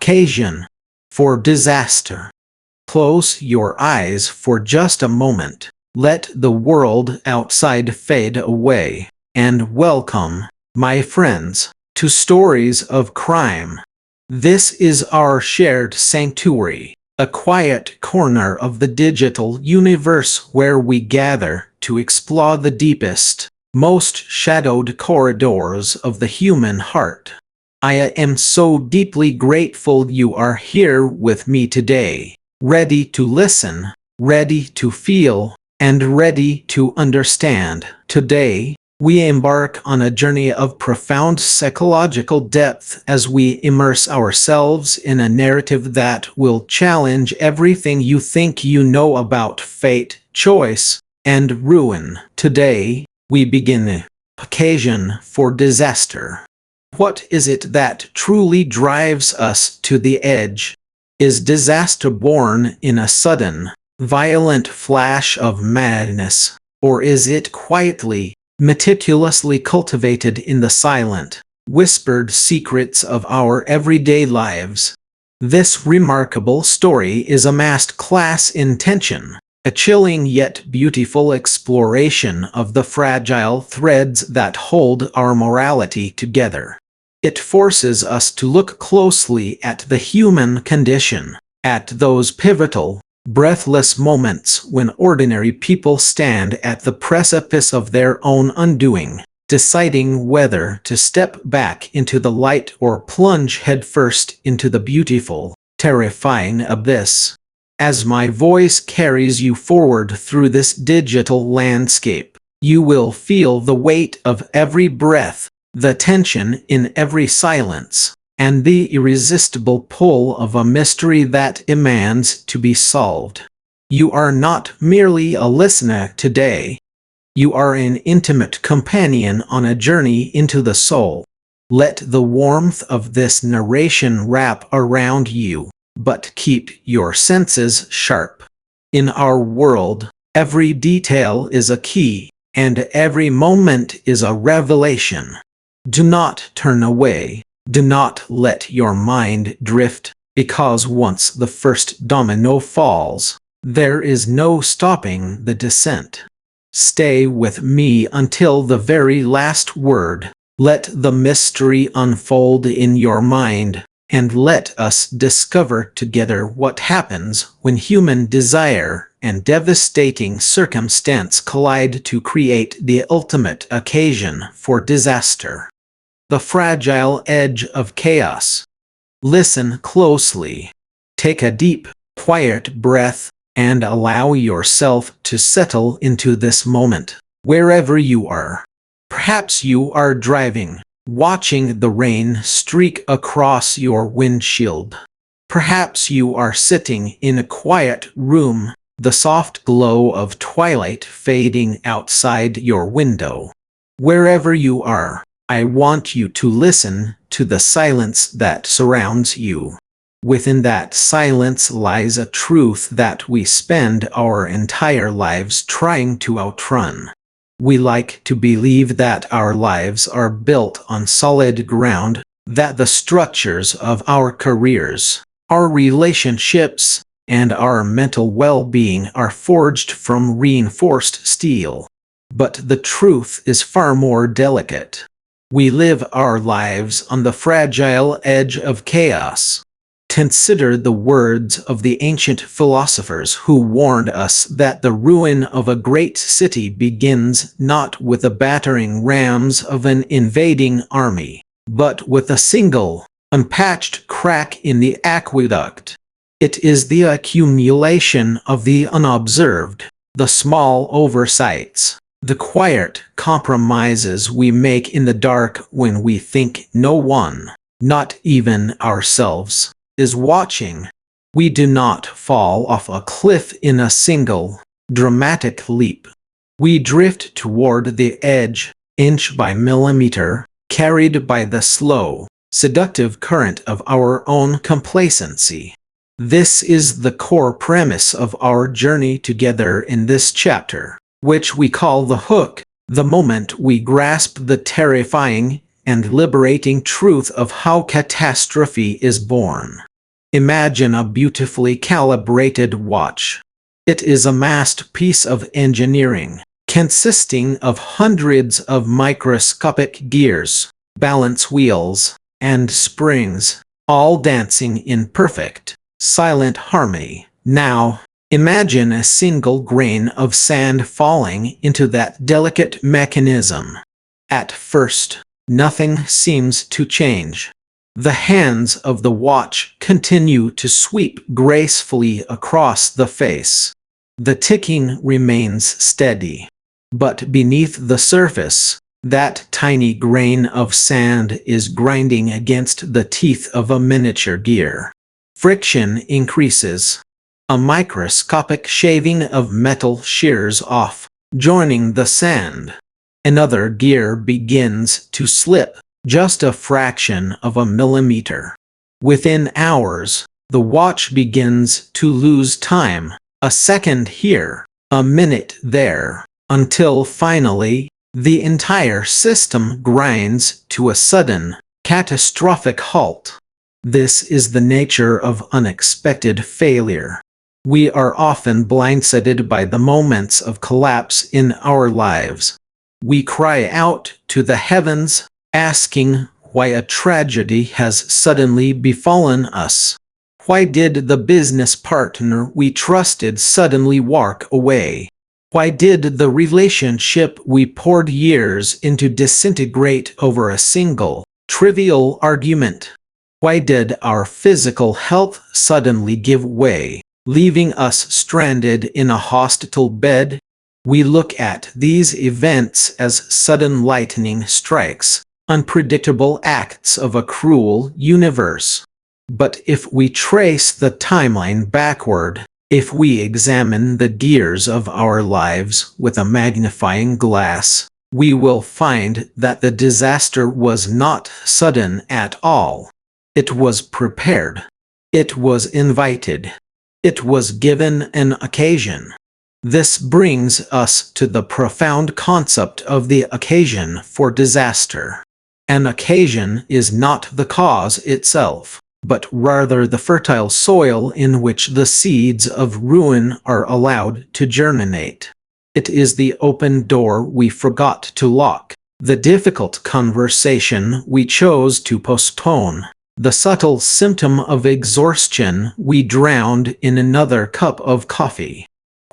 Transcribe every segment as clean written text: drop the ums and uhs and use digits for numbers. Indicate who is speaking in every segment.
Speaker 1: occasion for disaster. Close your eyes for just a moment. Let the world outside fade away, and welcome, my friends, to Stories of Crime. This is our shared sanctuary, a quiet corner of the digital universe where we gather to explore the deepest, most shadowed corridors of the human heart. I am so deeply grateful you are here with me today, ready to listen, ready to feel, and ready to understand. Today, we embark on a journey of profound psychological depth as we immerse ourselves in a narrative that will challenge everything you think you know about fate, choice, and ruin. Today, we begin the occasion for disaster. What is it that truly drives us to the edge? Is disaster born in a sudden, violent flash of madness, or is it quietly, meticulously cultivated in the silent, whispered secrets of our everyday lives? This remarkable story is a master class in tension, a chilling yet beautiful exploration of the fragile threads that hold our morality together. It forces us to look closely at the human condition, at those pivotal, breathless moments when ordinary people stand at the precipice of their own undoing, deciding whether to step back into the light or plunge headfirst into the beautiful, terrifying abyss. As my voice carries you forward through this digital landscape, you will feel the weight of every breath, the tension in every silence, and the irresistible pull of a mystery that demands to be solved. You are not merely a listener today. You are an intimate companion on a journey into the soul. Let the warmth of this narration wrap around you, but keep your senses sharp. In our world, every detail is a key, and every moment is a revelation. Do not turn away. Do not let your mind drift, because once the first domino falls, there is no stopping the descent. Stay with me until the very last word. Let the mystery unfold in your mind, and let us discover together what happens when human desire and devastating circumstance collide to create the ultimate occasion for disaster. The fragile edge of chaos. Listen closely. Take a deep, quiet breath, and allow yourself to settle into this moment, wherever you are. Perhaps you are driving, watching the rain streak across your windshield. Perhaps you are sitting in a quiet room, the soft glow of twilight fading outside your window. Wherever you are, I want you to listen to the silence that surrounds you. Within that silence lies a truth that we spend our entire lives trying to outrun. We like to believe that our lives are built on solid ground, that the structures of our careers, our relationships, and our mental well-being are forged from reinforced steel. But the truth is far more delicate. We live our lives on the fragile edge of chaos. Consider the words of the ancient philosophers who warned us that the ruin of a great city begins not with the battering rams of an invading army, but with a single, unpatched crack in the aqueduct. It is the accumulation of the unobserved, the small oversights, the quiet compromises we make in the dark when we think no one, not even ourselves, is watching. We do not fall off a cliff in a single, dramatic leap. We drift toward the edge, inch by millimeter, carried by the slow, seductive current of our own complacency. This is the core premise of our journey together in this chapter, which we call the hook, the moment we grasp the terrifying and liberating truth of how catastrophe is born. Imagine a beautifully calibrated watch. It is a masterpiece of engineering, consisting of hundreds of microscopic gears, balance wheels, and springs, all dancing in perfect, silent harmony. Now, imagine a single grain of sand falling into that delicate mechanism. At first, nothing seems to change. The hands of the watch continue to sweep gracefully across the face. The ticking remains steady. But beneath the surface, that tiny grain of sand is grinding against the teeth of a miniature gear. Friction increases. A microscopic shaving of metal shears off, joining the sand. Another gear begins to slip, just a fraction of a millimeter. Within hours, the watch begins to lose time, a second here, a minute there, until finally, the entire system grinds to a sudden, catastrophic halt. This is the nature of unexpected failure. We are often blindsided by the moments of collapse in our lives. We cry out to the heavens, asking why a tragedy has suddenly befallen us. Why did the business partner we trusted suddenly walk away? Why did the relationship we poured years into disintegrate over a single, trivial argument? Why did our physical health suddenly give way, leaving us stranded in a hospital bed? We look at these events as sudden lightning strikes, unpredictable acts of a cruel universe. But if we trace the timeline backward, if we examine the gears of our lives with a magnifying glass, we will find that the disaster was not sudden at all. It was prepared. It was invited. It was given an occasion. This brings us to the profound concept of the occasion for disaster. An occasion is not the cause itself, but rather the fertile soil in which the seeds of ruin are allowed to germinate. It is the open door we forgot to lock, the difficult conversation we chose to postpone, the subtle symptom of exhaustion we drowned in another cup of coffee.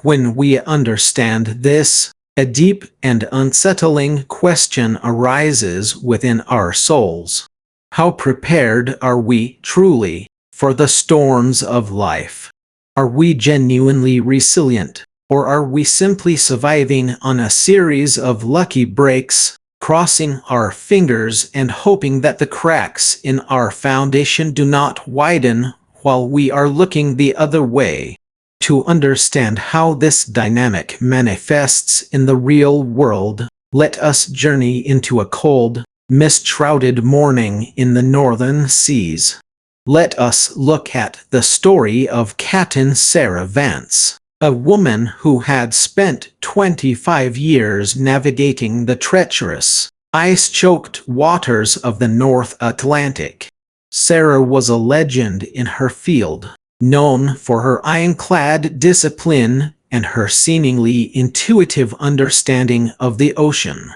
Speaker 1: When we understand this, a deep and unsettling question arises within our souls. How prepared are we, truly, for the storms of life? Are we genuinely resilient, or are we simply surviving on a series of lucky breaks, crossing our fingers and hoping that the cracks in our foundation do not widen while we are looking the other way? To understand how this dynamic manifests in the real world, let us journey into a cold, mist-shrouded morning in the northern seas. Let us look at the story of Captain Sarah Vance, a woman who had spent 25 years navigating the treacherous, ice-choked waters of the North Atlantic. Sarah was a legend in her field, known for her ironclad discipline and her seemingly intuitive understanding of the ocean.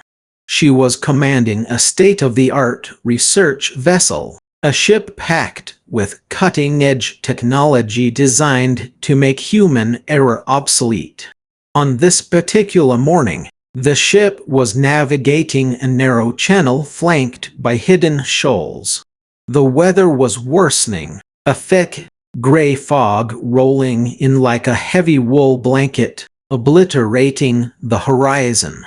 Speaker 1: She was commanding a state-of-the-art research vessel, a ship packed with cutting-edge technology designed to make human error obsolete. On this particular morning, the ship was navigating a narrow channel flanked by hidden shoals. The weather was worsening, a thick, gray fog rolling in like a heavy wool blanket, obliterating the horizon.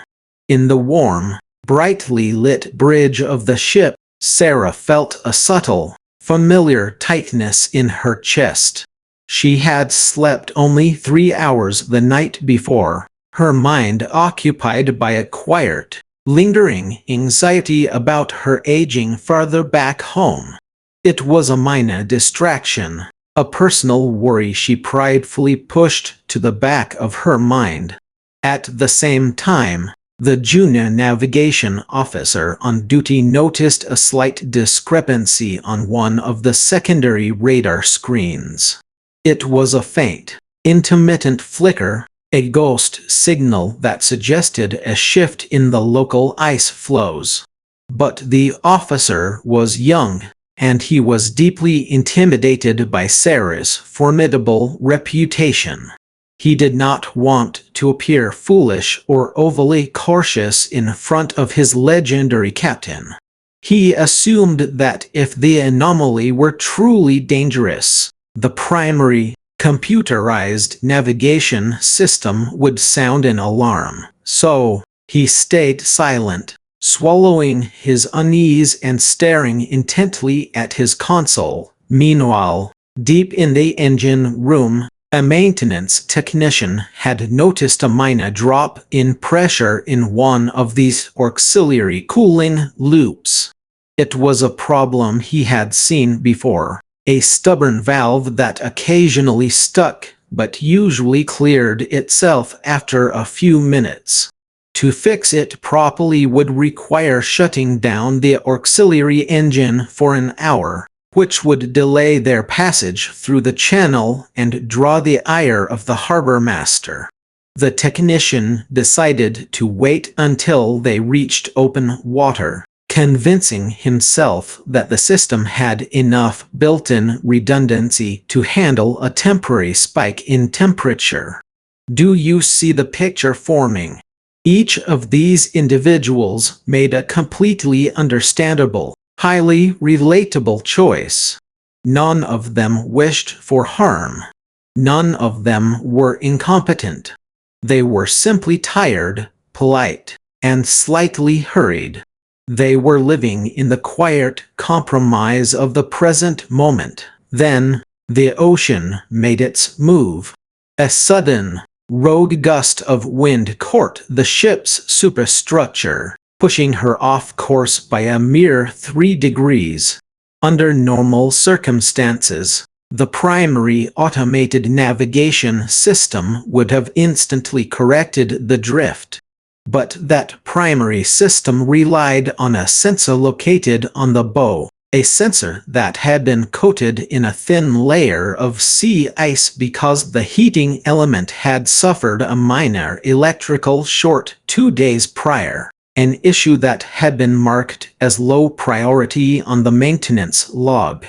Speaker 1: In the warm, brightly lit bridge of the ship, Sarah felt a subtle, familiar tightness in her chest. She had slept only 3 hours the night before, her mind occupied by a quiet, lingering anxiety about her aging farther back home. It was a minor distraction, a personal worry she pridefully pushed to the back of her mind. At the same time, The junior navigation officer on duty noticed a slight discrepancy on one of the secondary radar screens. It was a faint, intermittent flicker, a ghost signal that suggested a shift in the local ice flows. But the officer was young, and he was deeply intimidated by Sarah's formidable reputation. He did not want to appear foolish or overly cautious in front of his legendary captain. He assumed that if the anomaly were truly dangerous, the primary, computerized navigation system would sound an alarm. So, he stayed silent, swallowing his unease and staring intently at his console. Meanwhile, deep in the engine room, a maintenance technician had noticed a minor drop in pressure in one of these auxiliary cooling loops. It was a problem he had seen before, a stubborn valve that occasionally stuck but usually cleared itself after a few minutes. To fix it properly would require shutting down the auxiliary engine for an hour, which would delay their passage through the channel and draw the ire of the harbor master. The technician decided to wait until they reached open water, convincing himself that the system had enough built-in redundancy to handle a temporary spike in temperature. Do you see the picture forming? Each of these individuals made a completely understandable, highly relatable choice. None of them wished for harm. None of them were incompetent. They were simply tired, polite, and slightly hurried. They were living in the quiet compromise of the present moment. Then, the ocean made its move. A sudden, rogue gust of wind caught the ship's superstructure, pushing her off course by a mere 3 degrees. Under normal circumstances, the primary automated navigation system would have instantly corrected the drift. But that primary system relied on a sensor located on the bow, a sensor that had been coated in a thin layer of sea ice because the heating element had suffered a minor electrical short 2 days prior, an issue that had been marked as low priority on the maintenance log.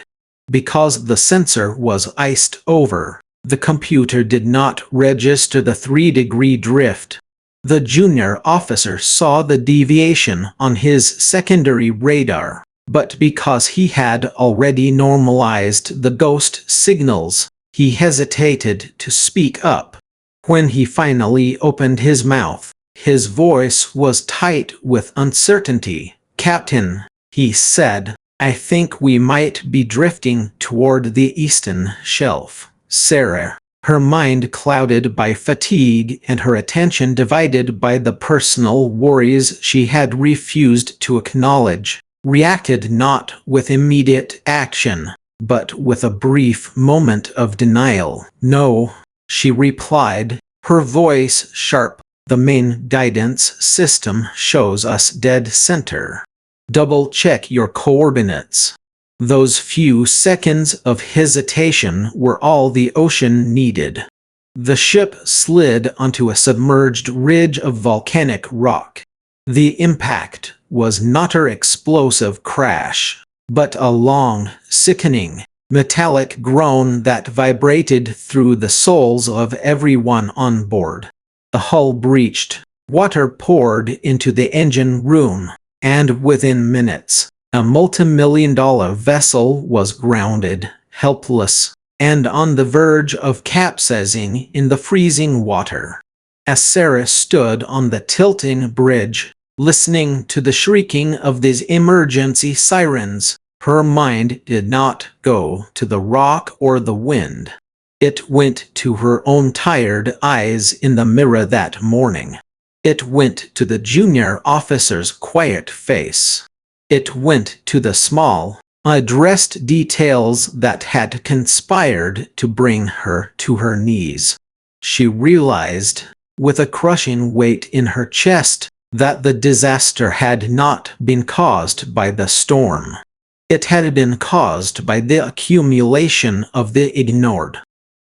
Speaker 1: Because the sensor was iced over, the computer did not register the 3-degree drift. The junior officer saw the deviation on his secondary radar, but because he had already normalized the ghost signals, he hesitated to speak up. When he finally opened his mouth, his voice was tight with uncertainty. "Captain," he said, "I think we might be drifting toward the eastern shelf." Sarah, her mind clouded by fatigue and her attention divided by the personal worries she had refused to acknowledge, reacted not with immediate action, but with a brief moment of denial. "No," she replied, her voice sharp. "The main guidance system shows us dead center. Double-check your coordinates." Those few seconds of hesitation were all the ocean needed. The ship slid onto a submerged ridge of volcanic rock. The impact was not an explosive crash, but a long, sickening, metallic groan that vibrated through the souls of everyone on board. The hull breached, water poured into the engine room, and within minutes, a multi-million-dollar vessel was grounded, helpless, and on the verge of capsizing in the freezing water. As Sarah stood on the tilting bridge, listening to the shrieking of these emergency sirens, her mind did not go to the rock or the wind. It went to her own tired eyes in the mirror that morning. It went to the junior officer's quiet face. It went to the small, unaddressed details that had conspired to bring her to her knees. She realized, with a crushing weight in her chest, that the disaster had not been caused by the storm. It had been caused by the accumulation of the ignored.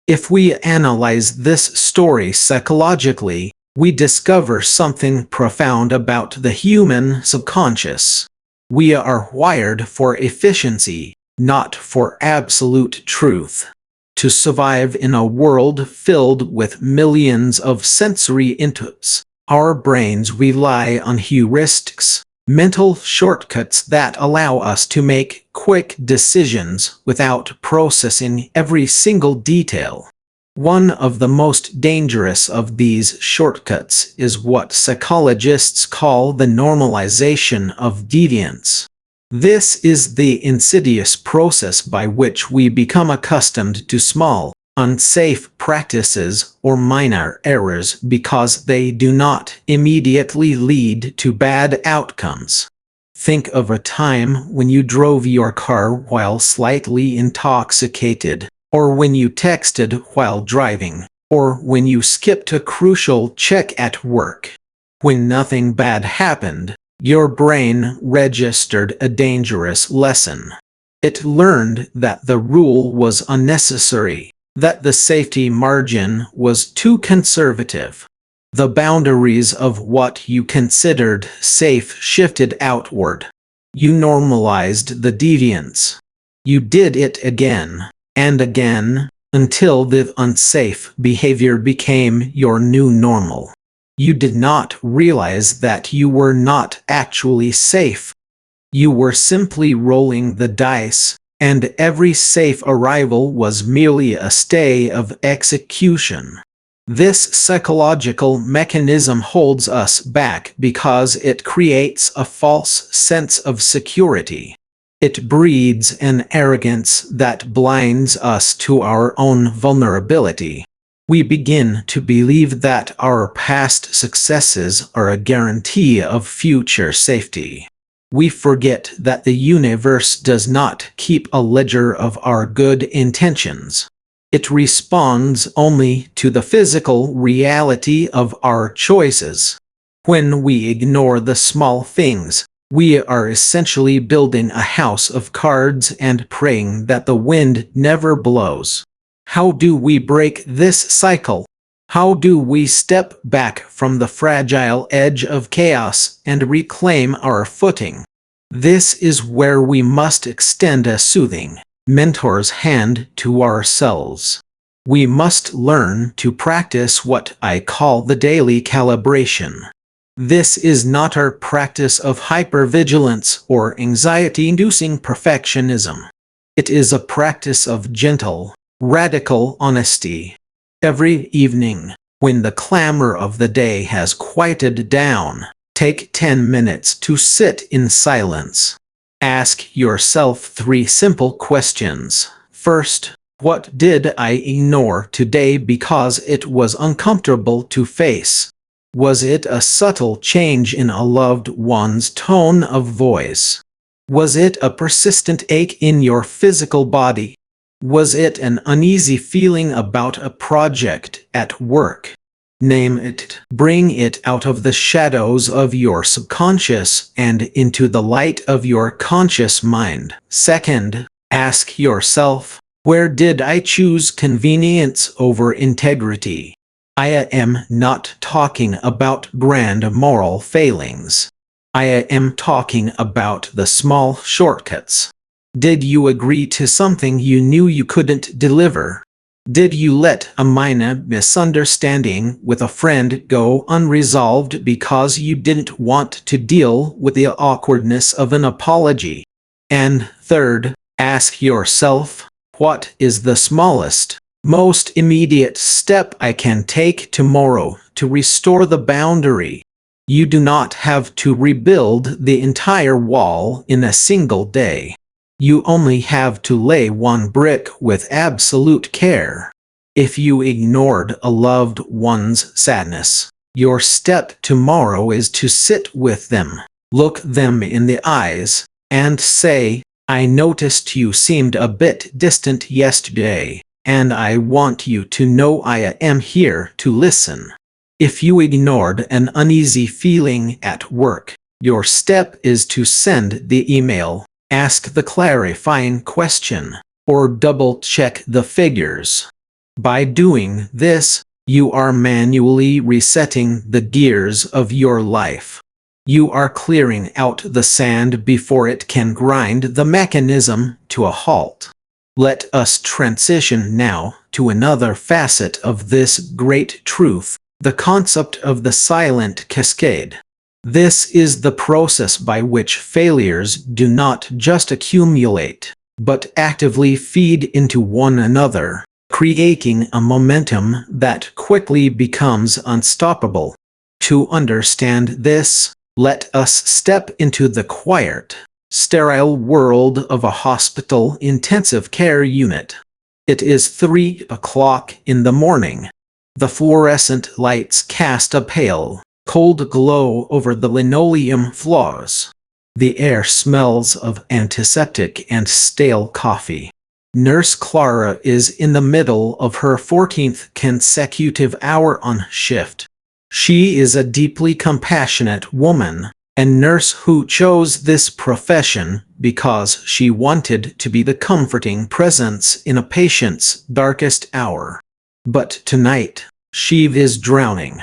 Speaker 1: If we analyze this story psychologically, we discover something profound about the human subconscious. We are wired for efficiency, not for absolute truth. To survive in a world filled with millions of sensory inputs, our brains rely on heuristics, mental shortcuts that allow us to make quick decisions without processing every single detail. One of the most dangerous of these shortcuts is what psychologists call the normalization of deviance. This is the insidious process by which we become accustomed to small, unsafe practices or minor errors because they do not immediately lead to bad outcomes. Think of a time when you drove your car while slightly intoxicated, or when you texted while driving, or when you skipped a crucial check at work. When nothing bad happened, your brain registered a dangerous lesson. It learned that the rule was unnecessary, that the safety margin was too conservative. The boundaries of what you considered safe shifted outward. You normalized the deviance. You did it again and again until the unsafe behavior became your new normal. You did not realize that you were not actually safe. You were simply rolling the dice, and every safe arrival was merely a stay of execution. This psychological mechanism holds us back because it creates a false sense of security. It breeds an arrogance that blinds us to our own vulnerability. We begin to believe that our past successes are a guarantee of future safety. We forget that the universe does not keep a ledger of our good intentions. It responds only to the physical reality of our choices. When we ignore the small things, we are essentially building a house of cards and praying that the wind never blows. How do we break this cycle? How do we step back from the fragile edge of chaos and reclaim our footing? This is where we must extend a soothing, mentor's hand to ourselves. We must learn to practice what I call the daily calibration. This is not our practice of hypervigilance or anxiety-inducing perfectionism. It is a practice of gentle, radical honesty. Every evening, when the clamor of the day has quieted down, take 10 minutes to sit in silence. Ask yourself 3 simple questions. First, what did I ignore today because it was uncomfortable to face? Was it a subtle change in a loved one's tone of voice? Was it a persistent ache in your physical body? Was it an uneasy feeling about a project at work? Name it. Bring it out of the shadows of your subconscious and into the light of your conscious mind. Second, ask yourself, where did I choose convenience over integrity? I am not talking about grand moral failings. I am talking about the small shortcuts. Did you agree to something you knew you couldn't deliver? Did you let a minor misunderstanding with a friend go unresolved because you didn't want to deal with the awkwardness of an apology? And third, ask yourself, what is the smallest, most immediate step I can take tomorrow to restore the boundary? You do not have to rebuild the entire wall in a single day. You only have to lay one brick with absolute care. If you ignored a loved one's sadness, your step tomorrow is to sit with them, look them in the eyes, and say, I noticed you seemed a bit distant yesterday, and I want you to know I am here to listen. If you ignored an uneasy feeling at work, your step is to send the email, ask the clarifying question, or double-check the figures. By doing this, you are manually resetting the gears of your life. You are clearing out the sand before it can grind the mechanism to a halt. Let us transition now to another facet of this great truth, the concept of the silent cascade. This is the process by which failures do not just accumulate, but actively feed into one another, creating a momentum that quickly becomes unstoppable. To understand this, let us step into the quiet, sterile world of a hospital intensive care unit. It is 3 o'clock in the morning. The fluorescent lights cast a pale, cold glow over the linoleum floors. The air smells of antiseptic and stale coffee. Nurse Clara is in the middle of her 14th consecutive hour on shift. She is a deeply compassionate woman, a nurse who chose this profession because she wanted to be the comforting presence in a patient's darkest hour. But tonight, she is drowning.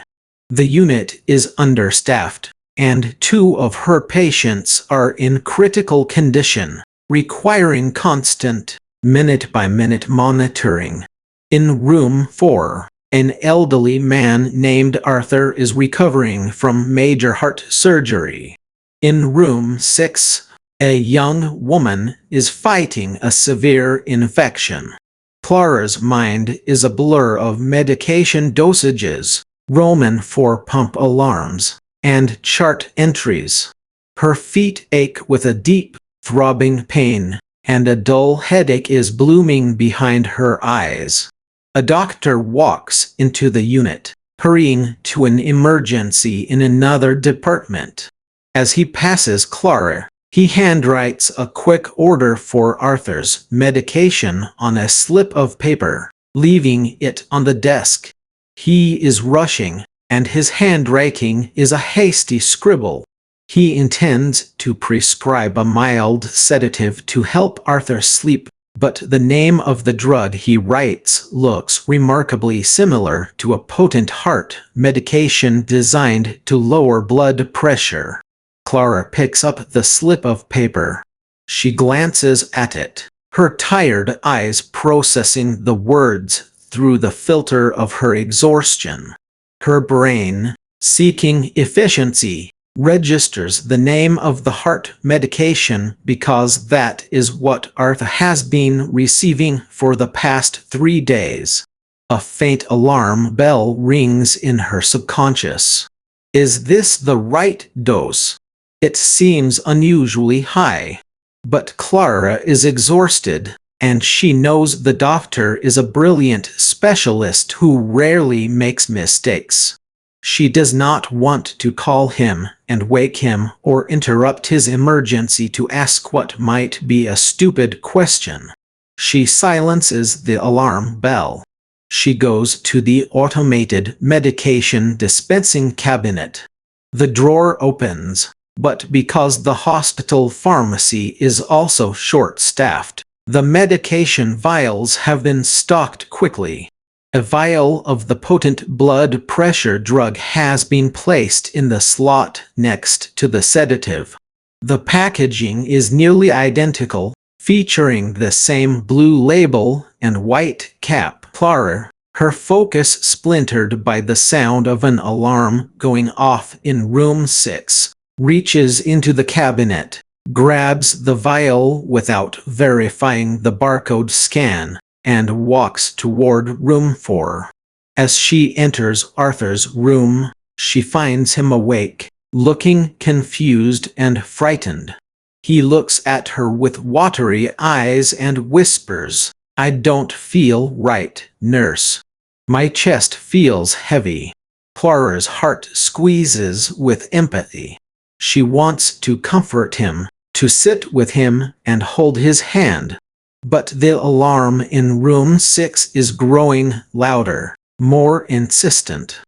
Speaker 1: The unit is understaffed, and 2 of her patients are in critical condition, requiring constant, minute-by-minute monitoring. In room 4, an elderly man named Arthur is recovering from major heart surgery. In room 6, a young woman is fighting a severe infection. Clara's mind is a blur of medication dosages, Roman 4 pump alarms, and chart entries. Her feet ache with a deep, throbbing pain, and a dull headache is blooming behind her eyes. A doctor walks into the unit, hurrying to an emergency in another department. As he passes Clara, he handwrites a quick order for Arthur's medication on a slip of paper, leaving it on the desk. He is rushing, and his handwriting is a hasty scribble. He intends to prescribe a mild sedative to help Arthur sleep, but the name of the drug he writes looks remarkably similar to a potent heart medication designed to lower blood pressure. Clara picks up the slip of paper. She glances at it, her tired eyes processing the words through the filter of her exhaustion. Her brain, seeking efficiency, registers the name of the heart medication because that is what Arthur has been receiving for the past 3 days. A faint alarm bell rings in her subconscious. Is this the right dose? It seems unusually high. But Clara is exhausted, and she knows the doctor is a brilliant specialist who rarely makes mistakes. She does not want to call him and wake him or interrupt his emergency to ask what might be a stupid question. She silences the alarm bell. She goes to the automated medication dispensing cabinet. The drawer opens, but because the hospital pharmacy is also short-staffed, the medication vials have been stocked quickly. A vial of the potent blood pressure drug has been placed in the slot next to the sedative. The packaging is nearly identical, featuring the same blue label and white cap. Clara, her focus splintered by the sound of an alarm going off in room 6, reaches into the cabinet, grabs the vial without verifying the barcode scan, and walks toward room 4. As she enters Arthur's room, she finds him awake, looking confused and frightened. He looks at her with watery eyes and whispers, "I don't feel right, nurse. My chest feels heavy." Clara's heart squeezes with empathy. She wants to comfort him, to sit with him and hold his hand. But the alarm in room 6 is growing louder, more insistent.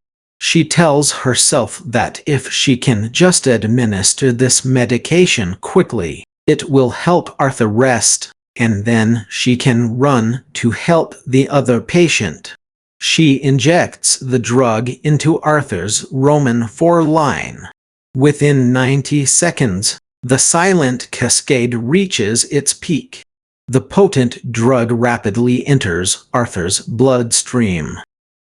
Speaker 1: She tells herself that if she can just administer this medication quickly, it will help Arthur rest, and then she can run to help the other patient. She injects the drug into Arthur's Roman 4 line. Within 90 seconds, the silent cascade reaches its peak. The potent drug rapidly enters Arthur's bloodstream.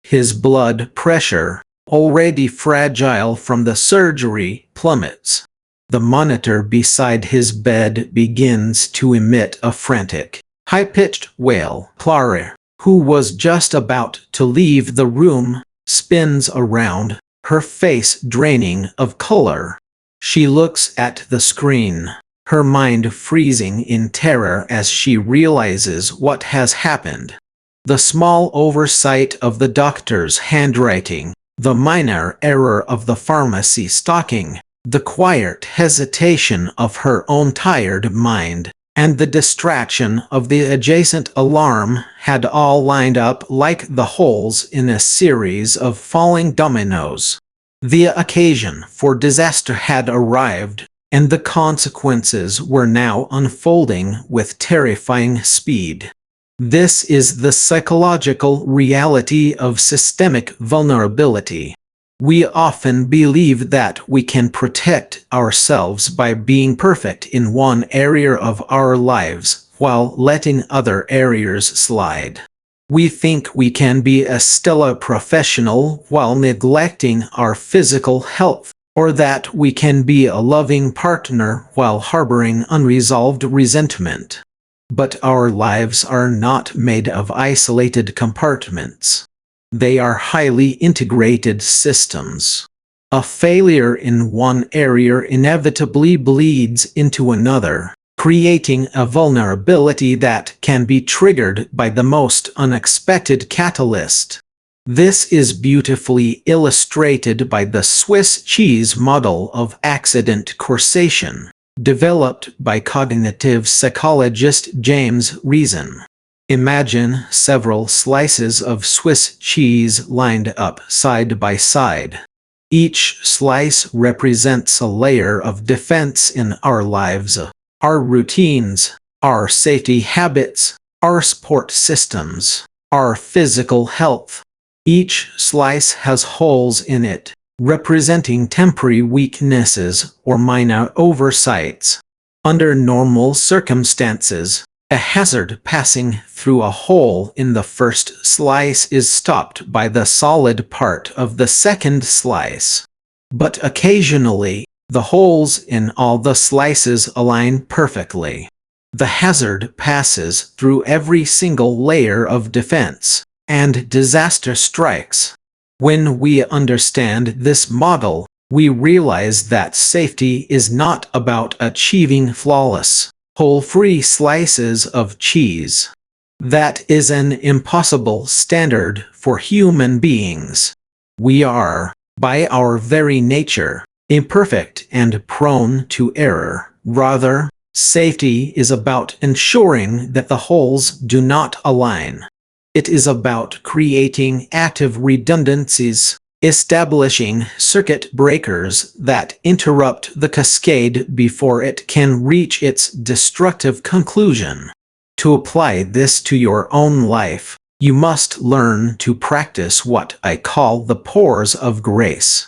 Speaker 1: His blood pressure, already fragile from the surgery, plummets. The monitor beside his bed begins to emit a frantic, high-pitched wail. Clara, who was just about to leave the room, spins around, her face draining of color. She looks at the screen, her mind freezing in terror as she realizes what has happened. The small oversight of the doctor's handwriting, the minor error of the pharmacy stocking, the quiet hesitation of her own tired mind, and the distraction of the adjacent alarm had all lined up like the holes in a series of falling dominoes. The occasion for disaster had arrived, and the consequences were now unfolding with terrifying speed. This is the psychological reality of systemic vulnerability. We often believe that we can protect ourselves by being perfect in one area of our lives while letting other areas slide. We think we can be a stellar professional while neglecting our physical health, or that we can be a loving partner while harboring unresolved resentment. But our lives are not made of isolated compartments. They are highly integrated systems. A failure in one area inevitably bleeds into another, creating a vulnerability that can be triggered by the most unexpected catalyst. This is beautifully illustrated by the Swiss cheese model of accident causation, developed by cognitive psychologist James Reason. Imagine several slices of Swiss cheese lined up side by side. Each slice represents a layer of defense in our lives, our routines, our safety habits, our support systems, our physical health. Each slice has holes in it, representing temporary weaknesses or minor oversights. Under normal circumstances, a hazard passing through a hole in the first slice is stopped by the solid part of the second slice. But occasionally, the holes in all the slices align perfectly. The hazard passes through every single layer of defense, and disaster strikes. When we understand this model, we realize that safety is not about achieving flawless, hole-free slices of cheese. That is an impossible standard for human beings. We are, by our very nature, imperfect and prone to error. Rather, safety is about ensuring that the holes do not align. It is about creating active redundancies, establishing circuit breakers that interrupt the cascade before it can reach its destructive conclusion. To apply this to your own life, you must learn to practice what I call the pores of grace.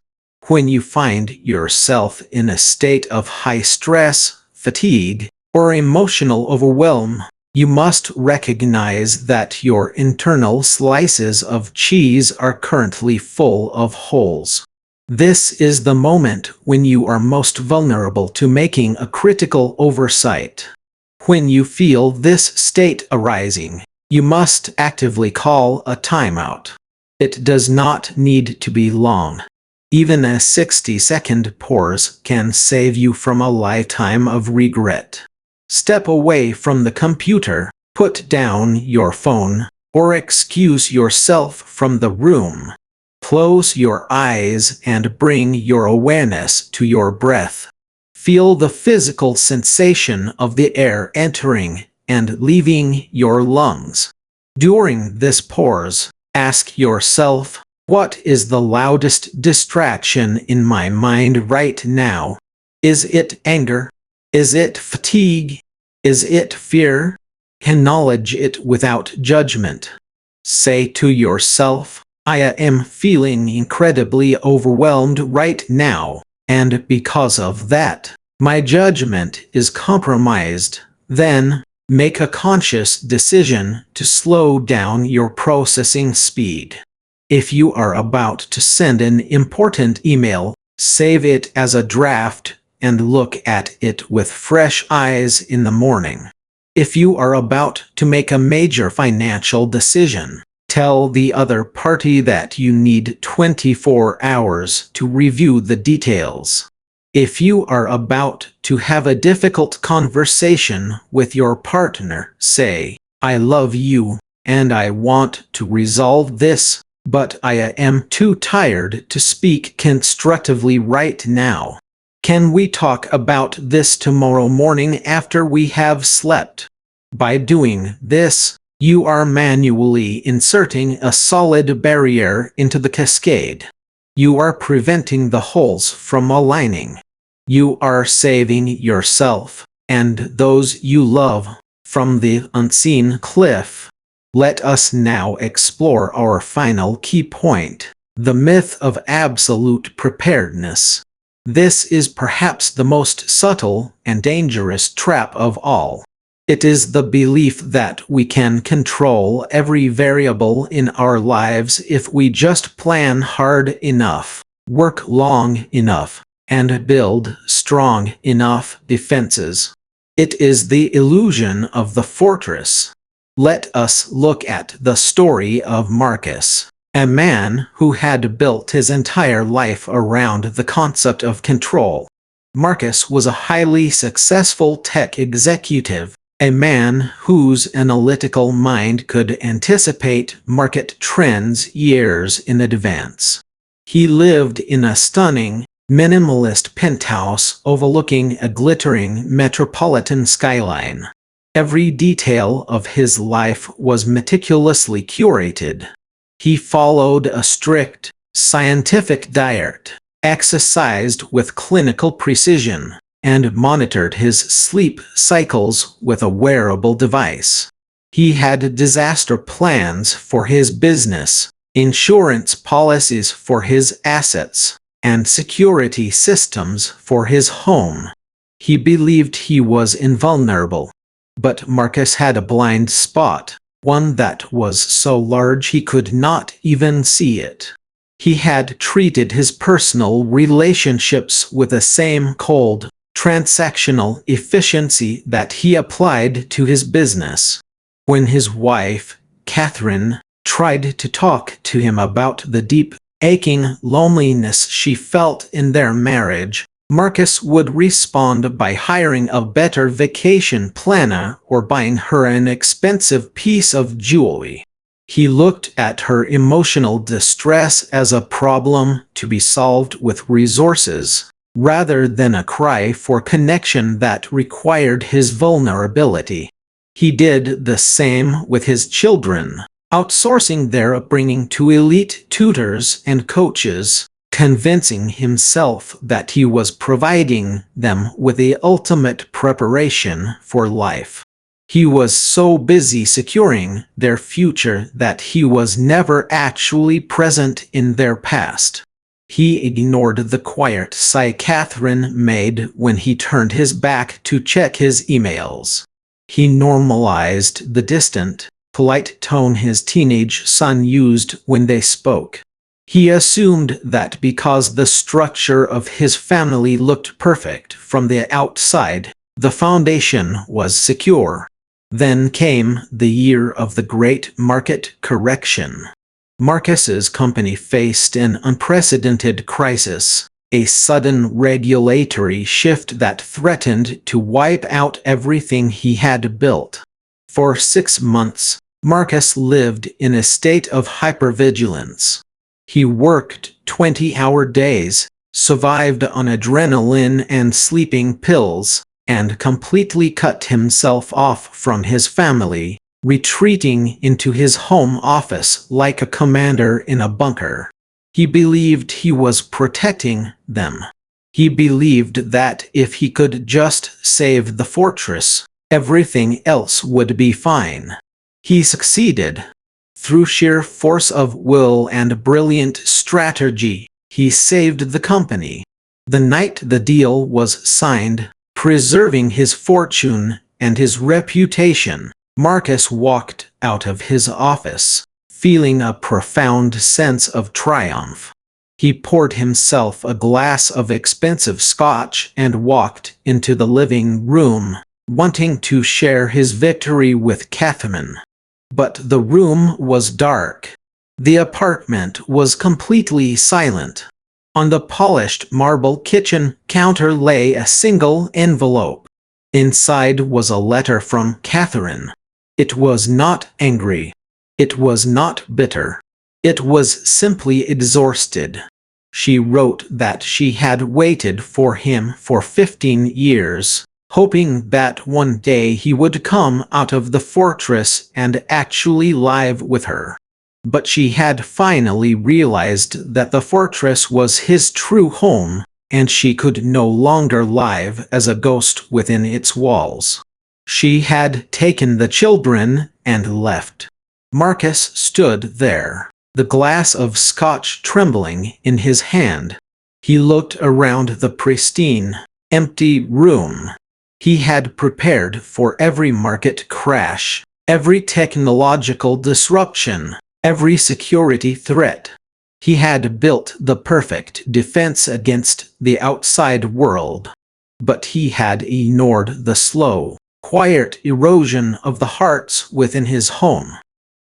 Speaker 1: When you find yourself in a state of high stress, fatigue, or emotional overwhelm, you must recognize that your internal slices of cheese are currently full of holes. This is the moment when you are most vulnerable to making a critical oversight. When you feel this state arising, you must actively call a timeout. It does not need to be long. Even a 60-second pause can save you from a lifetime of regret. Step away from the computer, put down your phone, or excuse yourself from the room. Close your eyes and bring your awareness to your breath. Feel the physical sensation of the air entering and leaving your lungs. During this pause, ask yourself, What is the loudest distraction in my mind right now? Is it anger? Is it fatigue? Is it fear? Acknowledge it without judgment. Say to yourself, I am feeling incredibly overwhelmed right now, and because of that, my judgment is compromised. Then, make a conscious decision to slow down your processing speed. If you are about to send an important email, save it as a draft and look at it with fresh eyes in the morning. If you are about to make a major financial decision, tell the other party that you need 24 hours to review the details. If you are about to have a difficult conversation with your partner, say, I love you, and I want to resolve this, but I am too tired to speak constructively right now. Can we talk about this tomorrow morning after we have slept? By doing this, you are manually inserting a solid barrier into the cascade. You are preventing the holes from aligning. You are saving yourself and those you love from the unseen cliff. Let us now explore our final key point, the myth of absolute preparedness. This is perhaps the most subtle and dangerous trap of all. It is the belief that we can control every variable in our lives if we just plan hard enough, work long enough, and build strong enough defenses. It is the illusion of the fortress. Let us look at the story of Marcus, a man who had built his entire life around the concept of control. Marcus was a highly successful tech executive, a man whose analytical mind could anticipate market trends years in advance. He lived in a stunning, minimalist penthouse overlooking a glittering metropolitan skyline. Every detail of his life was meticulously curated. He followed a strict, scientific diet, exercised with clinical precision, and monitored his sleep cycles with a wearable device. He had disaster plans for his business, insurance policies for his assets, and security systems for his home. He believed he was invulnerable. But Marcus had a blind spot, one that was so large he could not even see it. He had treated his personal relationships with the same cold, transactional efficiency that he applied to his business. When his wife, Catherine, tried to talk to him about the deep, aching loneliness she felt in their marriage, Marcus would respond by hiring a better vacation planner or buying her an expensive piece of jewelry. He looked at her emotional distress as a problem to be solved with resources, rather than a cry for connection that required his vulnerability. He did the same with his children, outsourcing their upbringing to elite tutors and coaches, convincing himself that he was providing them with the ultimate preparation for life. He was so busy securing their future that he was never actually present in their past. He ignored the quiet sigh Catherine made when he turned his back to check his emails. He normalized the distant, polite tone his teenage son used when they spoke. He assumed that because the structure of his family looked perfect from the outside, the foundation was secure. Then came the year of the great market correction. Marcus's company faced an unprecedented crisis, a sudden regulatory shift that threatened to wipe out everything he had built. For 6 months, Marcus lived in a state of hypervigilance. He worked 20-hour days, survived on adrenaline and sleeping pills, and completely cut himself off from his family, retreating into his home office like a commander in a bunker. He believed he was protecting them. He believed that if he could just save the fortress, everything else would be fine. He succeeded. Through sheer force of will and brilliant strategy, he saved the company. The night the deal was signed, preserving his fortune and his reputation, Marcus walked out of his office, feeling a profound sense of triumph. He poured himself a glass of expensive scotch and walked into the living room, wanting to share his victory with Catherine. But the room was dark. The apartment was completely silent. On the polished marble kitchen counter lay a single envelope. Inside was a letter from Catherine. It was not angry. It was not bitter. It was simply exhausted. She wrote that she had waited for him for 15 years, hoping that one day he would come out of the fortress and actually live with her. But she had finally realized that the fortress was his true home, and she could no longer live as a ghost within its walls. She had taken the children and left. Marcus stood there, the glass of scotch trembling in his hand. He looked around the pristine, empty room. He had prepared for every market crash, every technological disruption, every security threat. He had built the perfect defense against the outside world. But he had ignored the slow, quiet erosion of the hearts within his home.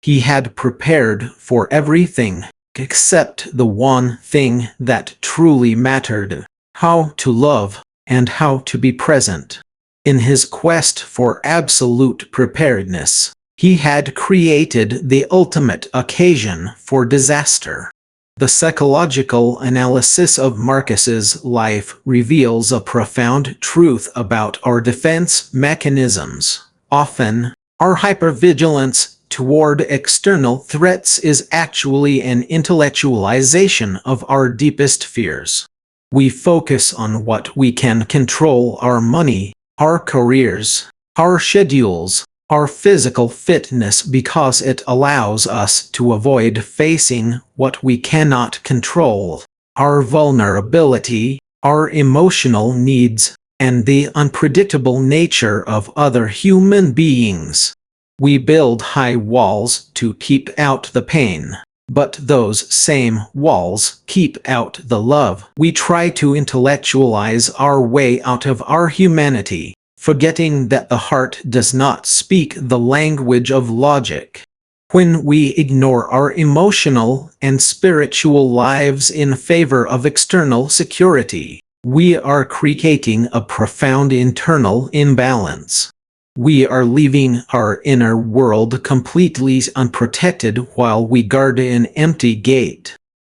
Speaker 1: He had prepared for everything except the one thing that truly mattered: how to love and how to be present. In his quest for absolute preparedness, he had created the ultimate occasion for disaster. The psychological analysis of Marcus's life reveals a profound truth about our defense mechanisms. Often, our hypervigilance toward external threats is actually an intellectualization of our deepest fears. We focus on what we can control: our money, our careers, our schedules, our physical fitness, because it allows us to avoid facing what we cannot control: our vulnerability, our emotional needs, and the unpredictable nature of other human beings. We build high walls to keep out the pain, but those same walls keep out the love. We try to intellectualize our way out of our humanity, forgetting that the heart does not speak the language of logic. When we ignore our emotional and spiritual lives in favor of external security, we are creating a profound internal imbalance. We are leaving our inner world completely unprotected while we guard an empty gate.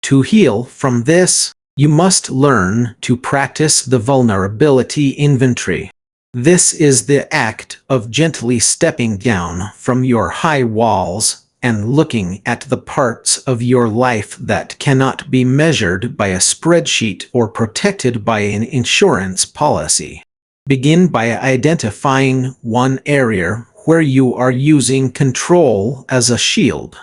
Speaker 1: To heal from this, you must learn to practice the vulnerability inventory. This is the act of gently stepping down from your high walls and looking at the parts of your life that cannot be measured by a spreadsheet or protected by an insurance policy. Begin by identifying one area where you are using control as a shield.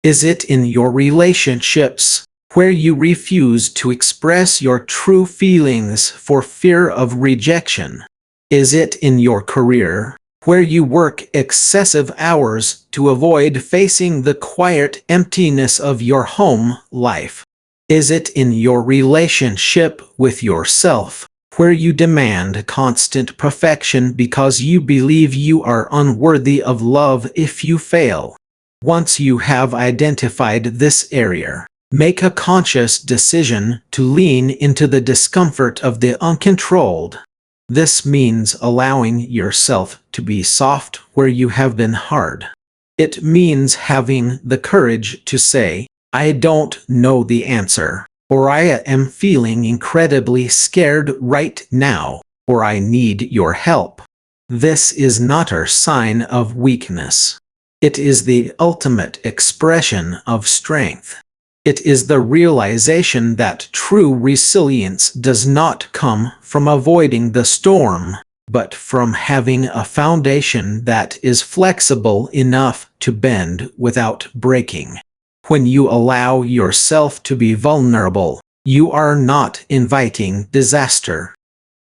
Speaker 1: Is it in your relationships, where you refuse to express your true feelings for fear of rejection? Is it in your career, where you work excessive hours to avoid facing the quiet emptiness of your home life? Is it in your relationship with yourself, where you demand constant perfection because you believe you are unworthy of love if you fail? Once you have identified this area, make a conscious decision to lean into the discomfort of the uncontrolled. This means allowing yourself to be soft where you have been hard. It means having the courage to say, "I don't know the answer," or "I am feeling incredibly scared right now," or "I need your help." This is not a sign of weakness. It is the ultimate expression of strength. It is the realization that true resilience does not come from avoiding the storm, but from having a foundation that is flexible enough to bend without breaking. When you allow yourself to be vulnerable, you are not inviting disaster.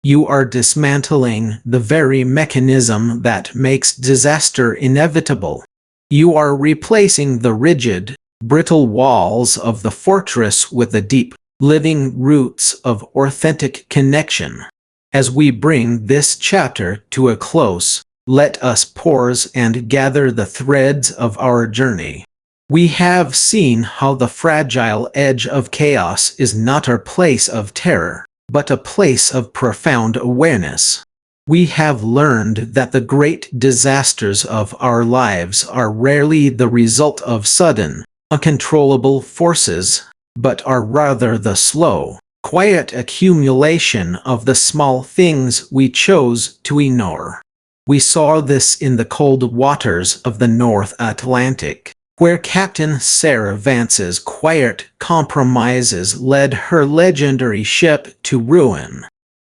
Speaker 1: You are dismantling the very mechanism that makes disaster inevitable. You are replacing the rigid, brittle walls of the fortress with the deep, living roots of authentic connection. As we bring this chapter to a close, let us pause and gather the threads of our journey. We have seen how the fragile edge of chaos is not a place of terror, but a place of profound awareness. We have learned that the great disasters of our lives are rarely the result of sudden, uncontrollable forces, but are rather the slow, quiet accumulation of the small things we chose to ignore. We saw this in the cold waters of the North Atlantic, where Captain Sarah Vance's quiet compromises led her legendary ship to ruin.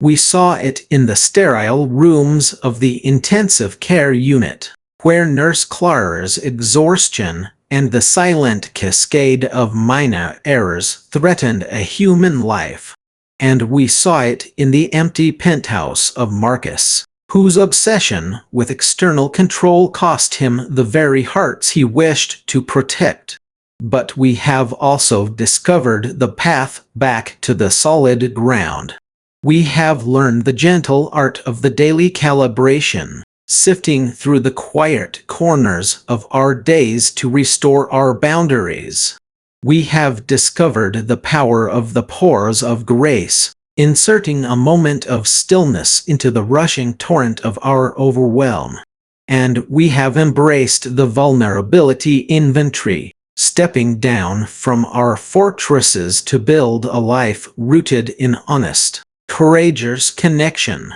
Speaker 1: We saw it in the sterile rooms of the intensive care unit, where Nurse Clara's exhaustion and the silent cascade of minor errors threatened a human life. And we saw it in the empty penthouse of Marcus, whose obsession with external control cost him the very hearts he wished to protect. But we have also discovered the path back to the solid ground. We have learned the gentle art of the daily calibration, sifting through the quiet corners of our days to restore our boundaries. We have discovered the power of the pores of grace, inserting a moment of stillness into the rushing torrent of our overwhelm. And we have embraced the vulnerability inventory, stepping down from our fortresses to build a life rooted in honest, courageous connection.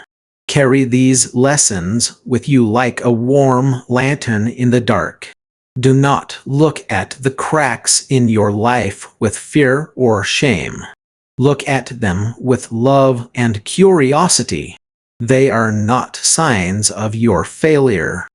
Speaker 1: Carry these lessons with you like a warm lantern in the dark. Do not look at the cracks in your life with fear or shame. Look at them with love and curiosity. They are not signs of your failure.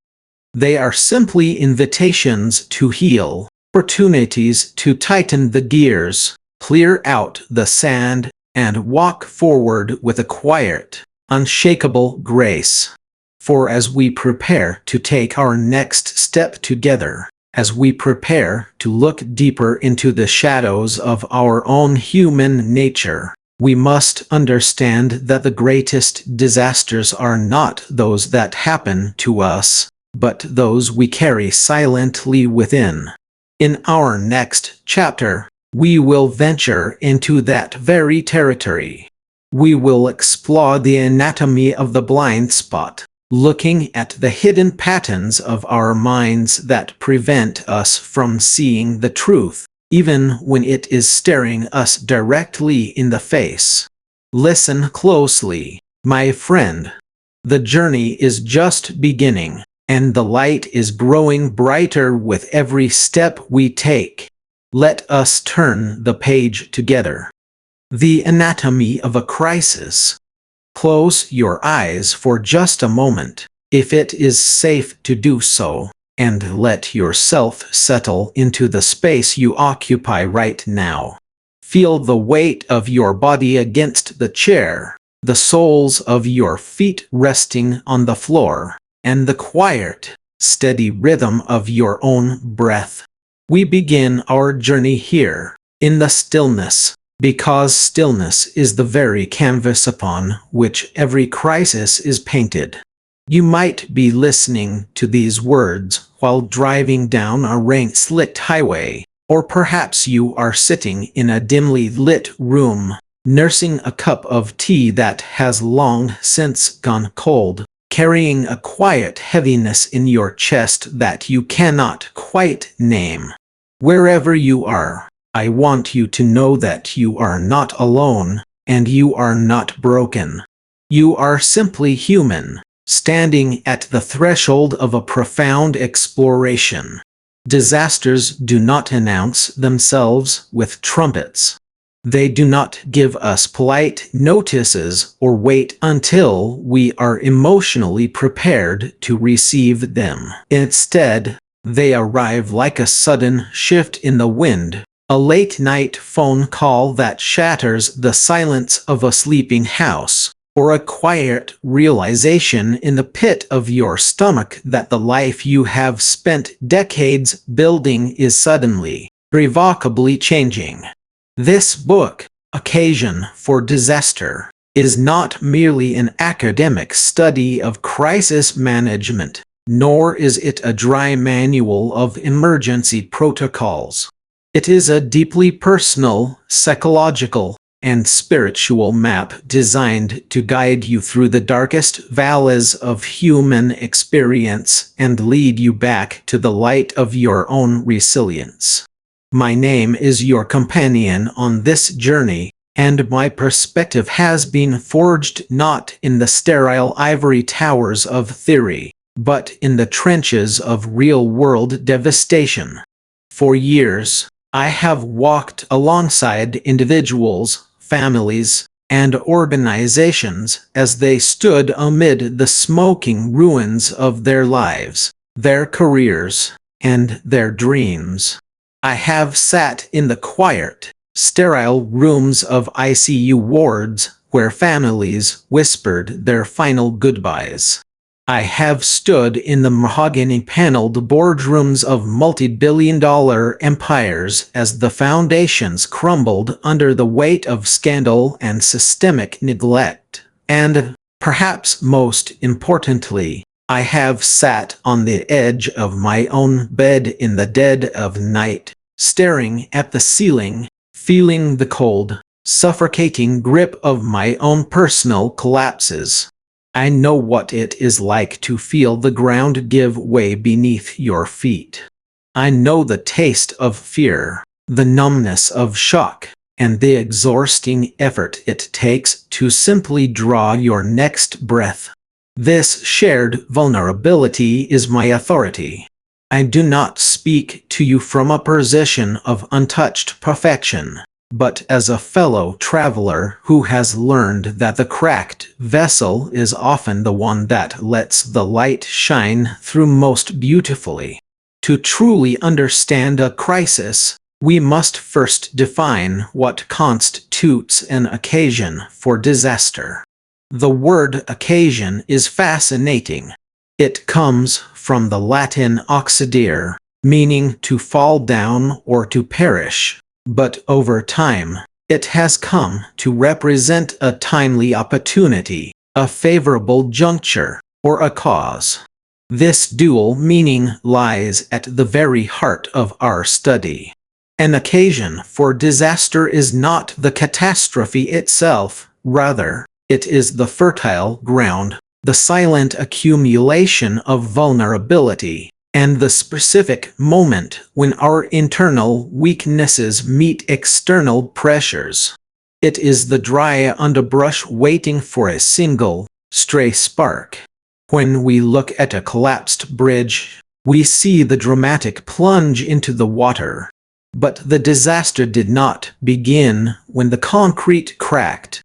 Speaker 1: They are simply invitations to heal, opportunities to tighten the gears, clear out the sand, and walk forward with a quiet, unshakable grace. For as we prepare to take our next step together, as we prepare to look deeper into the shadows of our own human nature, we must understand that the greatest disasters are not those that happen to us, but those we carry silently within. In our next chapter, we will venture into that very territory. We will explore the anatomy of the blind spot, looking at the hidden patterns of our minds that prevent us from seeing the truth, even when it is staring us directly in the face. Listen closely, my friend. The journey is just beginning, and the light is growing brighter with every step we take. Let us turn the page together. The anatomy of a crisis. Close your eyes for just a moment, if it is safe to do so, and let yourself settle into the space you occupy right now. Feel the weight of your body against the chair, the soles of your feet resting on the floor, and the quiet, steady rhythm of your own breath. We begin our journey here, in the stillness, because stillness is the very canvas upon which every crisis is painted. You might be listening to these words while driving down a rain-slicked highway, or perhaps you are sitting in a dimly lit room, nursing a cup of tea that has long since gone cold, carrying a quiet heaviness in your chest that you cannot quite name. Wherever you are, I want you to know that you are not alone, and you are not broken. You are simply human, standing at the threshold of a profound exploration. Disasters do not announce themselves with trumpets. They do not give us polite notices or wait until we are emotionally prepared to receive them. Instead, they arrive like a sudden shift in the wind, a late-night phone call that shatters the silence of a sleeping house, or a quiet realization in the pit of your stomach that the life you have spent decades building is suddenly, irrevocably changing. This book, Occasion for Disaster, is not merely an academic study of crisis management, nor is it a dry manual of emergency protocols. It is a deeply personal, psychological, and spiritual map designed to guide you through the darkest valleys of human experience and lead you back to the light of your own resilience. My name is your companion on this journey, and my perspective has been forged not in the sterile ivory towers of theory, but in the trenches of real-world devastation. For years, I have walked alongside individuals, families, and organizations as they stood amid the smoking ruins of their lives, their careers, and their dreams. I have sat in the quiet, sterile rooms of ICU wards where families whispered their final goodbyes. I have stood in the mahogany-paneled boardrooms of multi-billion-dollar empires as the foundations crumbled under the weight of scandal and systemic neglect. And, perhaps most importantly, I have sat on the edge of my own bed in the dead of night, staring at the ceiling, feeling the cold, suffocating grip of my own personal collapses. I know what it is like to feel the ground give way beneath your feet. I know the taste of fear, the numbness of shock, and the exhausting effort it takes to simply draw your next breath. This shared vulnerability is my authority. I do not speak to you from a position of untouched perfection, but as a fellow traveler who has learned that the cracked vessel is often the one that lets the light shine through most beautifully. To truly understand a crisis, we must first define what constitutes an occasion for disaster. The word occasion is fascinating. It comes from the Latin occidere, meaning to fall down or to perish. But over time, it has come to represent a timely opportunity, a favorable juncture, or a cause. This dual meaning lies at the very heart of our study. An occasion for disaster is not the catastrophe itself, rather, it is the fertile ground, the silent accumulation of vulnerability, and the specific moment when our internal weaknesses meet external pressures. It is the dry underbrush waiting for a single, stray spark. When we look at a collapsed bridge, we see the dramatic plunge into the water. But the disaster did not begin when the concrete cracked.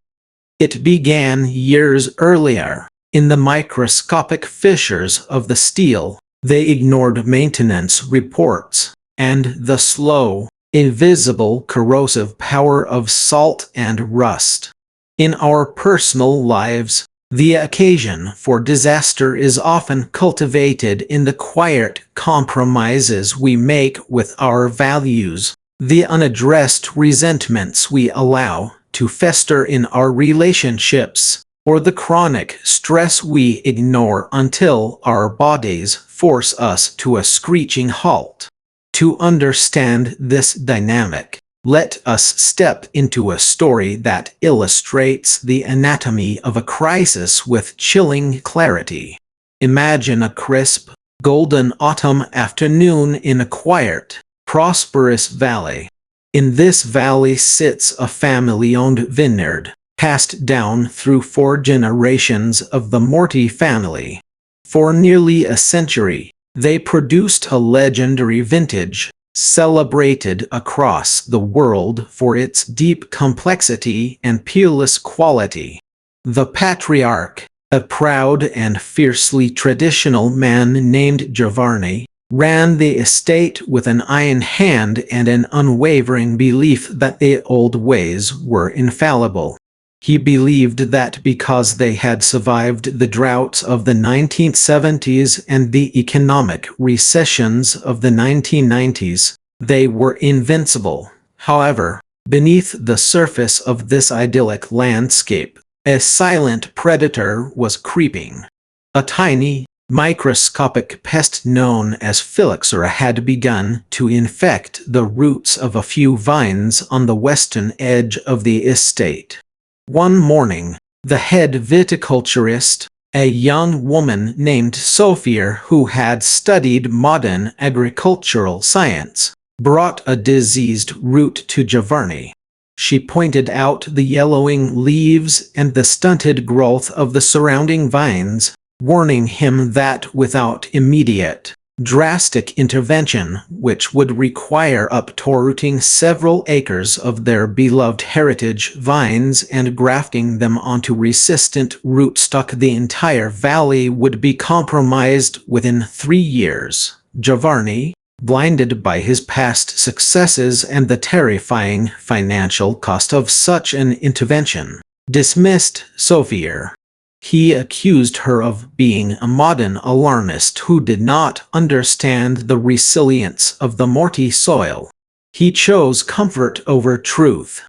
Speaker 1: It began years earlier, in the microscopic fissures of the steel. They ignored maintenance reports, and the slow, invisible corrosive power of salt and rust. In our personal lives, the occasion for disaster is often cultivated in the quiet compromises we make with our values, the unaddressed resentments we allow to fester in our relationships, or the chronic stress we ignore until our bodies force us to a screeching halt. To understand this dynamic, let us step into a story that illustrates the anatomy of a crisis with chilling clarity. Imagine a crisp, golden autumn afternoon in a quiet, prosperous valley. In this valley sits a family-owned vineyard, passed down through 4 generations of the Morty family. For nearly a century, They produced a legendary vintage, celebrated across the world for its deep complexity and peerless quality. The Patriarch, a proud and fiercely traditional man named Giovanni, ran the estate with an iron hand and an unwavering belief that the old ways were infallible. He believed that because they had survived the droughts of the 1970s and the economic recessions of the 1990s, they were invincible. However, beneath the surface of this idyllic landscape, a silent predator was creeping. A tiny, microscopic pest known as phylloxera had begun to infect the roots of a few vines on the western edge of the estate. One morning, the head viticulturist, a young woman named Sophia who had studied modern agricultural science, brought a diseased root to Giovanni. She pointed out the yellowing leaves and the stunted growth of the surrounding vines, warning him that without immediate, drastic intervention, which would require uprooting several acres of their beloved heritage vines and grafting them onto resistant rootstock, the entire valley would be compromised within 3 years. Giovanni, blinded by his past successes and the terrifying financial cost of such an intervention, dismissed Sophia. He accused her of being a modern alarmist who did not understand the resilience of the Morty soil. He chose comfort over truth.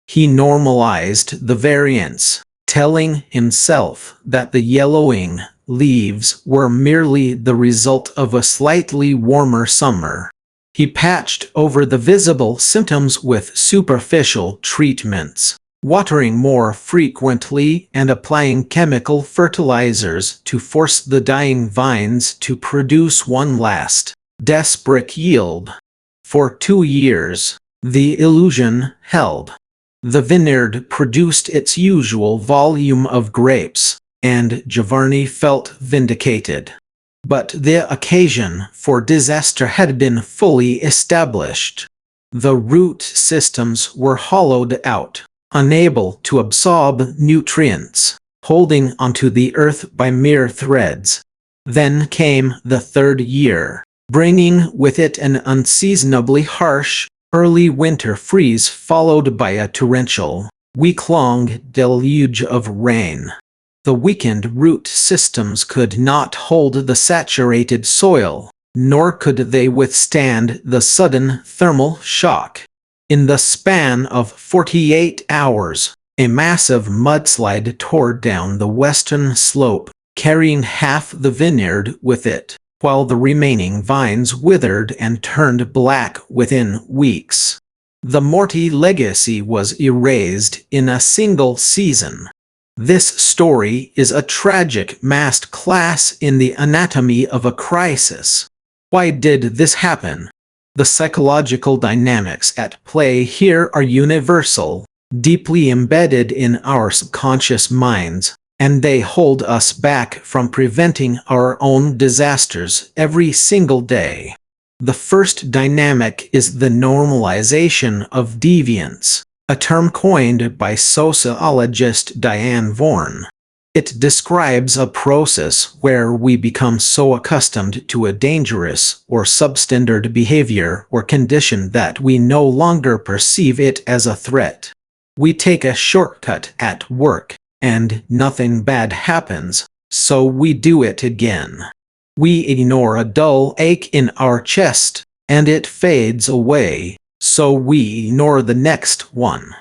Speaker 1: He normalized the variance, telling himself that the yellowing leaves were merely the result of a slightly warmer summer. He patched over the visible symptoms with superficial treatments, watering more frequently and applying chemical fertilizers to force the dying vines to produce one last, desperate yield. For 2 years, the illusion held. The vineyard produced its usual volume of grapes, and Giovanni felt vindicated. But the occasion for disaster had been fully established. The root systems were hollowed out, unable to absorb nutrients, holding onto the earth by mere threads. Then came the 3rd year, bringing with it an unseasonably harsh, early winter freeze followed by a torrential, week-long deluge of rain. The weakened root systems could not hold the saturated soil, nor could they withstand the sudden thermal shock. In the span of 48 hours, a massive mudslide tore down the western slope, carrying half the vineyard with it, while the remaining vines withered and turned black within weeks. The Morty legacy was erased in a single season. This story is a tragic master class in the anatomy of a crisis. Why did this happen? The psychological dynamics at play here are universal, deeply embedded in our subconscious minds, and they hold us back from preventing our own disasters every single day. The first dynamic is the normalization of deviance, a term coined by sociologist Diane Vaughan. It describes a process where we become so accustomed to a dangerous or substandard behavior or condition that we no longer perceive it as a threat. We take a shortcut at work, and nothing bad happens, so we do it again. We ignore a dull ache in our chest, and it fades away, so we ignore the next one.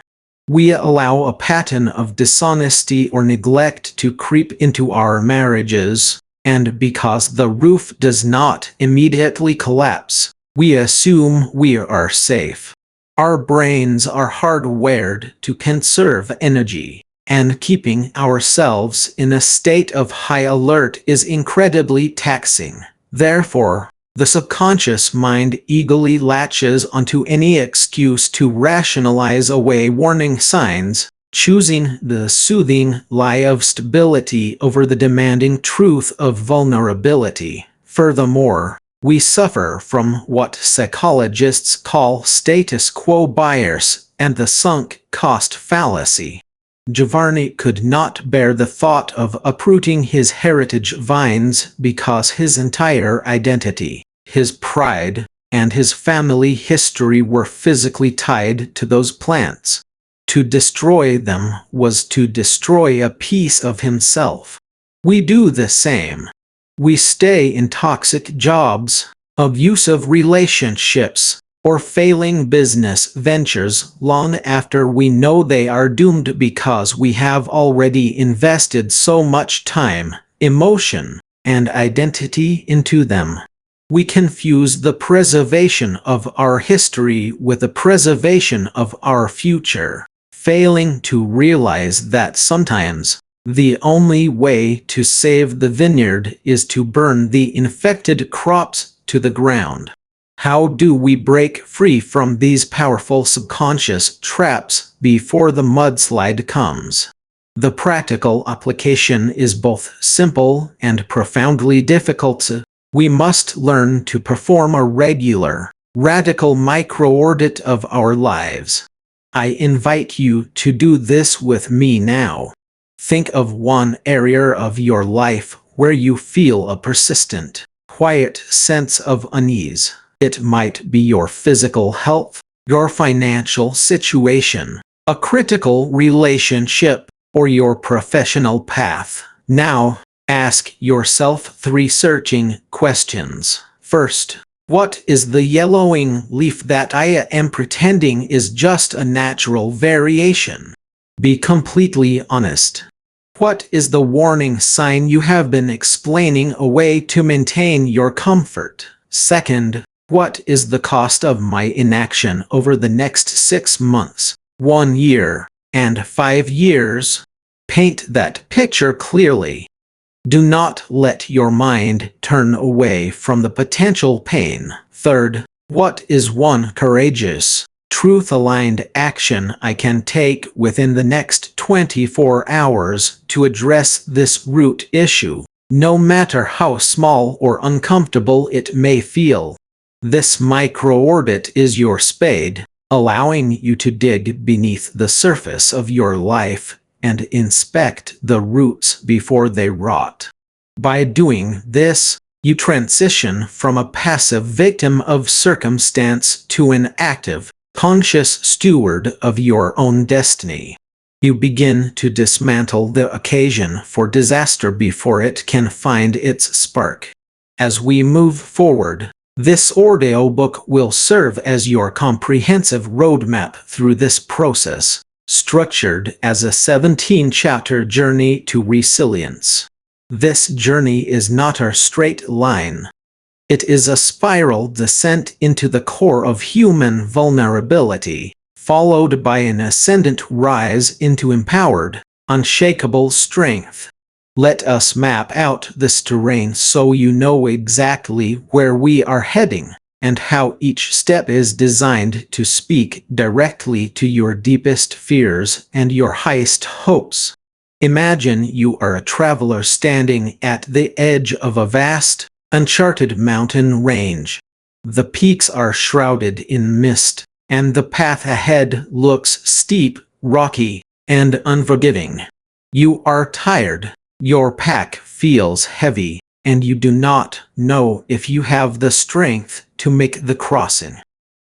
Speaker 1: We allow a pattern of dishonesty or neglect to creep into our marriages, and because the roof does not immediately collapse, we assume we are safe. Our brains are hardwired to conserve energy, and keeping ourselves in a state of high alert is incredibly taxing. Therefore, the subconscious mind eagerly latches onto any excuse to rationalize away warning signs, choosing the soothing lie of stability over the demanding truth of vulnerability. Furthermore, we suffer from what psychologists call status quo bias and the sunk cost fallacy. Giovanni could not bear the thought of uprooting his heritage vines because his entire identity, his pride, and his family history were physically tied to those plants. To destroy them was to destroy a piece of himself. We do the same. We stay in toxic jobs, abusive relationships, or failing business ventures long after we know they are doomed because we have already invested so much time, emotion, and identity into them. We confuse the preservation of our history with the preservation of our future, failing to realize that sometimes the only way to save the vineyard is to burn the infected crops to the ground. How do we break free from these powerful subconscious traps before the mudslide comes? The practical application is both simple and profoundly difficult. We must learn to perform a regular, radical micro-audit of our lives. I invite you to do this with me now. Think of one area of your life where you feel a persistent, quiet sense of unease. It might be your physical health, your financial situation, a critical relationship, or your professional path. Now, ask yourself 3 searching questions. First, what is the yellowing leaf that I am pretending is just a natural variation? Be completely honest. What is the warning sign you have been explaining away to maintain your comfort? Second, what is the cost of my inaction over the next 6 months, 1 year, and 5 years? Paint that picture clearly. Do not let your mind turn away from the potential pain. Third, what is one courageous, truth-aligned action I can take within the next 24 hours to address this root issue, no matter how small or uncomfortable it may feel? This micro-orbit is your spade, allowing you to dig beneath the surface of your life and inspect the roots before they rot. By doing this, you transition from a passive victim of circumstance to an active, conscious steward of your own destiny. You begin to dismantle the occasion for disaster before it can find its spark. As we move forward, this audiobook will serve as your comprehensive roadmap through this process, structured as a 17-chapter journey to resilience. This journey is not a straight line. It is a spiral descent into the core of human vulnerability, followed by an ascendant rise into empowered, unshakable strength. Let us map out this terrain so you know exactly where we are heading, and how each step is designed to speak directly to your deepest fears and your highest hopes. Imagine you are a traveler standing at the edge of a vast, uncharted mountain range. The peaks are shrouded in mist, and the path ahead looks steep, rocky, and unforgiving. You are tired, your pack feels heavy, and you do not know if you have the strength to make the crossing.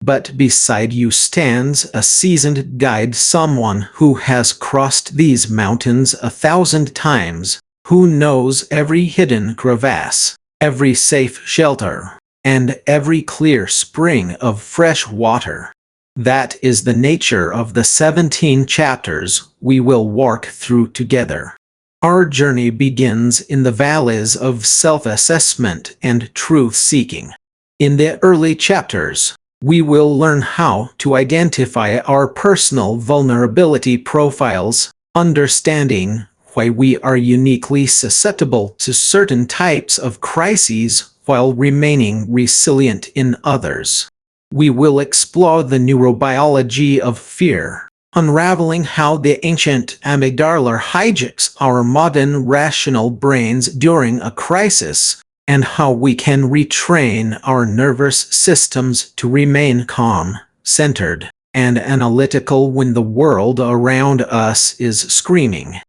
Speaker 1: But beside you stands a seasoned guide, someone who has crossed these mountains 1,000 times, who knows every hidden crevasse, every safe shelter, and every clear spring of fresh water. That is the nature of the 17 chapters we will walk through together. Our journey begins in the valleys of self-assessment and truth-seeking. In the early chapters, we will learn how to identify our personal vulnerability profiles, understanding why we are uniquely susceptible to certain types of crises while remaining resilient in others. We will explore the neurobiology of fear, unraveling how the ancient amygdala hijacks our modern rational brains during a crisis, and how we can retrain our nervous systems to remain calm, centered, and analytical when the world around us is screaming.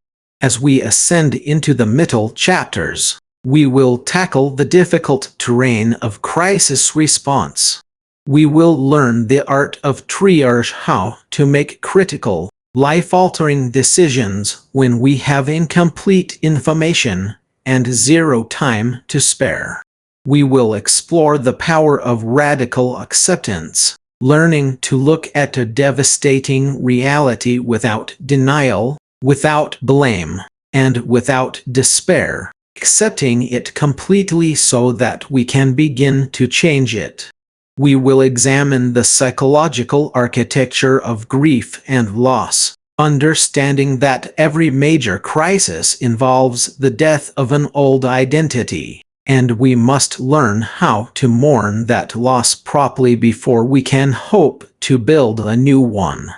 Speaker 1: As we ascend into the middle chapters, we will tackle the difficult terrain of crisis response. We will learn the art of triage, how to make critical, life-altering decisions when we have incomplete information and zero time to spare. We will explore the power of radical acceptance, learning to look at a devastating reality without denial, without blame, and without despair, accepting it completely so that we can begin to change it. We will examine the psychological architecture of grief and loss, understanding that every major crisis involves the death of an old identity, and we must learn how to mourn that loss properly before we can hope to build a new one.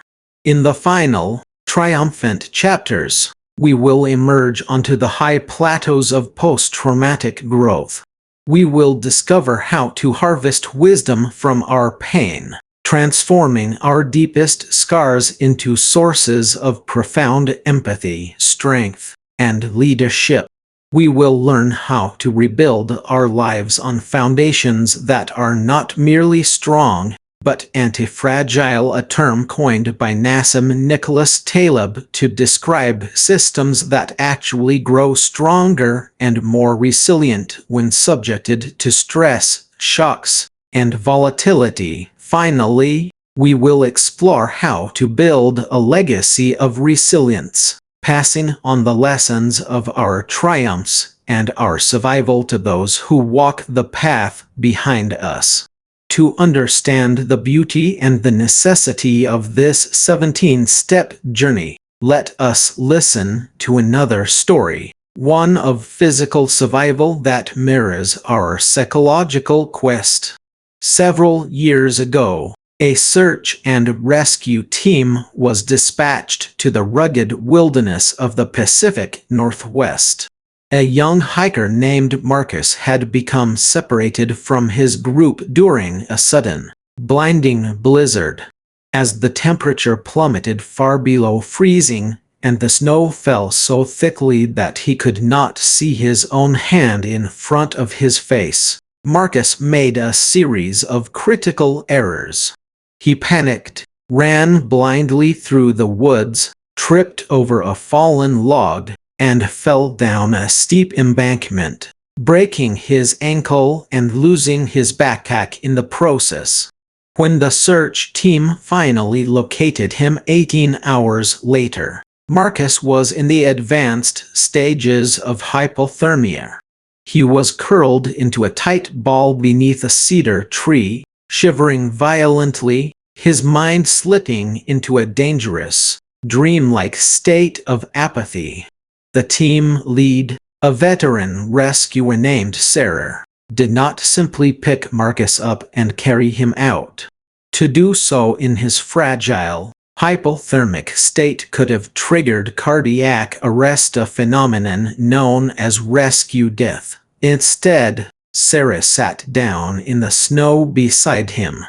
Speaker 1: In the final, triumphant chapters, we will emerge onto the high plateaus of post-traumatic growth. We will discover how to harvest wisdom from our pain, transforming our deepest scars into sources of profound empathy, strength, and leadership. We will learn how to rebuild our lives on foundations that are not merely strong, but anti-fragile, a term coined by Nassim Nicholas Taleb to describe systems that actually grow stronger and more resilient when subjected to stress, shocks, and volatility. Finally, we will explore how to build a legacy of resilience, passing on the lessons of our triumphs and our survival to those who walk the path behind us. To understand the beauty and the necessity of this 17-step journey, let us listen to another story, one of physical survival that mirrors our psychological quest. Several years ago, a search and rescue team was dispatched to the rugged wilderness of the Pacific Northwest. A young hiker named Marcus had become separated from his group during a sudden, blinding blizzard. As the temperature plummeted far below freezing, and the snow fell so thickly that he could not see his own hand in front of his face, Marcus made a series of critical errors. He panicked, ran blindly through the woods, tripped over a fallen log, and fell down a steep embankment, breaking his ankle and losing his backpack in the process. When the search team finally located him 18 hours later, Marcus was in the advanced stages of hypothermia. He was curled into a tight ball beneath a cedar tree, shivering violently, his mind slipping into a dangerous, dreamlike state of apathy. The team lead, a veteran rescuer named Sarah, did not simply pick Marcus up and carry him out. To do so in his fragile, hypothermic state could have triggered cardiac arrest, a phenomenon known as rescue death. Instead, Sarah sat down in the snow beside him.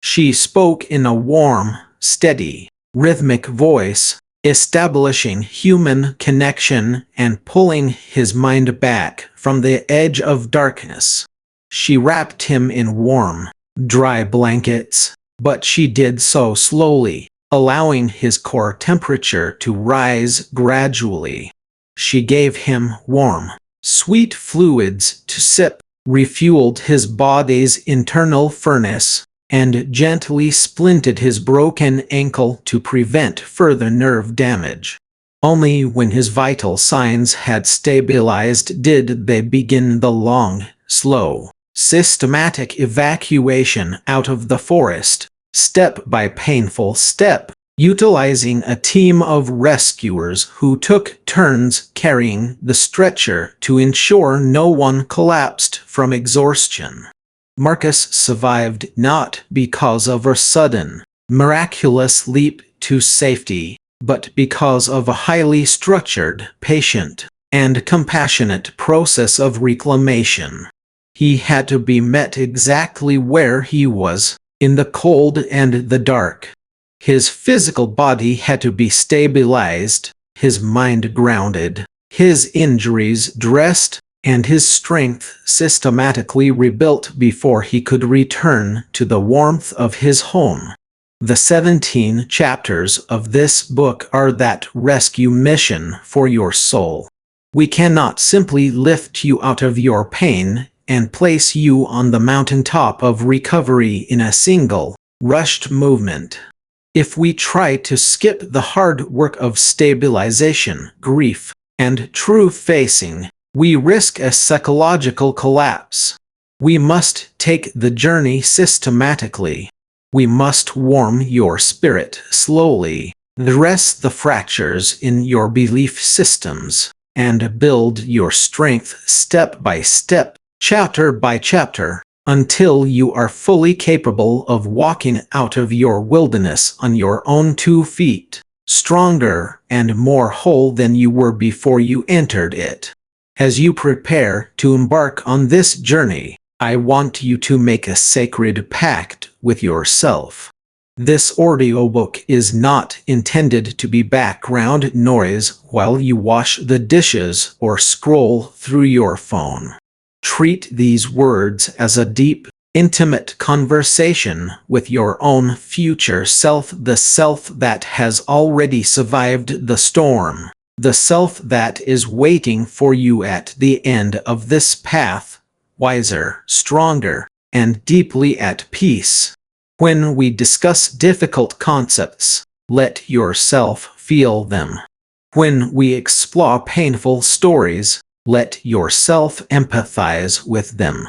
Speaker 1: She spoke in a warm, steady, rhythmic voice, establishing human connection and pulling his mind back from the edge of darkness. She wrapped him in warm, dry blankets, but she did so slowly, allowing his core temperature to rise gradually. She gave him warm, sweet fluids to sip, refueled his body's internal furnace, and gently splinted his broken ankle to prevent further nerve damage. Only when his vital signs had stabilized did they begin the long, slow, systematic evacuation out of the forest, step by painful step, utilizing a team of rescuers who took turns carrying the stretcher to ensure no one collapsed from exhaustion. Marcus survived not because of a sudden, miraculous leap to safety, but because of a highly structured, patient, and compassionate process of reclamation. He had to be met exactly where he was, in the cold and the dark. His physical body had to be stabilized, his mind grounded, his injuries dressed, and his strength systematically rebuilt before he could return to the warmth of his home. The 17 chapters of this book are that rescue mission for your soul. We cannot simply lift you out of your pain and place you on the mountaintop of recovery in a single, rushed movement. If we try to skip the hard work of stabilization, grief, and true facing, we risk a psychological collapse. We must take the journey systematically. We must warm your spirit slowly, dress the fractures in your belief systems, and build your strength step by step, chapter by chapter, until you are fully capable of walking out of your wilderness on your own 2 feet, stronger and more whole than you were before you entered it. As you prepare to embark on this journey, I want you to make a sacred pact with yourself. This audiobook is not intended to be background noise while you wash the dishes or scroll through your phone. Treat these words as a deep, intimate conversation with your own future self, the self that has already survived the storm, the self that is waiting for you at the end of this path, wiser, stronger, and deeply at peace. When we discuss difficult concepts, let yourself feel them. When we explore painful stories, let yourself empathize with them.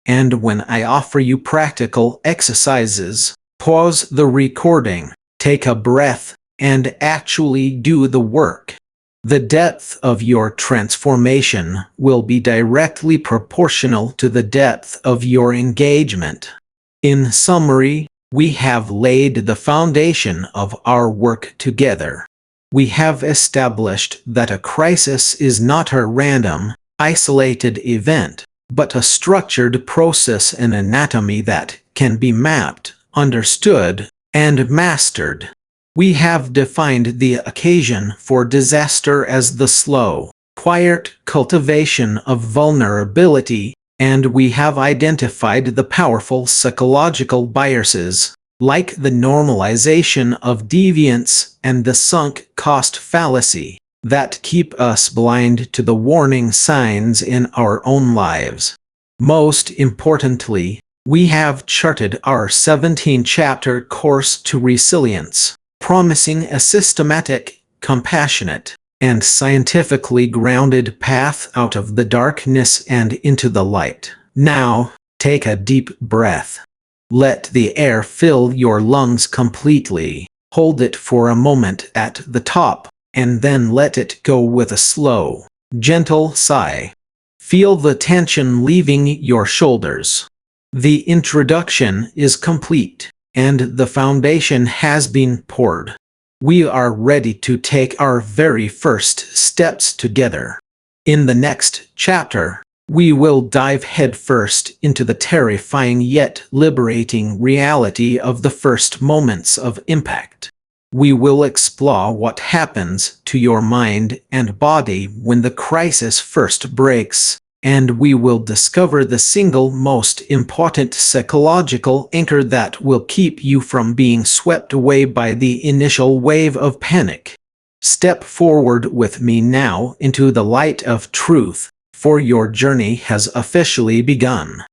Speaker 1: And when I offer you practical exercises, pause the recording, take a breath, and actually do the work. The depth of your transformation will be directly proportional to the depth of your engagement. In summary, we have laid the foundation of our work together. We have established that a crisis is not a random, isolated event, but a structured process and anatomy that can be mapped, understood, and mastered. We have defined the occasion for disaster as the slow, quiet cultivation of vulnerability, and we have identified the powerful psychological biases, like the normalization of deviance and the sunk cost fallacy, that keep us blind to the warning signs in our own lives. Most importantly, we have charted our 17-chapter course to resilience, promising a systematic, compassionate, and scientifically grounded path out of the darkness and into the light. Now, take a deep breath. Let the air fill your lungs completely. Hold it for a moment at the top, and then let it go with a slow, gentle sigh. Feel the tension leaving your shoulders. The introduction is complete, and the foundation has been poured. We are ready to take our very first steps together. In the next chapter, we will dive headfirst into the terrifying yet liberating reality of the first moments of impact. We will explore what happens to your mind and body when the crisis first breaks, and we will discover the single most important psychological anchor that will keep you from being swept away by the initial wave of panic. Step forward with me now into the light of truth, for your journey has officially begun.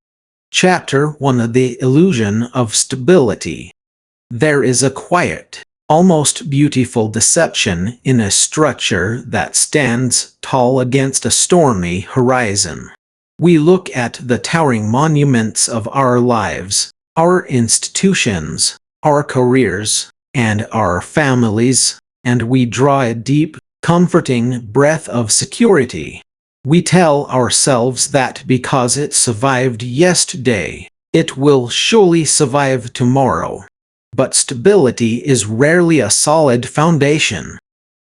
Speaker 1: Chapter 1: The Illusion of Stability. There is a quiet, almost beautiful deception in a structure that stands tall against a stormy horizon. We look at the towering monuments of our lives, our institutions, our careers, and our families, and we draw a deep, comforting breath of security. We tell ourselves that because it survived yesterday, it will surely survive tomorrow. But stability is rarely a solid foundation.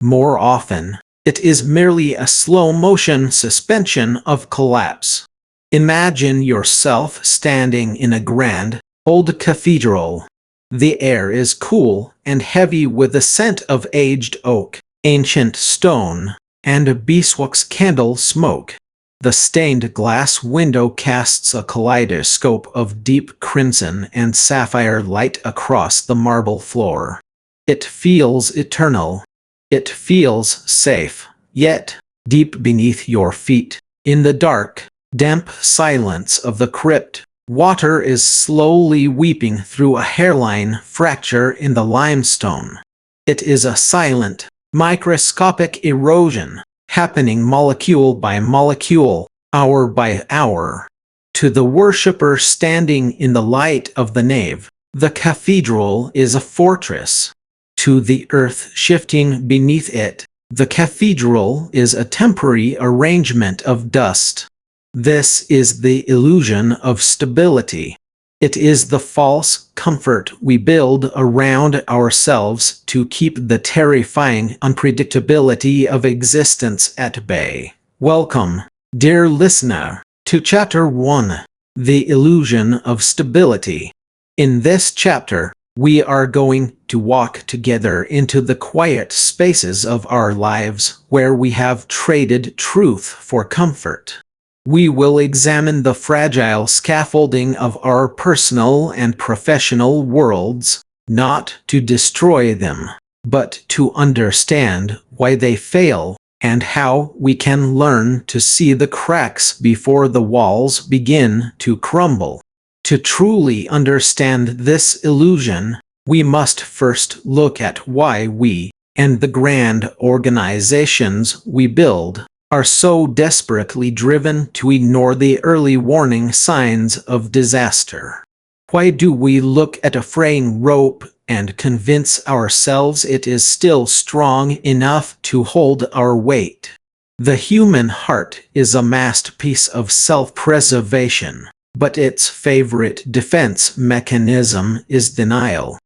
Speaker 1: More often, it is merely a slow-motion suspension of collapse. Imagine yourself standing in a grand, old cathedral. The air is cool and heavy with the scent of aged oak, ancient stone, and beeswax candle smoke. The stained glass window casts a kaleidoscope of deep crimson and sapphire light across the marble floor. It feels eternal. It feels safe, yet, deep beneath your feet, in the dark, damp silence of the crypt, water is slowly weeping through a hairline fracture in the limestone. It is a silent, microscopic erosion, happening molecule by molecule, hour by hour. To the worshipper standing in the light of the nave, the cathedral is a fortress. To the earth shifting beneath it, the cathedral is a temporary arrangement of dust. This is the illusion of stability. It is the false comfort we build around ourselves to keep the terrifying unpredictability of existence at bay. Welcome, dear listener, to Chapter 1, The Illusion of Stability. In this chapter, we are going to walk together into the quiet spaces of our lives where we have traded truth for comfort. We will examine the fragile scaffolding of our personal and professional worlds, not to destroy them, but to understand why they fail and how we can learn to see the cracks before the walls begin to crumble. To truly understand this illusion, we must first look at why we, and the grand organizations we build, are so desperately driven to ignore the early warning signs of disaster. Why do we look at a fraying rope and convince ourselves it is still strong enough to hold our weight? The human heart is a masterpiece of self-preservation, but its favorite defense mechanism is denial.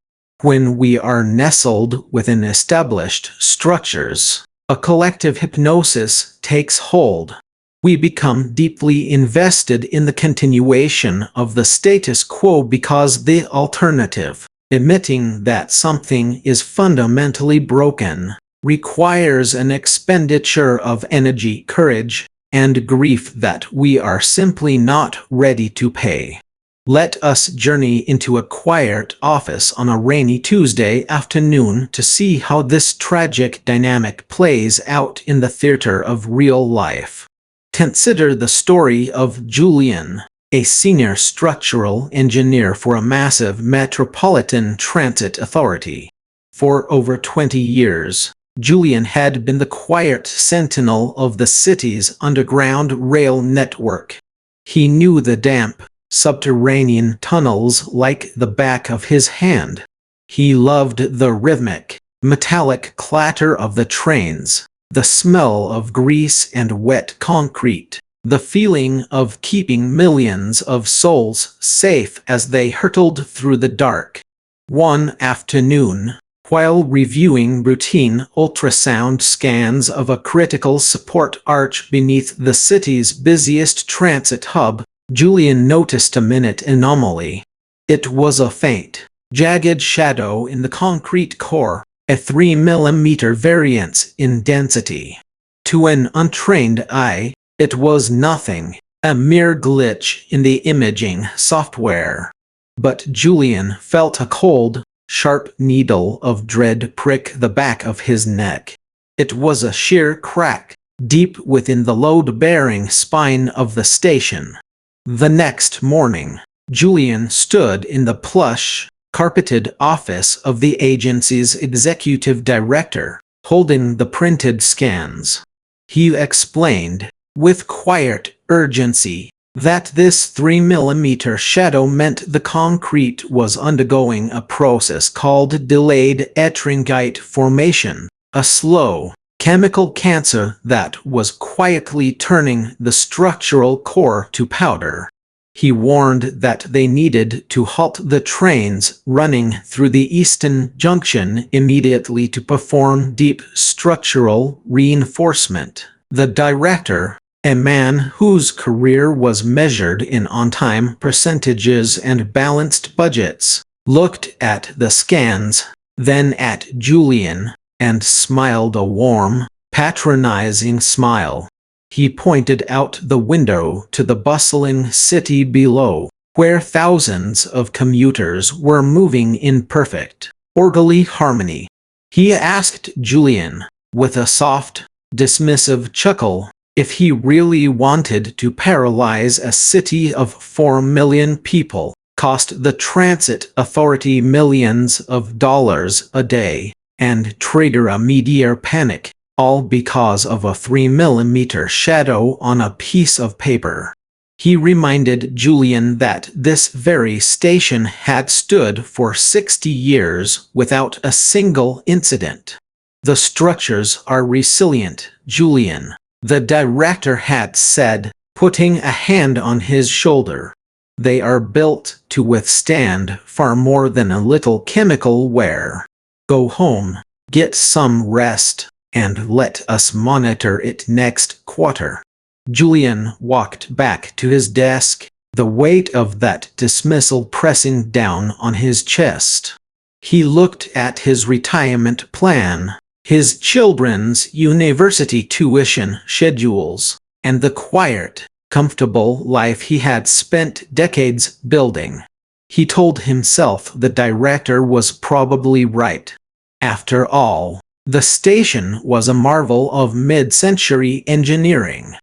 Speaker 1: When we are nestled within established structures, a collective hypnosis takes hold. We become deeply invested in the continuation of the status quo because the alternative, admitting that something is fundamentally broken, requires an expenditure of energy, courage, and grief that we are simply not ready to pay. Let us journey into a quiet office on a rainy Tuesday afternoon to see how this tragic dynamic plays out in the theater of real life. Consider the story of Julian, a senior structural engineer for a massive metropolitan transit authority. For over 20 years, Julian had been the quiet sentinel of the city's underground rail network. He knew the damp, subterranean tunnels like the back of his hand. He loved the rhythmic, metallic clatter of the trains, the smell of grease and wet concrete, the feeling of keeping millions of souls safe as they hurtled through the dark. One afternoon, while reviewing routine ultrasound scans of a critical support arch beneath the city's busiest transit hub, Julian noticed a minute anomaly. It was a faint, jagged shadow in the concrete core, a 3 mm variance in density. To an untrained eye, it was nothing, a mere glitch in the imaging software. But Julian felt a cold, sharp needle of dread prick the back of his neck. It was a sheer crack, deep within the load-bearing spine of the station. The next morning, Julian stood in the plush, carpeted office of the agency's executive director, holding the printed scans. He explained, with quiet urgency, that this 3 mm shadow meant the concrete was undergoing a process called delayed ettringite formation, a slow, chemical cancer that was quietly turning the structural core to powder. He warned that they needed to halt the trains running through the Easton Junction immediately to perform deep structural reinforcement. The director, A man whose career was measured in on-time percentages and balanced budgets, looked at the scans, then at Julian, and smiled a warm, patronizing smile. He pointed out the window to the bustling city below, where thousands of commuters were moving in perfect, orderly harmony. He asked Julian, with a soft, dismissive chuckle, if he really wanted to paralyze a city of 4 million people, cost the transit authority millions of dollars a day, and trigger a meteor panic, all because of a 3-millimeter shadow on a piece of paper. He reminded Julian that this very station had stood for 60 years without a single incident. The structures are resilient, Julian, the director had said, putting a hand on his shoulder. They are built to withstand far more than a little chemical wear. Go home, get some rest, and let us monitor it next quarter. Julian walked back to his desk, the weight of that dismissal pressing down on his chest. He looked at his retirement plan, his children's university tuition schedules, and the quiet, comfortable life he had spent decades building. He told himself the director was probably right. After all, the station was a marvel of mid-century engineering.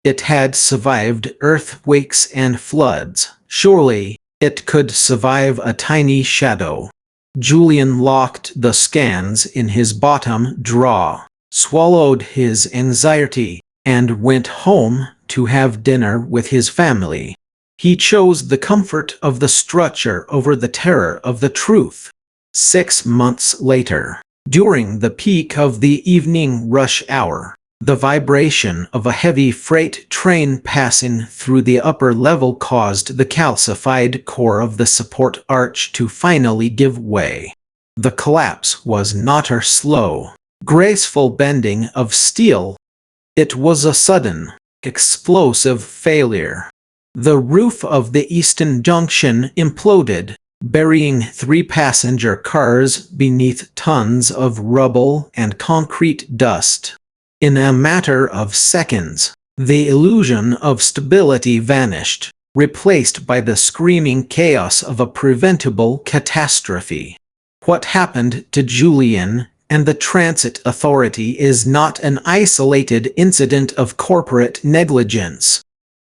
Speaker 1: It had survived earthquakes and floods. Surely, it could survive a tiny shadow. Julian locked the scans in his bottom drawer, swallowed his anxiety, and went home to have dinner with his family. He chose the comfort of the structure over the terror of the truth. 6 months later, during the peak of the evening rush hour, the vibration of a heavy freight train passing through the upper level caused the calcified core of the support arch to finally give way. The collapse was not a slow, graceful bending of steel. It was a sudden, explosive failure. The roof of the Easton Junction imploded, burying 3 passenger cars beneath tons of rubble and concrete dust. In a matter of seconds, the illusion of stability vanished, replaced by the screaming chaos of a preventable catastrophe. What happened to Julian and the transit authority is not an isolated incident of corporate negligence.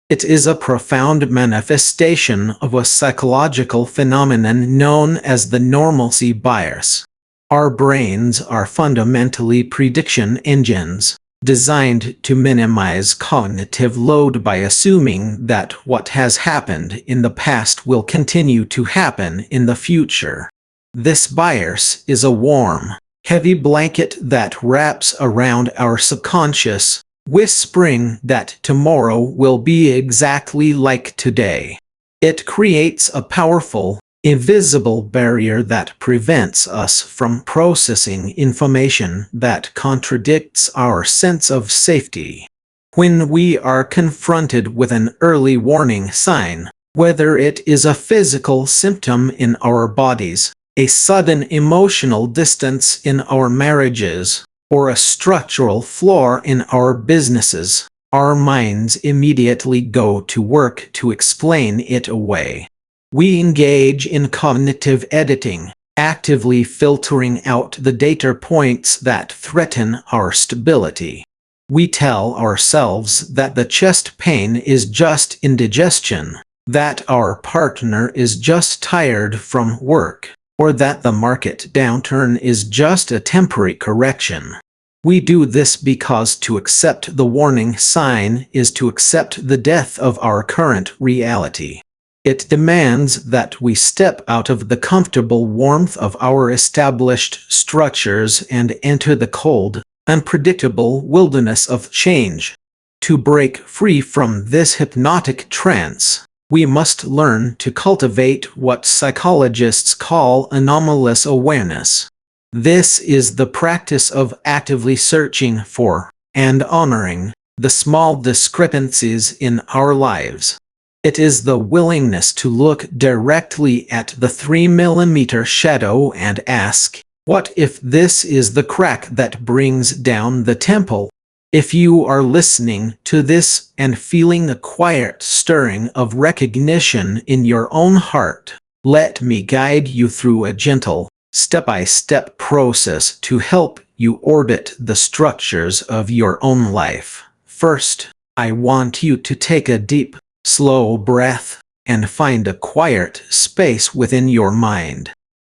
Speaker 1: It is a profound manifestation of a psychological phenomenon known as the normalcy bias. Our brains are fundamentally prediction engines, designed to minimize cognitive load by assuming that what has happened in the past will continue to happen in the future. This bias is a warm, heavy blanket that wraps around our subconscious, whispering that tomorrow will be exactly like today. It creates a powerful, invisible barrier that prevents us from processing information that contradicts our sense of safety. When we are confronted with an early warning sign, whether it is a physical symptom in our bodies, a sudden emotional distance in our marriages, or a structural flaw in our businesses, our minds immediately go to work to explain it away. We engage in cognitive editing, actively filtering out the data points that threaten our stability. We tell ourselves that the chest pain is just indigestion, that our partner is just tired from work, or that the market downturn is just a temporary correction. We do this because to accept the warning sign is to accept the death of our current reality. It demands that we step out of the comfortable warmth of our established structures and enter the cold, unpredictable wilderness of change. To break free from this hypnotic trance, we must learn to cultivate what psychologists call anomalous awareness. This is the practice of actively searching for and honoring the small discrepancies in our lives. It is the willingness to look directly at the 3 mm shadow and ask, what if this is the crack that brings down the temple? If you are listening to this and feeling a quiet stirring of recognition in your own heart, let me guide you through a gentle, step-by-step process to help you orbit the structures of your own life. First, I want you to take a deep, slow breath and find a quiet space within your mind.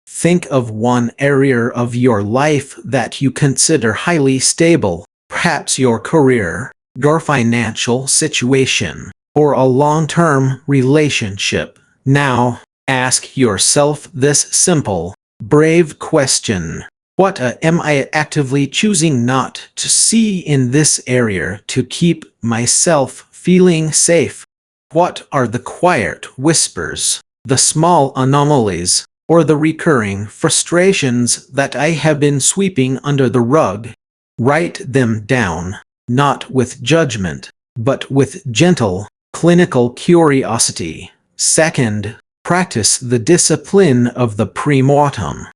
Speaker 1: Think of one area of your life that you consider highly stable, perhaps your career, your financial situation, or a long-term relationship. Now, ask yourself this simple, brave question. What am I actively choosing not to see in this area to keep myself feeling safe? What are the quiet whispers, the small anomalies, or the recurring frustrations that I have been sweeping under the rug? Write them down, not with judgment, but with gentle, clinical curiosity. Second, practice the discipline of the pre-mortem.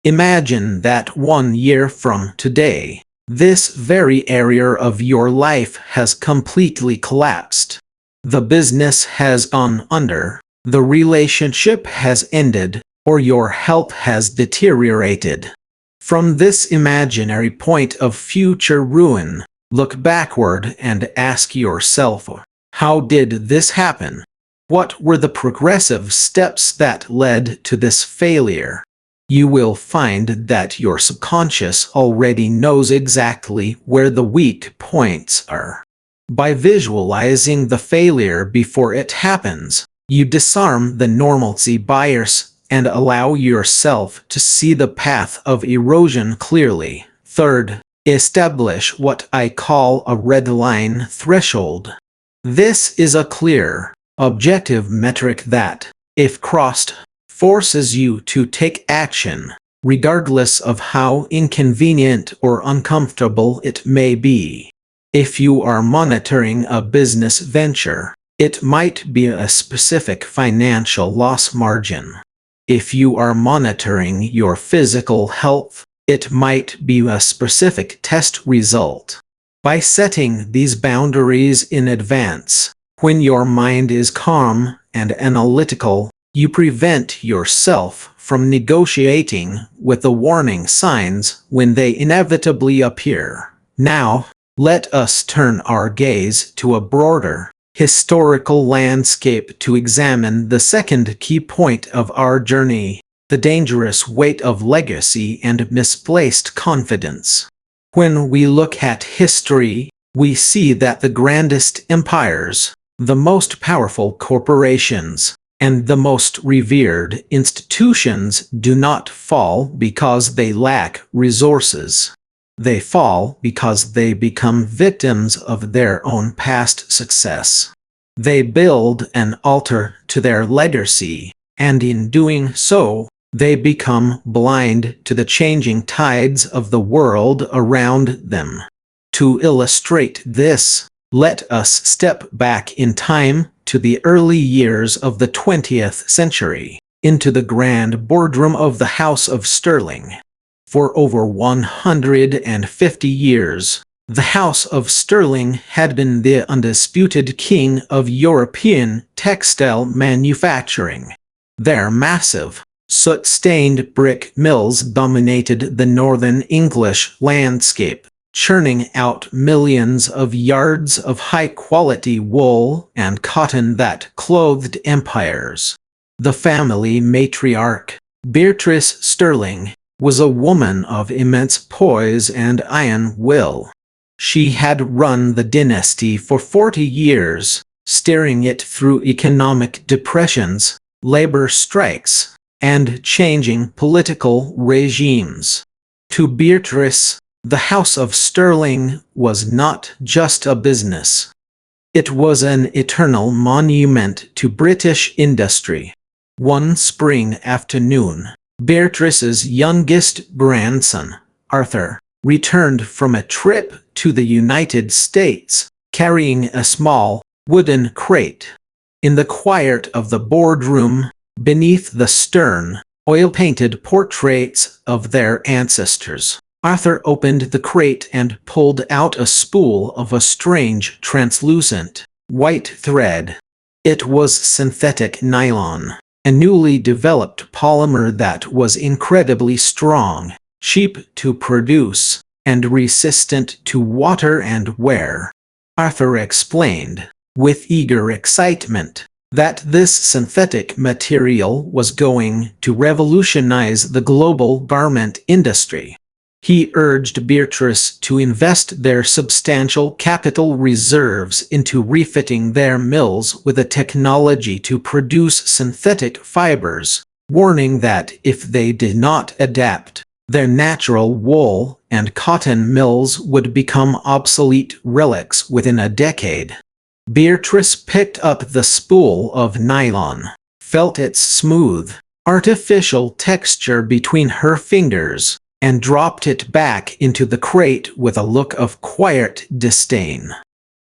Speaker 1: Imagine that 1 year from today, this very area of your life has completely collapsed. The business has gone under, the relationship has ended, or your health has deteriorated. From this imaginary point of future ruin, look backward and ask yourself, how did this happen? What were the progressive steps that led to this failure? You will find that your subconscious already knows exactly where the weak points are. By visualizing the failure before it happens, you disarm the normalcy bias and allow yourself to see the path of erosion clearly. Third, establish what I call a red line threshold. This is a clear, objective metric that, if crossed, forces you to take action, regardless of how inconvenient or uncomfortable it may be. If you are monitoring a business venture, it might be a specific financial loss margin. If you are monitoring your physical health, it might be a specific test result. By setting these boundaries in advance, when your mind is calm and analytical, you prevent yourself from negotiating with the warning signs when they inevitably appear. Now, let us turn our gaze to a broader, historical landscape to examine the second key point of our journey, the dangerous weight of legacy and misplaced confidence. When we look at history, we see that the grandest empires, the most powerful corporations, and the most revered institutions do not fall because they lack resources. They fall because they become victims of their own past success. They build an altar to their legacy, and in doing so, they become blind to the changing tides of the world around them. To illustrate this, let us step back in time to the early years of the 20th century, into the grand boardroom of the House of Stirling. For over 150 years, the House of Stirling had been the undisputed king of European textile manufacturing. Their massive, soot-stained brick mills dominated the northern English landscape, churning out millions of yards of high-quality wool and cotton that clothed empires. The family matriarch, Beatrice Stirling, was a woman of immense poise and iron will. She had run the dynasty for 40 years, steering it through economic depressions, labor strikes, and changing political regimes. To Beatrice, the House of Stirling was not just a business. It was an eternal monument to British industry. One spring afternoon, Beatrice's youngest grandson, Arthur, returned from a trip to the United States, carrying a small, wooden crate. In the quiet of the boardroom, beneath the stern, oil-painted portraits of their ancestors, Arthur opened the crate and pulled out a spool of a strange, translucent, white thread. It was synthetic nylon, a newly developed polymer that was incredibly strong, cheap to produce, and resistant to water and wear. Arthur explained, with eager excitement, that this synthetic material was going to revolutionize the global garment industry. He urged Beatrice to invest their substantial capital reserves into refitting their mills with a technology to produce synthetic fibers, warning that if they did not adapt, their natural wool and cotton mills would become obsolete relics within a decade. Beatrice picked up the spool of nylon, felt its smooth, artificial texture between her fingers, and dropped it back into the crate with a look of quiet disdain.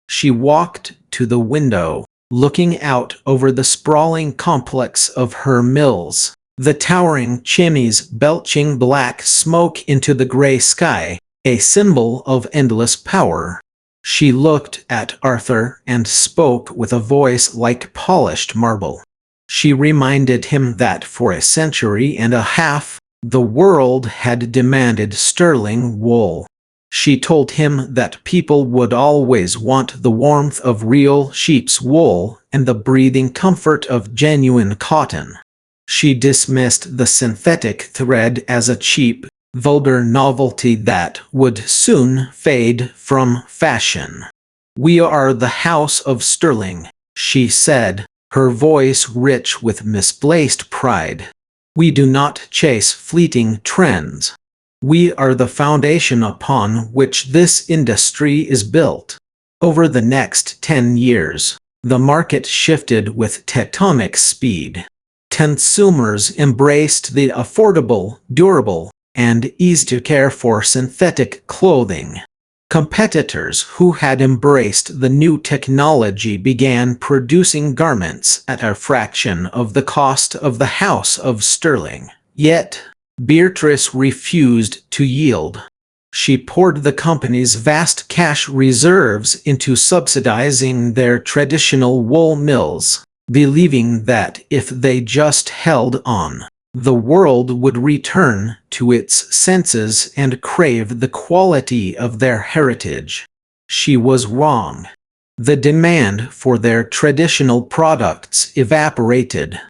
Speaker 1: She walked to the window, looking out over the sprawling complex of her mills, the towering chimneys belching black smoke into the gray sky, a symbol of endless power. She looked at Arthur and spoke with a voice like polished marble. She reminded him that for a century and a half, the world had demanded sterling wool. She told him that people would always want the warmth of real sheep's wool and the breathing comfort of genuine cotton. She dismissed the synthetic thread as a cheap, vulgar novelty that would soon fade from fashion. "We are the House of Sterling," she said, her voice rich with misplaced pride. "We do not chase fleeting trends. We are the foundation upon which this industry is built." Over the next 10 years, the market shifted with tectonic speed. Consumers embraced the affordable, durable, and easy-to-care for synthetic clothing. Competitors who had embraced the new technology began producing garments at a fraction of the cost of the House of Sterling. Yet, Beatrice refused to yield. She poured the company's vast cash reserves into subsidizing their traditional wool mills, believing that if they just held on, the world would return to its senses and crave the quality of their heritage. She was wrong. The demand for their traditional products evaporated.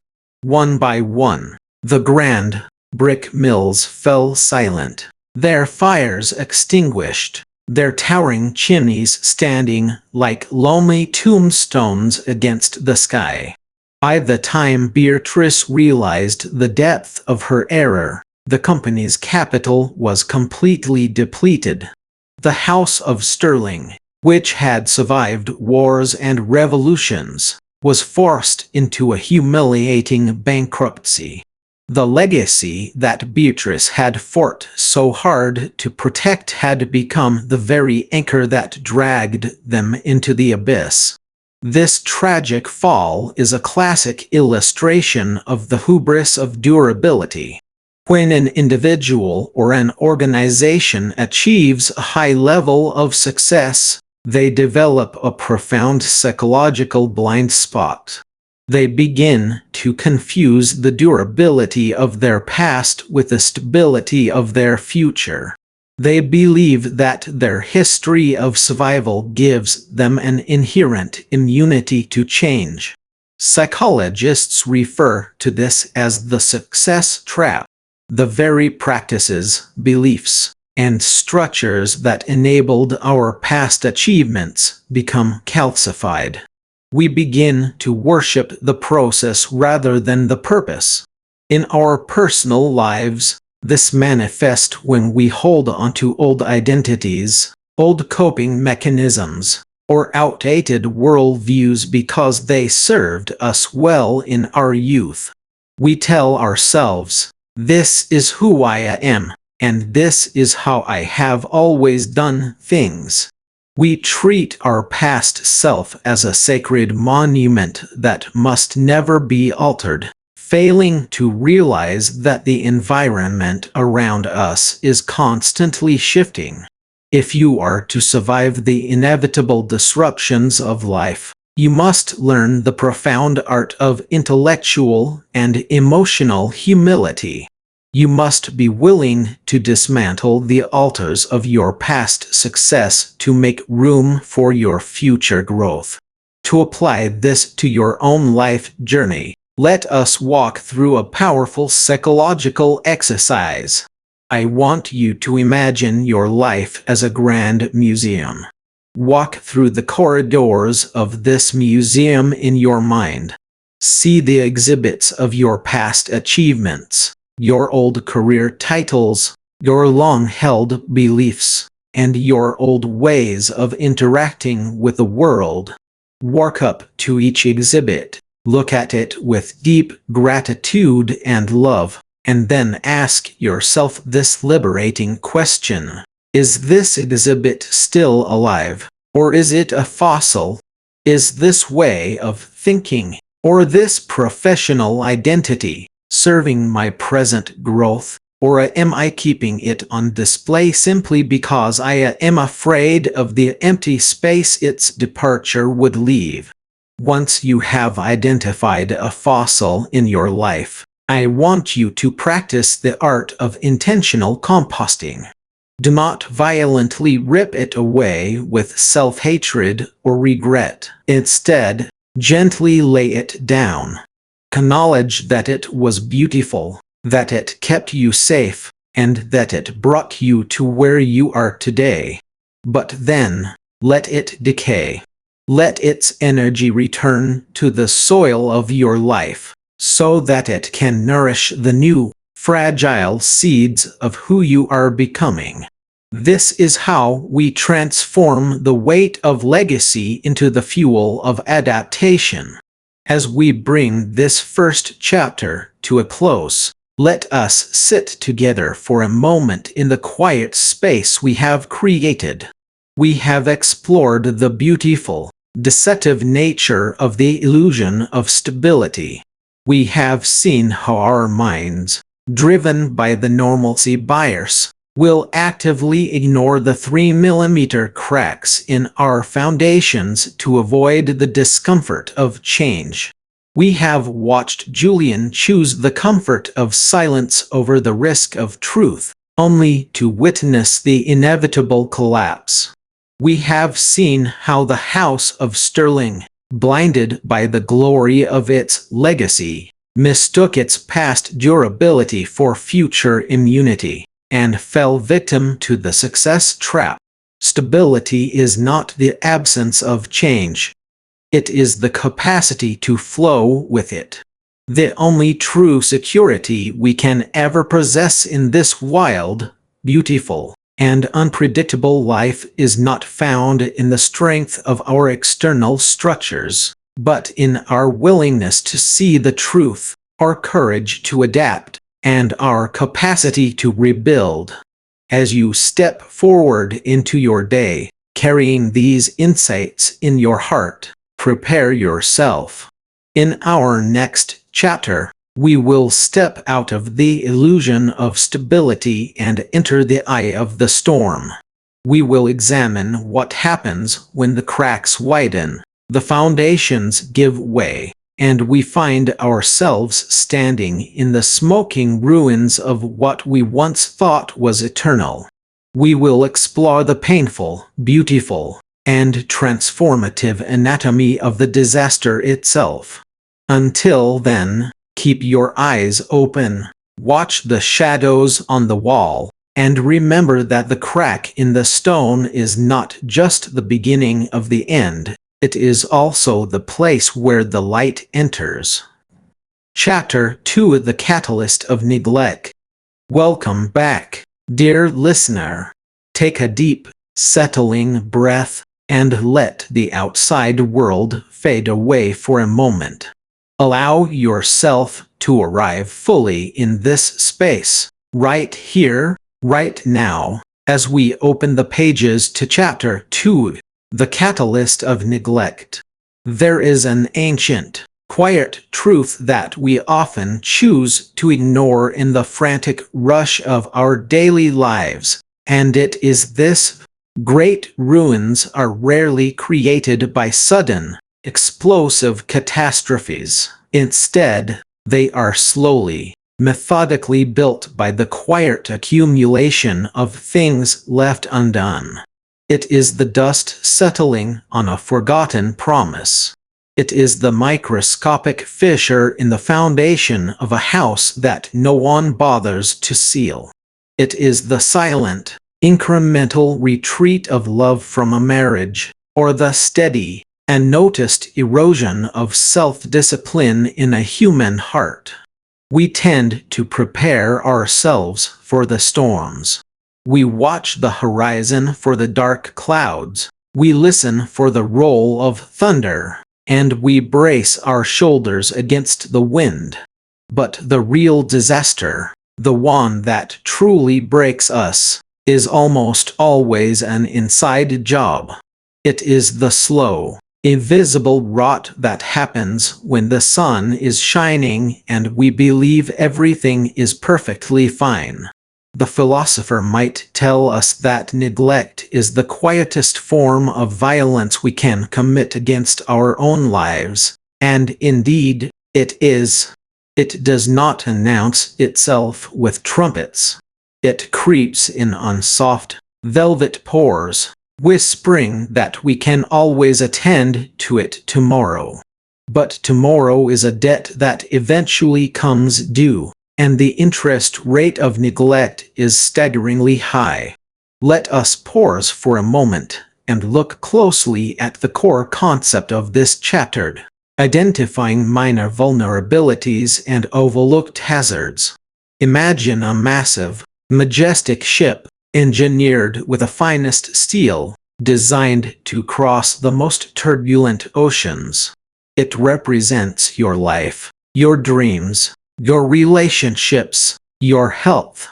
Speaker 1: One by one, the grand brick mills fell silent, their fires extinguished, their towering chimneys standing like lonely tombstones against the sky. By the time Beatrice realized the depth of her error, the company's capital was completely depleted. The House of Sterling, which had survived wars and revolutions, was forced into a humiliating bankruptcy. The legacy that Beatrice had fought so hard to protect had become the very anchor that dragged them into the abyss. This tragic fall is a classic illustration of the hubris of durability. When an individual or an organization achieves a high level of success, they develop a profound psychological blind spot. They begin to confuse the durability of their past with the stability of their future. They believe that their history of survival gives them an inherent immunity to change. Psychologists refer to this as the success trap. The very practices, beliefs, and structures that enabled our past achievements become calcified. We begin to worship the process rather than the purpose. In our personal lives, this manifests when we hold onto old identities, old coping mechanisms, or outdated worldviews because they served us well in our youth. We tell ourselves, "This is who I am, and this is how I have always done things." We treat our past self as a sacred monument that must never be altered, failing to realize that the environment around us is constantly shifting. If you are to survive the inevitable disruptions of life, you must learn the profound art of intellectual and emotional humility. You must be willing to dismantle the altars of your past success to make room for your future growth. To apply this to your own life journey, let us walk through a powerful psychological exercise. I want you to imagine your life as a grand museum. Walk through the corridors of this museum in your mind. See the exhibits of your past achievements, your old career titles, your long-held beliefs, and your old ways of interacting with the world. Walk up to each exhibit, look at it with deep gratitude and love, and then ask yourself this liberating question. Is this exhibit still alive, or is it a fossil? Is this way of thinking, or this professional identity, serving my present growth, or am I keeping it on display simply because I am afraid of the empty space its departure would leave? Once you have identified a fossil in your life, I want you to practice the art of intentional composting. Do not violently rip it away with self-hatred or regret. Instead, gently lay it down. Acknowledge that it was beautiful, that it kept you safe, and that it brought you to where you are today. But then, let it decay. Let its energy return to the soil of your life, so that it can nourish the new, fragile seeds of who you are becoming. This is how we transform the weight of legacy into the fuel of adaptation. As we bring this first chapter to a close, let us sit together for a moment in the quiet space we have created. We have explored the beautiful, deceptive nature of the illusion of stability. We have seen how our minds, driven by the normalcy bias, will actively ignore the 3mm cracks in our foundations to avoid the discomfort of change. We have watched Julian choose the comfort of silence over the risk of truth, only to witness the inevitable collapse. We have seen how the House of Sterling, blinded by the glory of its legacy, mistook its past durability for future immunity, and fell victim to the success trap. Stability is not the absence of change. It is the capacity to flow with it. The only true security we can ever possess in this wild, beautiful, and unpredictable life is not found in the strength of our external structures, but in our willingness to see the truth, our courage to adapt, and our capacity to rebuild. As you step forward into your day, carrying these insights in your heart, prepare yourself. In our next chapter, we will step out of the illusion of stability and enter the eye of the storm. We will examine what happens when the cracks widen, the foundations give way, and we find ourselves standing in the smoking ruins of what we once thought was eternal. We will explore the painful, beautiful, and transformative anatomy of the disaster itself. Until then, keep your eyes open, watch the shadows on the wall, and remember that the crack in the stone is not just the beginning of the end, it is also the place where the light enters. Chapter 2: The Catalyst of Neglect. Welcome back, dear listener. Take a deep, settling breath, and let the outside world fade away for a moment. Allow yourself to arrive fully in this space, right here, right now, as we open the pages to Chapter 2. the catalyst of neglect. There is an ancient, quiet truth that we often choose to ignore in the frantic rush of our daily lives, and it is this: great ruins are rarely created by sudden, explosive catastrophes. Instead, they are slowly, methodically built by the quiet accumulation of things left undone. It is the dust settling on a forgotten promise. It is the microscopic fissure in the foundation of a house that no one bothers to seal. It is the silent, incremental retreat of love from a marriage, or the steady, unnoticed erosion of self-discipline in a human heart. We tend to prepare ourselves for the storms. We watch the horizon for the dark clouds. We listen for the roll of thunder, and we brace our shoulders against the wind. But the real disaster, the one that truly breaks us, is almost always an inside job. It is the slow, invisible rot that happens when the sun is shining and we believe everything is perfectly fine. The philosopher might tell us that neglect is the quietest form of violence we can commit against our own lives, and indeed, it is. It does not announce itself with trumpets. It creeps in on soft, velvet pores, whispering that we can always attend to it tomorrow. But tomorrow is a debt that eventually comes due, and the interest rate of neglect is staggeringly high. Let us pause for a moment and look closely at the core concept of this chapter: identifying minor vulnerabilities and overlooked hazards. Imagine a massive, majestic ship, engineered with the finest steel, designed to cross the most turbulent oceans. It represents your life, your dreams, your relationships, your health.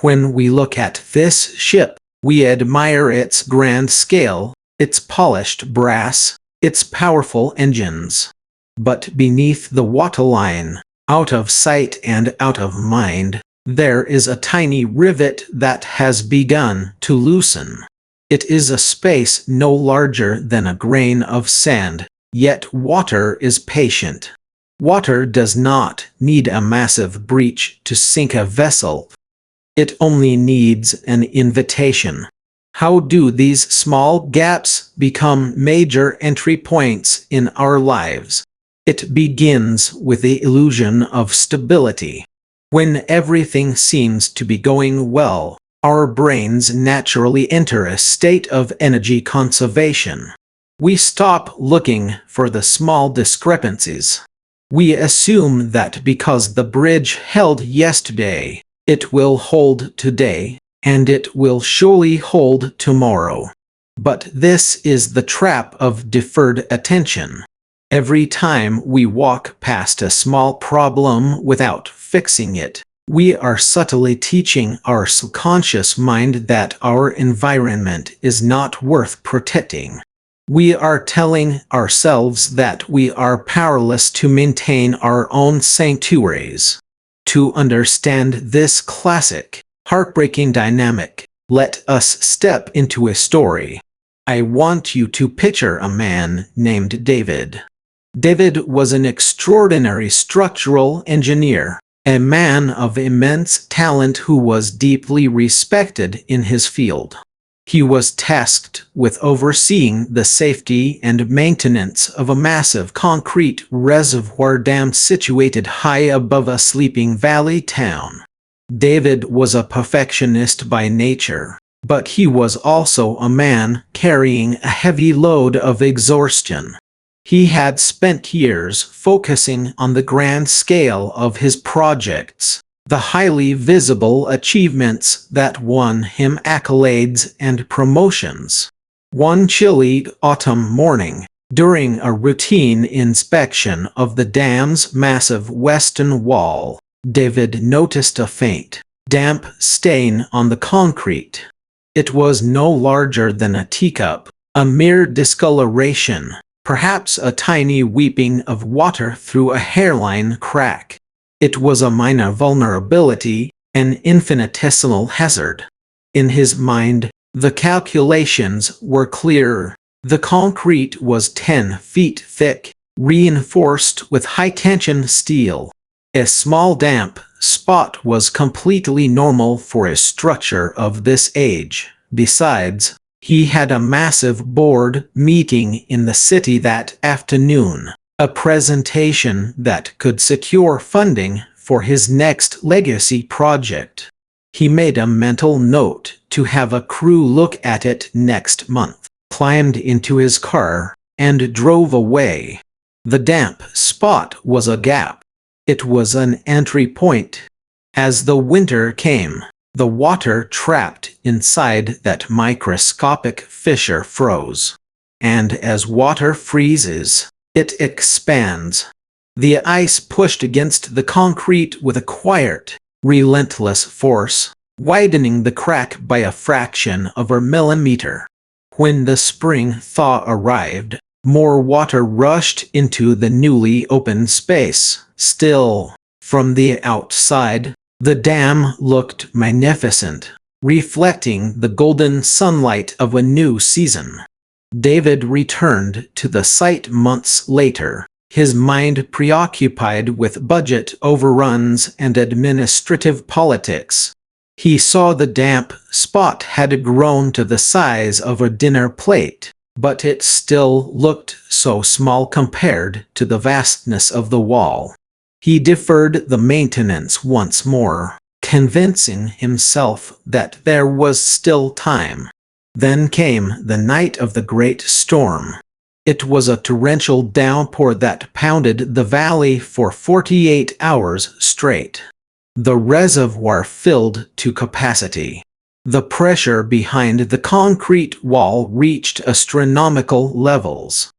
Speaker 1: When we look at this ship, we admire its grand scale, its polished brass, its powerful engines. But beneath the waterline, out of sight and out of mind, there is a tiny rivet that has begun to loosen. It is a space no larger than a grain of sand, yet water is patient. Water does not need a massive breach to sink a vessel. It only needs an invitation. How do these small gaps become major entry points in our lives? It begins with the illusion of stability. When everything seems to be going well, our brains naturally enter a state of energy conservation. We stop looking for the small discrepancies. We assume that because the bridge held yesterday, it will hold today, and it will surely hold tomorrow. But this is the trap of deferred attention. Every time we walk past a small problem without fixing it, we are subtly teaching our subconscious mind that our environment is not worth protecting. We are telling ourselves that we are powerless to maintain our own sanctuaries. To understand this classic, heartbreaking dynamic, let us step into a story. I want you to picture a man named David. David was an extraordinary structural engineer, a man of immense talent who was deeply respected in his field. He was tasked with overseeing the safety and maintenance of a massive concrete reservoir dam situated high above a sleeping valley town. David was a perfectionist by nature, but he was also a man carrying a heavy load of exhaustion. He had spent years focusing on the grand scale of his projects, the highly visible achievements that won him accolades and promotions. One chilly autumn morning, during a routine inspection of the dam's massive western wall, David noticed a faint, damp stain on the concrete. It was no larger than a teacup, A mere discoloration, perhaps a tiny weeping of water through a hairline crack. It was a minor vulnerability, an infinitesimal hazard. In his mind, the calculations were clearer. The concrete was 10 feet thick, reinforced with high-tension steel. A small damp spot was completely normal for a structure of this age. Besides, he had a massive board meeting in the city that afternoon, a presentation that could secure funding for his next legacy project. He made a mental note to have a crew look at it next month, climbed into his car, and drove away. The damp spot was a gap. It was an entry point. As the winter came, the water trapped inside that microscopic fissure froze. And as water freezes, it expands. The ice pushed against the concrete with a quiet, relentless force, widening the crack by a fraction of a millimeter. When the spring thaw arrived, more water rushed into the newly opened space. Still, from the outside, the dam looked magnificent, reflecting the golden sunlight of a new season. David returned to the site months later, his mind preoccupied with budget overruns and administrative politics. He saw the damp spot had grown to the size of a dinner plate, but it still looked so small compared to the vastness of the wall. He deferred the maintenance once more, convincing himself that there was still time. Then came the night of the great storm. It was a torrential downpour that pounded the valley for 48 hours straight. The reservoir filled to capacity. The pressure behind the concrete wall reached astronomical levels.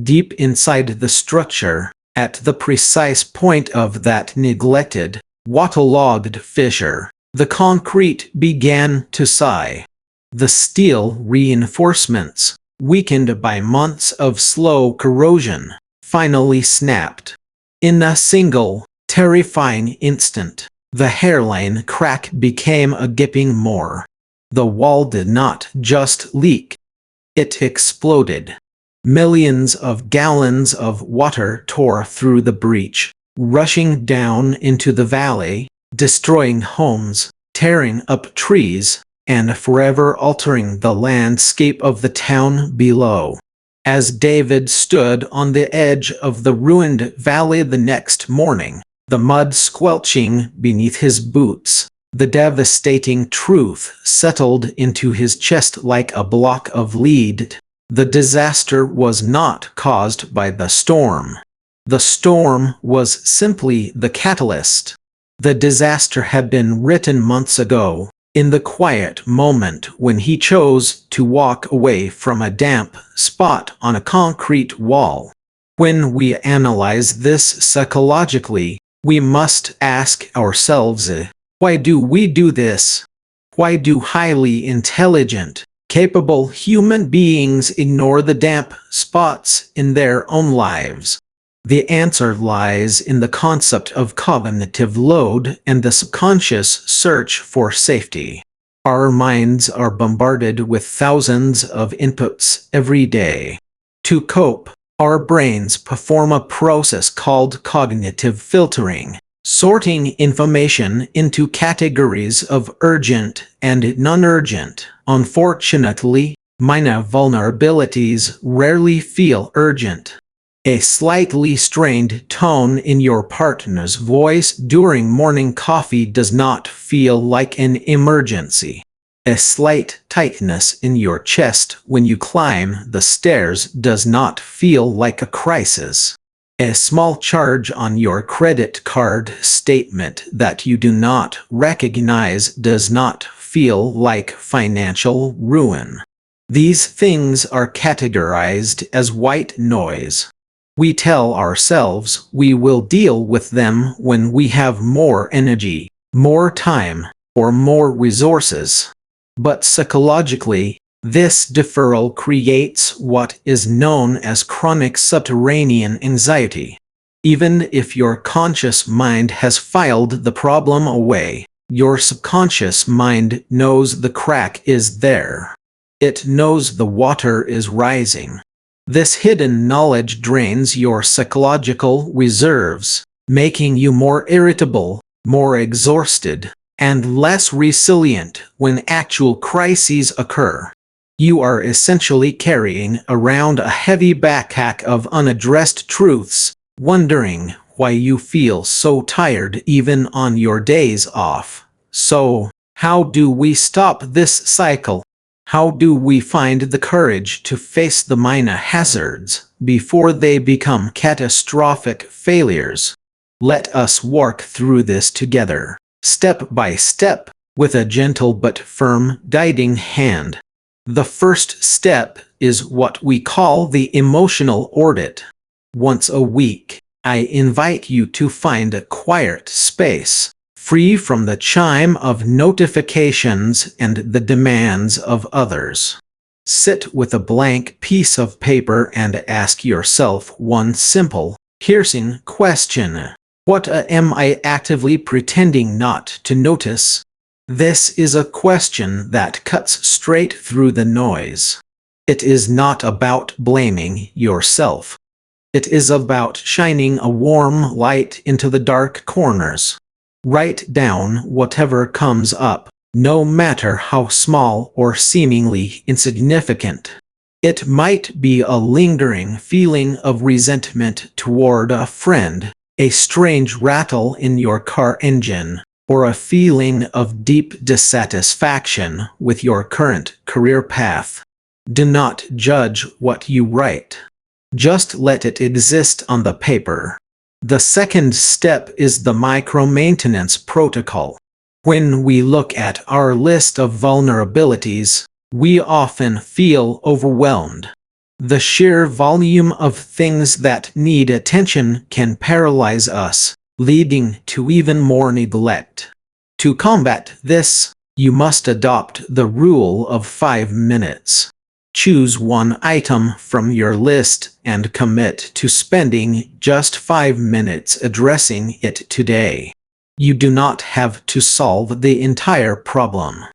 Speaker 1: Deep inside the structure, at the precise point of that neglected, waterlogged fissure, the concrete began to sigh. The steel reinforcements, weakened by months of slow corrosion, finally snapped. In a single, terrifying instant, the hairline crack became a gaping maw. The wall did not just leak. It exploded. Millions of gallons of water tore through the breach, rushing down into the valley, destroying homes, tearing up trees, and forever altering the landscape of the town below. As David stood on the edge of the ruined valley the next morning, the mud squelching beneath his boots, the devastating truth settled into his chest like a block of lead. The disaster was not caused by the storm. The storm was simply the catalyst. The disaster had been written months ago, in the quiet moment when he chose to walk away from a damp spot on a concrete wall. When we analyze this psychologically, we must ask ourselves, why do we do this? Why do highly intelligent, capable human beings ignore the damp spots in their own lives? The answer lies in the concept of cognitive load and the subconscious search for safety. Our minds are bombarded with thousands of inputs every day. To cope, our brains perform a process called cognitive filtering, sorting information into categories of urgent and non-urgent. Unfortunately, minor vulnerabilities rarely feel urgent. A slightly strained tone in your partner's voice during morning coffee does not feel like an emergency. A slight tightness in your chest when you climb the stairs does not feel like a crisis. A small charge on your credit card statement that you do not recognize does not feel like financial ruin. These things are categorized as white noise. We tell ourselves we will deal with them when we have more energy, more time, or more resources. But psychologically, This deferral creates what is known as chronic subterranean anxiety. Even if your conscious mind has filed the problem away, your subconscious mind knows the crack is there. It knows the water is rising. This hidden knowledge drains your psychological reserves, making you more irritable, more exhausted, and less resilient when actual crises occur. You are essentially carrying around a heavy backpack of unaddressed truths, wondering why you feel so tired even on your days off. So, how do we stop this cycle? How do we find the courage to face the minor hazards before they become catastrophic failures? Let us work through this together, step by step, with a gentle but firm guiding hand. The first step is what we call the emotional audit. Once a week, I invite you to find a quiet space, free from the chime of notifications and the demands of others. Sit with a blank piece of paper and ask yourself one simple, piercing question. What am I actively pretending not to notice? This is a question that cuts straight through the noise. It is not about blaming yourself. It is about shining a warm light into the dark corners. Write down whatever comes up, no matter how small or seemingly insignificant. It might be a lingering feeling of resentment toward a friend, a strange rattle in your car engine, or a feeling of deep dissatisfaction with your current career path. Do not judge what you write. Just let it exist on the paper. The second step is the micro-maintenance protocol. When we look at our list of vulnerabilities, we often feel overwhelmed. The sheer volume of things that need attention can paralyze us, leading to even more neglect. To combat this, you must adopt the rule of 5 minutes. Choose one item from your list and commit to spending just 5 minutes addressing it today. You do not have to solve the entire problem.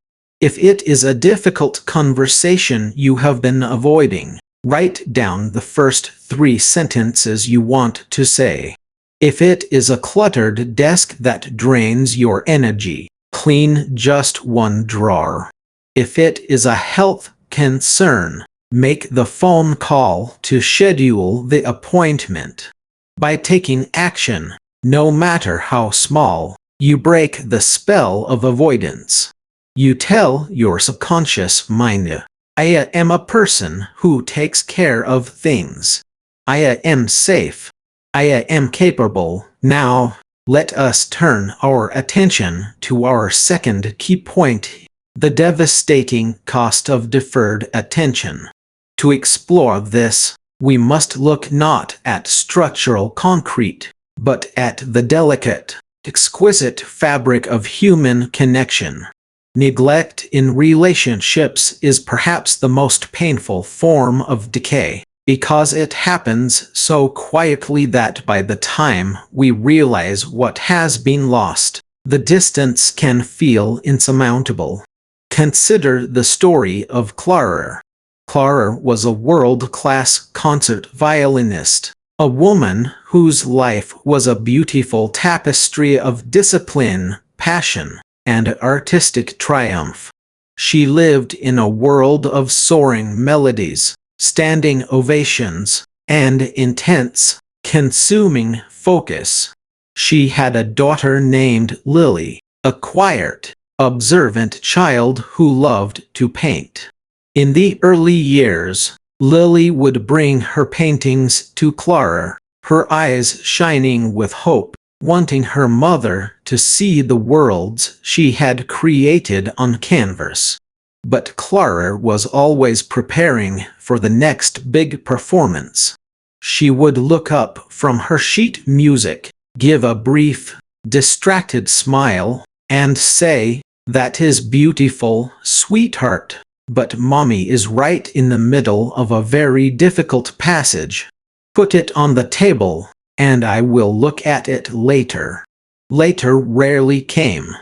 Speaker 1: If it is a difficult conversation you have been avoiding, write down the first 3 sentences you want to say. If it is a cluttered desk that drains your energy, clean just one drawer. If it is a health concern, make the phone call to schedule the appointment. By taking action, no matter how small, you break the spell of avoidance. You tell your subconscious mind, I am a person who takes care of things. I am safe. I am capable. Now, let us turn our attention to our second key point, the devastating cost of deferred attention. To explore this, we must look not at structural concrete, but at the delicate, exquisite fabric of human connection. Neglect in relationships is perhaps the most painful form of decay, because it happens so quietly that by the time we realize what has been lost, the distance can feel insurmountable. Consider the story of Clara. Clara was a world-class concert violinist, a woman whose life was a beautiful tapestry of discipline, passion, and artistic triumph. She lived in a world of soaring melodies, standing ovations, and intense, consuming focus. She had a daughter named Lily, a quiet, observant child who loved to paint. In the early years, Lily would bring her paintings to Clara, her eyes shining with hope, wanting her mother to see the worlds she had created on canvas. But Clara was always preparing for the next big performance. She would look up from her sheet music, give a brief, distracted smile, and say, "That is beautiful, sweetheart. But Mommy is right in the middle of a very difficult passage. Put it on the table, and I will look at it later. Later rarely came.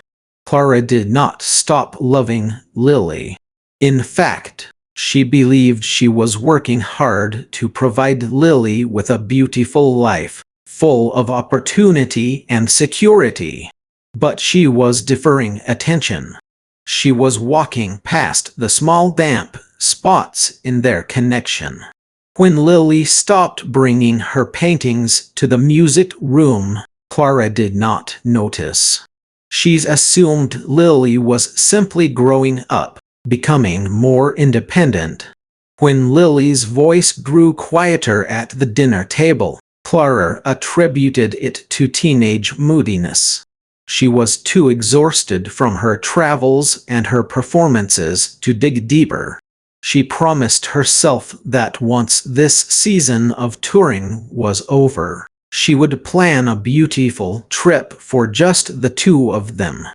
Speaker 1: Clara did not stop loving Lily. In fact, she believed she was working hard to provide Lily with a beautiful life, full of opportunity and security. But she was deferring attention. She was walking past the small damp spots in their connection. When Lily stopped bringing her paintings to the music room, Clara did not notice. She assumed Lily was simply growing up, becoming more independent. When Lily's voice grew quieter at the dinner table, Clara attributed it to teenage moodiness. She was too exhausted from her travels and her performances to dig deeper. She promised herself that once this season of touring was over, she would plan a beautiful trip for just the two of them.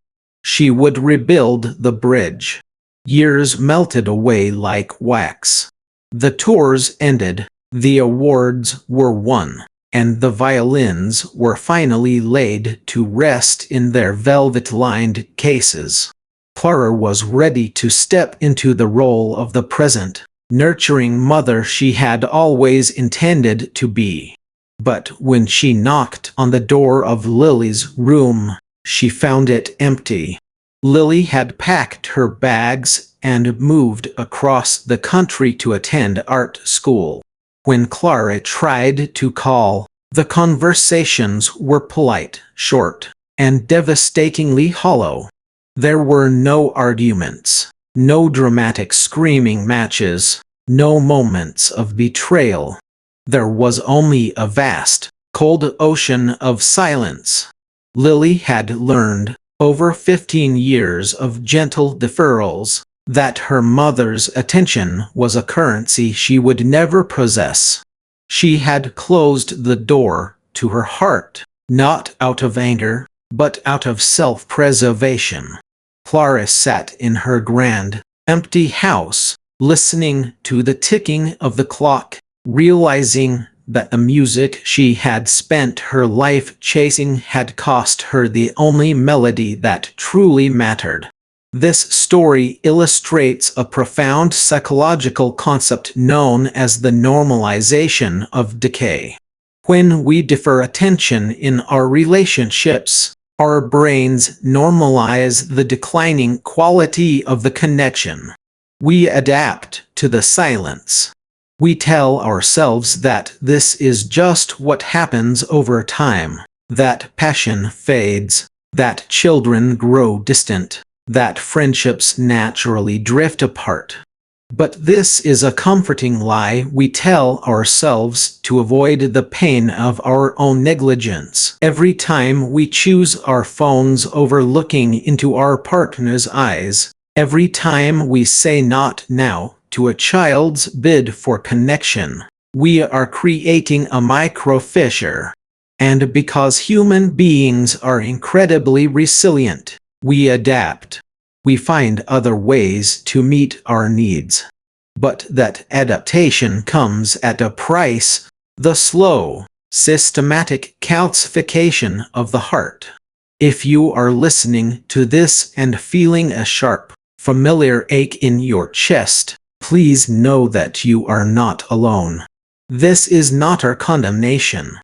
Speaker 1: She would rebuild the bridge. Years melted away like wax. The tours ended, the awards were won, and the violins were finally laid to rest in their velvet-lined cases. Clara was ready to step into the role of the present, nurturing mother she had always intended to be. But when she knocked on the door of Lily's room, she found it empty. Lily had packed her bags and moved across the country to attend art school. When Clara tried to call, the conversations were polite, short, and devastatingly hollow. There were no arguments, no dramatic screaming matches, no moments of betrayal. There was only a vast, cold ocean of silence. Lily had learned, over 15 years of gentle deferrals, that her mother's attention was a currency she would never possess. She had closed the door to her heart, not out of anger, but out of self-preservation. Clara sat in her grand, empty house, listening to the ticking of the clock, realizing that the music she had spent her life chasing had cost her the only melody that truly mattered. This story illustrates a profound psychological concept known as the normalization of decay. When we defer attention in our relationships, our brains normalize the declining quality of the connection. We adapt to the silence. We tell ourselves that this is just what happens over time, that passion fades, that children grow distant, that friendships naturally drift apart. But this is a comforting lie we tell ourselves to avoid the pain of our own negligence. Every time we choose our phones over looking into our partner's eyes, every time we say not now to a child's bid for connection, we are creating a micro fissure. And because human beings are incredibly resilient, we adapt. We find other ways to meet our needs. But that adaptation comes at a price, the slow, systematic calcification of the heart. If you are listening to this and feeling a sharp, familiar ache in your chest, please know that you are not alone. This is not our condemnation.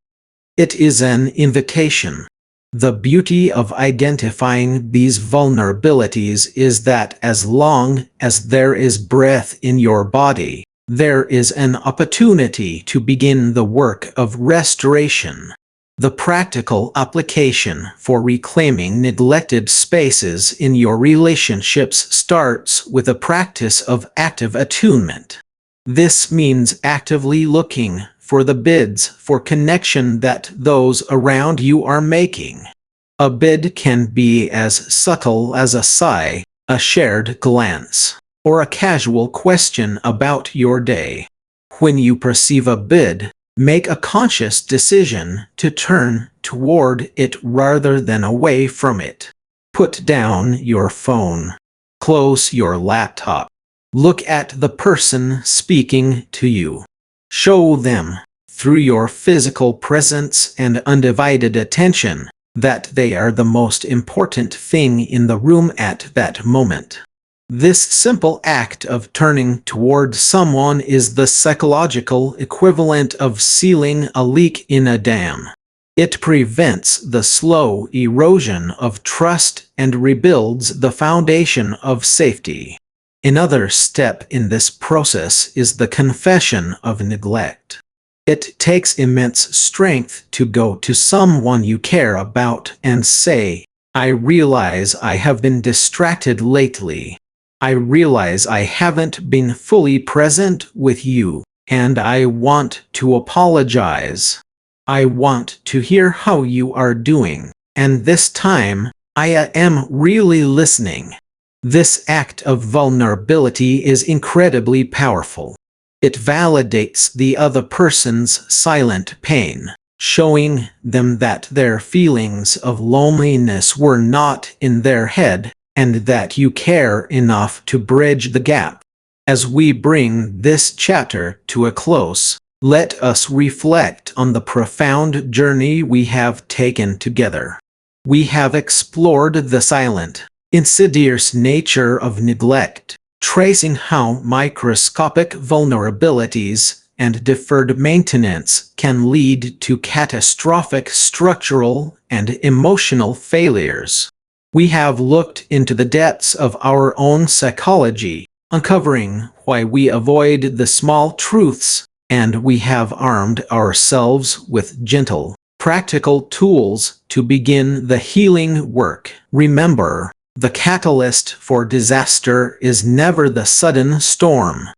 Speaker 1: It is an invitation. The beauty of identifying these vulnerabilities is that as long as there is breath in your body, there is an opportunity to begin the work of restoration. The practical application for reclaiming neglected spaces in your relationships starts with a practice of active attunement. This means actively looking for the bids for connection that those around you are making. A bid can be as subtle as a sigh, a shared glance, or a casual question about your day. When you perceive a bid, make a conscious decision to turn toward it rather than away from it. Put down your phone. Close your laptop. Look at the person speaking to you. Show them, through your physical presence and undivided attention, that they are the most important thing in the room at that moment. This simple act of turning toward someone is the psychological equivalent of sealing a leak in a dam. It prevents the slow erosion of trust and rebuilds the foundation of safety. Another step in this process is the confession of neglect. It takes immense strength to go to someone you care about and say, "I realize I have been distracted lately. I realize I haven't been fully present with you, and I want to apologize. I want to hear how you are doing, and this time, I am really listening." This act of vulnerability is incredibly powerful. It validates the other person's silent pain, showing them that their feelings of loneliness were not in their head, and that you care enough to bridge the gap. As we bring this chapter to a close, let us reflect on the profound journey we have taken together. We have explored the silent, insidious nature of neglect, tracing how microscopic vulnerabilities and deferred maintenance can lead to catastrophic structural and emotional failures. We have looked into the depths of our own psychology, uncovering why we avoid the small truths, and we have armed ourselves with gentle, practical tools to begin the healing work. Remember, the catalyst for disaster is never the sudden storm.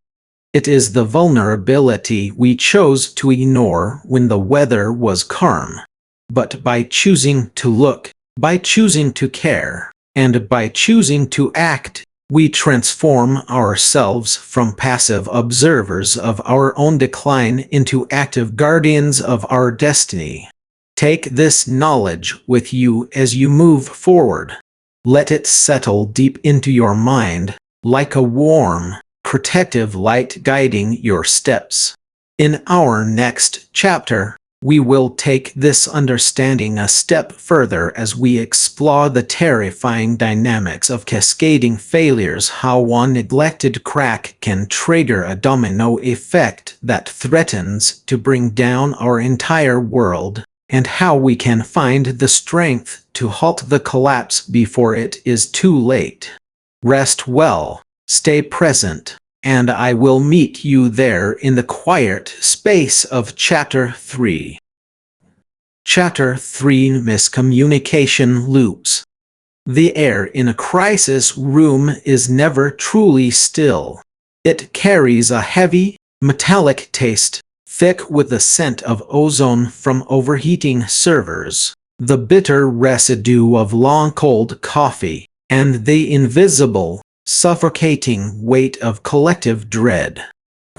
Speaker 1: It is the vulnerability we chose to ignore when the weather was calm. But by choosing to look, by choosing to care, and by choosing to act, we transform ourselves from passive observers of our own decline into active guardians of our destiny. Take this knowledge with you as you move forward. Let it settle deep into your mind, like a warm, protective light guiding your steps. In our next chapter, we will take this understanding a step further as we explore the terrifying dynamics of cascading failures, how one neglected crack can trigger a domino effect that threatens to bring down our entire world, and how we can find the strength to halt the collapse before it is too late. Rest well, stay present, and I will meet you there in the quiet space of Chapter 3. Chapter 3: Miscommunication Loops. The air in a crisis room is never truly still. It carries a heavy, metallic taste, thick with the scent of ozone from overheating servers, the bitter residue of long cold coffee, and the invisible, suffocating weight of collective dread.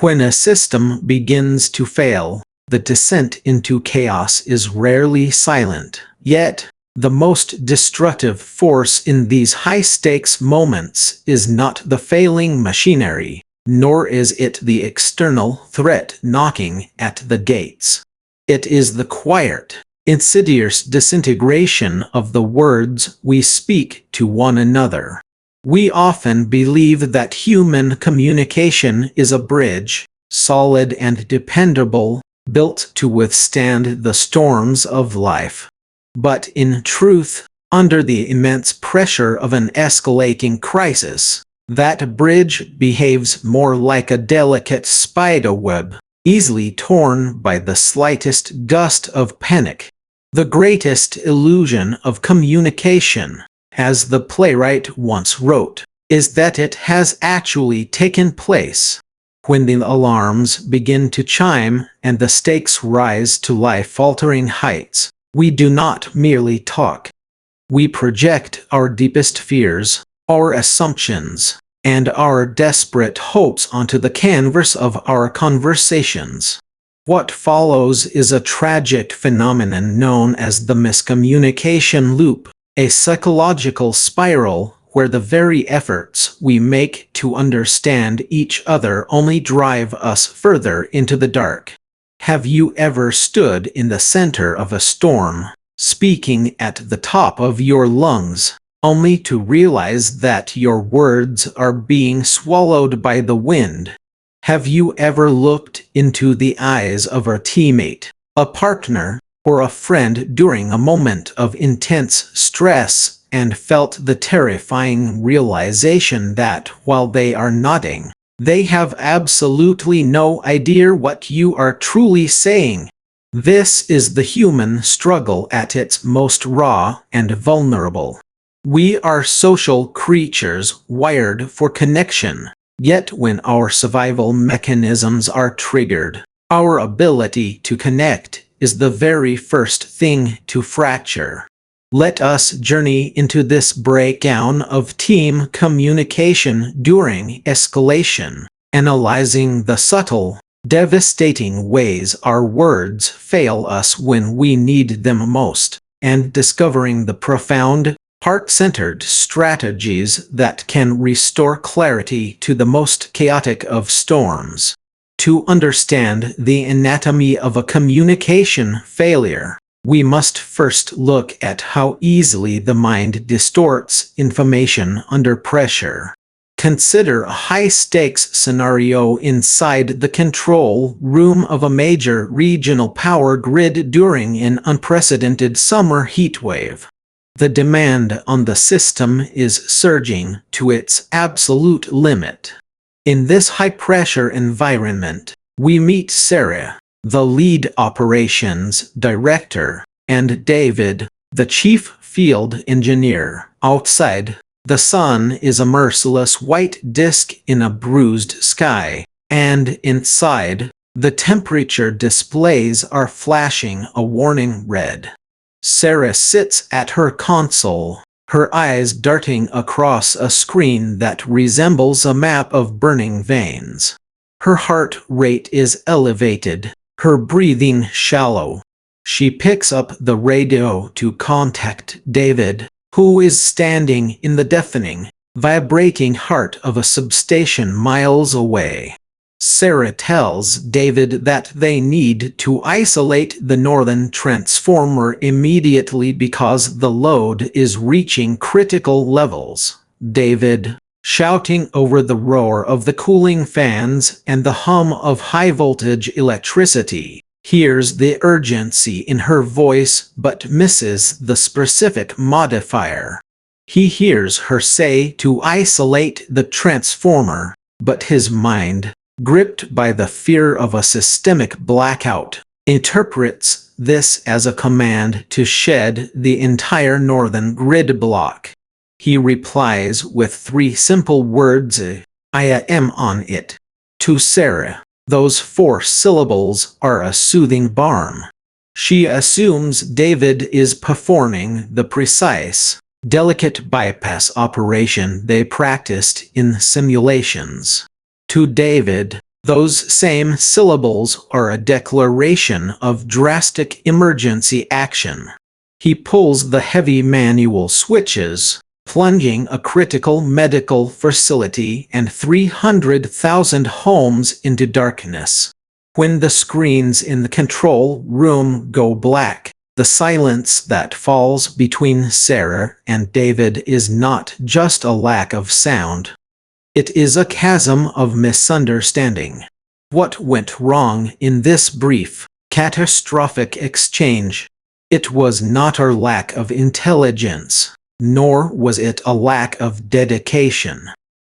Speaker 1: When a system begins to fail, the descent into chaos is rarely silent. Yet, the most destructive force in these high-stakes moments is not the failing machinery, nor is it the external threat knocking at the gates. It is the quiet, insidious disintegration of the words we speak to one another. We often believe that human communication is a bridge, solid and dependable, built to withstand the storms of life. But in truth, under the immense pressure of an escalating crisis, that bridge behaves more like a delicate spiderweb, easily torn by the slightest gust of panic. The greatest illusion of communication, as the playwright once wrote, is that it has actually taken place. When the alarms begin to chime and the stakes rise to life-altering heights, we do not merely talk. We project our deepest fears, our assumptions, and our desperate hopes onto the canvas of our conversations. What follows is a tragic phenomenon known as the miscommunication loop, a psychological spiral where the very efforts we make to understand each other only drive us further into the dark. Have you ever stood in the center of a storm, speaking at the top of your lungs, only to realize that your words are being swallowed by the wind? Have you ever looked into the eyes of a teammate, a partner, or a friend during a moment of intense stress and felt the terrifying realization that while they are nodding, they have absolutely no idea what you are truly saying? This is the human struggle at its most raw and vulnerable. We are social creatures wired for connection, yet when our survival mechanisms are triggered, our ability to connect is the very first thing to fracture. Let us journey into this breakdown of team communication during escalation, analyzing the subtle, devastating ways our words fail us when we need them most, and discovering the profound, heart-centered strategies that can restore clarity to the most chaotic of storms. To understand the anatomy of a communication failure, we must first look at how easily the mind distorts information under pressure. Consider a high-stakes scenario inside the control room of a major regional power grid during an unprecedented summer heatwave. The demand on the system is surging to its absolute limit. In this high-pressure environment, we meet Sarah, the lead operations director, and David, the chief field engineer. Outside, the sun is a merciless white disk in a bruised sky, and inside, the temperature displays are flashing a warning red. Sarah sits at her console, her eyes darting across a screen that resembles a map of burning veins. Her heart rate is elevated, her breathing shallow. She picks up the radio to contact David, who is standing in the deafening, vibrating heart of a substation miles away. Sarah tells David that they need to isolate the northern transformer immediately because the load is reaching critical levels. David, shouting over the roar of the cooling fans and the hum of high-voltage electricity, hears the urgency in her voice but misses the specific modifier. He hears her say to isolate the transformer, but his mind, gripped by the fear of a systemic blackout, interprets this as a command to shed the entire northern grid block. He replies with 3 simple words, "I am on it." To Sarah, those 4 syllables are a soothing balm. She assumes David is performing the precise, delicate bypass operation they practiced in simulations. To David, those same syllables are a declaration of drastic emergency action. He pulls the heavy manual switches, plunging a critical medical facility and 300,000 homes into darkness. When the screens in the control room go black, the silence that falls between Sarah and David is not just a lack of sound. It is a chasm of misunderstanding. What went wrong in this brief, catastrophic exchange? It was not our lack of intelligence, nor was it a lack of dedication.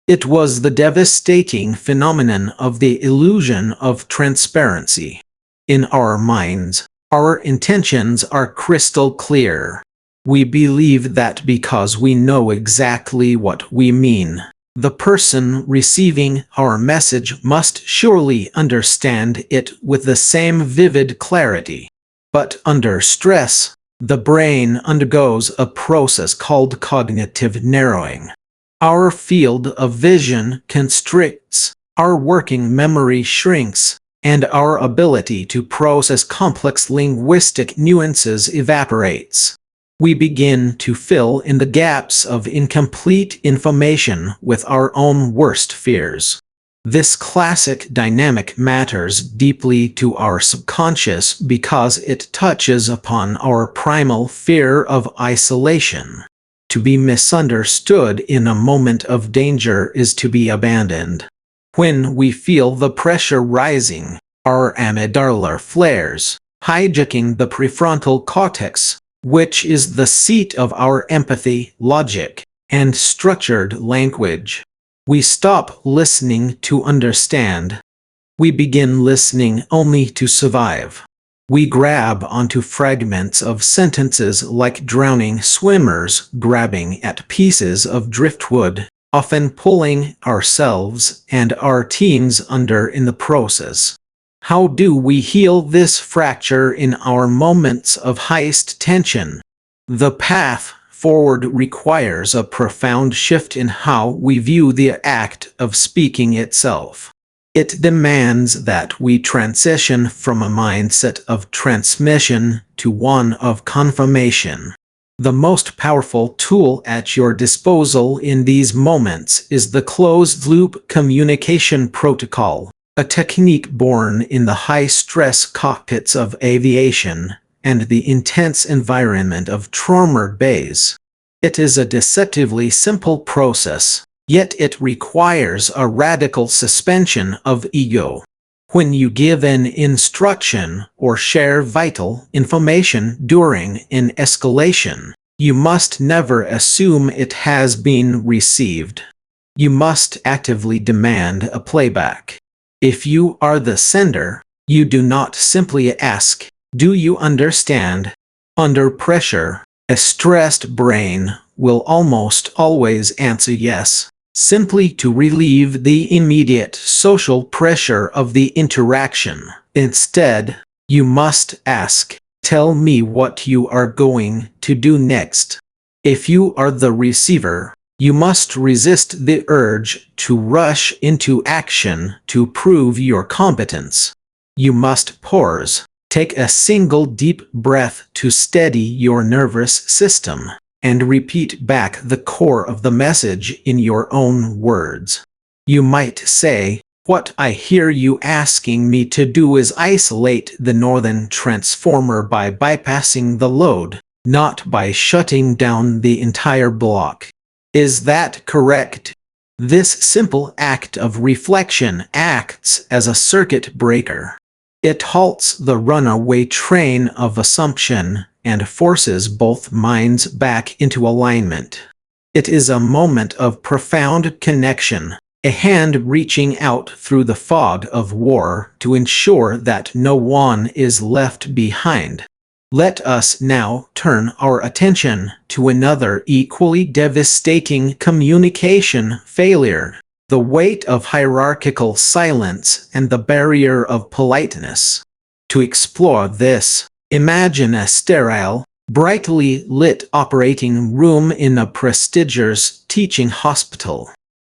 Speaker 1: It was the devastating phenomenon of the illusion of transparency. In our minds, our intentions are crystal clear. We believe that because we know exactly what we mean, the person receiving our message must surely understand it with the same vivid clarity. But under stress, the brain undergoes a process called cognitive narrowing. Our field of vision constricts, our working memory shrinks, and our ability to process complex linguistic nuances evaporates. We begin to fill in the gaps of incomplete information with our own worst fears. This classic dynamic matters deeply to our subconscious because it touches upon our primal fear of isolation. To be misunderstood in a moment of danger is to be abandoned. When we feel the pressure rising, our amygdala flares, hijacking the prefrontal cortex, which is the seat of our empathy, logic, and structured language. We stop listening to understand. We begin listening only to survive. We grab onto fragments of sentences like drowning swimmers grabbing at pieces of driftwood, often pulling ourselves and our teams under in the process. How do we heal this fracture in our moments of highest tension? The path forward requires a profound shift in how we view the act of speaking itself. It demands that we transition from a mindset of transmission to one of confirmation. The most powerful tool at your disposal in these moments is the closed-loop communication protocol, a technique born in the high-stress cockpits of aviation and the intense environment of trauma base. It is a deceptively simple process, yet it requires a radical suspension of ego. When you give an instruction or share vital information during an escalation, you must never assume it has been received. You must actively demand a playback. If you are the sender, you do not simply ask, "Do you understand?" Under pressure, a stressed brain will almost always answer yes, simply to relieve the immediate social pressure of the interaction. Instead, you must ask, "Tell me what you are going to do next." If you are the receiver, you must resist the urge to rush into action to prove your competence. You must pause, take a single deep breath to steady your nervous system, and repeat back the core of the message in your own words. You might say, "What I hear you asking me to do is isolate the northern transformer by bypassing the load, not by shutting down the entire block. Is that correct?" This simple act of reflection acts as a circuit breaker. It halts the runaway train of assumption and forces both minds back into alignment. It is a moment of profound connection, a hand reaching out through the fog of war to ensure that no one is left behind. Let us now turn our attention to another equally devastating communication failure: the weight of hierarchical silence and the barrier of politeness. To explore this, imagine a sterile, brightly lit operating room in a prestigious teaching hospital.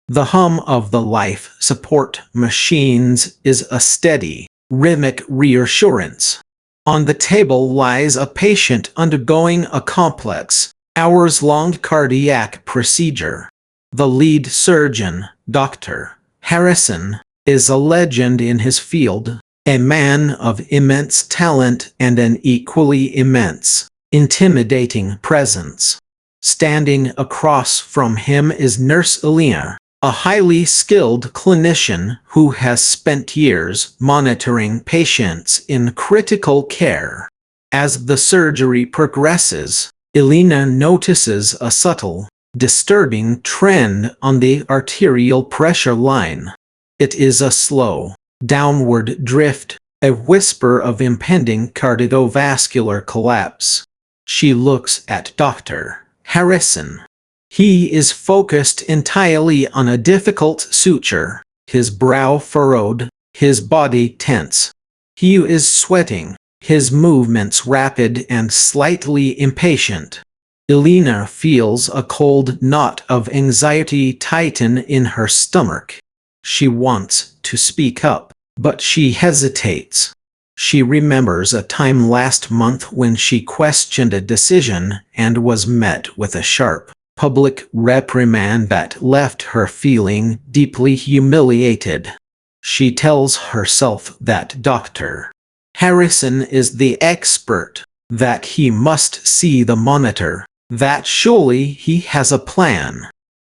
Speaker 1: The hum of the life support machines is a steady, rhythmic reassurance. On the table lies a patient undergoing a complex, hours-long cardiac procedure. The lead surgeon, Dr. Harrison, is a legend in his field, a man of immense talent and an equally immense, intimidating presence. Standing across from him is Nurse Elena, a highly skilled clinician who has spent years monitoring patients in critical care. As the surgery progresses, Elena notices a subtle, disturbing trend on the arterial pressure line. It is a slow, downward drift, a whisper of impending cardiovascular collapse. She looks at Dr. Harrison. He is focused entirely on a difficult suture, his brow furrowed, his body tense. He is sweating, his movements rapid and slightly impatient. Elena feels a cold knot of anxiety tighten in her stomach. She wants to speak up, but she hesitates. She remembers a time last month when she questioned a decision and was met with a sharp, public reprimand that left her feeling deeply humiliated. She tells herself that Dr. Harrison is the expert, that he must see the monitor, that surely he has a plan.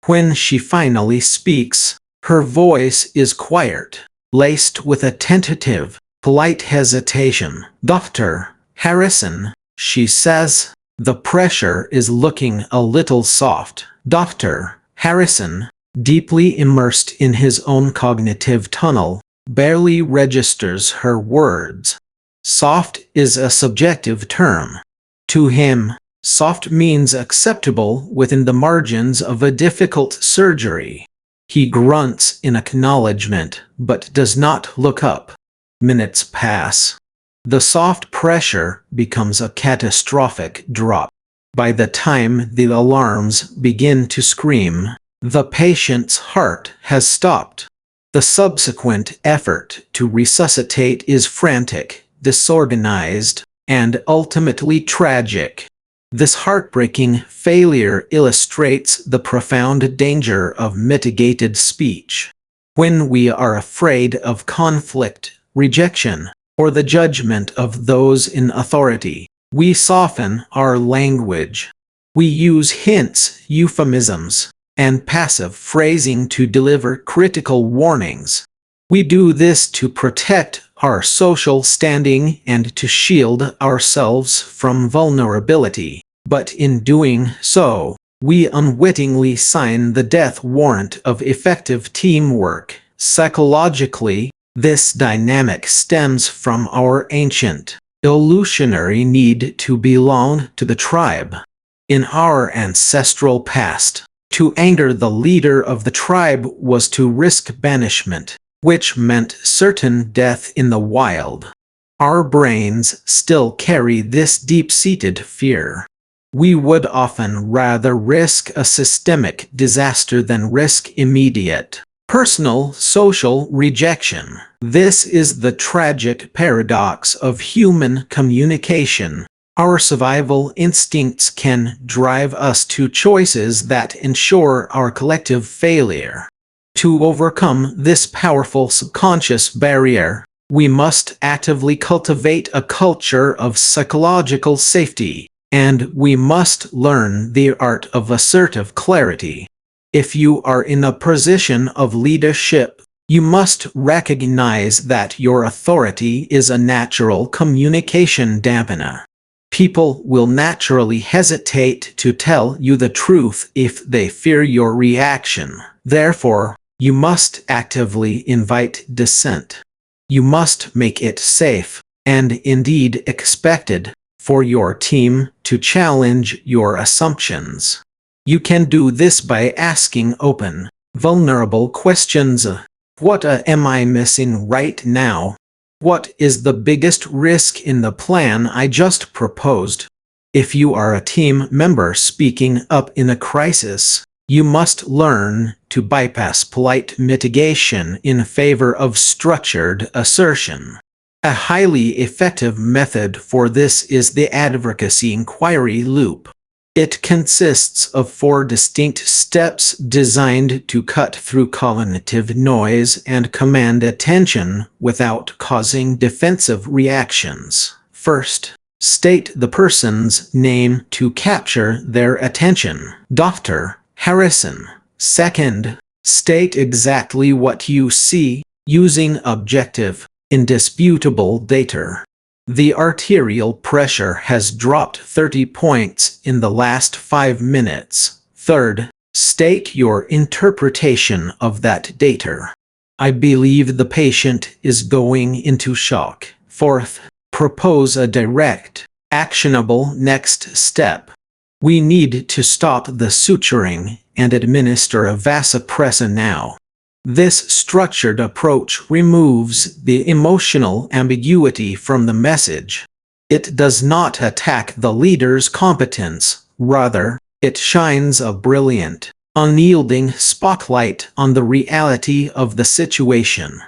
Speaker 1: When she finally speaks, her voice is quiet, laced with a tentative, polite hesitation. "Dr. Harrison," she says, "the pressure is looking a little soft." Dr. Harrison, deeply immersed in his own cognitive tunnel, barely registers her words. Soft is a subjective term. To him, soft means acceptable within the margins of a difficult surgery. He grunts in acknowledgement, but does not look up. Minutes pass. The soft pressure becomes a catastrophic drop. By the time the alarms begin to scream, the patient's heart has stopped. The subsequent effort to resuscitate is frantic, disorganized, and ultimately tragic. This heartbreaking failure illustrates the profound danger of mitigated speech. When we are afraid of conflict, rejection, or the judgment of those in authority, we soften our language. We use hints, euphemisms, and passive phrasing to deliver critical warnings. We do this to protect our social standing and to shield ourselves from vulnerability. But in doing so, we unwittingly sign the death warrant of effective teamwork. Psychologically, this dynamic stems from our ancient, evolutionary need to belong to the tribe. In our ancestral past, to anger the leader of the tribe was to risk banishment, which meant certain death in the wild. Our brains still carry this deep-seated fear. We would often rather risk a systemic disaster than risk immediate, personal, social rejection. This is the tragic paradox of human communication. Our survival instincts can drive us to choices that ensure our collective failure. To overcome this powerful subconscious barrier, we must actively cultivate a culture of psychological safety, and we must learn the art of assertive clarity. If you are in a position of leadership, you must recognize that your authority is a natural communication dampener. People will naturally hesitate to tell you the truth if they fear your reaction. Therefore, you must actively invite dissent. You must make it safe, and indeed expected, for your team to challenge your assumptions. You can do this by asking open, vulnerable questions. What am I missing right now? What is the biggest risk in the plan I just proposed? If you are a team member speaking up in a crisis, you must learn to bypass polite mitigation in favor of structured assertion. A highly effective method for this is the advocacy inquiry loop. It consists of 4 distinct steps designed to cut through cognitive noise and command attention without causing defensive reactions. First, state the person's name to capture their attention. Dr. Harrison. Second, state exactly what you see, using objective, indisputable data. The arterial pressure has dropped 30 points in the last 5 minutes. Third, state your interpretation of that data. I believe the patient is going into shock. Fourth, propose a direct, actionable next step. We need to stop the suturing and administer a vasopressor now. This structured approach removes the emotional ambiguity from the message. It does not attack the leader's competence, rather, it shines a brilliant, unyielding spotlight on the reality of the situation.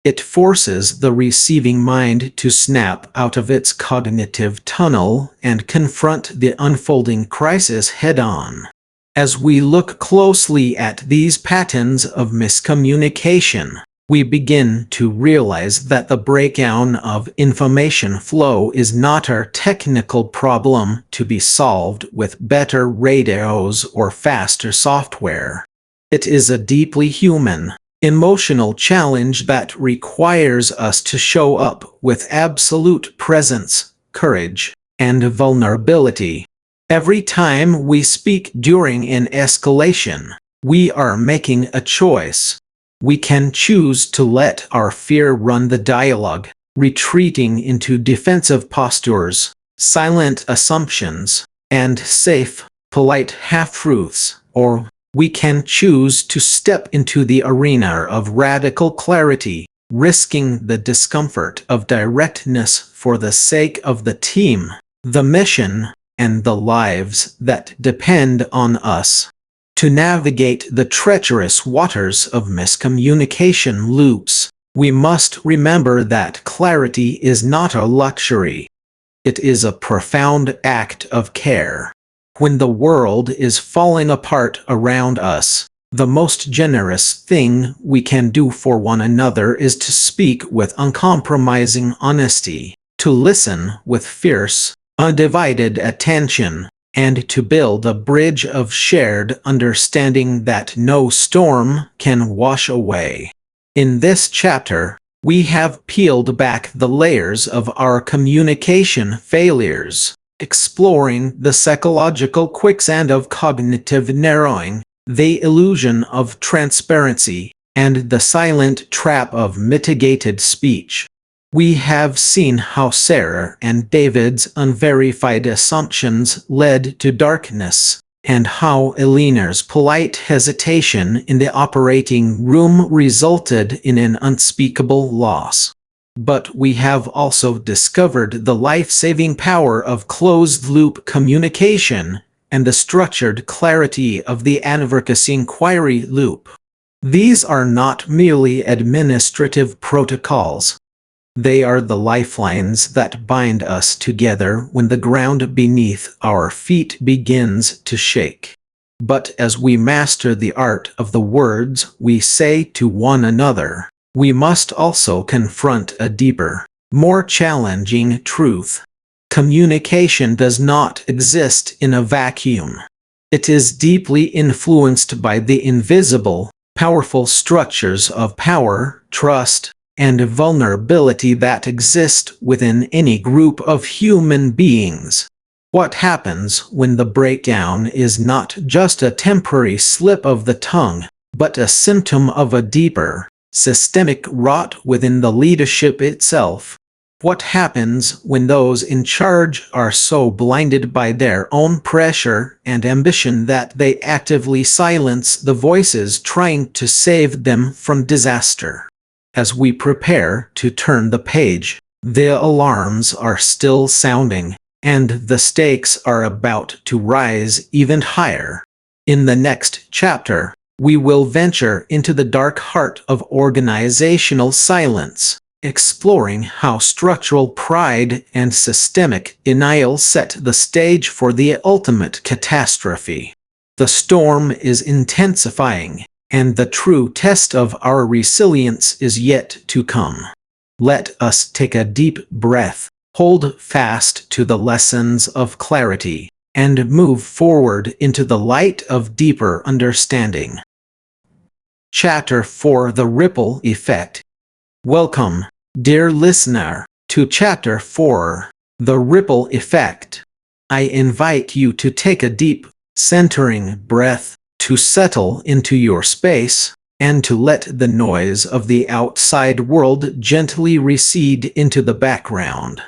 Speaker 1: It forces the receiving mind to snap out of its cognitive tunnel and confront the unfolding crisis head-on. As we look closely at these patterns of miscommunication, we begin to realize that the breakdown of information flow is not a technical problem to be solved with better radios or faster software. It is a deeply human, emotional challenge that requires us to show up with absolute presence, courage, and vulnerability. Every time we speak during an escalation, we are making a choice. We can choose to let our fear run the dialogue, retreating into defensive postures, silent assumptions, and safe, polite half-truths, or we can choose to step into the arena of radical clarity, risking the discomfort of directness for the sake of the team, the mission, and the lives that depend on us. To navigate the treacherous waters of miscommunication loops, we must remember that clarity is not a luxury. It is a profound act of care. When the world is falling apart around us, the most generous thing we can do for one another is to speak with uncompromising honesty, to listen with fierce, undivided attention, and to build a bridge of shared understanding that no storm can wash away. In this chapter, we have peeled back the layers of our communication failures, exploring the psychological quicksand of cognitive narrowing, the illusion of transparency, and the silent trap of mitigated speech. We have seen how Sarah and David's unverified assumptions led to darkness, and how Eleanor's polite hesitation in the operating room resulted in an unspeakable loss. But we have also discovered the life-saving power of closed-loop communication and the structured clarity of the advocacy inquiry loop. These are not merely administrative protocols. They are the lifelines that bind us together when the ground beneath our feet begins to shake. But as we master the art of the words we say to one another, we must also confront a deeper, more challenging truth. Communication does not exist in a vacuum. It is deeply influenced by the invisible, powerful structures of power, trust, and vulnerability that exist within any group of human beings. What happens when the breakdown is not just a temporary slip of the tongue, but a symptom of a deeper, systemic rot within the leadership itself? What happens when those in charge are so blinded by their own pressure and ambition that they actively silence the voices trying to save them from disaster? As we prepare to turn the page, the alarms are still sounding, and the stakes are about to rise even higher. In the next chapter, we will venture into the dark heart of organizational silence, exploring how structural pride and systemic denial set the stage for the ultimate catastrophe. The storm is intensifying, and the true test of our resilience is yet to come. Let us take a deep breath, hold fast to the lessons of clarity, and move forward into the light of deeper understanding. Chapter 4: The Ripple Effect. Welcome, dear listener, to Chapter 4, The Ripple Effect. I invite you to take a deep, centering breath, to settle into your space, and to let the noise of the outside world gently recede into the background.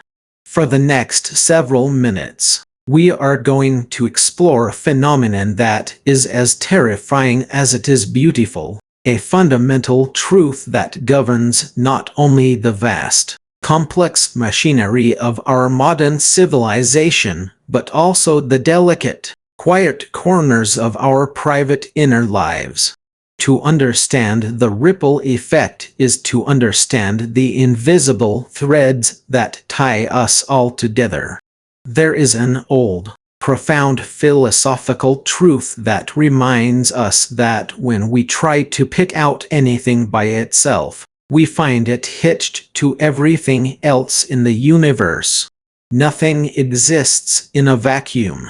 Speaker 1: For the next several minutes, we are going to explore a phenomenon that is as terrifying as it is beautiful, a fundamental truth that governs not only the vast, complex machinery of our modern civilization, but also the delicate, quiet corners of our private inner lives. To understand the ripple effect is to understand the invisible threads that tie us all together. There is an old, profound philosophical truth that reminds us that when we try to pick out anything by itself, we find it hitched to everything else in the universe. Nothing exists in a vacuum.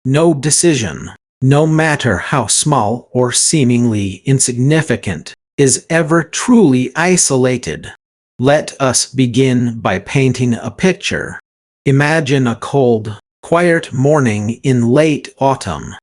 Speaker 1: No decision, no matter how small or seemingly insignificant, is ever truly isolated. Let us begin by painting a picture. Imagine a cold, quiet morning in late autumn.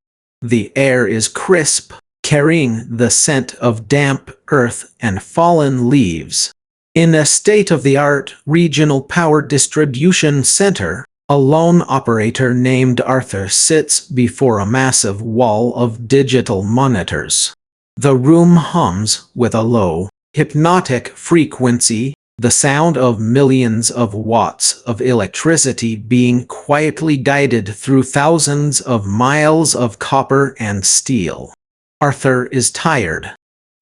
Speaker 1: The air is crisp, carrying the scent of damp earth and fallen leaves. In a state-of-the-art regional power distribution center, a lone operator named Arthur sits before a massive wall of digital monitors. The room hums with a low, hypnotic frequency, the sound of millions of watts of electricity being quietly guided through thousands of miles of copper and steel. Arthur is tired.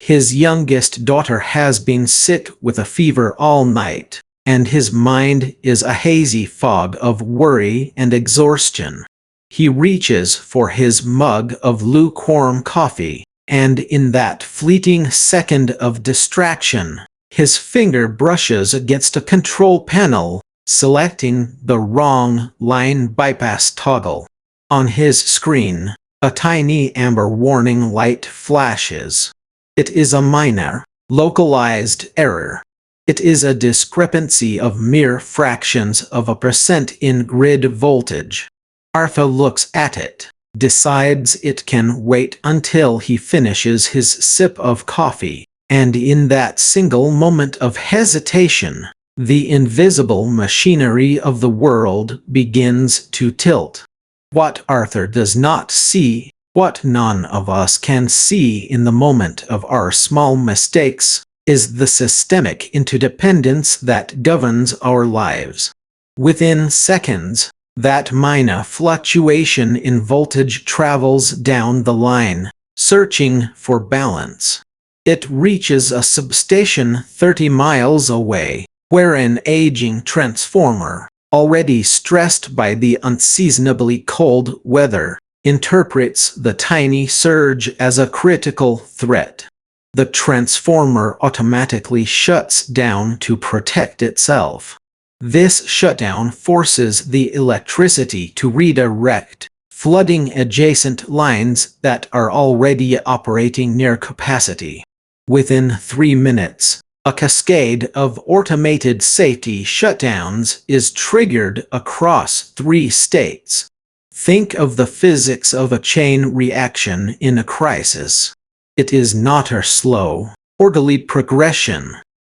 Speaker 1: His youngest daughter has been sick with a fever all night, and his mind is a hazy fog of worry and exhaustion. He reaches for his mug of lukewarm coffee, and in that fleeting second of distraction, his finger brushes against a control panel, selecting the wrong line bypass toggle. On his screen, a tiny amber warning light flashes. It is a minor, localized error. It is a discrepancy of mere fractions of a percent in grid voltage. Arthur looks at it, decides it can wait until he finishes his sip of coffee, and in that single moment of hesitation, the invisible machinery of the world begins to tilt. What Arthur does not see, what none of us can see in the moment of our small mistakes, is the systemic interdependence that governs our lives. Within seconds, that minor fluctuation in voltage travels down the line, searching for balance. It reaches a substation 30 miles away, where an aging transformer, already stressed by the unseasonably cold weather, interprets the tiny surge as a critical threat. The transformer automatically shuts down to protect itself. This shutdown forces the electricity to redirect, flooding adjacent lines that are already operating near capacity. Within 3 minutes, a cascade of automated safety shutdowns is triggered across 3 states. Think of the physics of a chain reaction in a crisis. It is not a slow, orderly progression.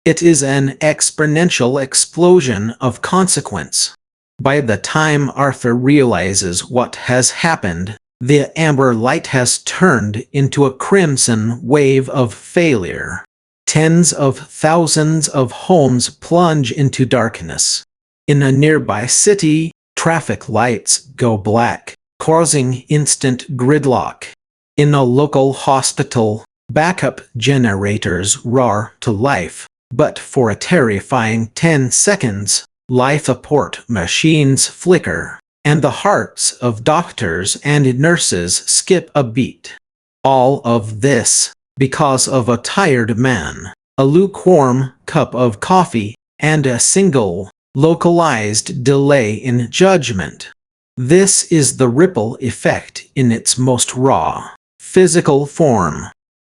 Speaker 1: It is an exponential explosion of consequence. By the time Arthur realizes what has happened, the amber light has turned into a crimson wave of failure. Tens of thousands of homes plunge into darkness. In a nearby city, traffic lights go black, causing instant gridlock. In a local hospital, backup generators roar to life, but for a terrifying 10 seconds, life support machines flicker, and the hearts of doctors and nurses skip a beat. All of this because of a tired man, a lukewarm cup of coffee, and a single, localized delay in judgment. This is the ripple effect in its most raw, physical form.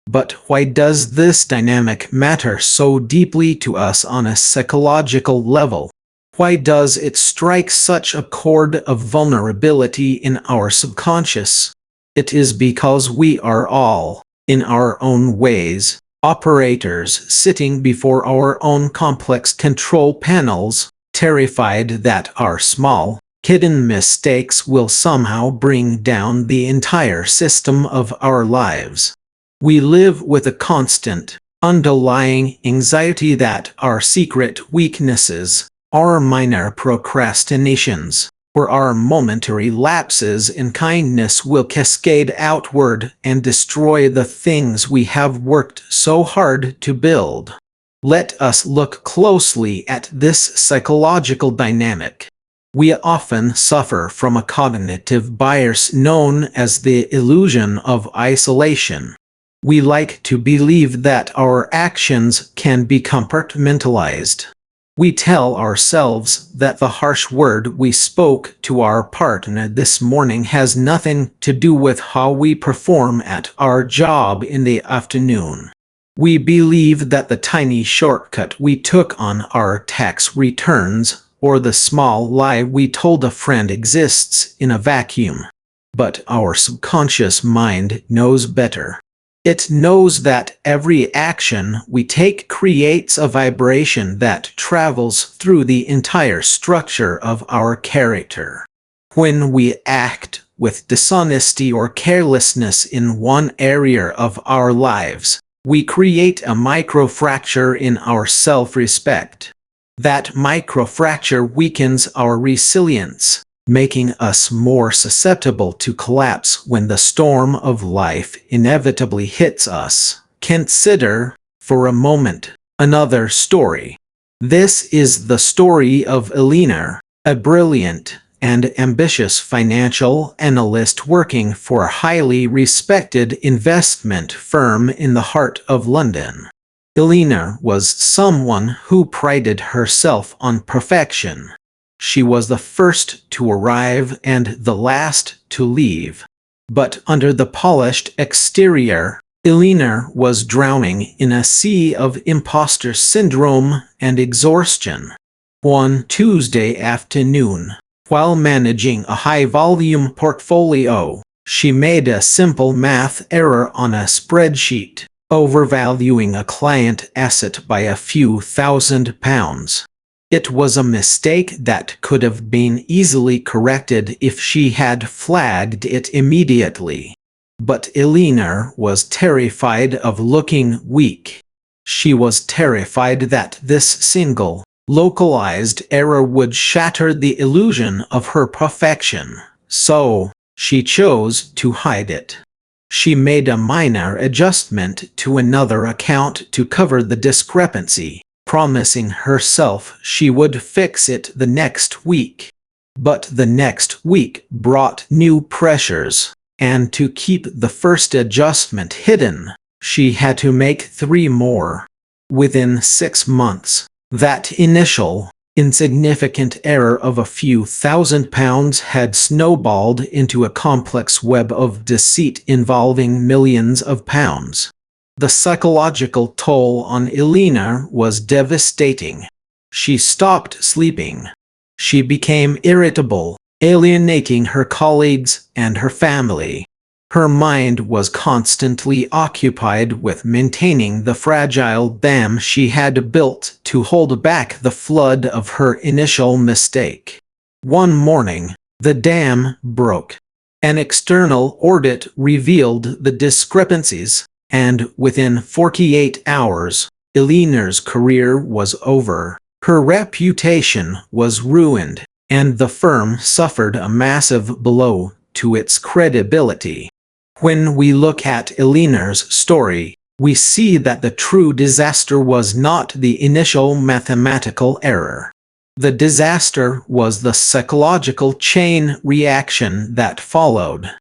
Speaker 1: But why does this dynamic matter so deeply to us on a psychological level? Why does it strike such a chord of vulnerability in our subconscious? It is because we are all, in our own ways, operators sitting before our own complex control panels, terrified that our small, hidden mistakes will somehow bring down the entire system of our lives. We live with a constant, underlying anxiety that our secret weaknesses, our minor procrastinations, or our momentary lapses in kindness will cascade outward and destroy the things we have worked so hard to build. Let us look closely at this psychological dynamic. We often suffer from a cognitive bias known as the illusion of isolation. We like to believe that our actions can be compartmentalized. We tell ourselves that the harsh word we spoke to our partner this morning has nothing to do with how we perform at our job in the afternoon. We believe that the tiny shortcut we took on our tax returns or the small lie we told a friend exists in a vacuum. But our subconscious mind knows better. It knows that every action we take creates a vibration that travels through the entire structure of our character. When we act with dishonesty or carelessness in one area of our lives, we create a microfracture in our self-respect. That microfracture weakens our resilience, making us more susceptible to collapse when the storm of life inevitably hits us. Consider, for a moment, another story. This is the story of Eleanor, a brilliant and ambitious financial analyst working for a highly respected investment firm in the heart of London. Eleanor was someone who prided herself on perfection. She was the first to arrive and the last to leave. But under the polished exterior, Eleanor was drowning in a sea of imposter syndrome and exhaustion. One Tuesday afternoon, while managing a high-volume portfolio, she made a simple math error on a spreadsheet, overvaluing a client asset by a few £1,000s. It was a mistake that could have been easily corrected if she had flagged it immediately. But Eleanor was terrified of looking weak. She was terrified that this single, localized error would shatter the illusion of her perfection. So, she chose to hide it. She made a minor adjustment to another account to cover the discrepancy, promising herself she would fix it the next week. But the next week brought new pressures, and to keep the first adjustment hidden, she had to make 3 more. Within 6 months, that initial, insignificant error of a few £1,000s had snowballed into a complex web of deceit involving millions of pounds. The psychological toll on Eleanor was devastating. She stopped sleeping. She became irritable, alienating her colleagues and her family. Her mind was constantly occupied with maintaining the fragile dam she had built to hold back the flood of her initial mistake. One morning, the dam broke. An external audit revealed the discrepancies, and within 48 hours, Eleanor's career was over. Her reputation was ruined, and the firm suffered a massive blow to its credibility. When we look at Eleanor's story, we see that the true disaster was not the initial mathematical error. The disaster was the psychological chain reaction that followed.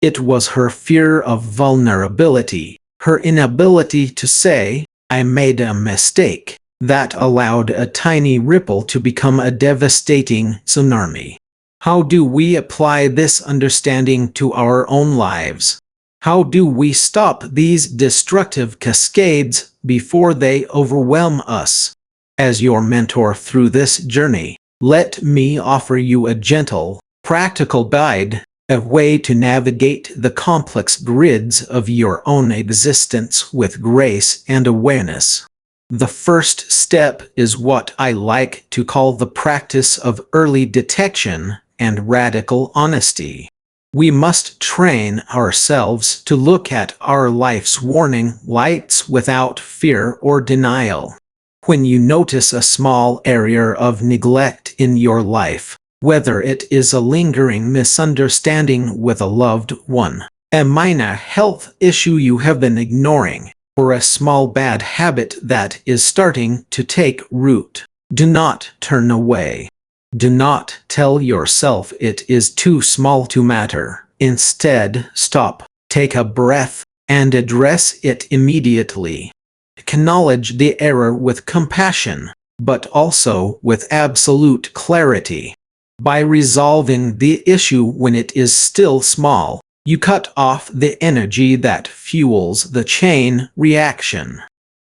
Speaker 1: It was her fear of vulnerability, her inability to say, "I made a mistake," that allowed a tiny ripple to become a devastating tsunami. How do we apply this understanding to our own lives? How do we stop these destructive cascades before they overwhelm us? As your mentor through this journey, let me offer you a gentle, practical guide, a way to navigate the complex grids of your own existence with grace and awareness. The first step is what I like to call the practice of early detection and radical honesty. We must train ourselves to look at our life's warning lights without fear or denial. When you notice a small area of neglect in your life, Whether it is a lingering misunderstanding with a loved one, a minor health issue you have been ignoring, or a small bad habit that is starting to take root, do not turn away. Do not tell yourself it is too small to matter. Instead, stop, take a breath, and address it immediately. Acknowledge the error with compassion, but also with absolute clarity. By resolving the issue when it is still small, you cut off the energy that fuels the chain reaction.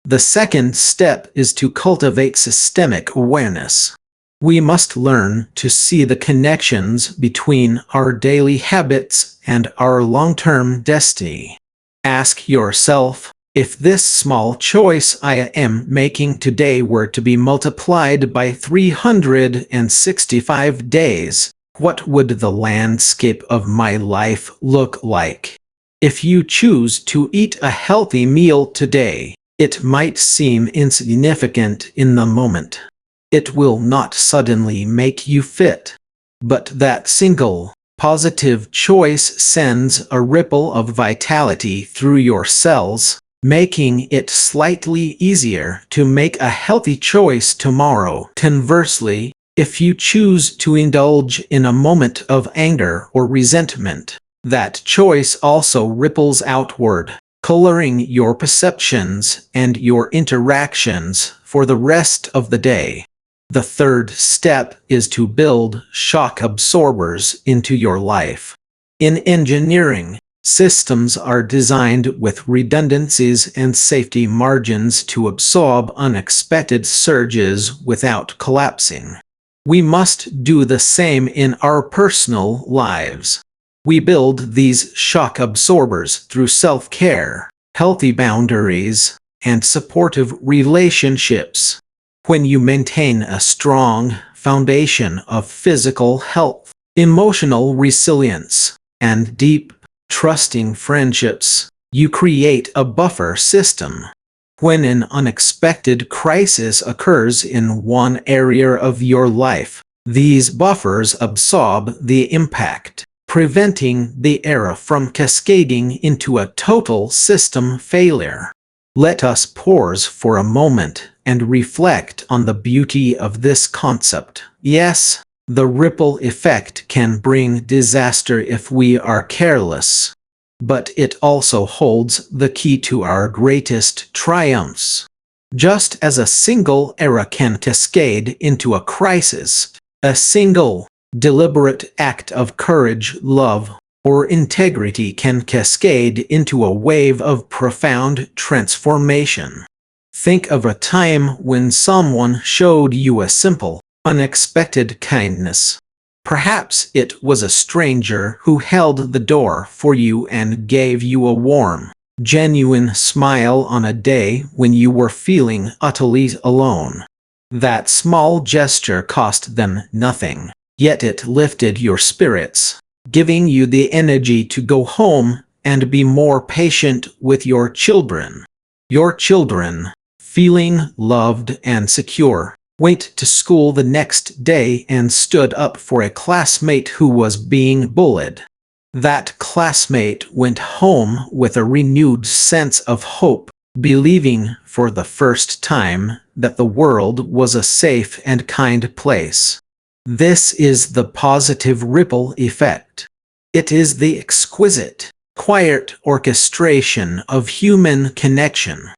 Speaker 1: The second step is to cultivate systemic awareness. We must learn to see the connections between our daily habits and our long-term destiny. Ask yourself, if this small choice I am making today were to be multiplied by 365 days, what would the landscape of my life look like? If you choose to eat a healthy meal today, it might seem insignificant in the moment. It will not suddenly make you fit. But that single, positive choice sends a ripple of vitality through your cells, making it slightly easier to make a healthy choice tomorrow. Conversely, if you choose to indulge in a moment of anger or resentment, that choice also ripples outward, coloring your perceptions and your interactions for the rest of the day. The third step is to build shock absorbers into your life. In engineering, systems are designed with redundancies and safety margins to absorb unexpected surges without collapsing. We must do the same in our personal lives. We build these shock absorbers through self-care, healthy boundaries, and supportive relationships. When you maintain a strong foundation of physical health, emotional resilience, and deep, trusting friendships, you create a buffer system. When an unexpected crisis occurs in one area of your life, these buffers absorb the impact, preventing the error from cascading into a total system failure. Let us pause for a moment and reflect on the beauty of this concept. Yes, the ripple effect can bring disaster if we are careless, but it also holds the key to our greatest triumphs. Just as a single error can cascade into a crisis, a single, deliberate act of courage, love, or integrity can cascade into a wave of profound transformation. Think of a time when someone showed you a simple, unexpected kindness. Perhaps it was a stranger who held the door for you and gave you a warm, genuine smile on a day when you were feeling utterly alone. That small gesture cost them nothing, yet it lifted your spirits, giving you the energy to go home and be more patient with your children. Your children, feeling loved and secure, went to school the next day and stood up for a classmate who was being bullied. That classmate went home with a renewed sense of hope, believing for the first time that the world was a safe and kind place. This is the positive ripple effect. It is the exquisite, quiet orchestration of human connection.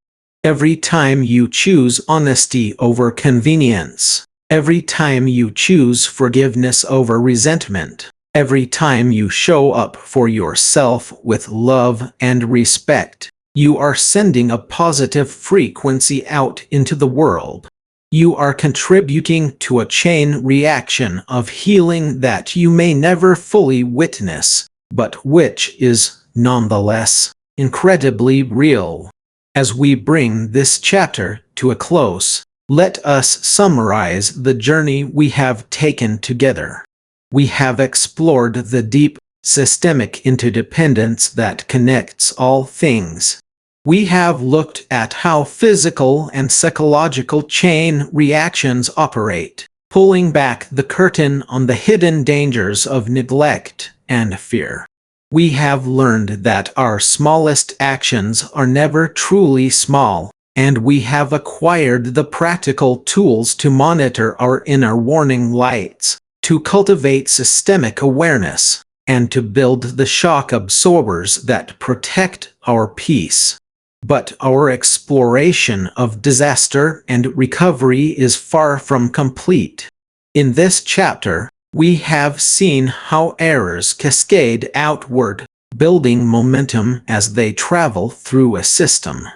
Speaker 1: Every time you choose honesty over convenience, every time you choose forgiveness over resentment, every time you show up for yourself with love and respect, you are sending a positive frequency out into the world. You are contributing to a chain reaction of healing that you may never fully witness, but which is, nonetheless, incredibly real. As we bring this chapter to a close, let us summarize the journey we have taken together. We have explored the deep, systemic interdependence that connects all things. We have looked at how physical and psychological chain reactions operate, pulling back the curtain on the hidden dangers of neglect and fear. We have learned that our smallest actions are never truly small, and we have acquired the practical tools to monitor our inner warning lights, to cultivate systemic awareness, and to build the shock absorbers that protect our peace. But our exploration of disaster and recovery is far from complete. In this chapter, we have seen how errors cascade outward, building momentum as they travel through a system.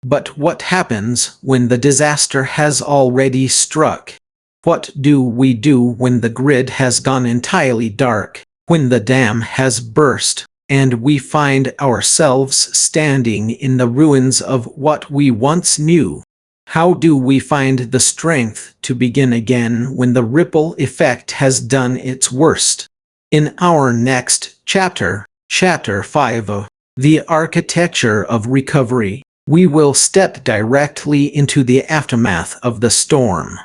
Speaker 1: But what happens when the disaster has already struck? What do we do when the grid has gone entirely dark, when the dam has burst, and we find ourselves standing in the ruins of what we once knew? How do we find the strength to begin again when the ripple effect has done its worst? In our next chapter, Chapter 5, The Architecture of Recovery, we will step directly into the aftermath of the storm.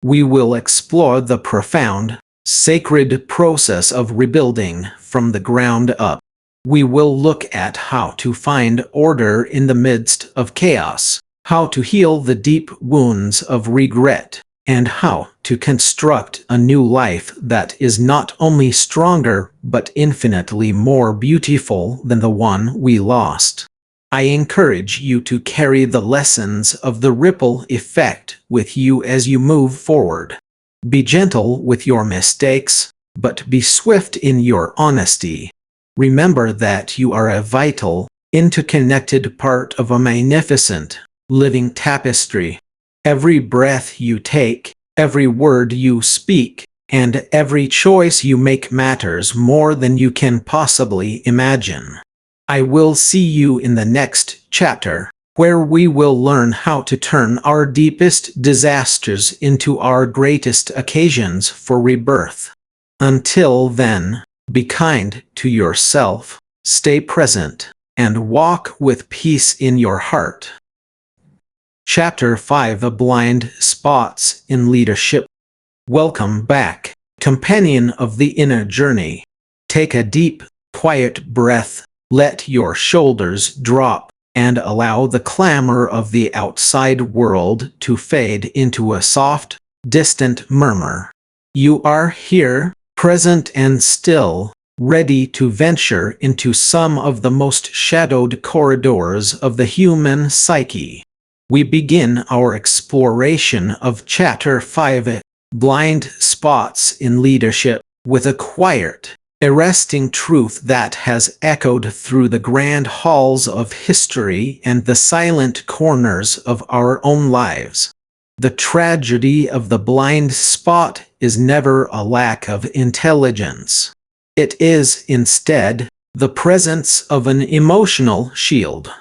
Speaker 1: We will explore the profound, sacred process of rebuilding from the ground up. We will look at how to find order in the midst of chaos, how to heal the deep wounds of regret, and how to construct a new life that is not only stronger but infinitely more beautiful than the one we lost. I encourage you to carry the lessons of the ripple effect with you as you move forward. Be gentle with your mistakes, but be swift in your honesty. Remember that you are a vital, interconnected part of a magnificent, living tapestry. Every breath you take, every word you speak, and every choice you make matters more than you can possibly imagine. I will see you in the next chapter, where we will learn how to turn our deepest disasters into our greatest occasions for rebirth. Until then, be kind to yourself, stay present, and walk with peace in your heart. Chapter 5, Blind Spots in Leadership. Welcome back, companion of the inner journey. Take a deep, quiet breath, let your shoulders drop, and allow the clamor of the outside world to fade into a soft, distant murmur. You are here, present and still, ready to venture into some of the most shadowed corridors of the human psyche. We begin our exploration of Chapter 5, Blind Spots in Leadership, with a quiet, arresting truth that has echoed through the grand halls of history and the silent corners of our own lives. The tragedy of the blind spot is never a lack of intelligence. It is, instead, the presence of an emotional shield.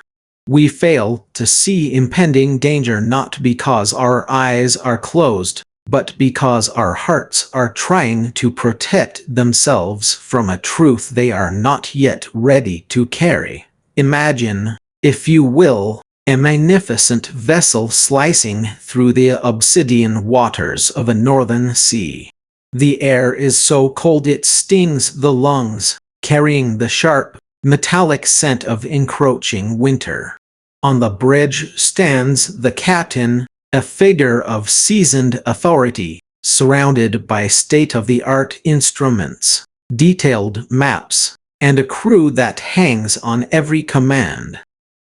Speaker 1: We fail to see impending danger not because our eyes are closed, but because our hearts are trying to protect themselves from a truth they are not yet ready to carry. Imagine, if you will, a magnificent vessel slicing through the obsidian waters of a northern sea. The air is so cold it stings the lungs, carrying the sharp, metallic scent of encroaching winter. On the bridge stands the captain, a figure of seasoned authority, surrounded by state-of-the-art instruments, detailed maps, and a crew that hangs on every command.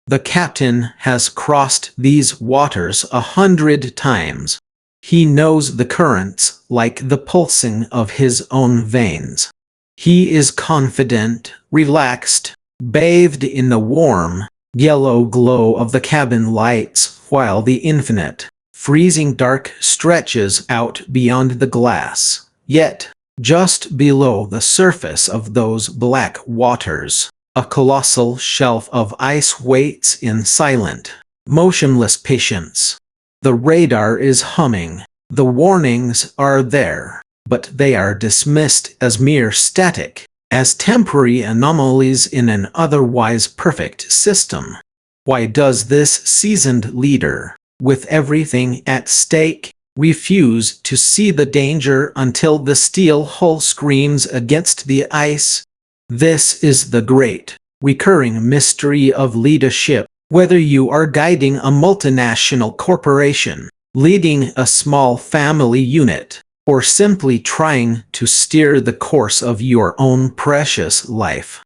Speaker 1: The captain has crossed these waters 100 times. He knows the currents like the pulsing of his own veins. He is confident, relaxed, bathed in the warm, yellow glow of the cabin lights while the infinite, freezing dark stretches out beyond the glass. Yet, just below the surface of those black waters, a colossal shelf of ice waits in silent, motionless patience. The radar is humming, the warnings are there, but they are dismissed as mere static, as temporary anomalies in an otherwise perfect system. Why does this seasoned leader, with everything at stake, refuse to see the danger until the steel hull screams against the ice. This is the great, recurring mystery of leadership. Whether you are guiding a multinational corporation, leading a small family unit, or simply trying to steer the course of your own precious life,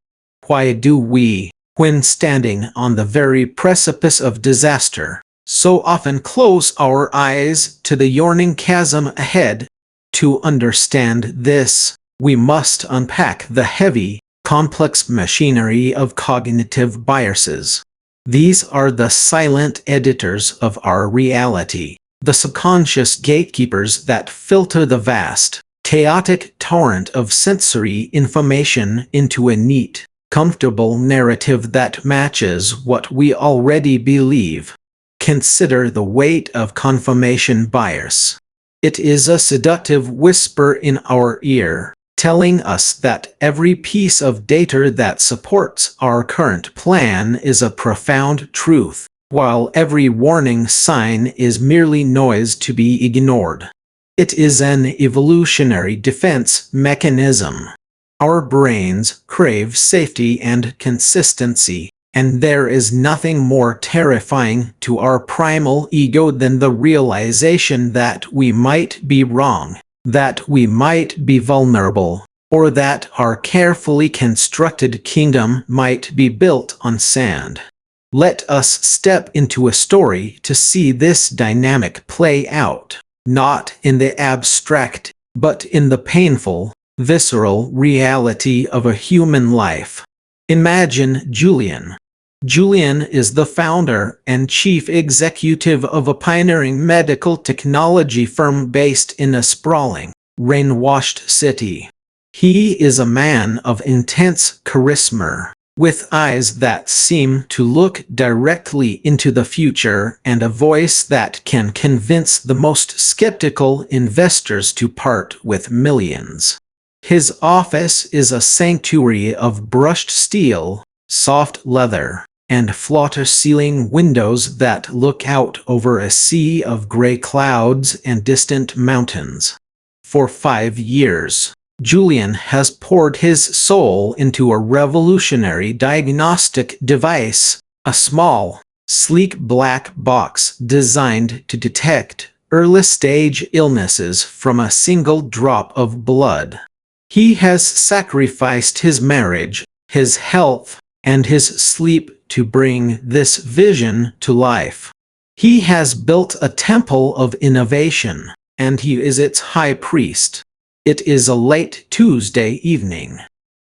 Speaker 1: why do we, when standing on the very precipice of disaster, so often close our eyes to the yawning chasm ahead? To understand this, we must unpack the heavy, complex machinery of cognitive biases. These are the silent editors of our reality, the subconscious gatekeepers that filter the vast, chaotic torrent of sensory information into a neat, comfortable narrative that matches what we already believe. Consider the weight of confirmation bias. It is a seductive whisper in our ear, telling us that every piece of data that supports our current plan is a profound truth, while every warning sign is merely noise to be ignored. It is an evolutionary defense mechanism. Our brains crave safety and consistency, and there is nothing more terrifying to our primal ego than the realization that we might be wrong, that we might be vulnerable, or that our carefully constructed kingdom might be built on sand. Let us step into a story to see this dynamic play out, not in the abstract, but in the painful, visceral reality of a human life. Imagine Julian. Julian is the founder and chief executive of a pioneering medical technology firm based in a sprawling, rain-washed city. He is a man of intense charisma, with eyes that seem to look directly into the future and a voice that can convince the most skeptical investors to part with millions. His office is a sanctuary of brushed steel, soft leather, and floor-to-ceiling windows that look out over a sea of gray clouds and distant mountains. For 5 years, Julian has poured his soul into a revolutionary diagnostic device, a small, sleek black box designed to detect early-stage illnesses from a single drop of blood. He has sacrificed his marriage, his health, and his sleep to bring this vision to life. He has built a temple of innovation, and he is its high priest. It is a late Tuesday evening.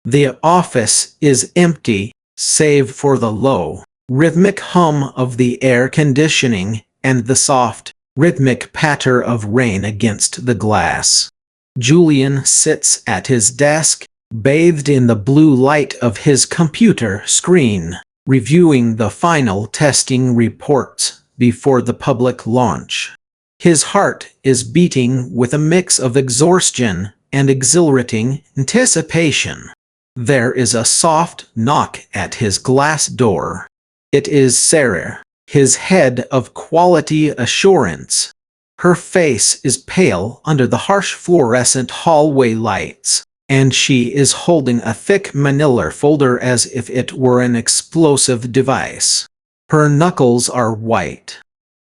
Speaker 1: The office is empty, save for the low, rhythmic hum of the air conditioning and the soft, rhythmic patter of rain against the glass. Julian sits at his desk, bathed in the blue light of his computer screen, reviewing the final testing reports before the public launch. His heart is beating with a mix of exhaustion and exhilarating anticipation. There is a soft knock at his glass door. It is Sarah, his head of quality assurance. Her face is pale under the harsh fluorescent hallway lights, and she is holding a thick manila folder as if it were an explosive device. Her knuckles are white.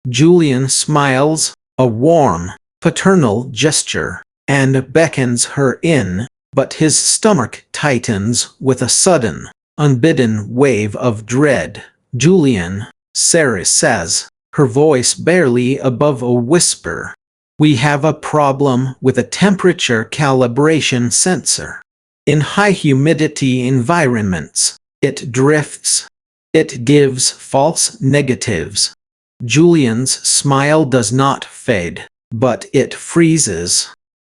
Speaker 1: Julian smiles, a warm, paternal gesture, and beckons her in, but his stomach tightens with a sudden, unbidden wave of dread. "Julian," Sarah says, her voice barely above a whisper. "We have a problem with a temperature calibration sensor. In high humidity environments, it drifts. It gives false negatives." Julian's smile does not fade, but it freezes.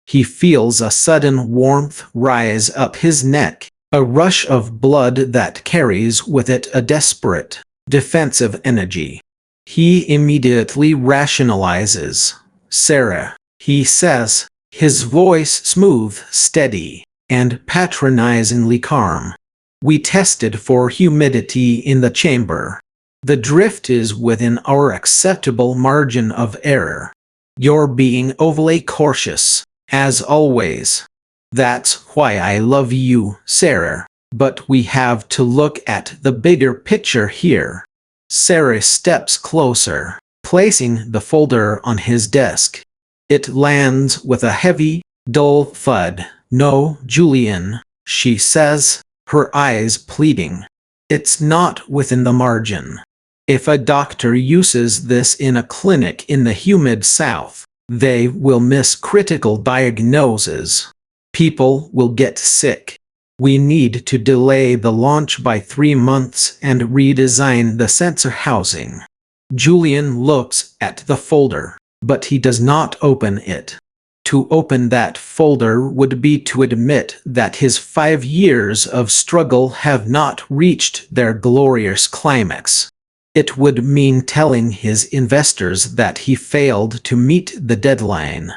Speaker 1: He feels a sudden warmth rise up his neck, a rush of blood that carries with it a desperate, defensive energy. He immediately rationalizes. "Sarah," he says, his voice smooth, steady, and patronizingly calm. "We tested for humidity in the chamber. The drift is within our acceptable margin of error. You're being overly cautious, as always. That's why I love you, Sarah. But we have to look at the bigger picture here. Sarah steps closer, placing the folder on his desk. It lands with a heavy, dull thud. "No, Julian," she says, her eyes pleading. "It's not within the margin. If a doctor uses this in a clinic in the humid South, they will miss critical diagnoses. People will get sick. We need to delay the launch by 3 months and redesign the sensor housing." Julian looks at the folder, but he does not open it. To open that folder would be to admit that his 5 years of struggle have not reached their glorious climax. It would mean telling his investors that he failed to meet the deadline.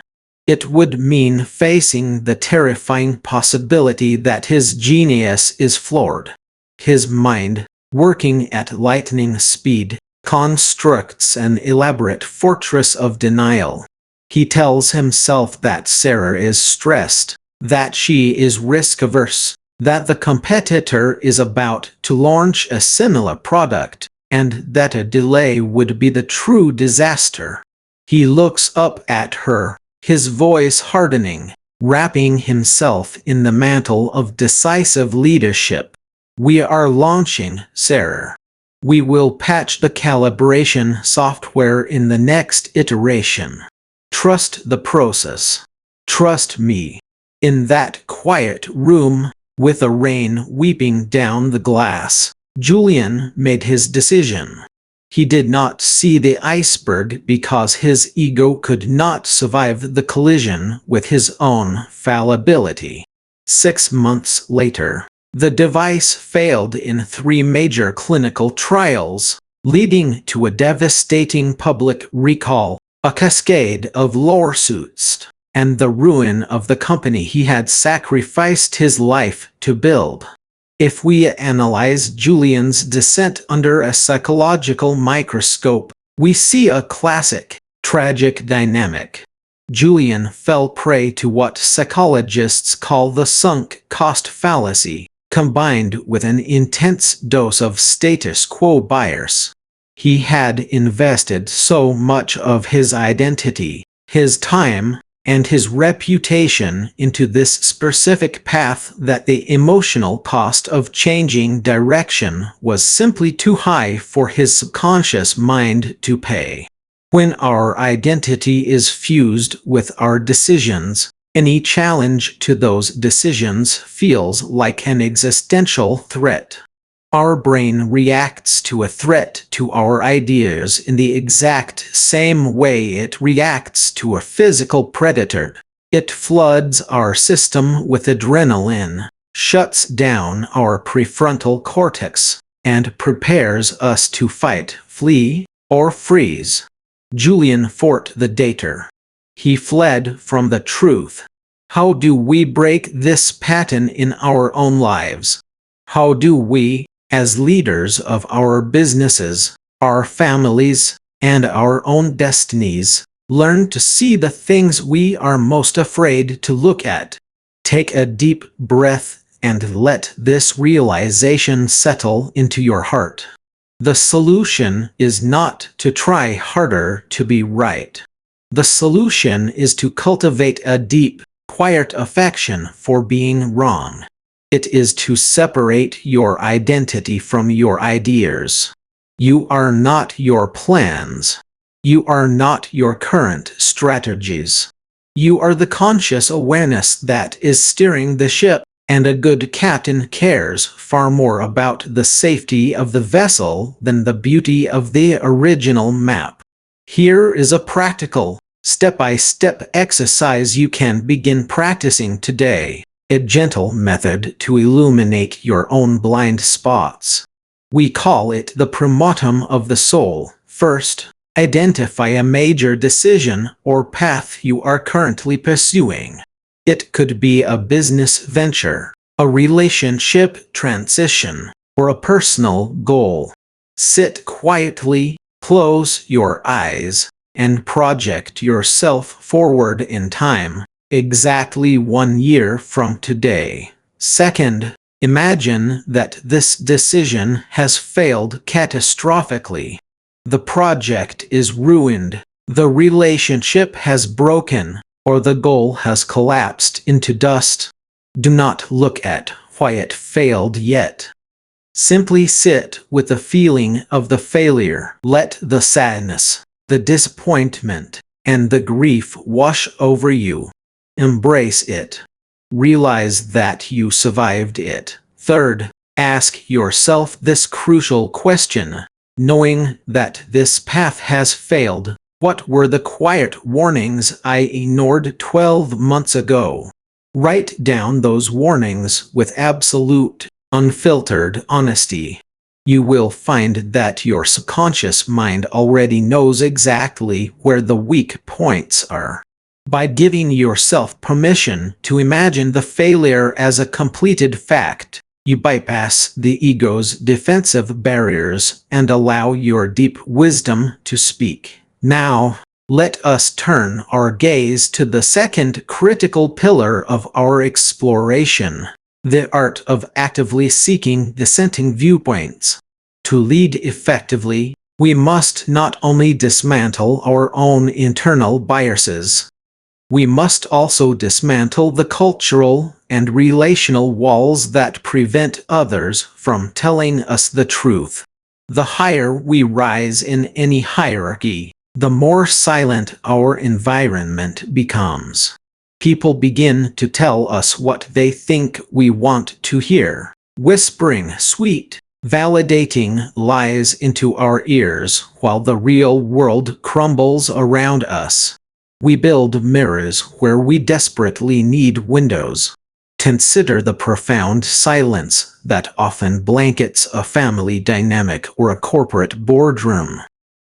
Speaker 1: It would mean facing the terrifying possibility that his genius is flawed. His mind, working at lightning speed, constructs an elaborate fortress of denial. He tells himself that Sarah is stressed, that she is risk-averse, that the competitor is about to launch a similar product, and that a delay would be the true disaster. He looks up at her, his voice hardening, wrapping himself in the mantle of decisive leadership. "We are launching, Sarah. We will patch the calibration software in the next iteration. Trust the process. Trust me." In that quiet room, with the rain weeping down the glass, Julian made his decision. He did not see the iceberg because his ego could not survive the collision with his own fallibility. 6 months later, the device failed in 3 major clinical trials, leading to a devastating public recall, a cascade of lawsuits, and the ruin of the company he had sacrificed his life to build. If we analyze Julian's descent under a psychological microscope, we see a classic, tragic dynamic. Julian fell prey to what psychologists call the sunk cost fallacy, combined with an intense dose of status quo bias. He had invested so much of his identity, his time, and his reputation into this specific path that the emotional cost of changing direction was simply too high for his subconscious mind to pay. When our identity is fused with our decisions, any challenge to those decisions feels like an existential threat. Our brain reacts to a threat to our ideas in the exact same way it reacts to a physical predator. It floods our system with adrenaline, shuts down our prefrontal cortex, and prepares us to fight, flee, or freeze. Julian fought the data. He fled from the truth. How do we break this pattern in our own lives? How do we, as leaders of our businesses, our families, and our own destinies, learn to see the things we are most afraid to look at? Take a deep breath and let this realization settle into your heart. The solution is not to try harder to be right. The solution is to cultivate a deep, quiet affection for being wrong. It is to separate your identity from your ideas. You are not your plans. You are not your current strategies. You are the conscious awareness that is steering the ship, and a good captain cares far more about the safety of the vessel than the beauty of the original map. Here is a practical, step-by-step exercise you can begin practicing today. A gentle method to illuminate your own blind spots. We call it the primatum of the soul. First, identify a major decision or path you are currently pursuing. It could be a business venture, a relationship transition, or a personal goal. Sit quietly, close your eyes, and project yourself forward in time, exactly 1 year from today. Second, imagine that this decision has failed catastrophically. The project is ruined, the relationship has broken, or the goal has collapsed into dust. Do not look at why it failed yet. Simply sit with the feeling of the failure. Let the sadness, the disappointment, and the grief wash over you. Embrace it. Realize that you survived it. Third, ask yourself this crucial question. Knowing that this path has failed, what were the quiet warnings I ignored 12 months ago? Write down those warnings with absolute, unfiltered honesty. You will find that your subconscious mind already knows exactly where the weak points are. By giving yourself permission to imagine the failure as a completed fact, you bypass the ego's defensive barriers and allow your deep wisdom to speak. Now, let us turn our gaze to the second critical pillar of our exploration, the art of actively seeking dissenting viewpoints. To lead effectively, we must not only dismantle our own internal biases, we must also dismantle the cultural and relational walls that prevent others from telling us the truth. The higher we rise in any hierarchy, the more silent our environment becomes. People begin to tell us what they think we want to hear, whispering sweet, validating lies into our ears while the real world crumbles around us. We build mirrors where we desperately need windows. Consider the profound silence that often blankets a family dynamic or a corporate boardroom.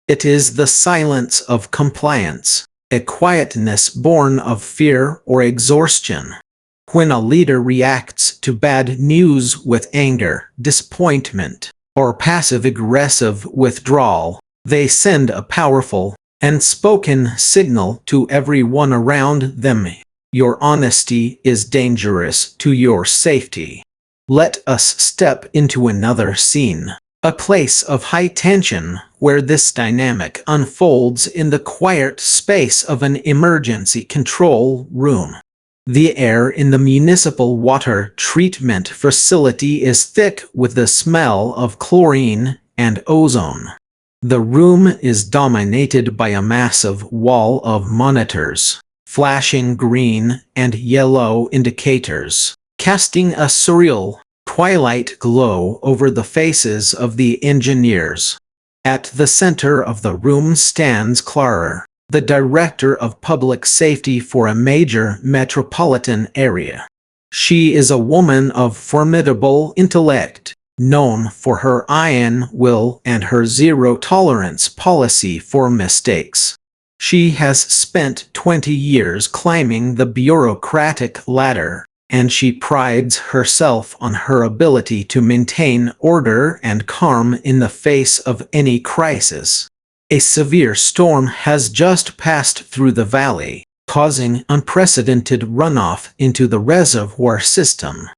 Speaker 1: It is the silence of compliance, a quietness born of fear or exhaustion. When a leader reacts to bad news with anger, disappointment, or passive-aggressive withdrawal, they send a powerful, unspoken signal to everyone around them. Your honesty is dangerous to your safety. Let us step into another scene, a place of high tension where this dynamic unfolds in the quiet space of an emergency control room. The air in the municipal water treatment facility is thick with the smell of chlorine and ozone. The room is dominated by a massive wall of monitors, flashing green and yellow indicators, casting a surreal, twilight glow over the faces of the engineers. At the center of the room stands Clara, the director of public safety for a major metropolitan area. She is a woman of formidable intellect, known for her iron will and her zero-tolerance policy for mistakes. She has spent 20 years climbing the bureaucratic ladder, and she prides herself on her ability to maintain order and calm in the face of any crisis. A severe storm has just passed through the valley, causing unprecedented runoff into the reservoir system.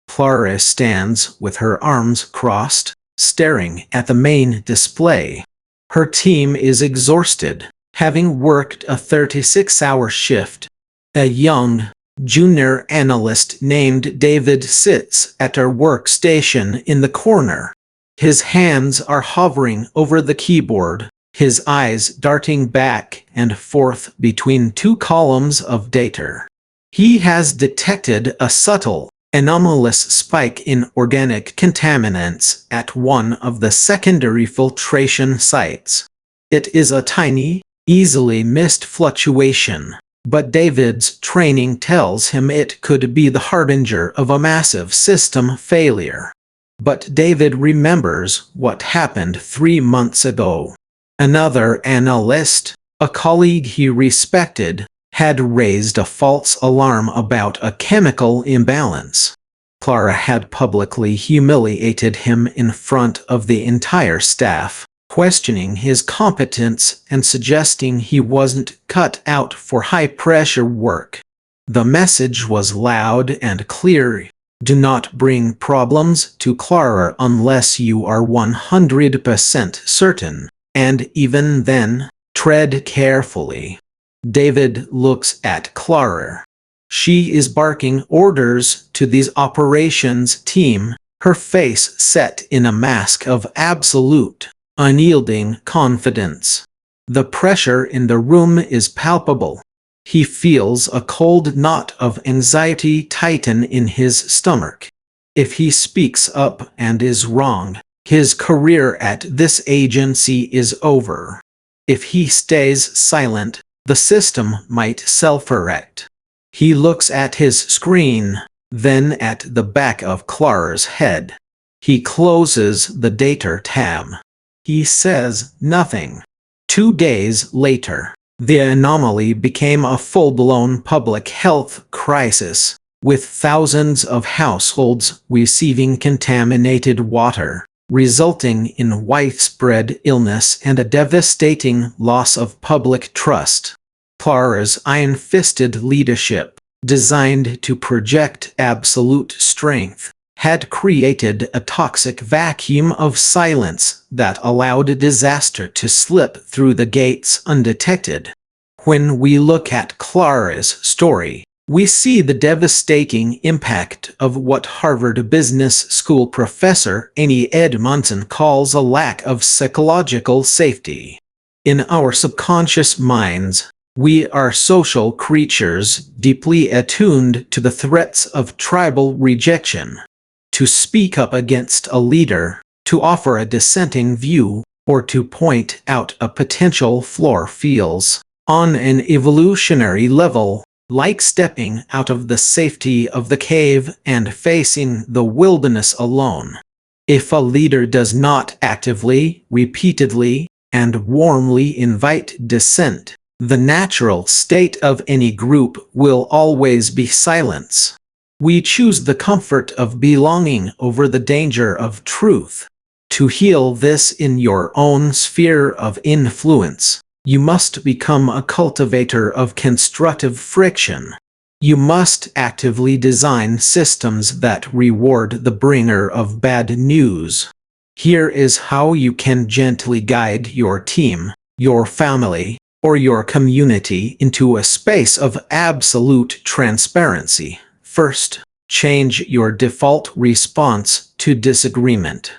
Speaker 1: Clara stands with her arms crossed, staring at the main display. Her team is exhausted, having worked a 36-hour shift. A young, junior analyst named David sits at her workstation in the corner. His hands are hovering over the keyboard, his eyes darting back and forth between two columns of data. He has detected a subtle, anomalous spike in organic contaminants at one of the secondary filtration sites. It is a tiny, easily missed fluctuation, but David's training tells him it could be the harbinger of a massive system failure. But David remembers what happened 3 months ago. Another analyst, a colleague he respected, had raised a false alarm about a chemical imbalance. Clara had publicly humiliated him in front of the entire staff, questioning his competence and suggesting he wasn't cut out for high-pressure work. The message was loud and clear. Do not bring problems to Clara unless you are 100% certain, and even then, tread carefully. David looks at Clara. She is barking orders to these operations team, her face set in a mask of absolute, unyielding confidence. The pressure in the room is palpable. He feels a cold knot of anxiety tighten in his stomach. If he speaks up and is wrong, his career at this agency is over. If he stays silent, the system might self-correct. He looks at his screen, then at the back of Clara's head. He closes the data tab. He says nothing. 2 days later, the anomaly became a full-blown public health crisis, with thousands of households receiving contaminated water, resulting in widespread illness and a devastating loss of public trust. Clara's iron-fisted leadership, designed to project absolute strength, had created a toxic vacuum of silence that allowed disaster to slip through the gates undetected. When we look at Clara's story, we see the devastating impact of what Harvard Business School professor Annie Edmondson calls a lack of psychological safety. In our subconscious minds, we are social creatures deeply attuned to the threats of tribal rejection. To speak up against a leader, to offer a dissenting view, or to point out a potential flaw feels, on an evolutionary level, like stepping out of the safety of the cave and facing the wilderness alone. If a leader does not actively, repeatedly, and warmly invite dissent, the natural state of any group will always be silence. We choose the comfort of belonging over the danger of truth. To heal this in your own sphere of influence, you must become a cultivator of constructive friction. You must actively design systems that reward the bringer of bad news. Here is how you can gently guide your team, your family, or your community into a space of absolute transparency. First, change your default response to disagreement.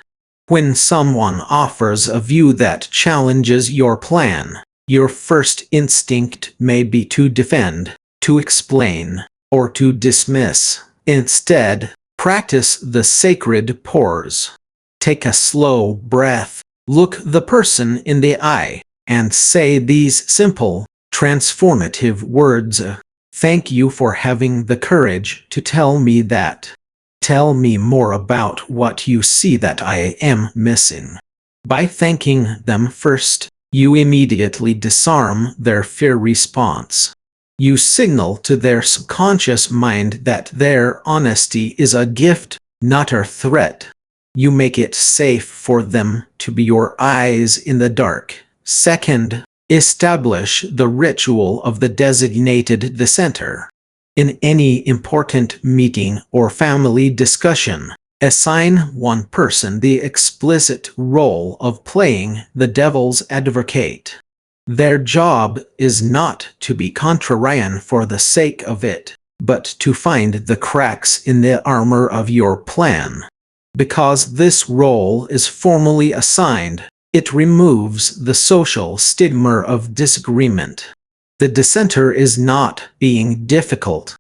Speaker 1: When someone offers a view that challenges your plan, your first instinct may be to defend, to explain, or to dismiss. Instead, practice the sacred pause. Take a slow breath, look the person in the eye, and say these simple, transformative words. Thank you for having the courage to tell me that. Tell me more about what you see that I am missing. By thanking them first, you immediately disarm their fear response. You signal to their subconscious mind that their honesty is a gift, not a threat. You make it safe for them to be your eyes in the dark. Second, establish the ritual of the designated dissenter. In any important meeting or family discussion, assign one person the explicit role of playing the devil's advocate. Their job is not to be contrarian for the sake of it, but to find the cracks in the armor of your plan. Because this role is formally assigned, it removes the social stigma of disagreement. The dissenter is not being difficult.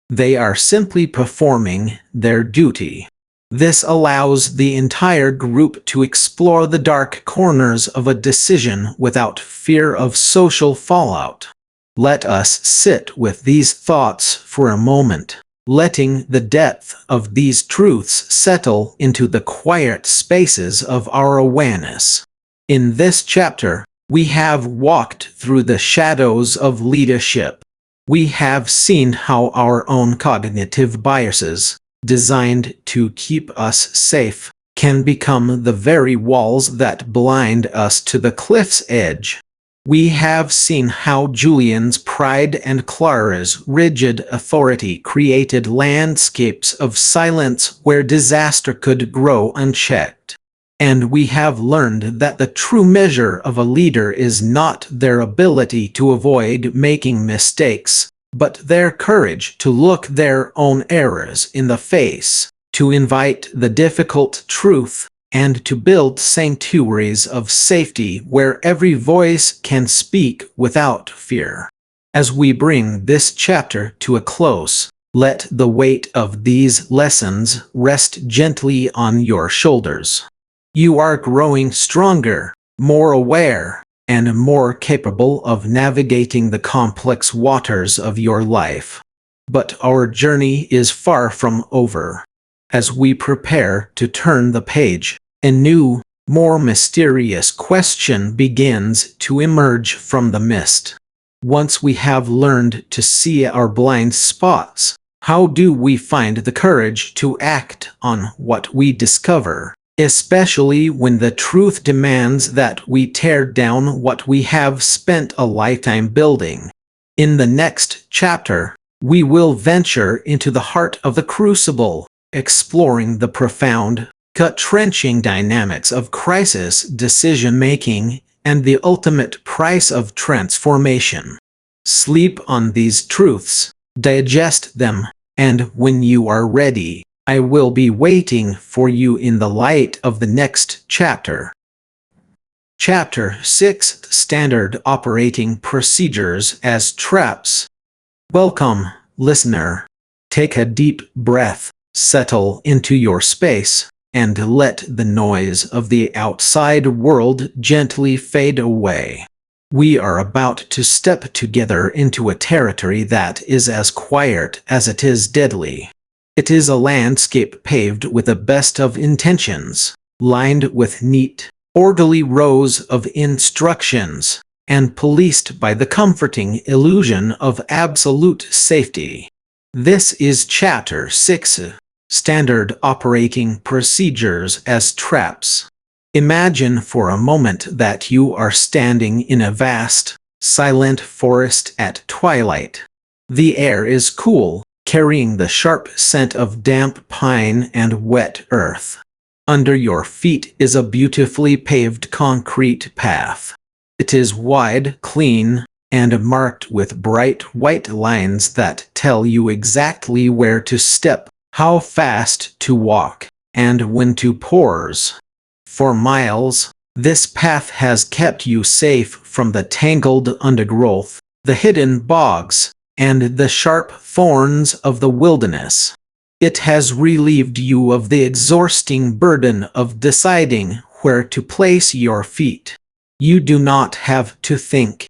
Speaker 1: They are simply performing their duty. This allows the entire group to explore the dark corners of a decision without fear of social fallout. Let us sit with these thoughts for a moment, letting the depth of these truths settle into the quiet spaces of our awareness. In this chapter, we have walked through the shadows of leadership. We have seen how our own cognitive biases, designed to keep us safe, can become the very walls that blind us to the cliff's edge. We have seen how Julian's pride and Clara's rigid authority created landscapes of silence where disaster could grow unchecked. And we have learned that the true measure of a leader is not their ability to avoid making mistakes, but their courage to look their own errors in the face, to invite the difficult truth, and to build sanctuaries of safety where every voice can speak without fear. As we bring this chapter to a close, let the weight of these lessons rest gently on your shoulders. You are growing stronger, more aware, and more capable of navigating the complex waters of your life. But our journey is far from over. As we prepare to turn the page, a new, more mysterious question begins to emerge from the mist. Once we have learned to see our blind spots, how do we find the courage to act on what we discover? Especially when the truth demands that we tear down what we have spent a lifetime building. In the next chapter, we will venture into the heart of the crucible, exploring the profound, gut-wrenching dynamics of crisis decision-making and the ultimate price of transformation. Sleep on these truths, digest them, and when you are ready, I will be waiting for you in the light of the next chapter. Chapter 6: Standard Operating Procedures as Traps. Welcome, listener. Take a deep breath, settle into your space, and let the noise of the outside world gently fade away. We are about to step together into a territory that is as quiet as it is deadly. It is a landscape paved with the best of intentions, lined with neat, orderly rows of instructions, and policed by the comforting illusion of absolute safety. This is Chapter 6, Standard Operating Procedures as Traps. Imagine for a moment that you are standing in a vast, silent forest at twilight. The air is cool, carrying the sharp scent of damp pine and wet earth. Under your feet is a beautifully paved concrete path. It is wide, clean, and marked with bright white lines that tell you exactly where to step, how fast to walk, and when to pause. For miles, this path has kept you safe from the tangled undergrowth, the hidden bogs, and the sharp thorns of the wilderness. It has relieved you of the exhausting burden of deciding where to place your feet. You do not have to think.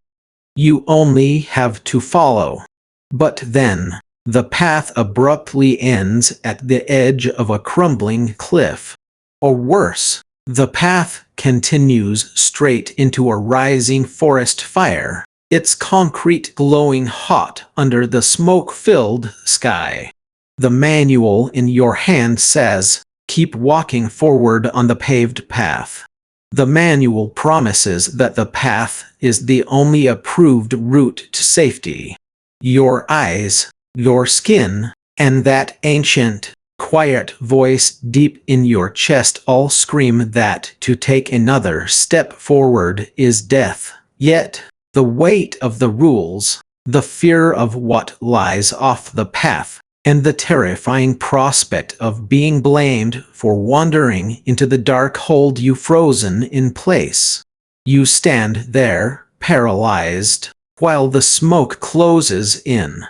Speaker 1: You only have to follow. But then, the path abruptly ends at the edge of a crumbling cliff. Or worse, the path continues straight into a rising forest fire, its concrete glowing hot under the smoke-filled sky. The manual in your hand says, "Keep walking forward on the paved path." The manual promises that the path is the only approved route to safety. Your eyes, your skin, and that ancient, quiet voice deep in your chest all scream that to take another step forward is death. Yet, the weight of the rules, the fear of what lies off the path, and the terrifying prospect of being blamed for wandering into the dark hold you frozen in place. You stand there, paralyzed, while the smoke closes in.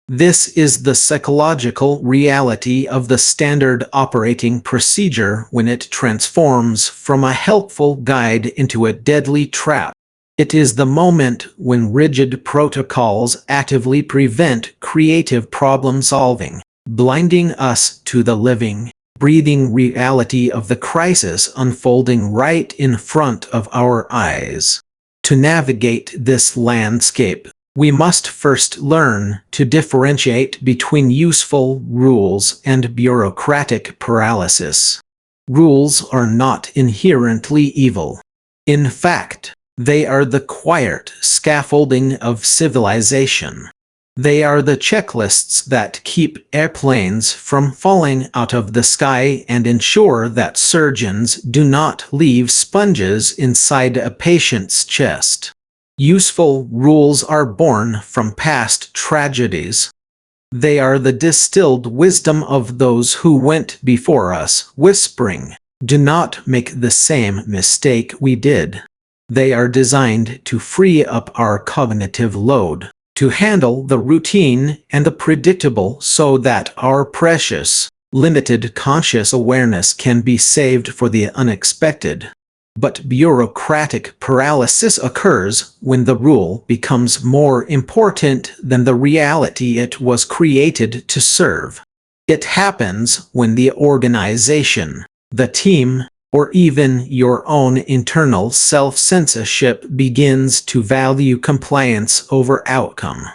Speaker 1: This is the psychological reality of the standard operating procedure when it transforms from a helpful guide into a deadly trap. It is the moment when rigid protocols actively prevent creative problem-solving, blinding us to the living, breathing reality of the crisis unfolding right in front of our eyes. To navigate this landscape, we must first learn to differentiate between useful rules and bureaucratic paralysis. Rules are not inherently evil. In fact, they are the quiet scaffolding of civilization. They are the checklists that keep airplanes from falling out of the sky and ensure that surgeons do not leave sponges inside a patient's chest. Useful rules are born from past tragedies. They are the distilled wisdom of those who went before us, whispering, "Do not make the same mistake we did." They are designed to free up our cognitive load, to handle the routine and the predictable so that our precious, limited conscious awareness can be saved for the unexpected. But bureaucratic paralysis occurs when the rule becomes more important than the reality it was created to serve. It happens when the organization, the team, or even your own internal self-censorship begins to value compliance over outcome.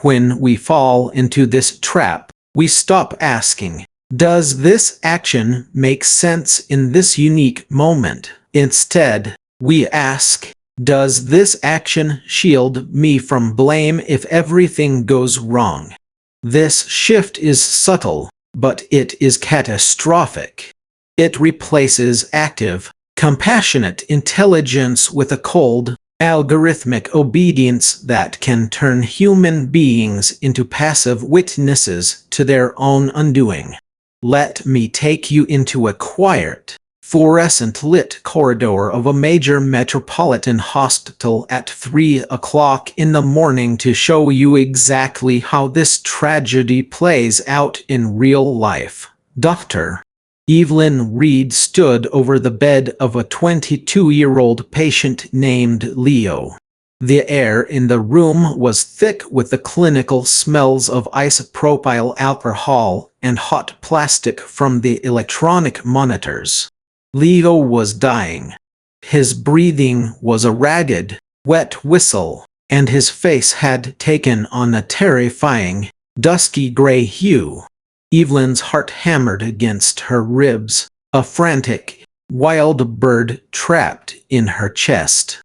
Speaker 1: When we fall into this trap, we stop asking, "Does this action make sense in this unique moment?" Instead, we ask, "Does this action shield me from blame if everything goes wrong?" This shift is subtle, but it is catastrophic. It replaces active, compassionate intelligence with a cold, algorithmic obedience that can turn human beings into passive witnesses to their own undoing. Let me take you into a quiet, fluorescent-lit corridor of a major metropolitan hospital at 3 o'clock in the morning to show you exactly how this tragedy plays out in real life. Dr. Evelyn Reed stood over the bed of a 22-year-old patient named Leo. The air in the room was thick with the clinical smells of isopropyl alcohol and hot plastic from the electronic monitors. Leo was dying. His breathing was a ragged, wet whistle, and his face had taken on a terrifying, dusky gray hue. Evelyn's heart hammered against her ribs, a frantic, wild bird trapped in her chest.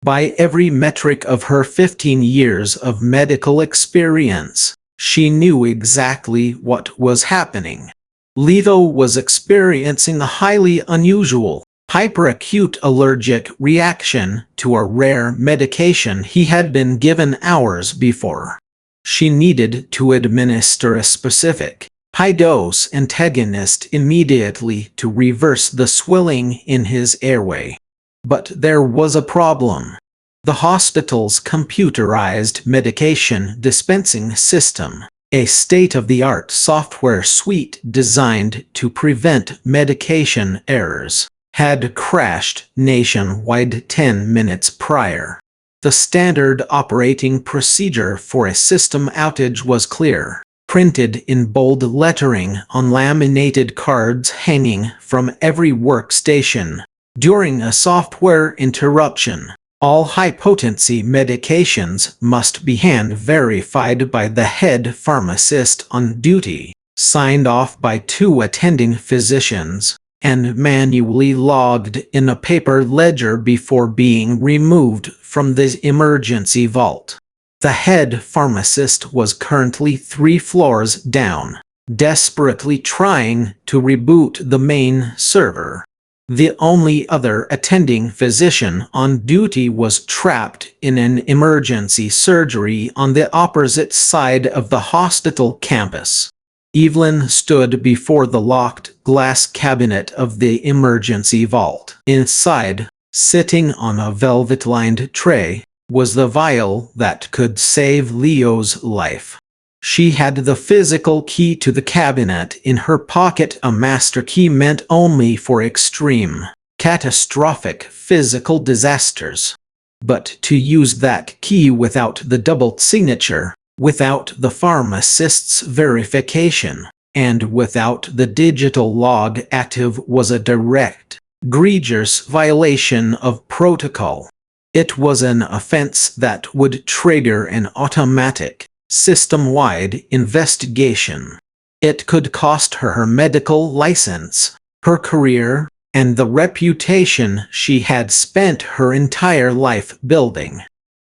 Speaker 1: By every metric of her 15 years of medical experience, she knew exactly what was happening. Leo was experiencing a highly unusual, hyperacute allergic reaction to a rare medication he had been given hours before. She needed to administer a specific, high-dose antagonist immediately to reverse the swelling in his airway. But there was a problem. The hospital's computerized medication dispensing system, a state-of-the-art software suite designed to prevent medication errors, had crashed nationwide 10 minutes prior. The standard operating procedure for a system outage was clear, printed in bold lettering on laminated cards hanging from every workstation. During a software interruption, all high-potency medications must be hand-verified by the head pharmacist on duty, signed off by 2 attending physicians, and manually logged in a paper ledger before being removed from the emergency vault. The head pharmacist was currently 3 floors down, desperately trying to reboot the main server. The only other attending physician on duty was trapped in an emergency surgery on the opposite side of the hospital campus. Evelyn stood before the locked glass cabinet of the emergency vault. Inside, sitting on a velvet-lined tray, was the vial that could save Leo's life. She had the physical key to the cabinet in her pocket, a master key meant only for extreme, catastrophic physical disasters. But to use that key without the double signature, without the pharmacist's verification, and without the digital log active was a direct, egregious violation of protocol. It was an offense that would trigger an automatic, system-wide investigation. It could cost her her medical license, her career, and the reputation she had spent her entire life building.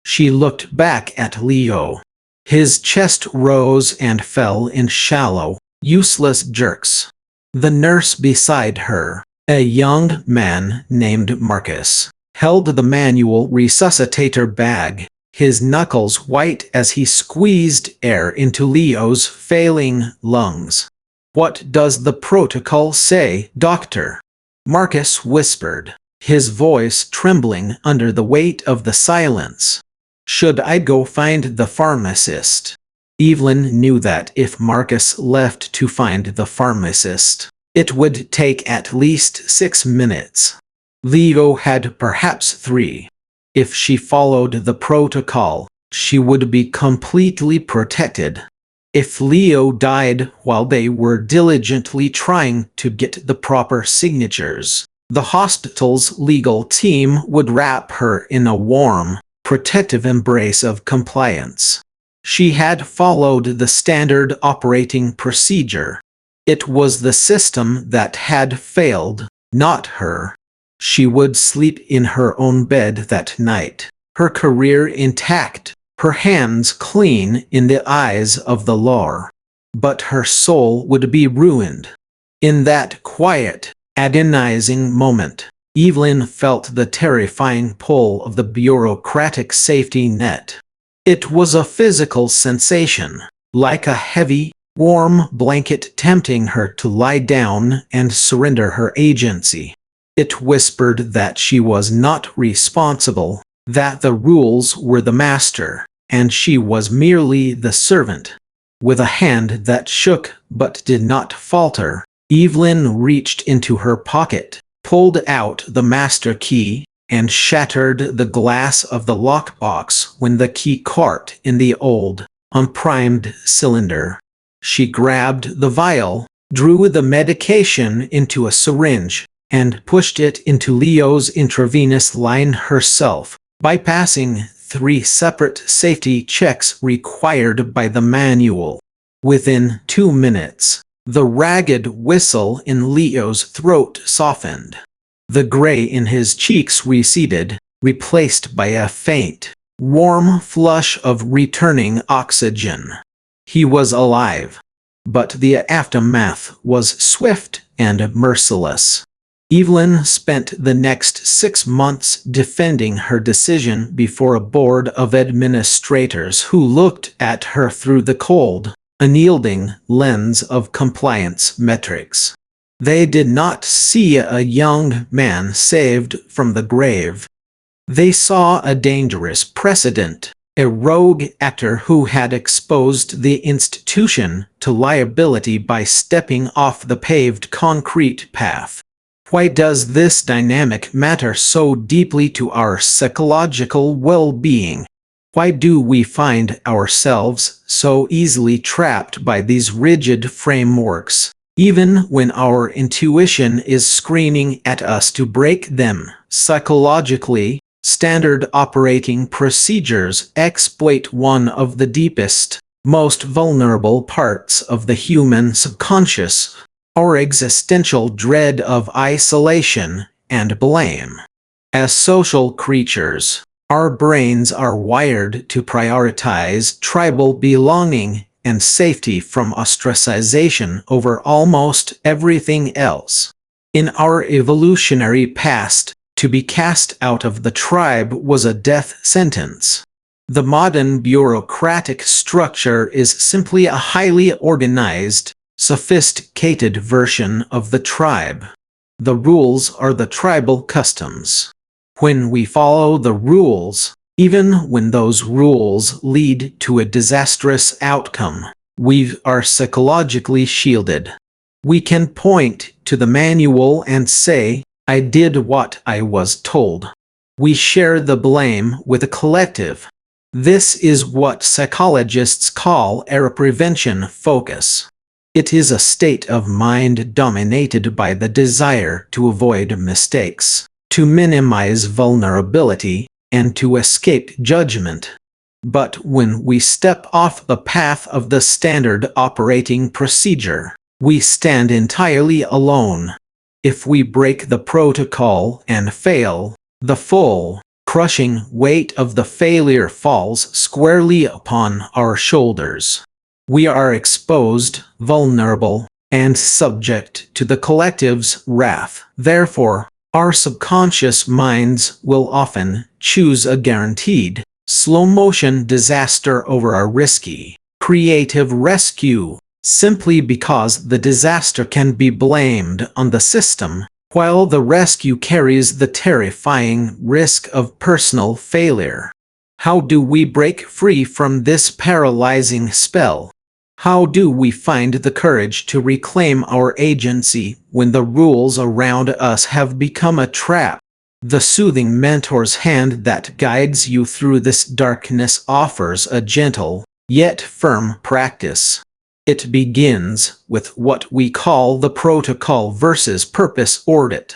Speaker 1: She looked back at Leo. His chest rose and fell in shallow, useless jerks. The nurse beside her, a young man named Marcus, held the manual resuscitator bag, his knuckles white as he squeezed air into Leo's failing lungs. "What does the protocol say, doctor?" Marcus whispered, his voice trembling under the weight of the silence. "Should I go find the pharmacist?" Evelyn knew that if Marcus left to find the pharmacist, it would take at least 6 minutes. Leo had perhaps 3. If she followed the protocol, she would be completely protected. If Leo died while they were diligently trying to get the proper signatures, the hospital's legal team would wrap her in a warm, protective embrace of compliance. She had followed the standard operating procedure. It was the system that had failed, not her. She would sleep in her own bed that night, her career intact, her hands clean in the eyes of the law. But her soul would be ruined. In that quiet, agonizing moment, Evelyn felt the terrifying pull of the bureaucratic safety net. It was a physical sensation, like a heavy, warm blanket tempting her to lie down and surrender her agency. It whispered that she was not responsible, that the rules were the master, and she was merely the servant. With a hand that shook but did not falter, Evelyn reached into her pocket, pulled out the master key, and shattered the glass of the lockbox when the key caught in the old, unprimed cylinder. She grabbed the vial, drew the medication into a syringe, and pushed it into Leo's intravenous line herself, bypassing 3 separate safety checks required by the manual. Within 2 minutes, the ragged whistle in Leo's throat softened. The gray in his cheeks receded, replaced by a faint, warm flush of returning oxygen. He was alive. But the aftermath was swift and merciless. Evelyn spent the next 6 months defending her decision before a board of administrators who looked at her through the cold, unyielding lens of compliance metrics. They did not see a young man saved from the grave. They saw a dangerous precedent, a rogue actor who had exposed the institution to liability by stepping off the paved concrete path. Why does this dynamic matter so deeply to our psychological well-being? Why do we find ourselves so easily trapped by these rigid frameworks, even when our intuition is screaming at us to break them? Psychologically, standard operating procedures exploit one of the deepest, most vulnerable parts of the human subconscious, our existential dread of isolation and blame. As social creatures, our brains are wired to prioritize tribal belonging and safety from ostracization over almost everything else. In our evolutionary past, to be cast out of the tribe was a death sentence. The modern bureaucratic structure is simply a highly organized, sophisticated version of the tribe. The rules are the tribal customs. When we follow the rules, even when those rules lead to a disastrous outcome, we are psychologically shielded. We can point to the manual and say, "I did what I was told." We share the blame with a collective. This is what psychologists call error prevention focus. It is a state of mind dominated by the desire to avoid mistakes, to minimize vulnerability, and to escape judgment. But when we step off the path of the standard operating procedure, we stand entirely alone. If we break the protocol and fail, the full, crushing weight of the failure falls squarely upon our shoulders. We are exposed, vulnerable, and subject to the collective's wrath. Therefore, our subconscious minds will often choose a guaranteed, slow-motion disaster over a risky, creative rescue, simply because the disaster can be blamed on the system, while the rescue carries the terrifying risk of personal failure. How do we break free from this paralyzing spell? How do we find the courage to reclaim our agency when the rules around us have become a trap? The soothing mentor's hand that guides you through this darkness offers a gentle, yet firm practice. It begins with what we call the protocol versus purpose audit.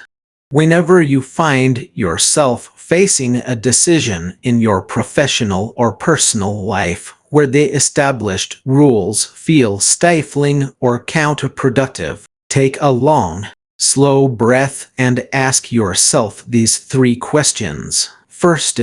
Speaker 1: Whenever you find yourself facing a decision in your professional or personal life where the established rules feel stifling or counterproductive, take a long, slow breath and ask yourself these 3 questions. First,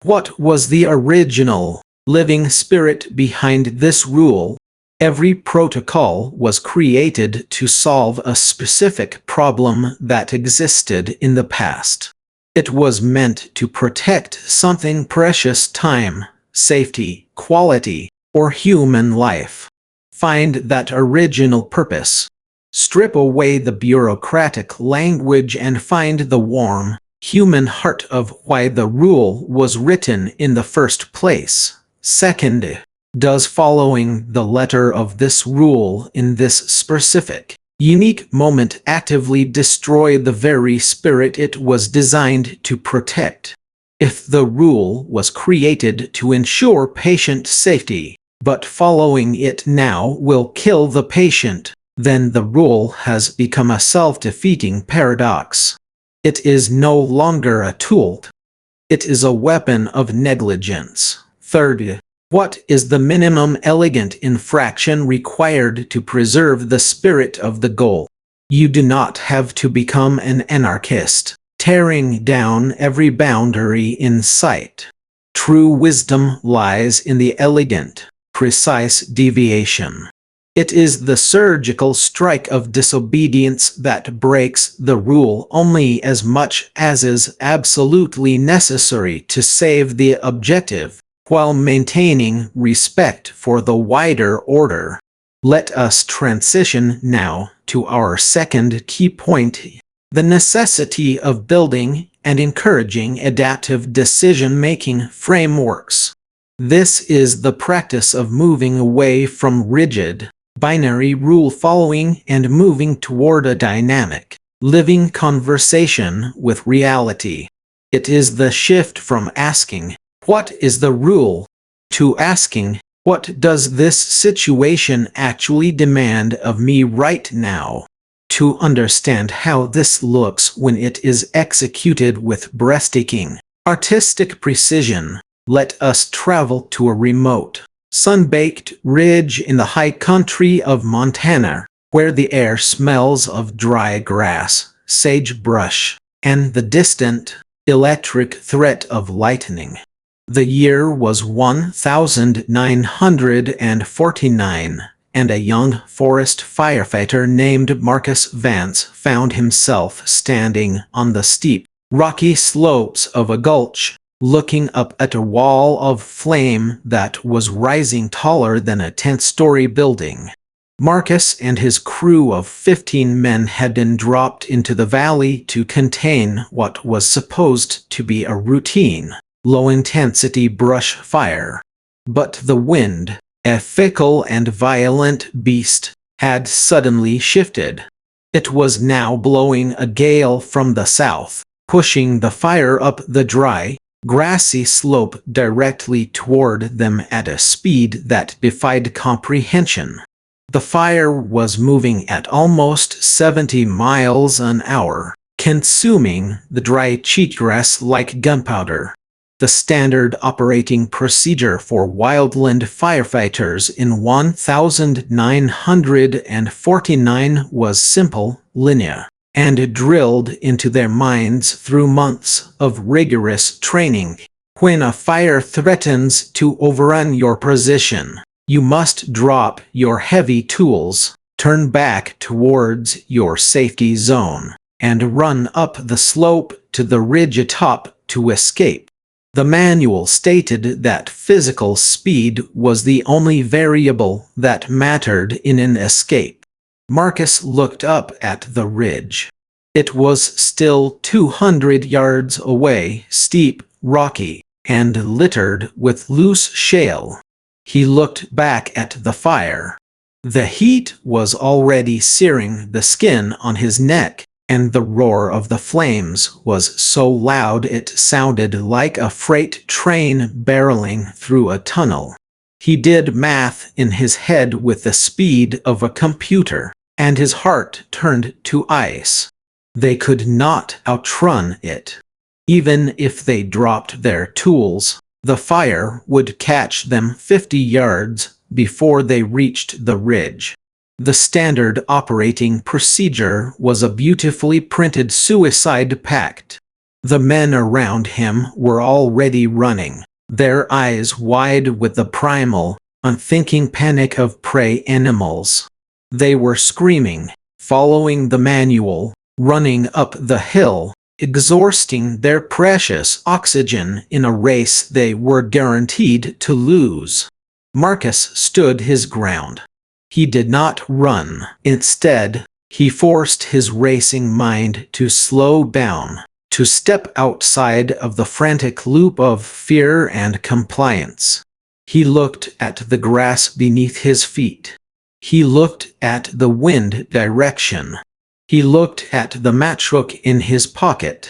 Speaker 1: what was the original, living spirit behind this rule? Every protocol was created to solve a specific problem that existed in the past. It was meant to protect something precious: time, safety, quality, or human life. Find that original purpose. Strip away the bureaucratic language and find the warm, human heart of why the rule was written in the first place. Second, does following the letter of this rule in this specific, unique moment actively destroy the very spirit it was designed to protect? If the rule was created to ensure patient safety, but following it now will kill the patient, then the rule has become a self-defeating paradox. It is no longer a tool. It is a weapon of negligence. Third, what is the minimum elegant infraction required to preserve the spirit of the goal? You do not have to become an anarchist, tearing down every boundary in sight. True wisdom lies in the elegant, precise deviation. It is the surgical strike of disobedience that breaks the rule only as much as is absolutely necessary to save the objective, while maintaining respect for the wider order. Let us transition now to our second key point: the necessity of building and encouraging adaptive decision-making frameworks. This is the practice of moving away from rigid, binary rule following and moving toward a dynamic, living conversation with reality. It is the shift from asking, "What is the rule?" to asking, "What does this situation actually demand of me right now?" To understand how this looks when it is executed with breathtaking, artistic precision, let us travel to a remote, sun-baked ridge in the high country of Montana, where the air smells of dry grass, sagebrush, and the distant, electric threat of lightning. The year was 1949, and a young forest firefighter named Marcus Vance found himself standing on the steep, rocky slopes of a gulch, looking up at a wall of flame that was rising taller than a 10-story building. Marcus and his crew of 15 men had been dropped into the valley to contain what was supposed to be a routine, low-intensity brush fire. But the wind, a fickle and violent beast, had suddenly shifted. It was now blowing a gale from the south, pushing the fire up the dry, grassy slope directly toward them at a speed that defied comprehension. The fire was moving at almost 70 miles an hour, consuming the dry cheatgrass like gunpowder. The standard operating procedure for wildland firefighters in 1949 was simple, linear, and drilled into their minds through months of rigorous training. When a fire threatens to overrun your position, you must drop your heavy tools, turn back towards your safety zone, and run up the slope to the ridge atop to escape. The manual stated that physical speed was the only variable that mattered in an escape. Marcus looked up at the ridge. It was still 200 yards away, steep, rocky, and littered with loose shale. He looked back at the fire. The heat was already searing the skin on his neck, and the roar of the flames was so loud it sounded like a freight train barreling through a tunnel. He did math in his head with the speed of a computer, and his heart turned to ice. They could not outrun it. Even if they dropped their tools, the fire would catch them 50 yards before they reached the ridge. The standard operating procedure was a beautifully printed suicide pact. The men around him were already running, their eyes wide with the primal, unthinking panic of prey animals. They were screaming, following the manual, running up the hill, exhausting their precious oxygen in a race they were guaranteed to lose. Marcus stood his ground. He did not run. Instead, he forced his racing mind to slow down, to step outside of the frantic loop of fear and compliance. He looked at the grass beneath his feet. He looked at the wind direction. He looked at the matchbook in his pocket.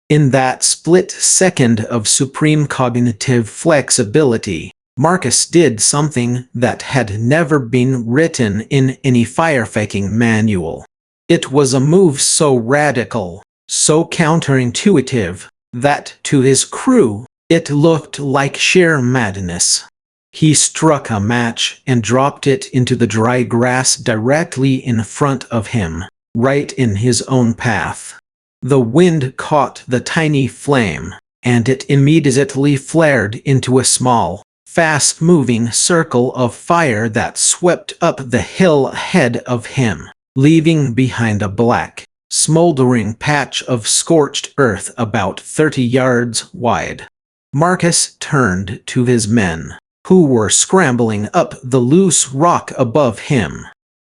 Speaker 1: In that split second of supreme cognitive flexibility, Marcus did something that had never been written in any firefighting manual. It was a move so radical, so counterintuitive, that to his crew, it looked like sheer madness. He struck a match and dropped it into the dry grass directly in front of him, right in his own path. The wind caught the tiny flame, and it immediately flared into a small, fast-moving circle of fire that swept up the hill ahead of him, leaving behind a black, smoldering patch of scorched earth about 30 yards wide. Marcus turned to his men, who were scrambling up the loose rock above him.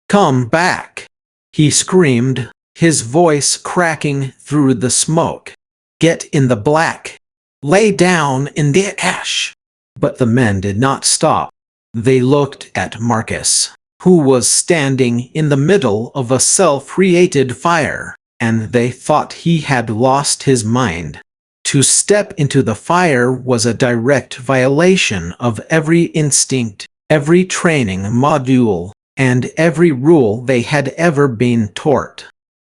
Speaker 1: "Come back!" he screamed, his voice cracking through the smoke. "Get in the black! Lay down in the ash!" But the men did not stop. They looked at Marcus, who was standing in the middle of a self-created fire, and they thought he had lost his mind. To step into the fire was a direct violation of every instinct, every training module, and every rule they had ever been taught.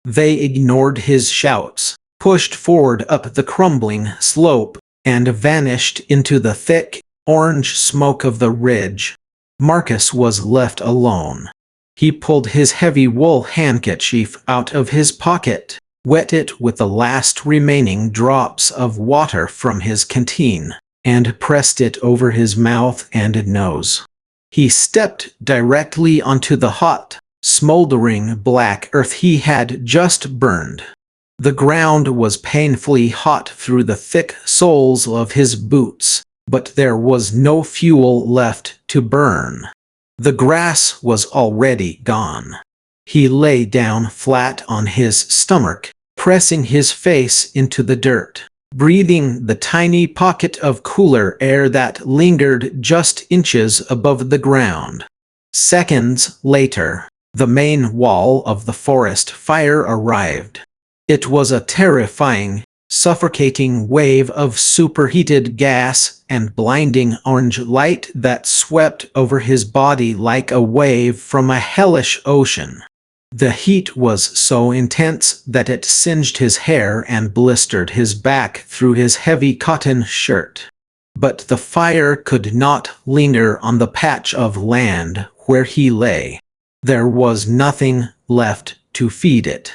Speaker 1: They ignored his shouts, pushed forward up the crumbling slope, and vanished into the thick, orange smoke of the ridge. Marcus was left alone. He pulled his heavy wool handkerchief out of his pocket, wet it with the last remaining drops of water from his canteen, and pressed it over his mouth and nose. He stepped directly onto the hot, smoldering black earth he had just burned. The ground was painfully hot through the thick soles of his boots, but there was no fuel left to burn. The grass was already gone. He lay down flat on his stomach, pressing his face into the dirt, breathing the tiny pocket of cooler air that lingered just inches above the ground. Seconds later, the main wall of the forest fire arrived. It was a terrifying, suffocating wave of superheated gas and blinding orange light that swept over his body like a wave from a hellish ocean. The heat was so intense that it singed his hair and blistered his back through his heavy cotton shirt. But the fire could not linger on the patch of land where he lay. There was nothing left to feed it.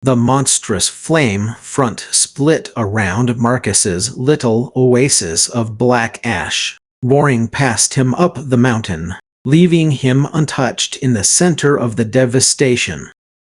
Speaker 1: The monstrous flame front split around Marcus's little oasis of black ash, roaring past him up the mountain, leaving him untouched in the center of the devastation.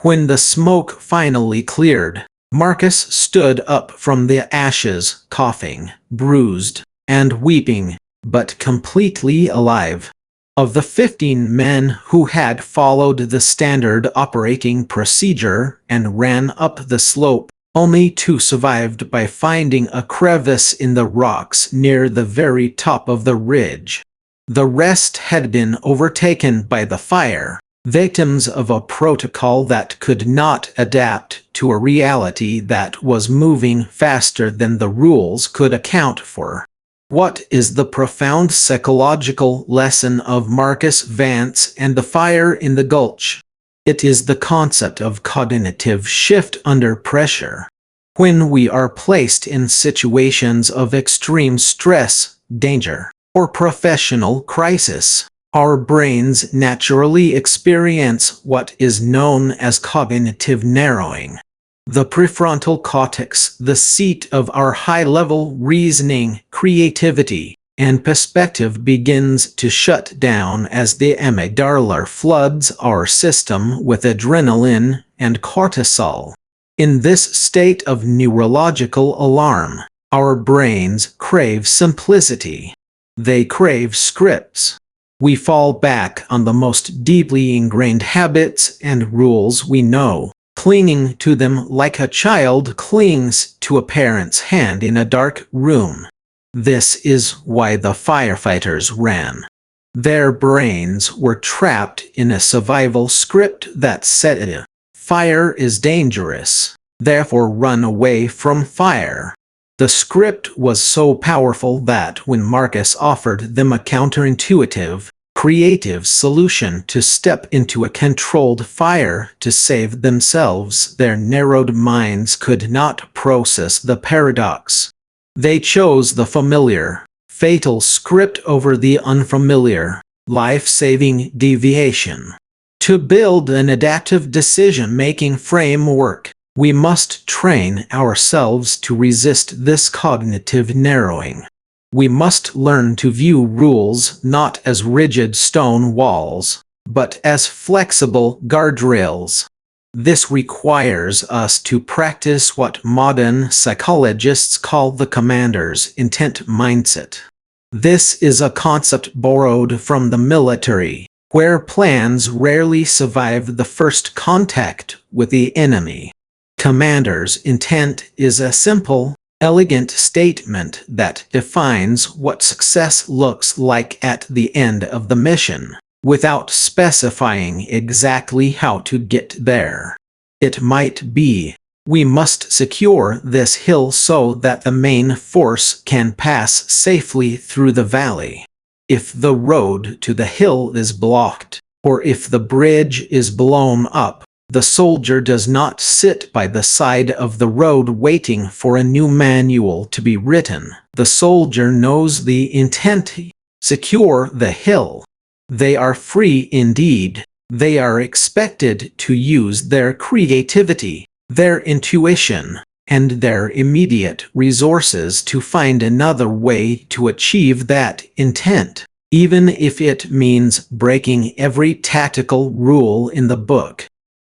Speaker 1: When the smoke finally cleared, Marcus stood up from the ashes, coughing, bruised, and weeping, but completely alive. Of the 15 men who had followed the standard operating procedure and ran up the slope, only 2 survived by finding a crevice in the rocks near the very top of the ridge. The rest had been overtaken by the fire, victims of a protocol that could not adapt to a reality that was moving faster than the rules could account for. What is the profound psychological lesson of Marcus Vance and the fire in the gulch? It is the concept of cognitive shift under pressure. When we are placed in situations of extreme stress, danger, or professional crisis, our brains naturally experience what is known as cognitive narrowing. The prefrontal cortex, the seat of our high-level reasoning, creativity, and perspective, begins to shut down as the amygdala floods our system with adrenaline and cortisol. In this state of neurological alarm, our brains crave simplicity. They crave scripts. We fall back on the most deeply ingrained habits and rules we know, clinging to them like a child clings to a parent's hand in a dark room. This is why the firefighters ran. Their brains were trapped in a survival script that said, "Fire is dangerous, therefore run away from fire." The script was so powerful that when Marcus offered them a counterintuitive, creative solution to step into a controlled fire to save themselves, their narrowed minds could not process the paradox. They chose the familiar, fatal script over the unfamiliar, life-saving deviation. To build an adaptive decision-making framework, we must train ourselves to resist this cognitive narrowing. We must learn to view rules not as rigid stone walls, but as flexible guardrails. This requires us to practice what modern psychologists call the commander's intent mindset. This is a concept borrowed from the military, where plans rarely survive the first contact with the enemy. Commander's intent is a simple, elegant statement that defines what success looks like at the end of the mission, without specifying exactly how to get there. It might be, "We must secure this hill so that the main force can pass safely through the valley. If the road to the hill is blocked, or if the bridge is blown up, the soldier does not sit by the side of the road waiting for a new manual to be written. The soldier knows the intent: secure the hill." They are free indeed. They are expected to use their creativity, their intuition, and their immediate resources to find another way to achieve that intent, even if it means breaking every tactical rule in the book.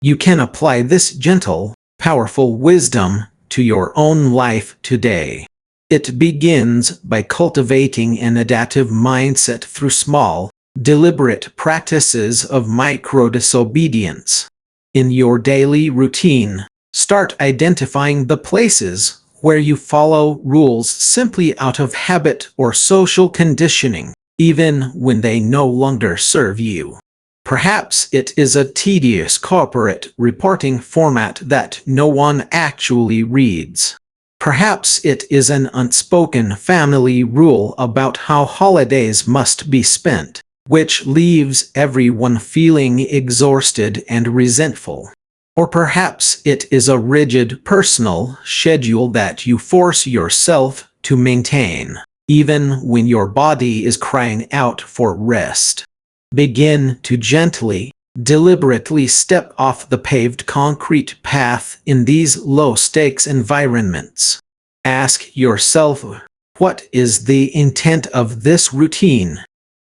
Speaker 1: You can apply this gentle, powerful wisdom to your own life today. It begins by cultivating an adaptive mindset through small, deliberate practices of micro-disobedience. In your daily routine, start identifying the places where you follow rules simply out of habit or social conditioning, even when they no longer serve you. Perhaps it is a tedious corporate reporting format that no one actually reads. Perhaps it is an unspoken family rule about how holidays must be spent, which leaves everyone feeling exhausted and resentful. Or perhaps it is a rigid personal schedule that you force yourself to maintain, even when your body is crying out for rest. Begin to gently, Deliberately step off the paved concrete path in these low-stakes environments. Ask yourself, what is the intent of this routine?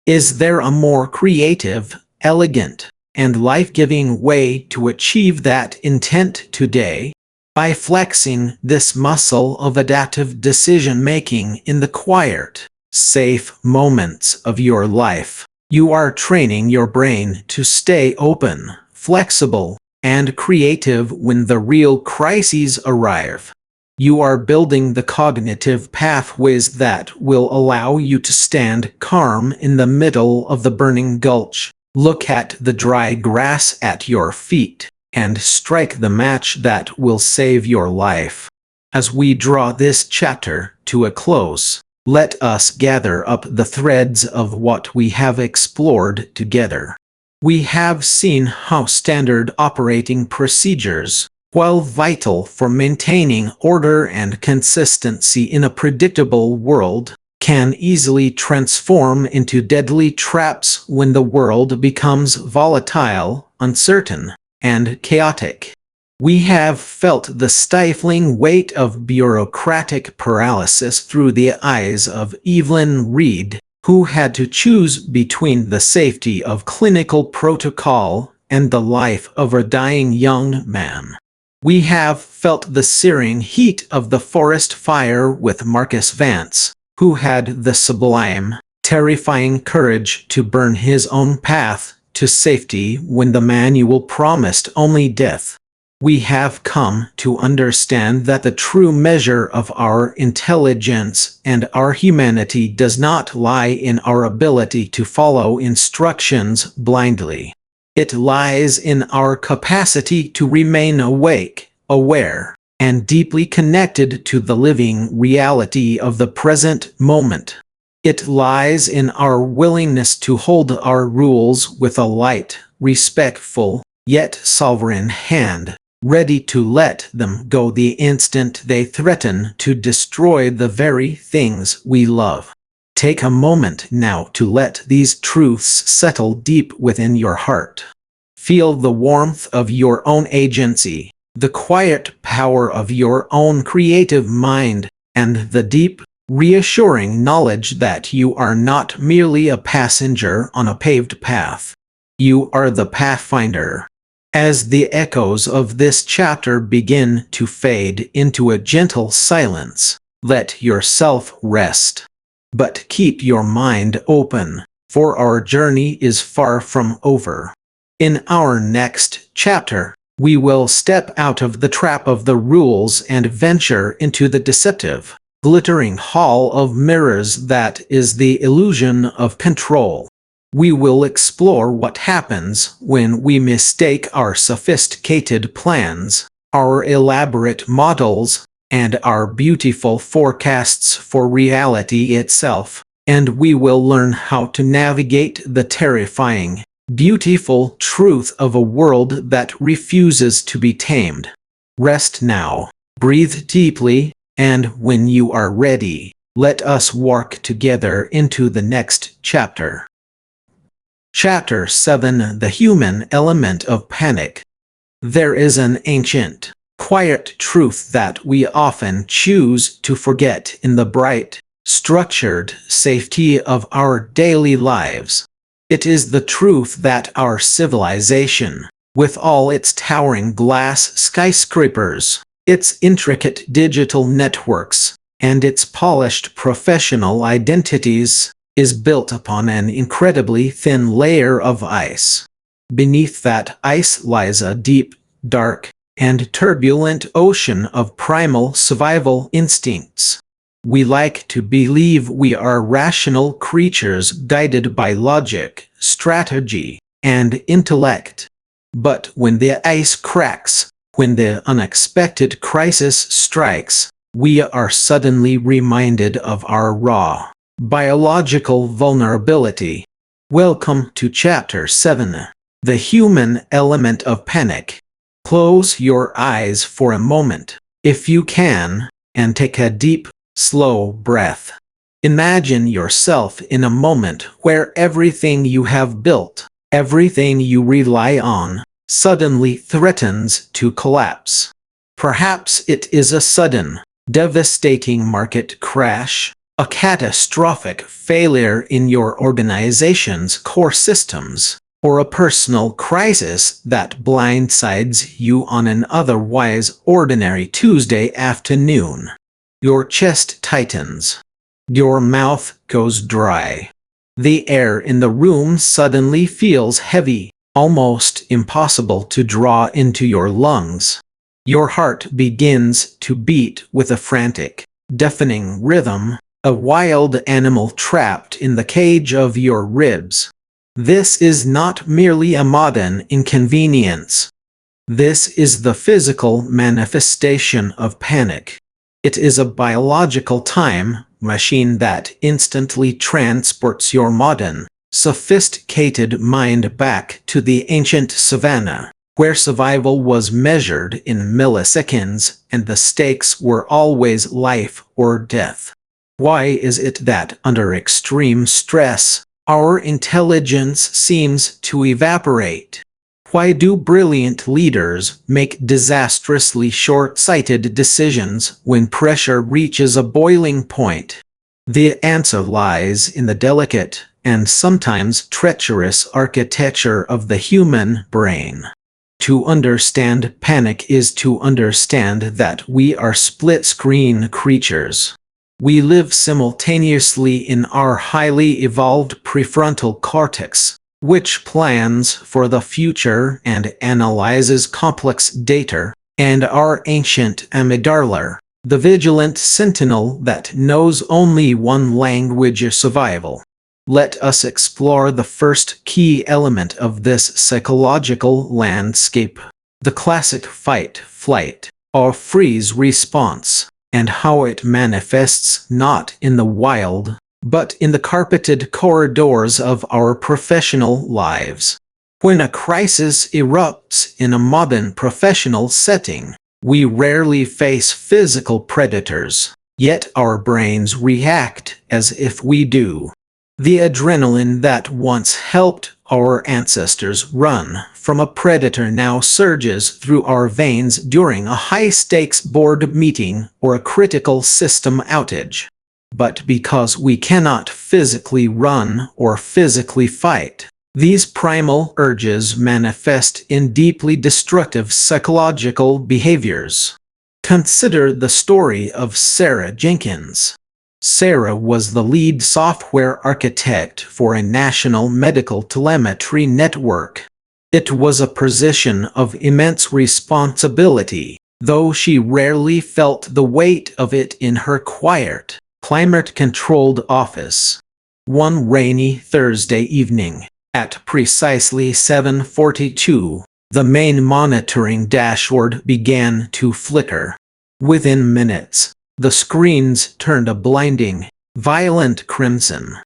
Speaker 1: Is there a more creative, elegant, and life-giving way to achieve that intent today? By flexing this muscle of adaptive decision-making in the quiet, safe moments of your life, you are training your brain to stay open, flexible, and creative when the real crises arrive. You are building the cognitive pathways that will allow you to stand calm in the middle of the burning gulch, look at the dry grass at your feet, and strike the match that will save your life. As we draw this chapter to a close, let us gather up the threads of what we have explored together. We have seen how standard operating procedures, while vital for maintaining order and consistency in a predictable world, can easily transform into deadly traps when the world becomes volatile, uncertain, and chaotic. We have felt the stifling weight of bureaucratic paralysis through the eyes of Evelyn Reed, who had to choose between the safety of clinical protocol and the life of a dying young man. We have felt the searing heat of the forest fire with Marcus Vance, who had the sublime, terrifying courage to burn his own path to safety when the manual promised only death. We have come to understand that the true measure of our intelligence and our humanity does not lie in our ability to follow instructions blindly. It lies in our capacity to remain awake, aware, and deeply connected to the living reality of the present moment. It lies in our willingness to hold our rules with a light, respectful, yet sovereign hand, ready to let them go the instant they threaten to destroy the very things we love. Take a moment now to let these truths settle deep within your heart. Feel the warmth of your own agency, the quiet power of your own creative mind, and the deep, reassuring knowledge that you are not merely a passenger on a paved path. You are the pathfinder. As the echoes of this chapter begin to fade into a gentle silence, let yourself rest. But keep your mind open, for our journey is far from over. In our next chapter, we will step out of the trap of the rules and venture into the deceptive, glittering hall of mirrors that is the illusion of control. We will explore what happens when we mistake our sophisticated plans, our elaborate models, and our beautiful forecasts for reality itself, and we will learn how to navigate the terrifying, beautiful truth of a world that refuses to be tamed. Rest now, breathe deeply, and when you are ready, let us walk together into the next chapter. Chapter 7: The Human Element of Panic. There is an ancient, quiet truth that we often choose to forget in the bright, structured safety of our daily lives. It is the truth that our civilization, with all its towering glass skyscrapers, its intricate digital networks, and its polished professional identities, is built upon an incredibly thin layer of ice. Beneath that ice lies a deep, dark, and turbulent ocean of primal survival instincts. We like to believe we are rational creatures guided by logic, strategy, and intellect. But when the ice cracks, when the unexpected crisis strikes, we are suddenly reminded of our raw, biological vulnerability. Welcome to Chapter 7: The Human Element of Panic. Close your eyes for a moment, if you can, and take a deep, slow breath. Imagine yourself in a moment where everything you have built, Everything you rely on suddenly threatens to collapse. Perhaps it is a sudden, devastating market crash, a catastrophic failure in your organization's core systems, or a personal crisis that blindsides you on an otherwise ordinary Tuesday afternoon. Your chest tightens. Your mouth goes dry. The air in the room suddenly feels heavy, almost impossible to draw into your lungs. Your heart begins to beat with a frantic, deafening rhythm, a wild animal trapped in the cage of your ribs. This is not merely a modern inconvenience. This is the physical manifestation of panic. It is a biological time machine that instantly transports your modern, sophisticated mind back to the ancient savannah, where survival was measured in milliseconds and the stakes were always life or death. Why is it that under extreme stress, our intelligence seems to evaporate? Why do brilliant leaders make disastrously short-sighted decisions when pressure reaches a boiling point? The answer lies in the delicate and sometimes treacherous architecture of the human brain. To understand panic is to understand that we are split-screen creatures. We live simultaneously in our highly evolved prefrontal cortex, which plans for the future and analyzes complex data, and our ancient amygdala, the vigilant sentinel that knows only one language of survival. Let us explore the first key element of this psychological landscape, the classic fight, flight, or freeze response, and how it manifests not in the wild, but in the carpeted corridors of our professional lives. When a crisis erupts in a modern professional setting, we rarely face physical predators, yet our brains react as if we do. The adrenaline that once helped our ancestors run from a predator now surges through our veins during a high-stakes board meeting or a critical system outage. But because we cannot physically run or physically fight, these primal urges manifest in deeply destructive psychological behaviors. Consider the story of Sarah Jenkins. Sarah was the lead software architect for a national medical telemetry network. It was a position of immense responsibility, though she rarely felt the weight of it in her quiet, climate-controlled office. One rainy Thursday evening, at precisely 7:42, the main monitoring dashboard began to flicker. Within minutes, the screens turned a blinding, violent crimson.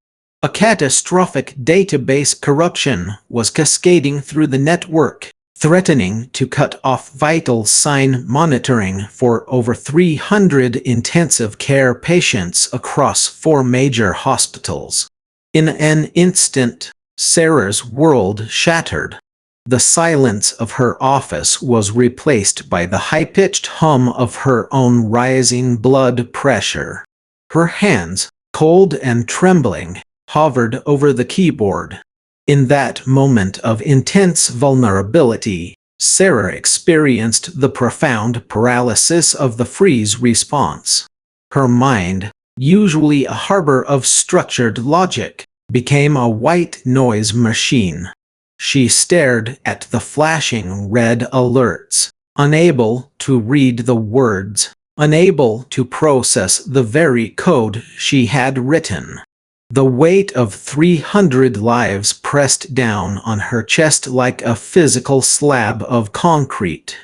Speaker 1: A catastrophic database corruption was cascading through the network, threatening to cut off vital sign monitoring for over 300 intensive care patients across 4 major hospitals. In an instant, Sarah's world shattered. The silence of her office was replaced by the high-pitched hum of her own rising blood pressure. Her hands, cold and trembling, hovered over the keyboard. In that moment of intense vulnerability, Sarah experienced the profound paralysis of the freeze response. Her mind, usually a harbor of structured logic, became a white noise machine. She stared at the flashing red alerts, unable to read the words, unable to process the very code she had written. The weight of 300 lives pressed down on her chest like a physical slab of concrete.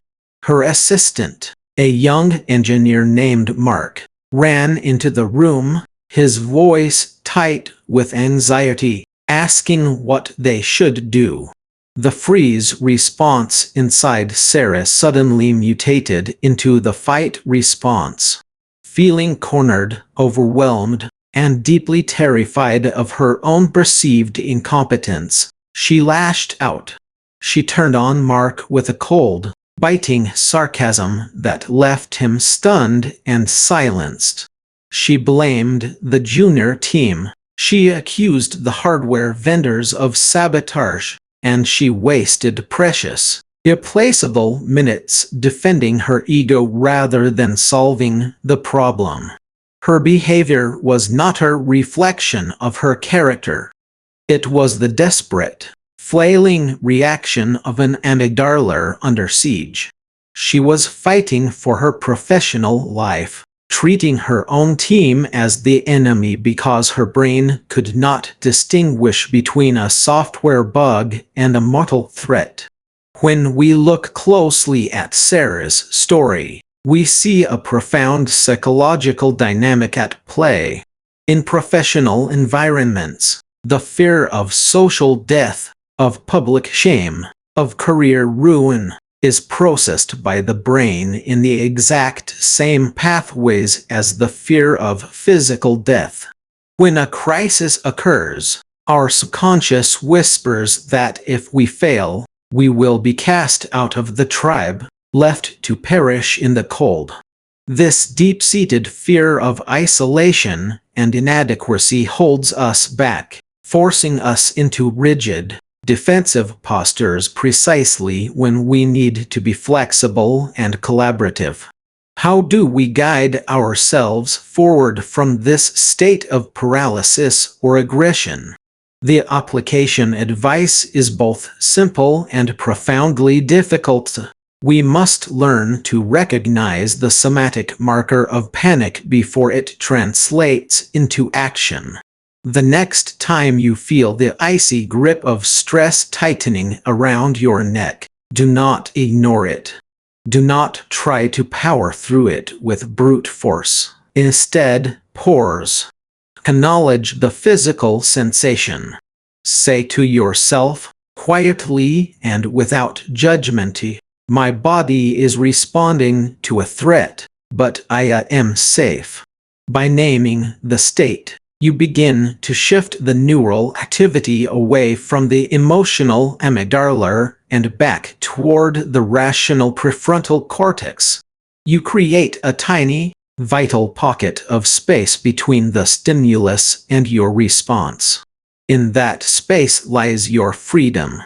Speaker 1: Her assistant, a young engineer named Mark, ran into the room, his voice tight with anxiety, asking what they should do. The freeze response inside Sarah suddenly mutated into the fight response. Feeling cornered, overwhelmed, and deeply terrified of her own perceived incompetence, she lashed out. She turned on Mark with a cold, biting sarcasm that left him stunned and silenced. She blamed the junior team. She accused the hardware vendors of sabotage, and she wasted precious, irreplaceable minutes defending her ego rather than solving the problem. Her behavior was not a reflection of her character. It was the desperate, flailing reaction of an amygdala under siege. She was fighting for her professional life, treating her own team as the enemy because her brain could not distinguish between a software bug and a mortal threat. When we look closely at Sarah's story, we see a profound psychological dynamic at play. In professional environments, the fear of social death, of public shame, of career ruin, is processed by the brain in the exact same pathways as the fear of physical death. When a crisis occurs, our subconscious whispers that if we fail, we will be cast out of the tribe, left to perish in the cold. This deep-seated fear of isolation and inadequacy holds us back, forcing us into rigid, defensive postures precisely when we need to be flexible and collaborative. How do we guide ourselves forward from this state of paralysis or aggression? The application advice is both simple and profoundly difficult. We must learn to recognize the somatic marker of panic before it translates into action. The next time you feel the icy grip of stress tightening around your neck, do not ignore it. Do not try to power through it with brute force. Instead, pause. Acknowledge the physical sensation. Say to yourself, quietly and without judgment, my body is responding to a threat, but I am safe. By naming the state, you begin to shift the neural activity away from the emotional amygdala and back toward the rational prefrontal cortex. You create a tiny, vital pocket of space between the stimulus and your response. In that space lies your freedom.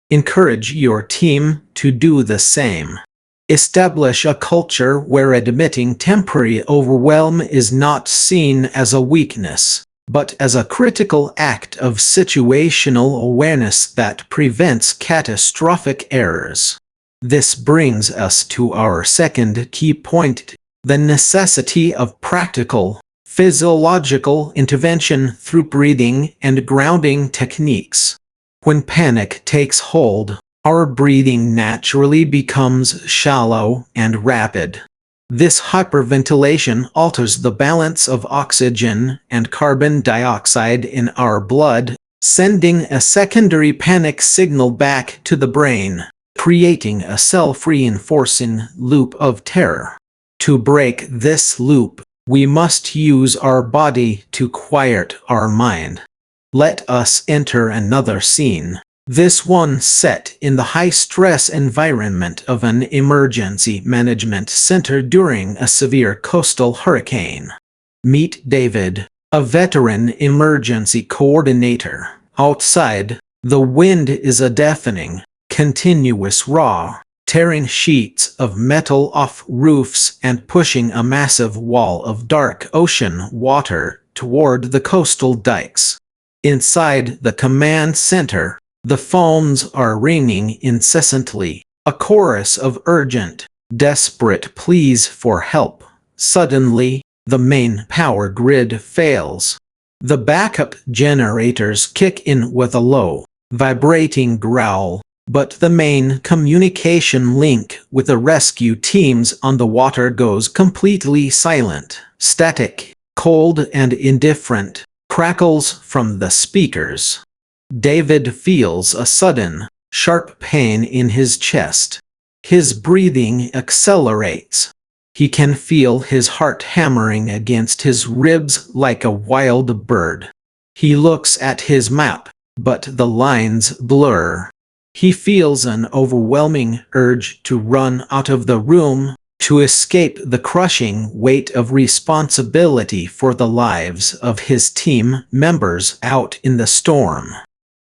Speaker 1: Encourage your team to do the same. Establish a culture where admitting temporary overwhelm is not seen as a weakness, but as a critical act of situational awareness that prevents catastrophic errors. This brings us to our second key point, the necessity of practical, physiological intervention through breathing and grounding techniques. When panic takes hold, our breathing naturally becomes shallow and rapid. This hyperventilation alters the balance of oxygen and carbon dioxide in our blood, sending a secondary panic signal back to the brain, creating a self-reinforcing loop of terror. To break this loop, we must use our body to quiet our mind. Let us enter another scene. This one set in the high-stress environment of an emergency management center during a severe coastal hurricane. Meet David, a veteran emergency coordinator. Outside, the wind is a deafening, continuous roar, tearing sheets of metal off roofs and pushing a massive wall of dark ocean water toward the coastal dikes. Inside the command center, the phones are ringing incessantly, a chorus of urgent, desperate pleas for help. Suddenly, the main power grid fails. The backup generators kick in with a low, vibrating growl, but the main communication link with the rescue teams on the water goes completely silent. Static, cold and indifferent, crackles from the speakers. David feels a sudden, sharp pain in his chest. His breathing accelerates. He can feel his heart hammering against his ribs like a wild bird. He looks at his map, but the lines blur. He feels an overwhelming urge to run out of the room, to escape the crushing weight of responsibility for the lives of his team members out in the storm.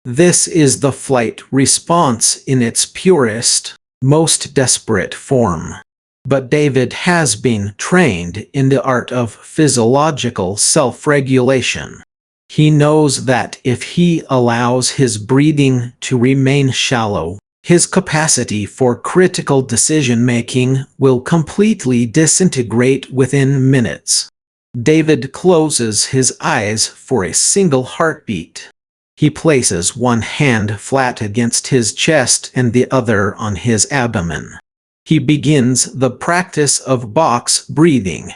Speaker 1: This is the flight response in its purest, most desperate form. But David has been trained in the art of physiological self-regulation. He knows that if he allows his breathing to remain shallow, his capacity for critical decision-making will completely disintegrate within minutes. David closes his eyes for a single heartbeat. He places one hand flat against his chest and the other on his abdomen. He begins the practice of box breathing.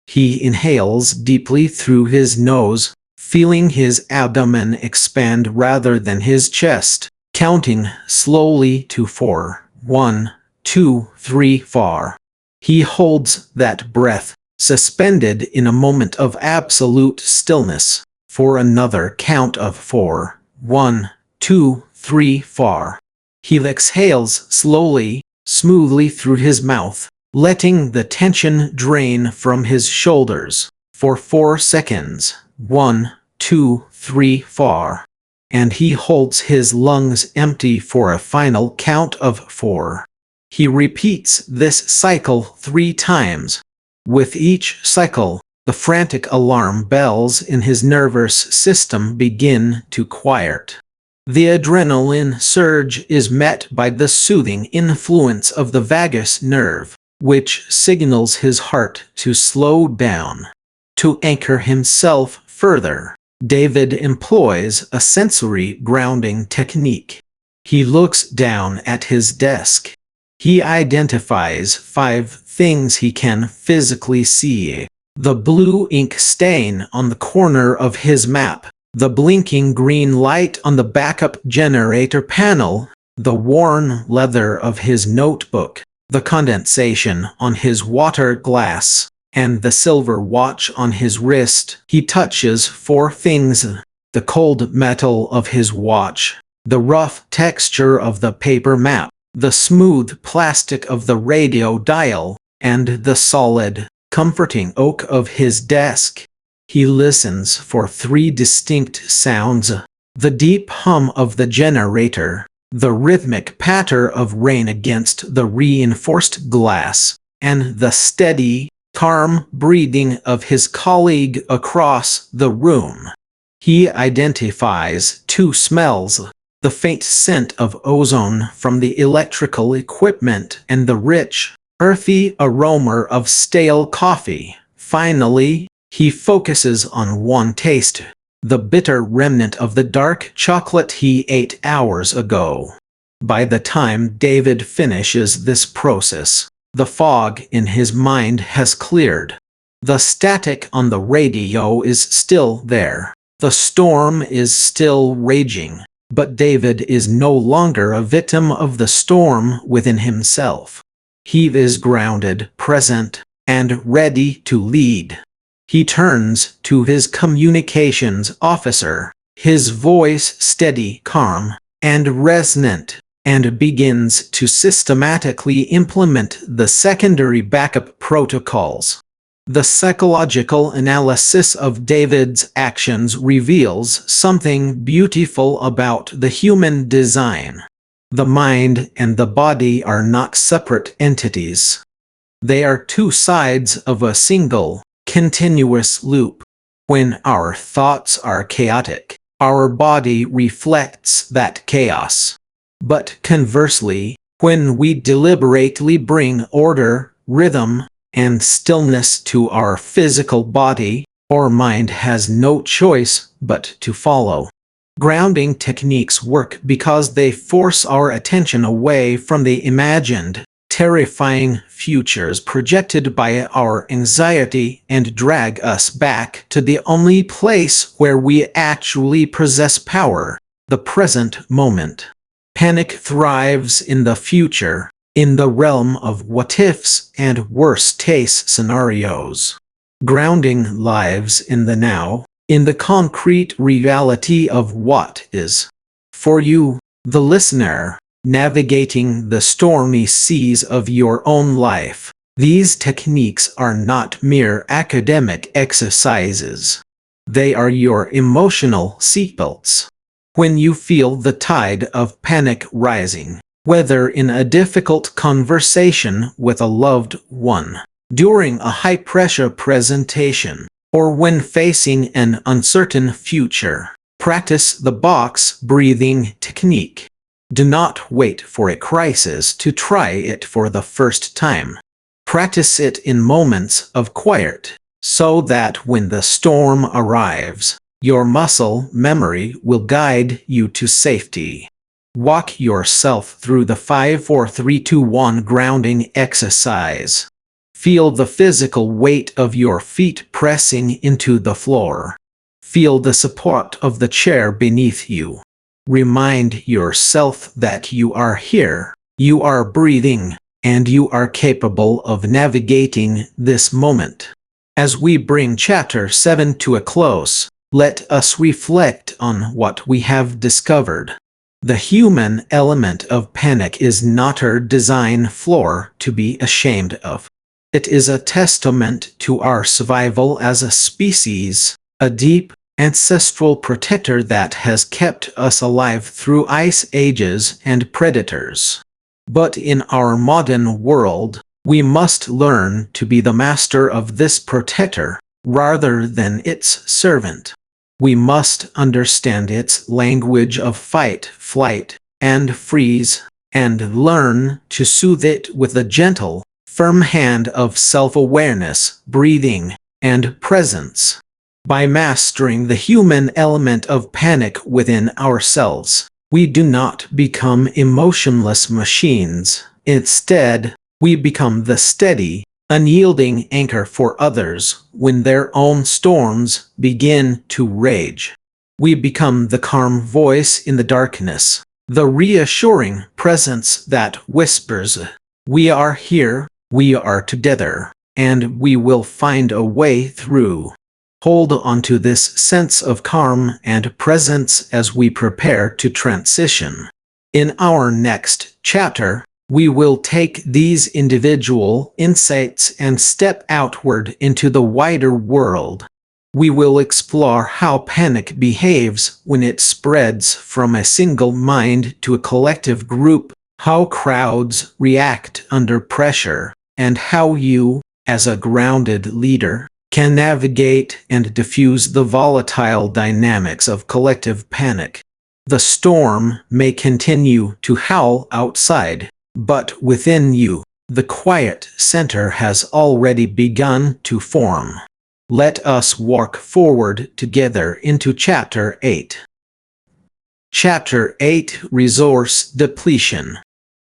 Speaker 1: He inhales deeply through his nose, feeling his abdomen expand rather than his chest, counting slowly to 4, 1, 2, 3, 4. He holds that breath, suspended in a moment of absolute stillness, for another count of 4, 1, 2, 3, 4. He exhales slowly, smoothly through his mouth, letting the tension drain from his shoulders, for 4 seconds. 1, 2, 3, 4. And he holds his lungs empty for a final count of 4. He repeats this cycle 3 times. With each cycle, the frantic alarm bells in his nervous system begin to quiet. The adrenaline surge is met by the soothing influence of the vagus nerve, which signals his heart to slow down. To anchor himself further, David employs a sensory grounding technique. He looks down at his desk. He identifies 5 things he can physically see: the blue ink stain on the corner of his map, the blinking green light on the backup generator panel, the worn leather of his notebook, the condensation on his water glass, and the silver watch on his wrist. He touches 4 things: the cold metal of his watch, the rough texture of the paper map, the smooth plastic of the radio dial, and the solid, comforting oak of his desk. He listens for 3 distinct sounds: the deep hum of the generator, the rhythmic patter of rain against the reinforced glass, and the steady, calm breathing of his colleague across the room. He identifies 2 smells: the faint scent of ozone from the electrical equipment and the rich, earthy aroma of stale coffee. Finally, he focuses on 1 taste: the bitter remnant of the dark chocolate he ate hours ago. By the time David finishes this process, the fog in his mind has cleared. The static on the radio is still there. The storm is still raging, but David is no longer a victim of the storm within himself. He is grounded, present, and ready to lead. He turns to his communications officer, his voice steady, calm, and resonant, and begins to systematically implement the secondary backup protocols. The psychological analysis of David's actions reveals something beautiful about the human design. The mind and the body are not separate entities. They are 2 sides of a single, continuous loop. When our thoughts are chaotic, our body reflects that chaos. But conversely, when we deliberately bring order, rhythm, and stillness to our physical body, our mind has no choice but to follow. Grounding techniques work because they force our attention away from the imagined, terrifying futures projected by our anxiety and drag us back to the only place where we actually possess power: the present moment. Panic thrives in the future, in the realm of what-ifs and worst-case scenarios. Grounding lives in the now, in the concrete reality of what is. For you, the listener, navigating the stormy seas of your own life, these techniques are not mere academic exercises. They are your emotional seatbelts. When you feel the tide of panic rising, whether in a difficult conversation with a loved one, during a high-pressure presentation, or when facing an uncertain future, practice the box breathing technique. Do not wait for a crisis to try it for the first time. Practice it in moments of quiet, so that when the storm arrives, your muscle memory will guide you to safety. Walk yourself through the 5-4-3-2-1 grounding exercise. Feel the physical weight of your feet pressing into the floor. Feel the support of the chair beneath you. Remind yourself that you are here, you are breathing, and you are capable of navigating this moment. As we bring Chapter 7 to a close, let us reflect on what we have discovered. The human element of panic is not our design flaw to be ashamed of. It is a testament to our survival as a species, a deep, ancestral protector that has kept us alive through ice ages and predators. But in our modern world, we must learn to be the master of this protector, rather than its servant. We must understand its language of fight, flight, and freeze, and learn to soothe it with a gentle, firm hand of self-awareness, breathing, and presence. By mastering the human element of panic within ourselves, we do not become emotionless machines. Instead, we become the steady, unyielding anchor for others when their own storms begin to rage. We become the calm voice in the darkness, the reassuring presence that whispers, "We are here, we are together, and we will find a way through." Hold on to this sense of calm and presence as we prepare to transition. In our next chapter, we will take these individual insights and step outward into the wider world. We will explore how panic behaves when it spreads from a single mind to a collective group, how crowds react under pressure, and how you, as a grounded leader, can navigate and diffuse the volatile dynamics of collective panic. The storm may continue to howl outside, but within you, the quiet center has already begun to form. Let us walk forward together into Chapter 8. Chapter 8: Resource Depletion.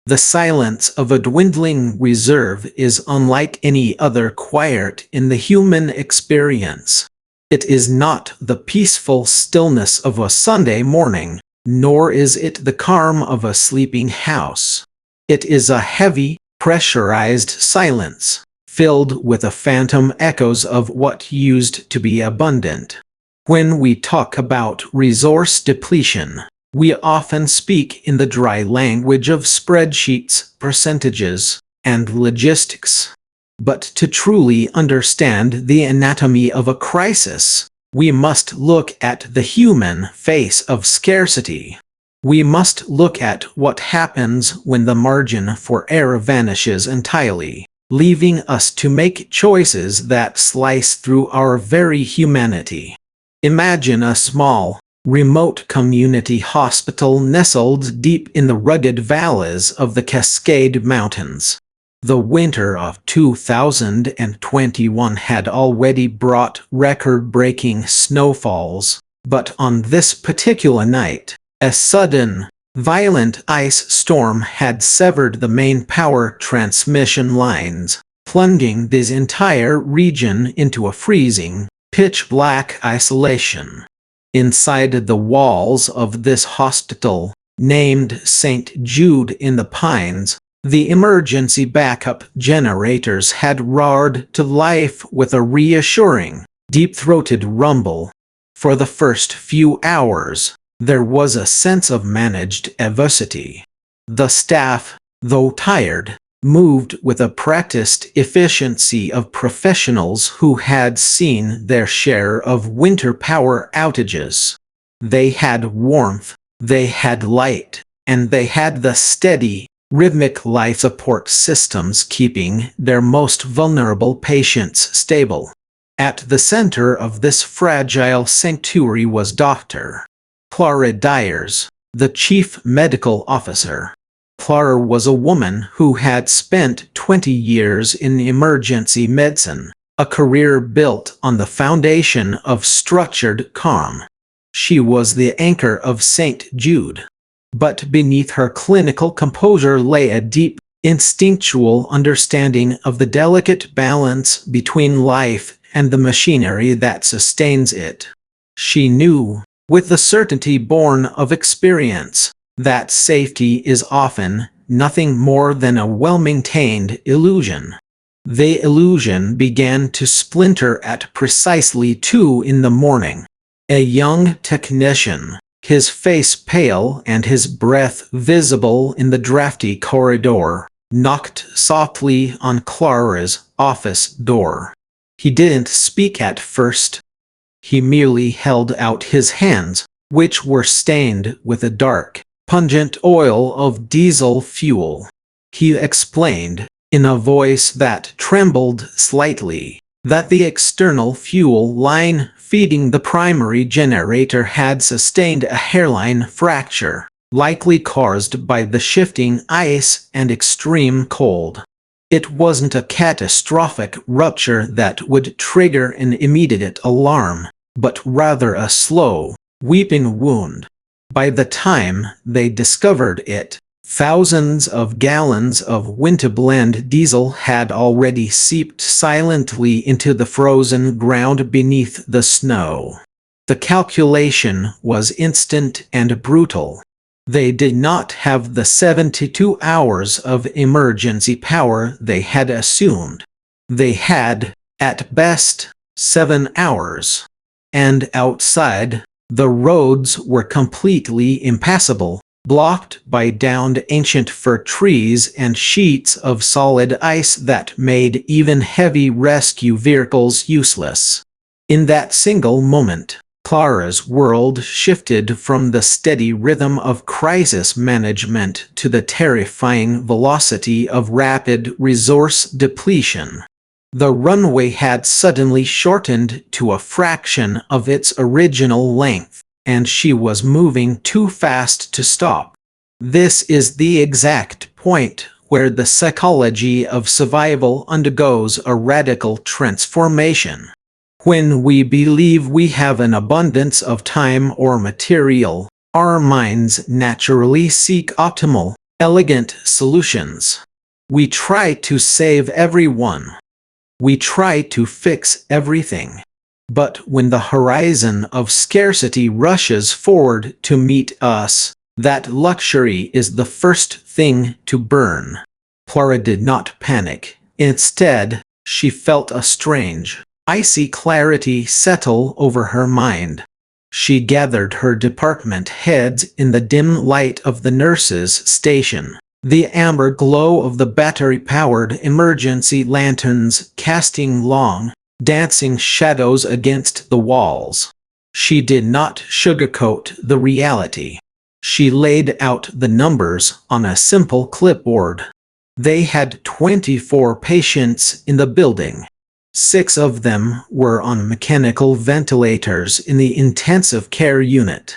Speaker 1: The silence of a dwindling reserve is unlike any other quiet in the human experience. It is not the peaceful stillness of a Sunday morning, nor is it the calm of a sleeping house. It is a heavy, pressurized silence, filled with the phantom echoes of what used to be abundant. When we talk about resource depletion, we often speak in the dry language of spreadsheets, percentages, and logistics. But to truly understand the anatomy of a crisis, we must look at the human face of scarcity. We must look at what happens when the margin for error vanishes entirely, leaving us to make choices that slice through our very humanity. Imagine a small, remote community hospital nestled deep in the rugged valleys of the Cascade Mountains. The winter of 2021 had already brought record-breaking snowfalls, but on this particular night, a sudden, violent ice storm had severed the main power transmission lines, plunging this entire region into a freezing, pitch-black isolation. Inside the walls of this hospital, named St. Jude in the Pines, the emergency backup generators had roared to life with a reassuring, deep-throated rumble. For the first few hours, There was a sense of managed adversity. The staff, though tired, moved with a practiced efficiency of professionals who had seen their share of winter power outages. They had warmth, they had light, and they had the steady, rhythmic life support systems keeping their most vulnerable patients stable. At the center of this fragile sanctuary was Dr. Clara Dyers, the chief medical officer. Clara was a woman who had spent 20 years in emergency medicine, a career built on the foundation of structured calm. She was the anchor of St. Jude. But beneath her clinical composure lay a deep, instinctual understanding of the delicate balance between life and the machinery that sustains it. She knew, with the certainty born of experience, that safety is often nothing more than a well-maintained illusion. The illusion began to splinter at precisely 2 in the morning. A young technician, his face pale and his breath visible in the drafty corridor, knocked softly on Clara's office door. He didn't speak at first. He merely held out his hands, which were stained with a dark, pungent oil of diesel fuel. He explained, in a voice that trembled slightly, that the external fuel line feeding the primary generator had sustained a hairline fracture, likely caused by the shifting ice and extreme cold. It wasn't a catastrophic rupture that would trigger an immediate alarm, but rather a slow, weeping wound. By the time they discovered it, thousands of gallons of winter-blend diesel had already seeped silently into the frozen ground beneath the snow. The calculation was instant and brutal. They did not have the 72 hours of emergency power they had assumed. They had, at best, 7 hours. And outside, the roads were completely impassable, blocked by downed ancient fir trees and sheets of solid ice that made even heavy rescue vehicles useless. In that single moment, Clara's world shifted from the steady rhythm of crisis management to the terrifying velocity of rapid resource depletion. The runway had suddenly shortened to a fraction of its original length, and she was moving too fast to stop. This is the exact point where the psychology of survival undergoes a radical transformation. When we believe we have an abundance of time or material, our minds naturally seek optimal, elegant solutions. We try to save everyone. We try to fix everything. But when the horizon of scarcity rushes forward to meet us, that luxury is the first thing to burn. Clara did not panic. Instead, she felt a strange, icy clarity settle over her mind. She gathered her department heads in the dim light of the nurses' station, the amber glow of the battery-powered emergency lanterns casting long, dancing shadows against the walls. She did not sugarcoat the reality. She laid out the numbers on a simple clipboard. They had 24 patients in the building. 6 of them were on mechanical ventilators in the intensive care unit.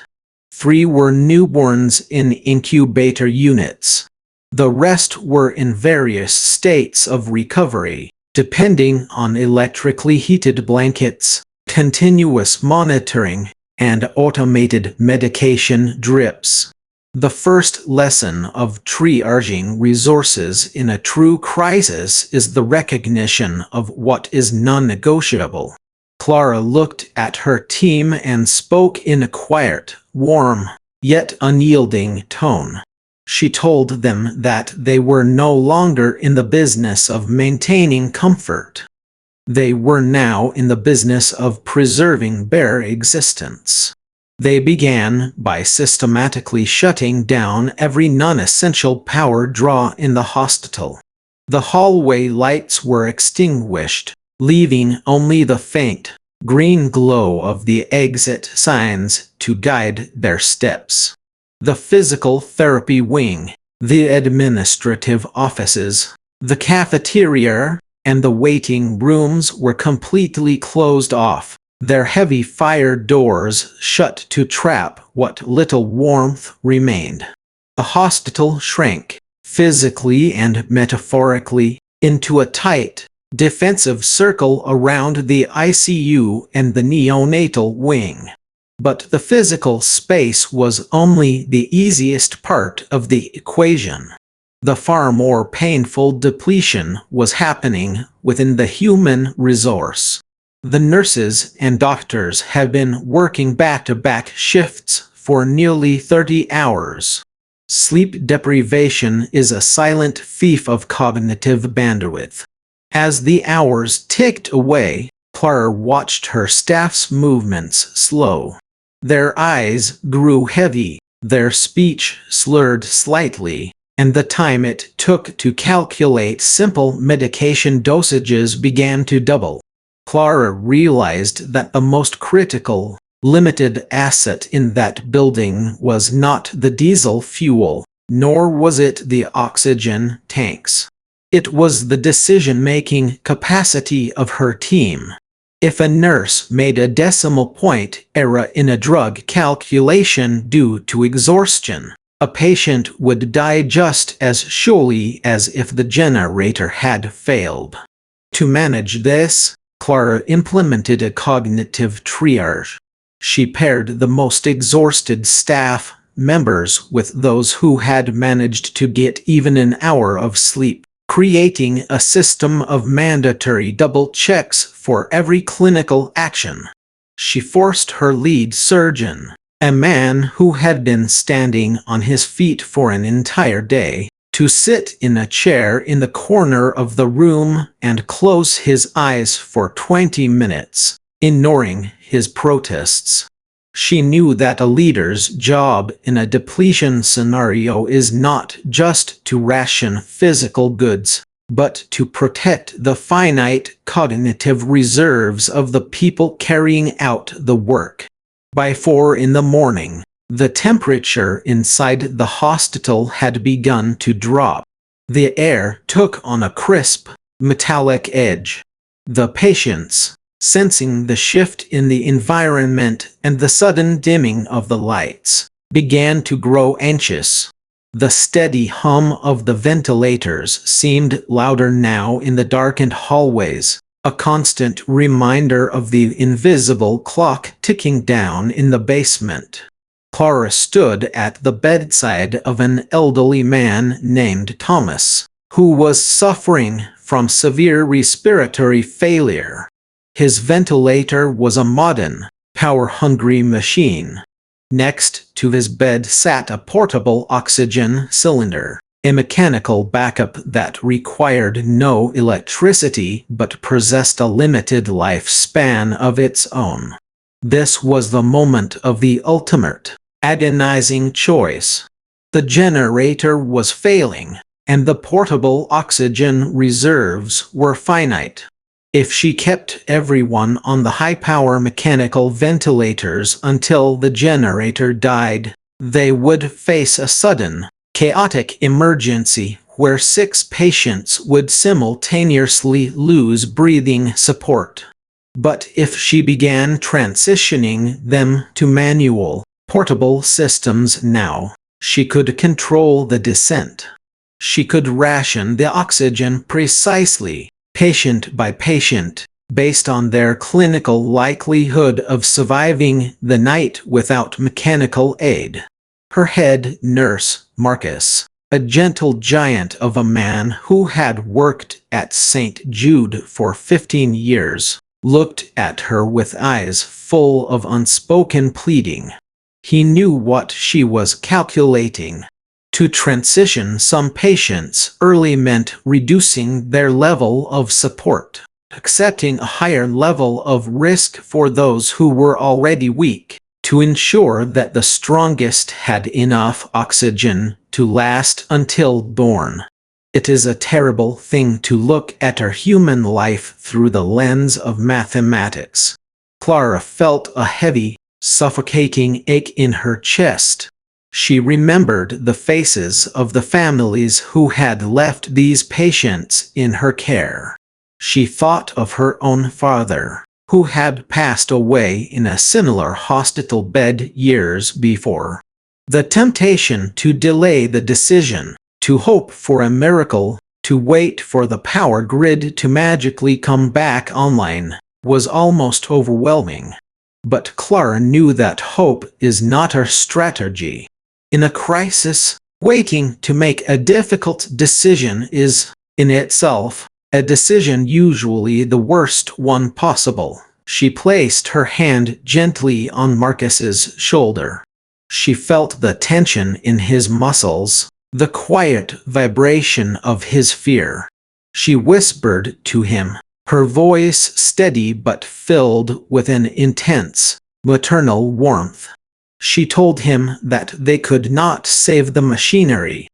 Speaker 1: 3 were newborns in incubator units. The rest were in various states of recovery, depending on electrically heated blankets, continuous monitoring, and automated medication drips. The first lesson of triaging resources in a true crisis is the recognition of what is non-negotiable. Clara looked at her team and spoke in a quiet, warm, yet unyielding tone. She told them that they were no longer in the business of maintaining comfort. They were now in the business of preserving bare existence. They began by systematically shutting down every non-essential power draw in the hospital. The hallway lights were extinguished, leaving only the faint, green glow of the exit signs to guide their steps. The physical therapy wing, the administrative offices, the cafeteria, and the waiting rooms were completely closed off, their heavy fire doors shut to trap what little warmth remained. The hospital shrank, physically and metaphorically, into a tight, defensive circle around the ICU and the neonatal wing. But the physical space was only the easiest part of the equation. The far more painful depletion was happening within the human resource. The nurses and doctors have been working back-to-back shifts for nearly 30 hours. Sleep deprivation is a silent thief of cognitive bandwidth. As the hours ticked away, Clara watched her staff's movements slow. Their eyes grew heavy, their speech slurred slightly, and the time it took to calculate simple medication dosages began to double. Clara realized that the most critical, limited asset in that building was not the diesel fuel, nor was it the oxygen tanks. It was the decision-making capacity of her team. If a nurse made a decimal point error in a drug calculation due to exhaustion, a patient would die just as surely as if the generator had failed. To manage this, Clara implemented a cognitive triage. She paired the most exhausted staff members with those who had managed to get even an hour of sleep, creating a system of mandatory double checks for every clinical action. She forced her lead surgeon, a man who had been standing on his feet for an entire day, to sit in a chair in the corner of the room and close his eyes for 20 minutes, ignoring his protests. She knew that a leader's job in a depletion scenario is not just to ration physical goods, but to protect the finite cognitive reserves of the people carrying out the work. By 4 in the morning, the temperature inside the hospital had begun to drop. The air took on a crisp, metallic edge. The patients, sensing the shift in the environment and the sudden dimming of the lights, began to grow anxious. The steady hum of the ventilators seemed louder now in the darkened hallways, a constant reminder of the invisible clock ticking down in the basement. Clara stood at the bedside of an elderly man named Thomas, who was suffering from severe respiratory failure. His ventilator was a modern, power-hungry machine. Next to his bed sat a portable oxygen cylinder, a mechanical backup that required no electricity but possessed a limited lifespan of its own. This was the moment of the ultimate, agonizing choice. The generator was failing, and the portable oxygen reserves were finite. If she kept everyone on the high-power mechanical ventilators until the generator died, they would face a sudden, chaotic emergency where 6 patients would simultaneously lose breathing support. But if she began transitioning them to manual, portable systems now, she could control the descent. She could ration the oxygen precisely, patient by patient, based on their clinical likelihood of surviving the night without mechanical aid. Her head nurse, Marcus, a gentle giant of a man who had worked at St. Jude for 15 years, looked at her with eyes full of unspoken pleading. He knew what she was calculating. To transition some patients early meant reducing their level of support, accepting a higher level of risk for those who were already weak. to ensure that the strongest had enough oxygen to last until dawn. It is a terrible thing to look at our human life through the lens of mathematics. Clara felt a heavy, suffocating ache in her chest. She remembered the faces of the families who had left these patients in her care. She thought of her own father, who had passed away in a similar hospital bed years before. The temptation to delay the decision, to hope for a miracle, to wait for the power grid to magically come back online, was almost overwhelming. But Clara knew that hope is not her strategy. In a crisis, waiting to make a difficult decision is, in itself, a decision usually the worst one possible. She placed her hand gently on Marcus's shoulder. She felt the tension in his muscles, the quiet vibration of his fear. She whispered to him, her voice steady but filled with an intense, maternal warmth. She told him that they could not save the machinery.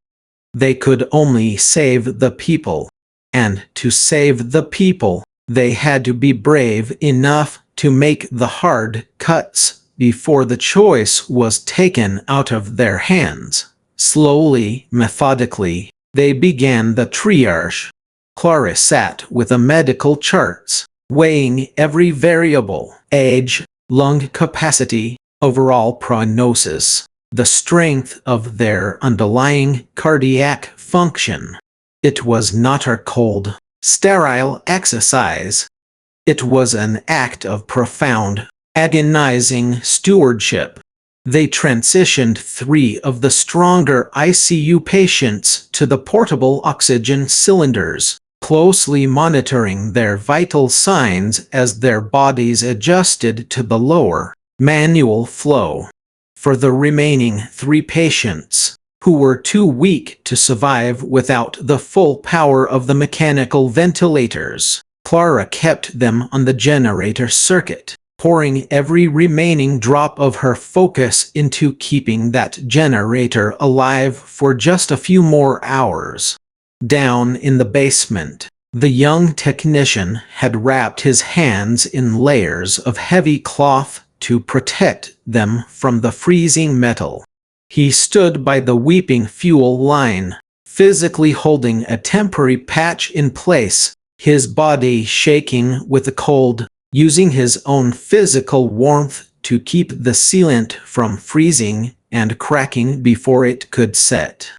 Speaker 1: They could only save the people. And to save the people, they had to be brave enough to make the hard cuts before the choice was taken out of their hands. Slowly, methodically, they began the triage. Clara sat with the medical charts, weighing every variable: age, lung capacity, overall prognosis, the strength of their underlying cardiac function. It was not a cold, sterile exercise. It was an act of profound, agonizing stewardship. They transitioned 3 of the stronger ICU patients to the portable oxygen cylinders, closely monitoring their vital signs as their bodies adjusted to the lower, manual flow. For the remaining 3 patients, who were too weak to survive without the full power of the mechanical ventilators, Clara kept them on the generator circuit, pouring every remaining drop of her focus into keeping that generator alive for just a few more hours. Down in the basement, the young technician had wrapped his hands in layers of heavy cloth to protect them from the freezing metal. He stood by the weeping fuel line, physically holding a temporary patch in place, his body shaking with the cold, using his own physical warmth to keep the sealant from freezing and cracking before it could set.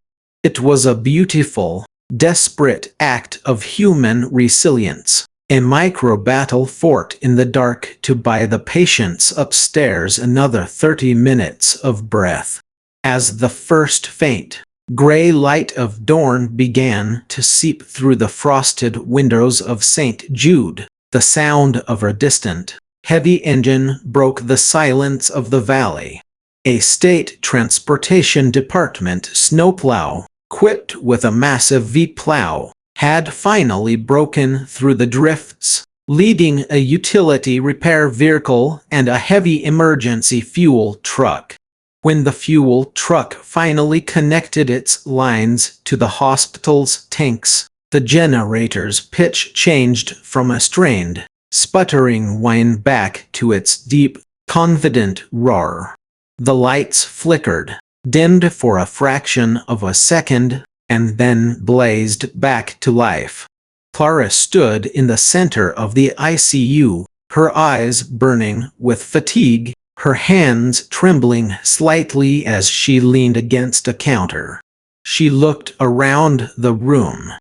Speaker 1: It was a beautiful, desperate act of human resilience, a micro-battle fought in the dark to buy the patients upstairs another 30 minutes of breath. As the first faint, gray light of dawn began to seep through the frosted windows of St. Jude, the sound of a distant, heavy engine broke the silence of the valley. A state transportation department snowplow, equipped with a massive V-plow, had finally broken through the drifts, leading a utility repair vehicle and a heavy emergency fuel truck. When the fuel truck finally connected its lines to the hospital's tanks, the generator's pitch changed from a strained, sputtering whine back to its deep, confident roar. The lights flickered, dimmed for a fraction of a second, and then blazed back to life. Clara stood in the center of the ICU, her eyes burning with fatigue, her hands trembling slightly as she leaned against a counter. She looked around the room.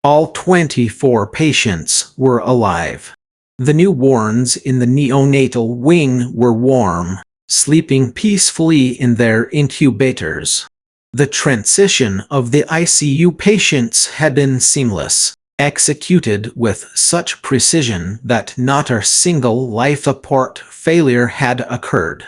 Speaker 1: All 24 patients were alive. The newborns in the neonatal wing were warm, sleeping peacefully in their incubators. The transition of the ICU patients had been seamless, executed with such precision that not a single life support failure had occurred.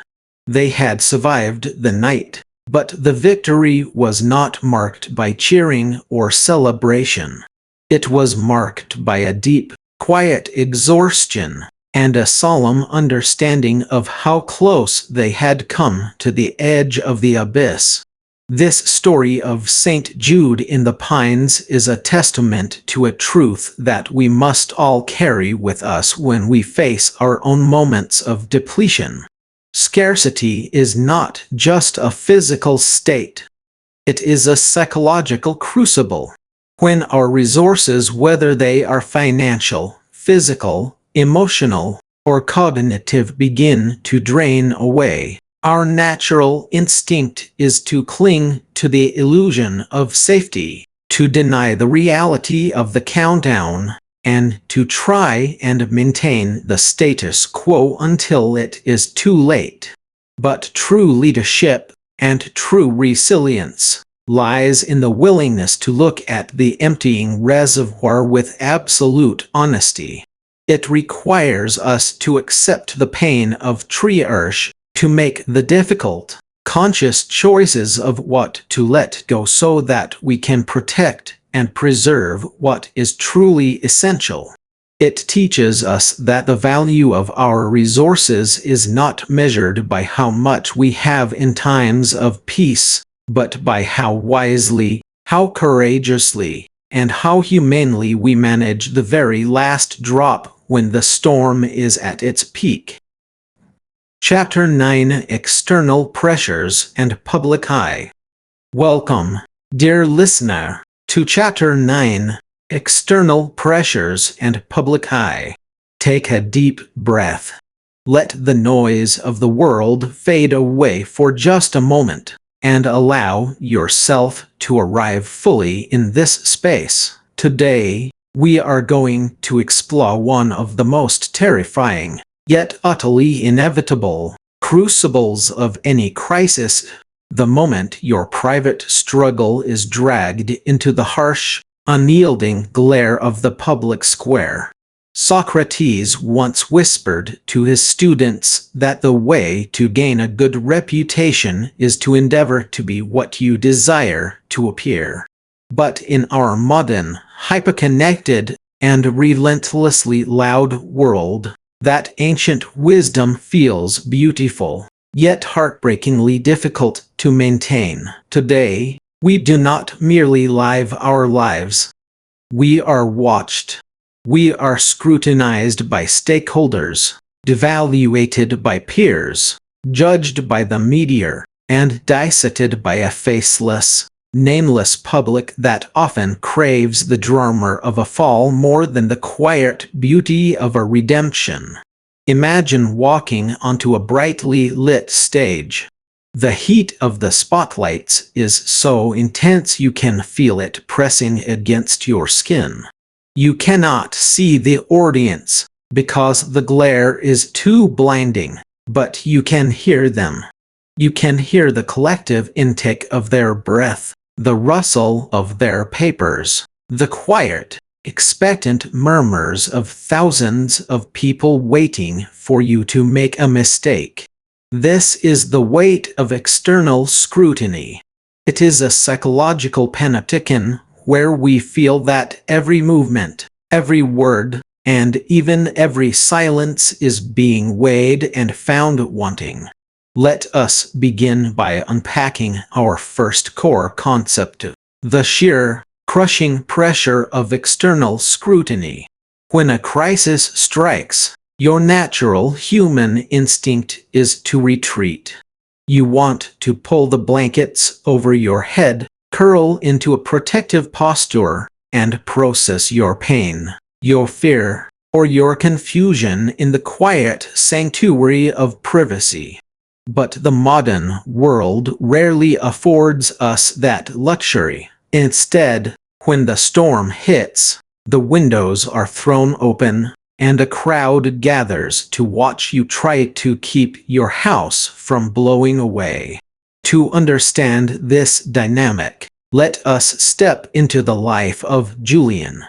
Speaker 1: They had survived the night, but the victory was not marked by cheering or celebration. It was marked by a deep, quiet exhaustion, and a solemn understanding of how close they had come to the edge of the abyss. This story of St. Jude in the Pines is a testament to a truth that we must all carry with us when we face our own moments of depletion. Scarcity is not just a physical state. It is a psychological crucible. When our resources, whether they are financial, physical, emotional, or cognitive, begin to drain away, our natural instinct is to cling to the illusion of safety, to deny the reality of the countdown, and to try and maintain the status quo until it is too late. But true leadership and true resilience lies in the willingness to look at the emptying reservoir with absolute honesty. It requires us to accept the pain of triage, to make the difficult, conscious choices of what to let go so that we can protect and preserve what is truly essential. It teaches us that the value of our resources is not measured by how much we have in times of peace, but by how wisely, how courageously, and how humanely we manage the very last drop when the storm is at its peak. Chapter 9: External Pressures and Public Eye. Welcome, dear listener, to Chapter 9: External Pressures and Public Eye. Take a deep breath. Let the noise of the world fade away for just a moment, and allow yourself to arrive fully in this space. Today, we are going to explore one of the most terrifying, yet utterly inevitable, crucibles of any crisis: the moment your private struggle is dragged into the harsh, unyielding glare of the public square. Socrates once whispered to his students that the way to gain a good reputation is to endeavor to be what you desire to appear. But in our modern, hyperconnected, and relentlessly loud world, that ancient wisdom feels beautiful, yet heartbreakingly difficult to maintain. Today, we do not merely live our lives. We are watched. We are scrutinized by stakeholders, devaluated by peers, judged by the media, and dissected by a faceless, nameless public that often craves the drama of a fall more than the quiet beauty of a redemption. Imagine walking onto a brightly lit stage. The heat of the spotlights is so intense you can feel it pressing against your skin. You cannot see the audience because the glare is too blinding, but you can hear them. You can hear the collective intake of their breath, the rustle of their papers, the quiet, expectant murmurs of thousands of people waiting for you to make a mistake. This is the weight of external scrutiny. It is a psychological panopticon where we feel that every movement, every word, and even every silence is being weighed and found wanting. Let us begin by unpacking our first core concept: the sheer, crushing pressure of external scrutiny. When a crisis strikes, your natural human instinct is to retreat. You want to pull the blankets over your head, curl into a protective posture, and process your pain, your fear, or your confusion in the quiet sanctuary of privacy. But the modern world rarely affords us that luxury. Instead, when the storm hits, the windows are thrown open, and a crowd gathers to watch you try to keep your house from blowing away. To understand this dynamic, let us step into the life of Julian.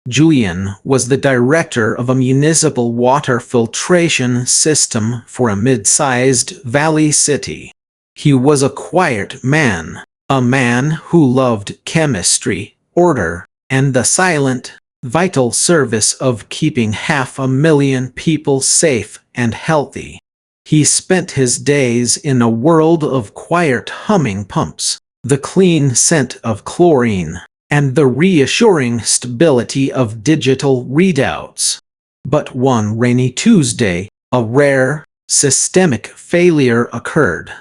Speaker 1: Julian was the director of a municipal water filtration system for a mid-sized valley city. He was a quiet man, a man who loved chemistry, order, and the silent, vital service of keeping 500,000 people safe and healthy. He spent his days in a world of quiet humming pumps, the clean scent of chlorine, and the reassuring stability of digital readouts. But one rainy Tuesday, a rare, systemic failure occurred.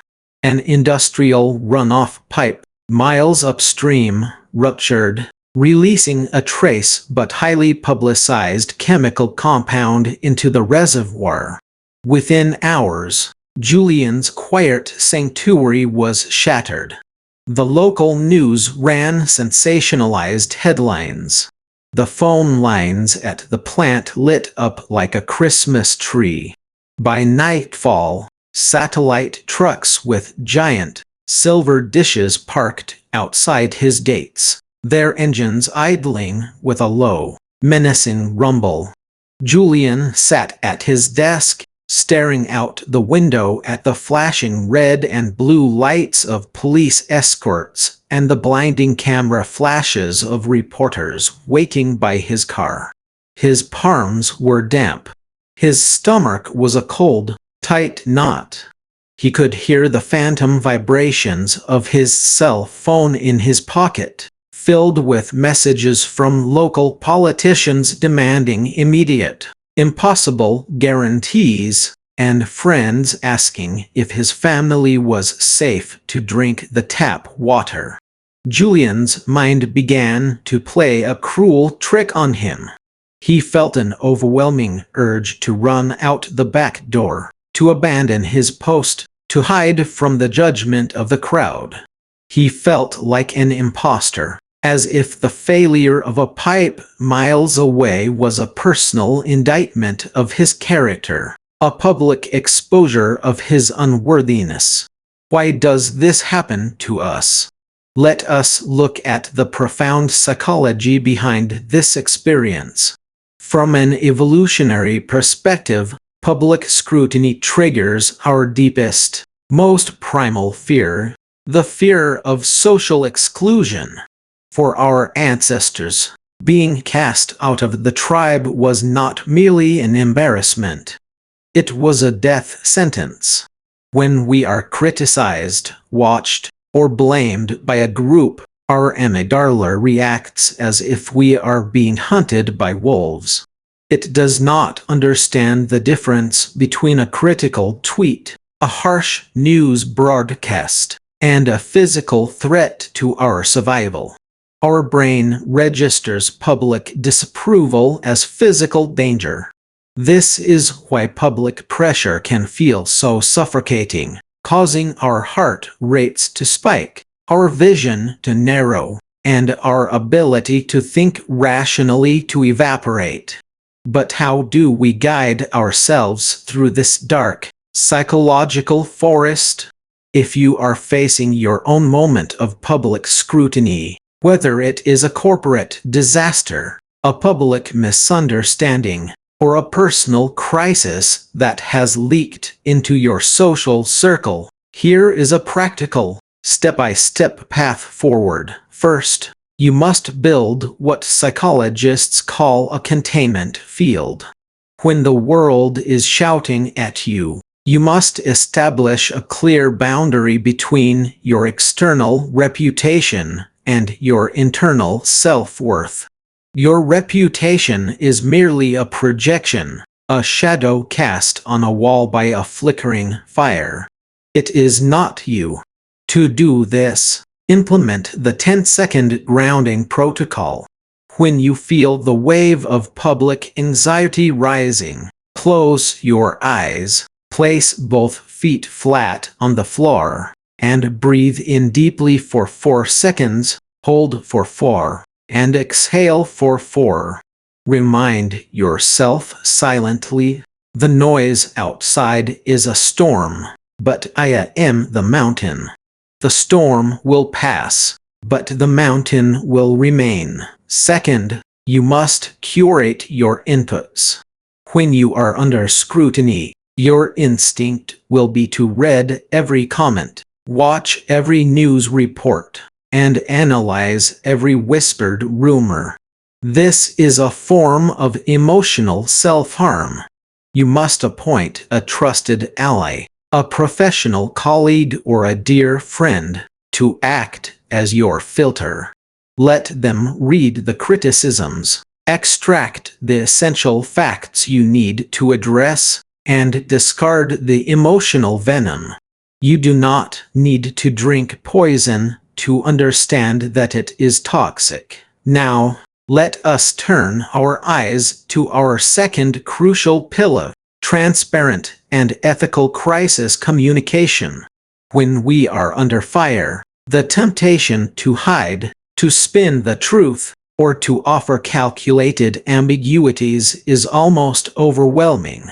Speaker 1: An industrial runoff pipe, miles upstream, ruptured, releasing a trace but highly publicized chemical compound into the reservoir. Within hours, Julian's quiet sanctuary was shattered. The local news ran sensationalized headlines. The phone lines at the plant lit up like a Christmas tree. By nightfall, satellite trucks with giant, silver dishes parked outside his gates, their engines idling with a low, menacing rumble. Julian sat at his desk, staring out the window at the flashing red and blue lights of police escorts and the blinding camera flashes of reporters waiting by his car. His palms were damp. His stomach was a cold, tight knot. He could hear the phantom vibrations of his cell phone in his pocket, filled with messages from local politicians demanding immediate, impossible guarantees, and friends asking if his family was safe to drink the tap water. Julian's mind began to play a cruel trick on him. He felt an overwhelming urge to run out the back door, to abandon his post, to hide from the judgment of the crowd. He felt like an imposter, as if the failure of a pipe miles away was a personal indictment of his character, a public exposure of his unworthiness. Why does this happen to us? Let us look at the profound psychology behind this experience. From an evolutionary perspective, public scrutiny triggers our deepest, most primal fear, the fear of social exclusion. For our ancestors, being cast out of the tribe was not merely an embarrassment. It was a death sentence. When we are criticized, watched, or blamed by a group, our amygdala reacts as if we are being hunted by wolves. It does not understand the difference between a critical tweet, a harsh news broadcast, and a physical threat to our survival. Our brain registers public disapproval as physical danger. This is why public pressure can feel so suffocating, causing our heart rates to spike, our vision to narrow, and our ability to think rationally to evaporate. But how do we guide ourselves through this dark, psychological forest? If you are facing your own moment of public scrutiny, whether it is a corporate disaster, a public misunderstanding, or a personal crisis that has leaked into your social circle, here is a practical, step-by-step path forward. First, you must build what psychologists call a containment field. When the world is shouting at you, you must establish a clear boundary between your external reputation and your internal self-worth. Your reputation is merely a projection, a shadow cast on a wall by a flickering fire. It is not you. To do this, implement the 10-second grounding protocol. When you feel the wave of public anxiety rising, close your eyes, place both feet flat on the floor, and breathe in deeply for 4 seconds, hold for 4, and exhale for 4. Remind yourself silently, the noise outside is a storm, but I am the mountain. The storm will pass, but the mountain will remain. Second, you must curate your inputs. When you are under scrutiny, your instinct will be to read every comment, watch every news report, and analyze every whispered rumor. This is a form of emotional self-harm. You must appoint a trusted ally, a professional colleague or a dear friend, to act as your filter. Let them read the criticisms, extract the essential facts you need to address, and discard the emotional venom. You do not need to drink poison to understand that it is toxic. Now, let us turn our eyes to our second crucial pillar, transparent and ethical crisis communication. When we are under fire, the temptation to hide, to spin the truth, or to offer calculated ambiguities is almost overwhelming.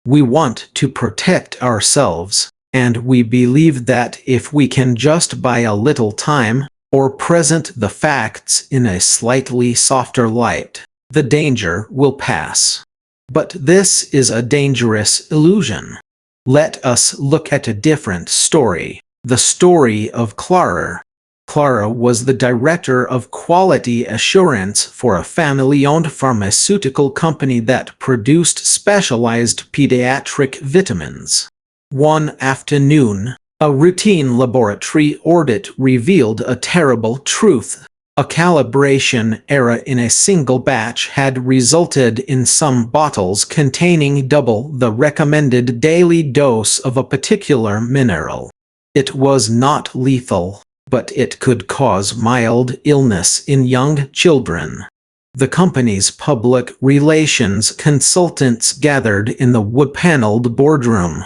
Speaker 1: We want to protect ourselves, and we believe that if we can just buy a little time, or present the facts in a slightly softer light, the danger will pass. But this is a dangerous illusion. Let us look at a different story, the story of Clara. Clara was the director of quality assurance for a family-owned pharmaceutical company that produced specialized pediatric vitamins. One afternoon, a routine laboratory audit revealed a terrible truth. A calibration error in a single batch had resulted in some bottles containing double the recommended daily dose of a particular mineral. It was not lethal, but it could cause mild illness in young children. The company's public relations consultants gathered in the wood-paneled boardroom.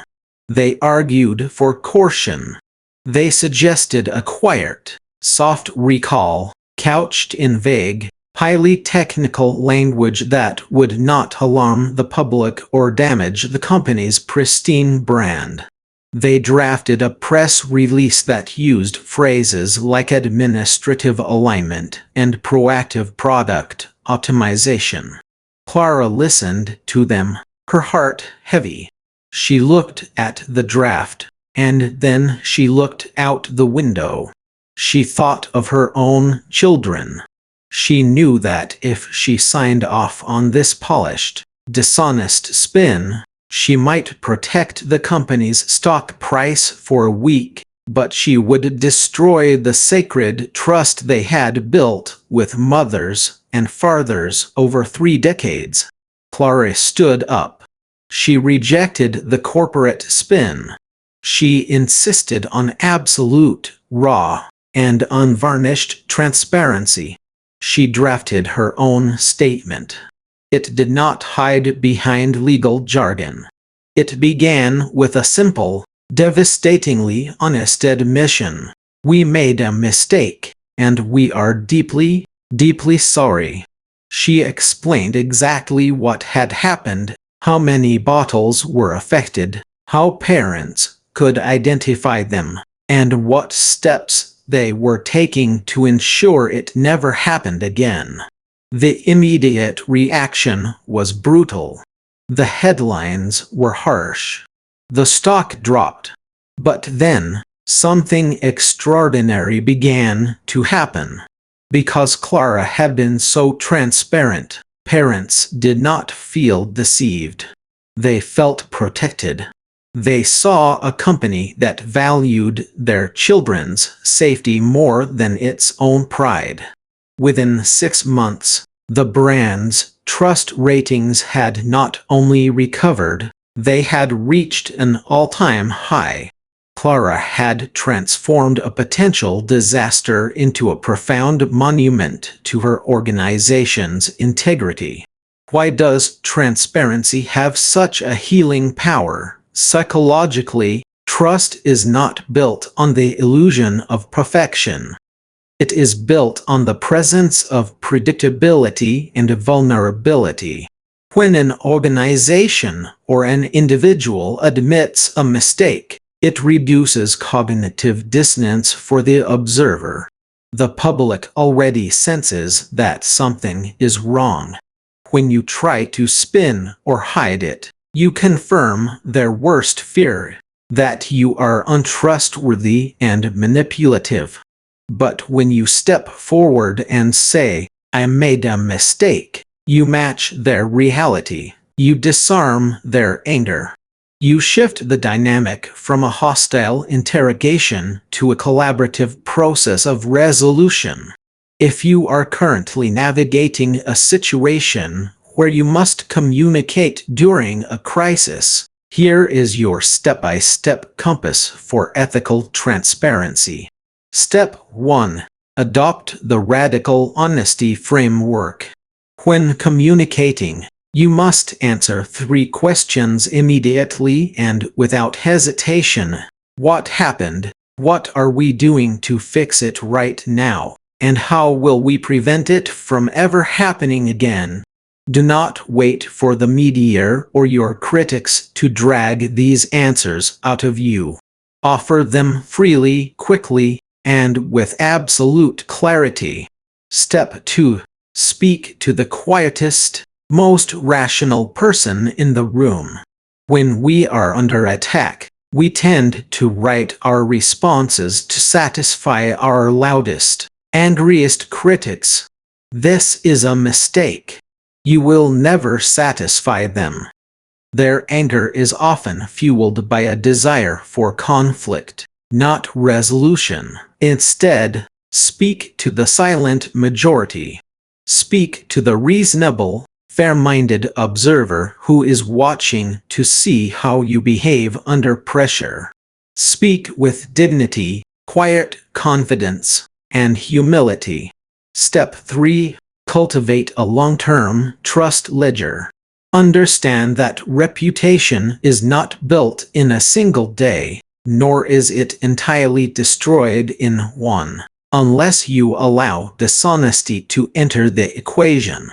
Speaker 1: They argued for caution. They suggested a quiet, soft recall, couched in vague, highly technical language that would not alarm the public or damage the company's pristine brand. They drafted a press release that used phrases like administrative alignment and proactive product optimization. Clara listened to them, her heart heavy. She looked at the draft, and then she looked out the window. She thought of her own children. She knew that if she signed off on this polished, dishonest spin, she might protect the company's stock price for a week, but she would destroy the sacred trust they had built with mothers and fathers over 3 decades. Clara stood up. She rejected the corporate spin. She insisted on absolute, raw, and unvarnished transparency. She drafted her own statement. It did not hide behind legal jargon. It began with a simple, devastatingly honest admission. We made a mistake, and we are deeply, deeply sorry. She explained exactly what had happened, how many bottles were affected, how parents could identify them, and what steps they were taking to ensure it never happened again. The immediate reaction was brutal. The headlines were harsh. The stock dropped. But then, something extraordinary began to happen. Because Clara had been so transparent, parents did not feel deceived. They felt protected. They saw a company that valued their children's safety more than its own pride. Within 6 months, the brand's trust ratings had not only recovered, they had reached an all-time high. Clara had transformed a potential disaster into a profound monument to her organization's integrity. Why does transparency have such a healing power? Psychologically, trust is not built on the illusion of perfection. It is built on the presence of predictability and vulnerability. When an organization or an individual admits a mistake, it reduces cognitive dissonance for the observer. The public already senses that something is wrong. When you try to spin or hide it, you confirm their worst fear, that you are untrustworthy and manipulative. But when you step forward and say, I made a mistake. You match their reality. You disarm their anger. You shift the dynamic from a hostile interrogation to a collaborative process of resolution. If you are currently navigating a situation where you must communicate during a crisis, here is your step-by-step compass for ethical transparency. Step 1. Adopt the radical honesty framework. When communicating, you must answer 3 questions immediately and without hesitation. What happened? What are we doing to fix it right now? And how will we prevent it from ever happening again? Do not wait for the media or your critics to drag these answers out of you. Offer them freely, quickly, and with absolute clarity. Step 2. Speak to the quietest, most rational person in the room. When we are under attack, we tend to write our responses to satisfy our loudest, angriest critics. This is a mistake. You will never satisfy them. Their anger is often fueled by a desire for conflict, not resolution. Instead, speak to the silent majority. Speak to the reasonable, fair-minded observer who is watching to see how you behave under pressure. Speak with dignity, quiet confidence, and humility. Step 3. Cultivate a long-term trust ledger. Understand that reputation is not built in a single day, nor is it entirely destroyed in one, unless you allow dishonesty to enter the equation.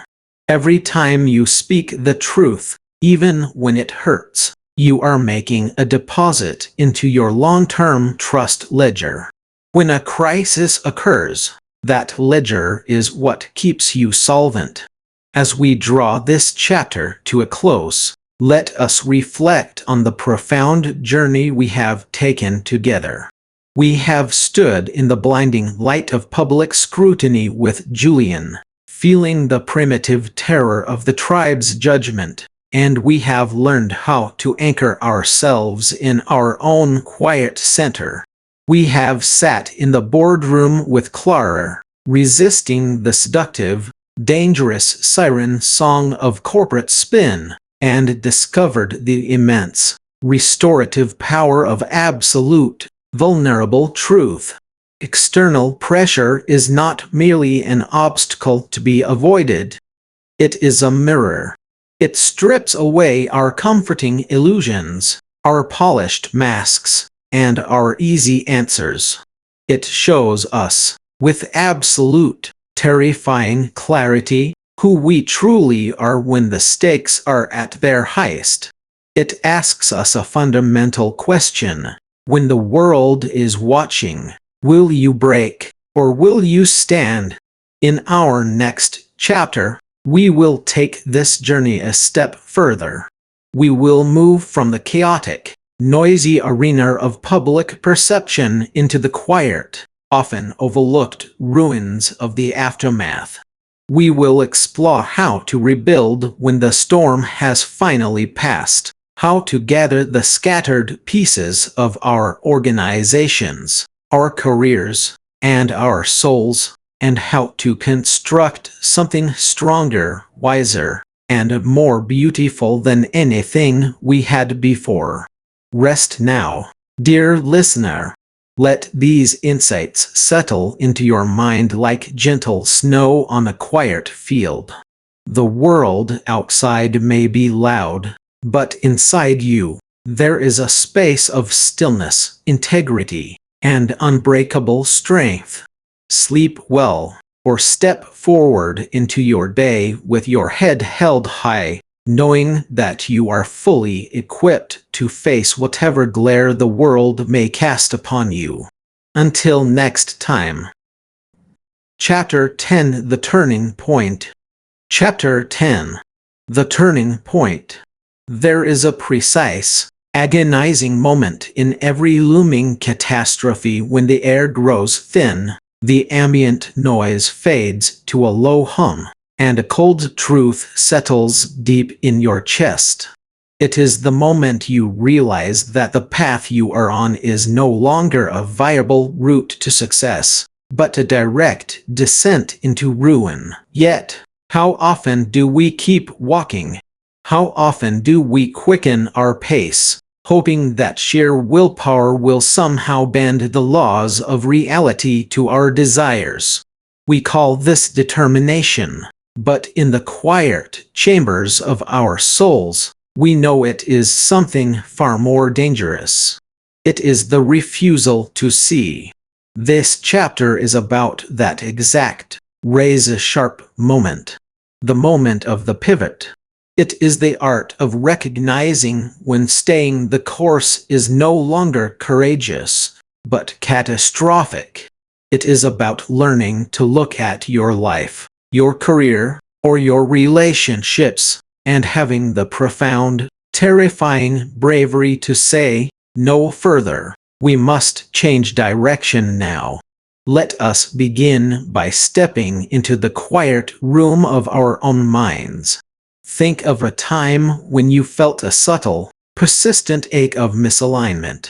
Speaker 1: Every time you speak the truth, even when it hurts, you are making a deposit into your long-term trust ledger. When a crisis occurs, that ledger is what keeps you solvent. As we draw this chapter to a close, let us reflect on the profound journey we have taken together. We have stood in the blinding light of public scrutiny with Julian, feeling the primitive terror of the tribe's judgment, and we have learned how to anchor ourselves in our own quiet center. We have sat in the boardroom with Clara, resisting the seductive, dangerous siren song of corporate spin, and discovered the immense, restorative power of absolute, vulnerable truth. External pressure is not merely an obstacle to be avoided. It is a mirror. It strips away our comforting illusions, our polished masks, and our easy answers. It shows us, with absolute, terrifying clarity, who we truly are when the stakes are at their highest. It asks us a fundamental question. When the world is watching, will you break, or will you stand? In our next chapter, we will take this journey a step further. We will move from the chaotic, noisy arena of public perception into the quiet, often overlooked ruins of the aftermath. We will explore how to rebuild when the storm has finally passed, how to gather the scattered pieces of our organizations, our careers, and our souls, and how to construct something stronger, wiser, and more beautiful than anything we had before. Rest now, dear listener. Let these insights settle into your mind like gentle snow on a quiet field. The world outside may be loud, but inside you, there is a space of stillness, integrity, and unbreakable strength. Sleep well, or step forward into your day with your head held high, knowing that you are fully equipped to face whatever glare the world may cast upon you. Until next time. Chapter 10: The Turning Point. Chapter 10: The Turning Point. There is a precise, agonizing moment in every looming catastrophe when the air grows thin, The ambient noise fades to a low hum, and a cold truth settles deep in your chest. It is the moment you realize that the path you are on is no longer a viable route to success, but a direct descent into ruin. Yet, how often do we keep walking? How often do we quicken our pace, hoping that sheer willpower will somehow bend the laws of reality to our desires? We call this determination, but in the quiet chambers of our souls, we know it is something far more dangerous. It is the refusal to see. This chapter is about that exact razor-sharp moment. The moment of the pivot. It is the art of recognizing when staying the course is no longer courageous, but catastrophic. It is about learning to look at your life, your career, or your relationships, and having the profound, terrifying bravery to say, no further. We must change direction now. Let us begin by stepping into the quiet room of our own minds. Think of a time when you felt a subtle, persistent ache of misalignment.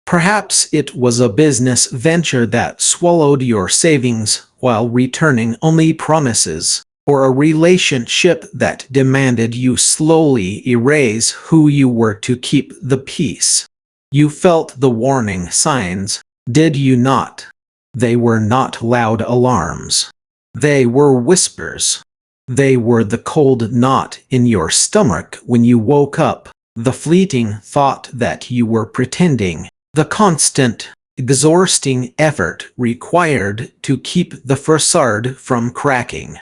Speaker 1: Perhaps it was a business venture that swallowed your savings while returning only promises, or a relationship that demanded you slowly erase who you were to keep the peace. You felt the warning signs, did you not? They were not loud alarms. They were whispers. They were the cold knot in your stomach when you woke up, the fleeting thought that you were pretending, the constant, exhausting effort required to keep the facade from cracking.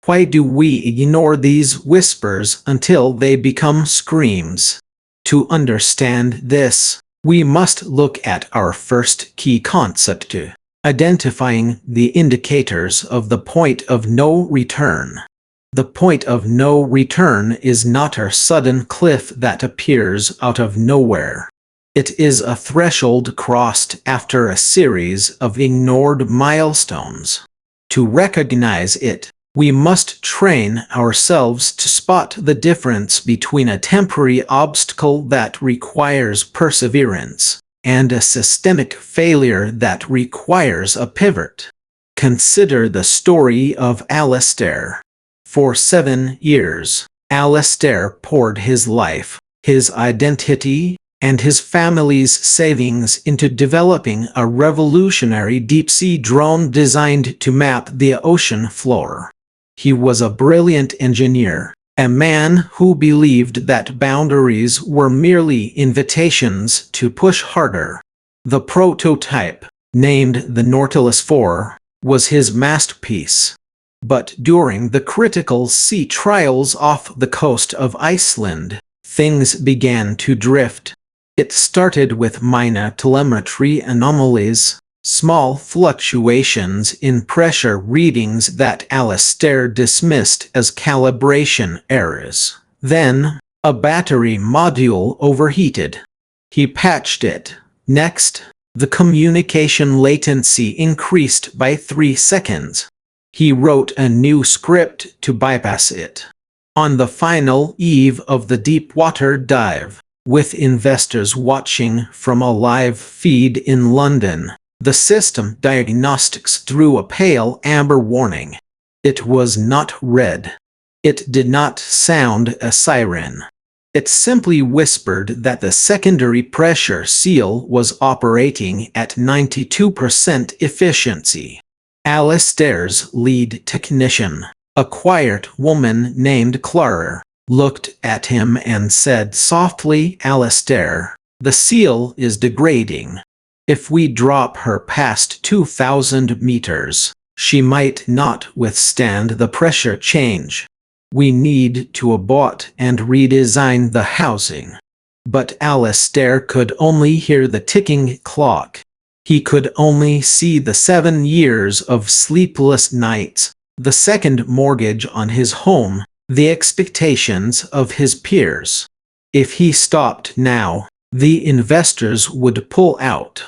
Speaker 1: Why do we ignore these whispers until they become screams? To understand this, we must look at our first key concept, identifying the indicators of the point of no return. The point of no return is not a sudden cliff that appears out of nowhere. It is a threshold crossed after a series of ignored milestones. To recognize it, we must train ourselves to spot the difference between a temporary obstacle that requires perseverance and a systemic failure that requires a pivot. Consider the story of Alistair. For 7 years, Alistair poured his life, his identity, and his family's savings into developing a revolutionary deep-sea drone designed to map the ocean floor. He was a brilliant engineer, a man who believed that boundaries were merely invitations to push harder. The prototype, named the Nautilus 4, was his masterpiece. But during the critical sea trials off the coast of Iceland, things began to drift. It started with minor telemetry anomalies, small fluctuations in pressure readings that Alistair dismissed as calibration errors. Then, a battery module overheated. He patched it. Next, the communication latency increased by 3 seconds. He wrote a new script to bypass it. On the final eve of the deep-water dive, with investors watching from a live feed in London, the system diagnostics threw a pale amber warning. It was not red. It did not sound a siren. It simply whispered that the secondary pressure seal was operating at 92% efficiency. Alistair's lead technician, a quiet woman named Clara, looked at him and said softly, "Alistair, the seal is degrading. If we drop her past 2,000 meters, she might not withstand the pressure change. We need to abort and redesign the housing." But Alistair could only hear the ticking clock. He could only see the 7 years of sleepless nights, the second mortgage on his home, the expectations of his peers. If he stopped now, the investors would pull out.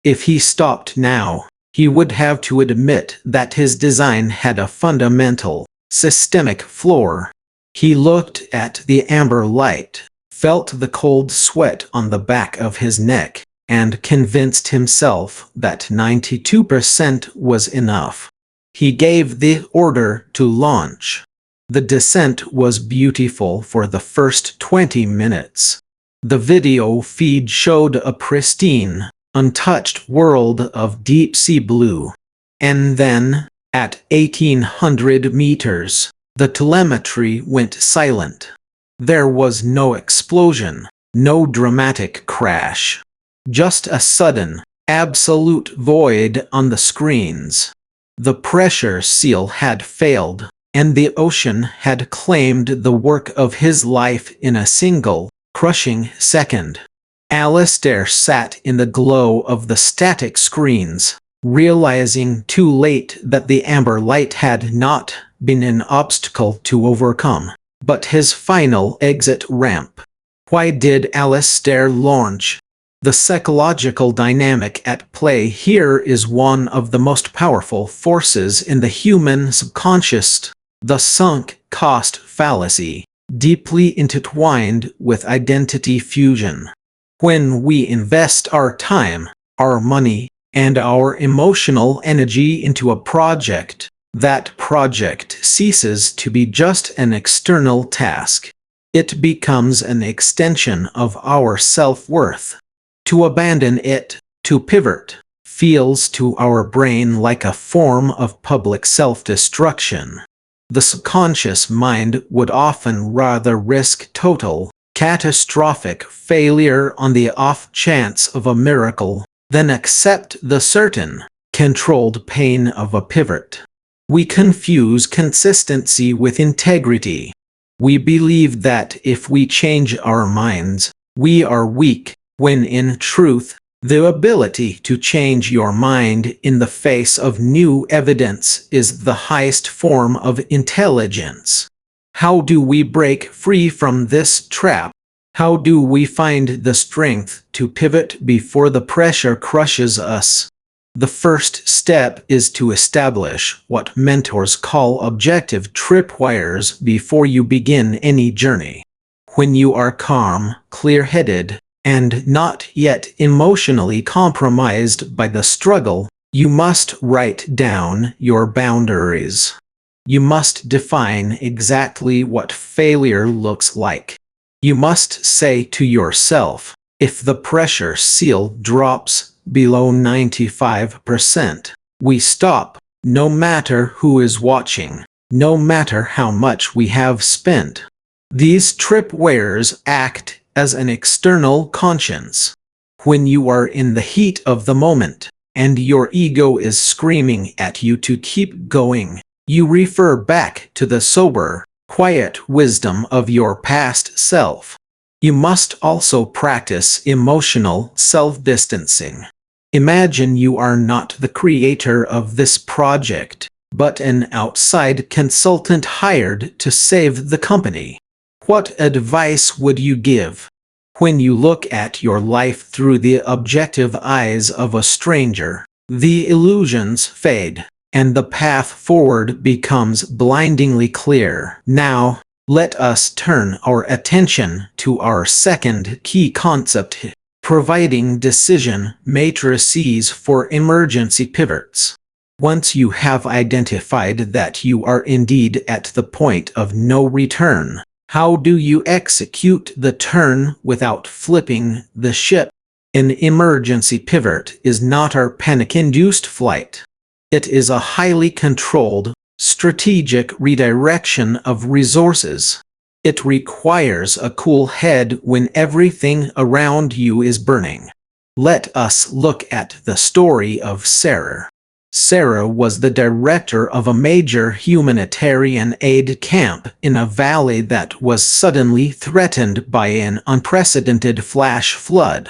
Speaker 1: If he stopped now, he would have to admit that his design had a fundamental, systemic flaw. He looked at the amber light, felt the cold sweat on the back of his neck, and convinced himself that 92% was enough. He gave the order to launch. The descent was beautiful for the first 20 minutes. The video feed showed a pristine, untouched world of deep-sea blue. And then, at 1800 meters, the telemetry went silent. There was no explosion, no dramatic crash. Just a sudden, absolute void on the screens. The pressure seal had failed, and the ocean had claimed the work of his life in a single, crushing second. Alistair sat in the glow of the static screens, realizing too late that the amber light had not been an obstacle to overcome, but his final exit ramp. Why did Alistair launch? The psychological dynamic at play here is one of the most powerful forces in the human subconscious, the sunk cost fallacy, deeply intertwined with identity fusion. When we invest our time, our money, and our emotional energy into a project, that project ceases to be just an external task. It becomes an extension of our self-worth. To abandon it, to pivot, feels to our brain like a form of public self-destruction. The subconscious mind would often rather risk total, catastrophic failure on the off chance of a miracle than accept the certain, controlled pain of a pivot. We confuse consistency with integrity. We believe that if we change our minds, we are weak, when in truth, the ability to change your mind in the face of new evidence is the highest form of intelligence. How do we break free from this trap? How do we find the strength to pivot before the pressure crushes us? The first step is to establish what mentors call objective tripwires before you begin any journey. When you are calm, clear-headed, and not yet emotionally compromised by the struggle, you must write down your boundaries. You must define exactly what failure looks like. You must say to yourself, if the pressure seal drops below 95%, we stop, no matter who is watching, no matter how much we have spent. These tripwires act as an external conscience. When you are in the heat of the moment, and your ego is screaming at you to keep going, you refer back to the sober, quiet wisdom of your past self. You must also practice emotional self-distancing. Imagine you are not the creator of this project, but an outside consultant hired to save the company. What advice would you give? When you look at your life through the objective eyes of a stranger, the illusions fade, and the path forward becomes blindingly clear. Now, let us turn our attention to our second key concept, providing decision matrices for emergency pivots. Once you have identified that you are indeed at the point of no return, how do you execute the turn without flipping the ship? An emergency pivot is not our panic-induced flight. It is a highly controlled, strategic redirection of resources. It requires a cool head when everything around you is burning. Let us look at the story of Sarah. Sarah was the director of a major humanitarian aid camp in a valley that was suddenly threatened by an unprecedented flash flood.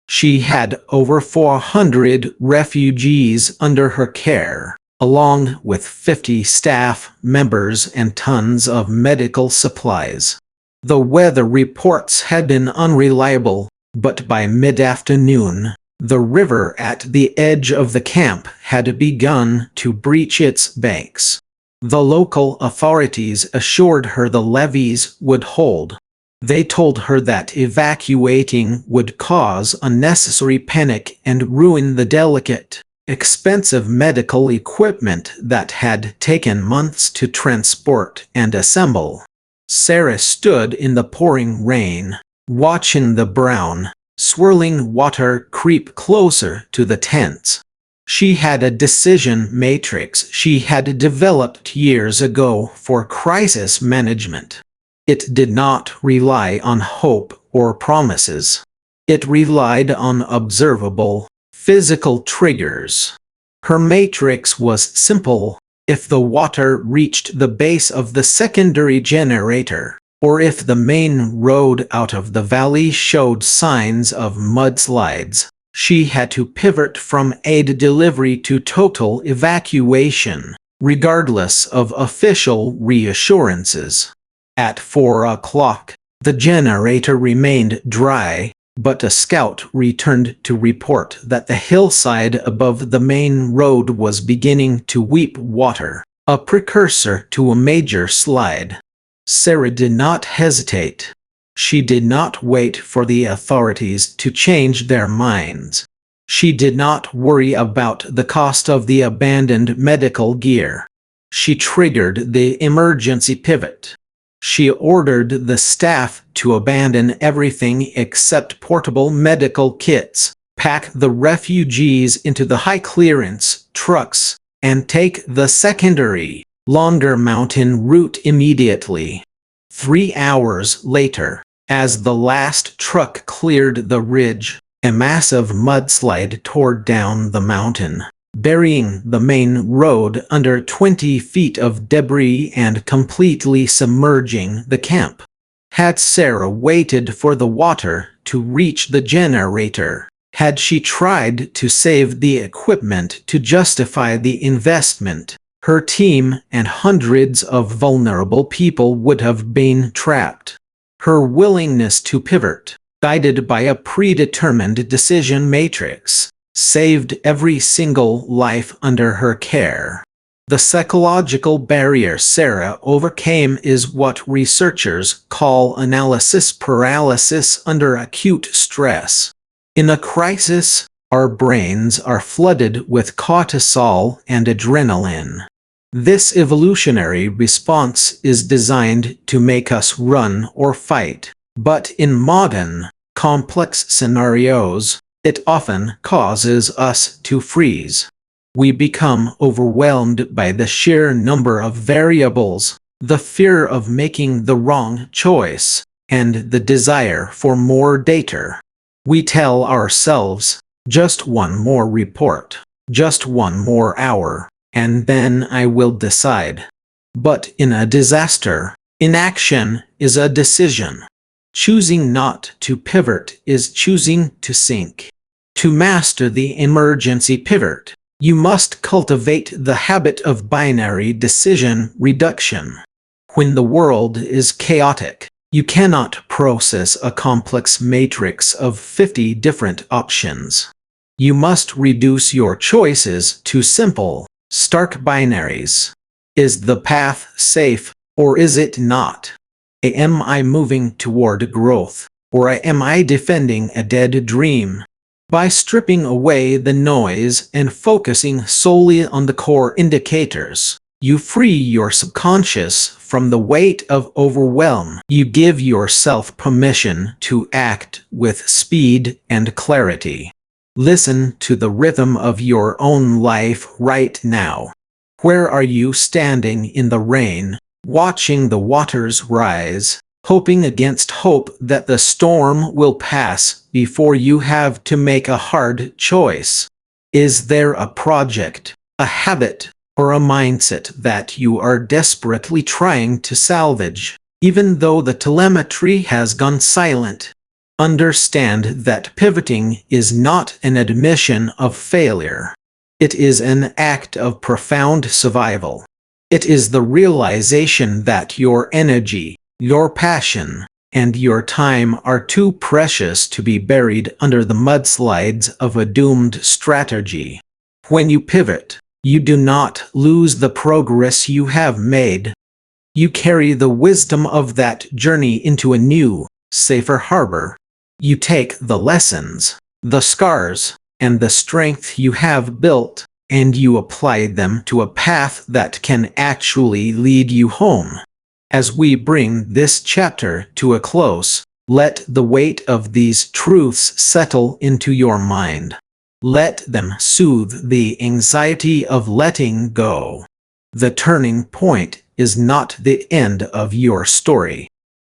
Speaker 1: She had over 400 refugees under her care, along with 50 staff members and tons of medical supplies. The weather reports had been unreliable, but by mid-afternoon, The river at the edge of the camp had begun to breach its banks. The local authorities assured her the levees would hold. They told her that evacuating would cause unnecessary panic and ruin the delicate, expensive medical equipment that had taken months to transport and assemble. Sarah stood in the pouring rain, watching the brown, swirling water creep closer to the tents. She had a decision matrix she had developed years ago for crisis management. It did not rely on hope or promises. It relied on observable, physical triggers. Her matrix was simple. If the water reached the base of the secondary generator, or if the main road out of the valley showed signs of mudslides, she had to pivot from aid delivery to total evacuation, regardless of official reassurances. At 4 o'clock, the generator remained dry, but a scout returned to report that the hillside above the main road was beginning to weep water, a precursor to a major slide. Sarah did not hesitate. She did not wait for the authorities to change their minds. She did not worry about the cost of the abandoned medical gear. She triggered the emergency pivot. She ordered the staff to abandon everything except portable medical kits, pack the refugees into the high-clearance trucks, and take the secondary, longer mountain route immediately. 3 hours later, as the last truck cleared the ridge, a massive mudslide tore down the mountain, burying the main road under 20 feet of debris and completely submerging the camp. Had Sarah waited for the water to reach the generator, had she tried to save the equipment to justify the investment, her team and hundreds of vulnerable people would have been trapped. Her willingness to pivot, guided by a predetermined decision matrix, saved every single life under her care. The psychological barrier Sarah overcame is what researchers call analysis paralysis under acute stress. In a crisis, our brains are flooded with cortisol and adrenaline. This evolutionary response is designed to make us run or fight, but in modern, complex scenarios, it often causes us to freeze. We become overwhelmed by the sheer number of variables, the fear of making the wrong choice, and the desire for more data. We tell ourselves, just one more report, just one more hour, and then I will decide. But in a disaster, inaction is a decision. Choosing not to pivot is choosing to sink. To master the emergency pivot, you must cultivate the habit of binary decision reduction. When the world is chaotic, you cannot process a complex matrix of 50 different options. You must reduce your choices to simple, stark binaries. Is the path safe, or is it not? Am I moving toward growth, or am I defending a dead dream? By stripping away the noise and focusing solely on the core indicators, you free your subconscious from the weight of overwhelm. You give yourself permission to act with speed and clarity. Listen to the rhythm of your own life right now. Where are you standing in the rain, watching the waters rise, hoping against hope that the storm will pass before you have to make a hard choice? Is there a project, a habit, or a mindset that you are desperately trying to salvage, even though the telemetry has gone silent? Understand that pivoting is not an admission of failure. It is an act of profound survival. It is the realization that your energy, your passion, and your time are too precious to be buried under the mudslides of a doomed strategy. When you pivot, you do not lose the progress you have made. You carry the wisdom of that journey into a new, safer harbor. You take the lessons, the scars, and the strength you have built, and you apply them to a path that can actually lead you home. As we bring this chapter to a close, let the weight of these truths settle into your mind. Let them soothe the anxiety of letting go. The turning point is not the end of your story.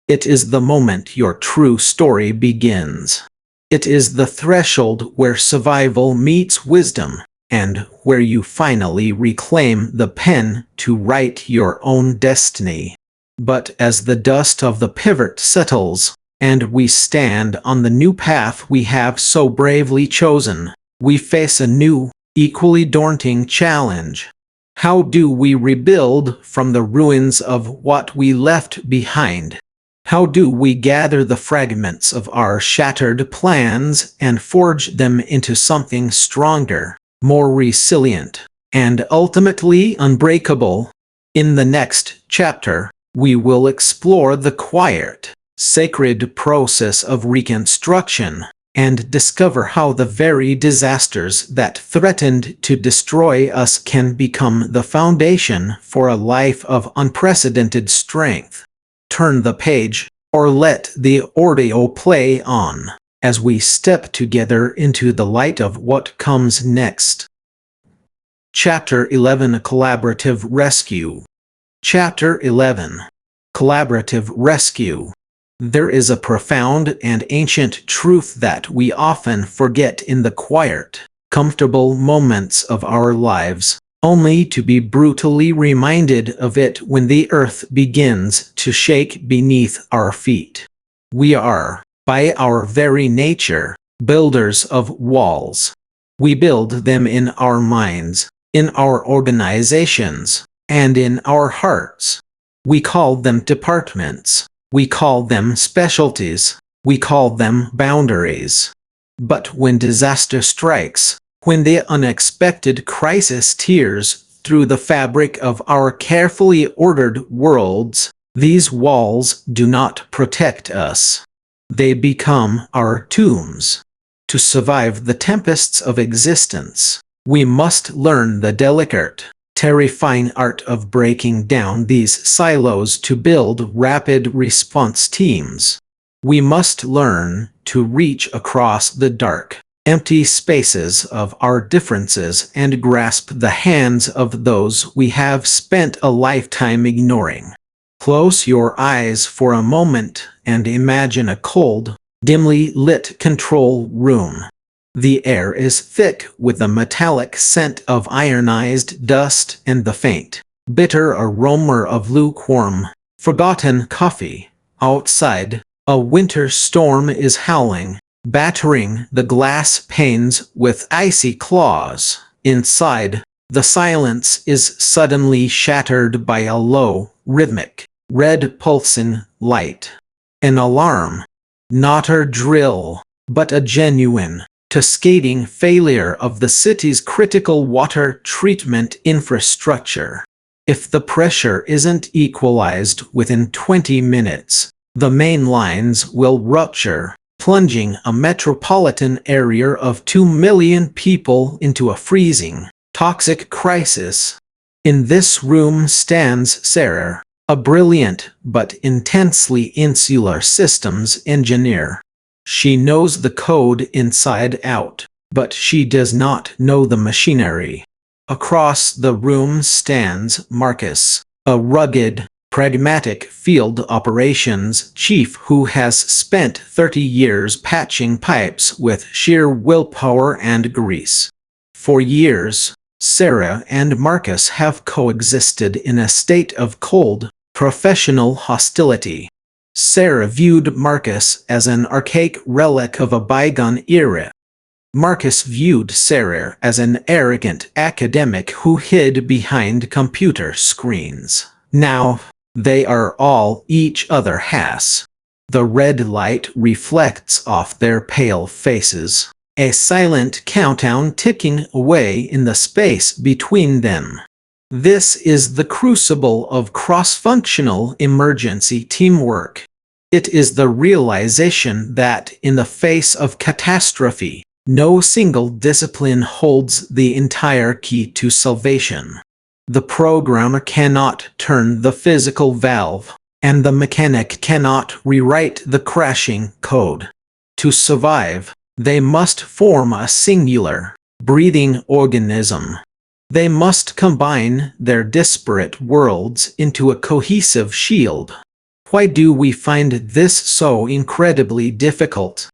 Speaker 1: It is the moment your true story begins. It is the threshold where survival meets wisdom, and where you finally reclaim the pen to write your own destiny. But as the dust of the pivot settles, and we stand on the new path we have so bravely chosen, we face a new, equally daunting challenge. How do we rebuild from the ruins of what we left behind? How do we gather the fragments of our shattered plans and forge them into something stronger, more resilient, and ultimately unbreakable? In the next chapter, we will explore the quiet, sacred process of reconstruction and discover how the very disasters that threatened to destroy us can become the foundation for a life of unprecedented strength. Turn the page, or let the audio play on, as we step together into the light of what comes next. Chapter 11: A Collaborative Rescue. Chapter 11: Collaborative Rescue. There is a profound and ancient truth that we often forget in the quiet, comfortable moments of our lives, only to be brutally reminded of it when the earth begins to shake beneath our feet. We are, by our very nature, builders of walls. We build them in our minds, in our organizations, and in our hearts. We call them departments. We call them specialties. We call them boundaries. But when disaster strikes, when the unexpected crisis tears through the fabric of our carefully ordered worlds, these walls do not protect us. They become our tombs. To survive the tempests of existence, we must learn the delicate, terrifying art of breaking down these silos to build rapid response teams. We must learn to reach across the dark, empty spaces of our differences and grasp the hands of those we have spent a lifetime ignoring. Close your eyes for a moment and imagine a cold, dimly lit control room. The air is thick with the metallic scent of ionized dust and the faint, bitter aroma of lukewarm, forgotten coffee. Outside, a winter storm is howling, battering the glass panes with icy claws. Inside, the silence is suddenly shattered by a low, rhythmic, red pulsing light. An alarm. Not a drill, but a genuine, cascading failure of the city's critical water treatment infrastructure. If the pressure isn't equalized within 20 minutes, the main lines will rupture, plunging a metropolitan area of 2 million people into a freezing, toxic crisis. In this room stands Sarah, a brilliant but intensely insular systems engineer. She knows the code inside out, but she does not know the machinery. Across the room stands Marcus, a rugged, pragmatic field operations chief who has spent 30 years patching pipes with sheer willpower and grease. For years, Sarah and Marcus have coexisted in a state of cold, professional hostility. Sarah viewed Marcus as an archaic relic of a bygone era. Marcus viewed Sarah as an arrogant academic who hid behind computer screens. Now, they are all each other has. The red light reflects off their pale faces, a silent countdown ticking away in the space between them. This is the crucible of cross-functional emergency teamwork. It is the realization that, in the face of catastrophe, no single discipline holds the entire key to salvation. The programmer cannot turn the physical valve, and the mechanic cannot rewrite the crashing code. To survive, they must form a singular, breathing organism. They must combine their disparate worlds into a cohesive shield. Why do we find this so incredibly difficult?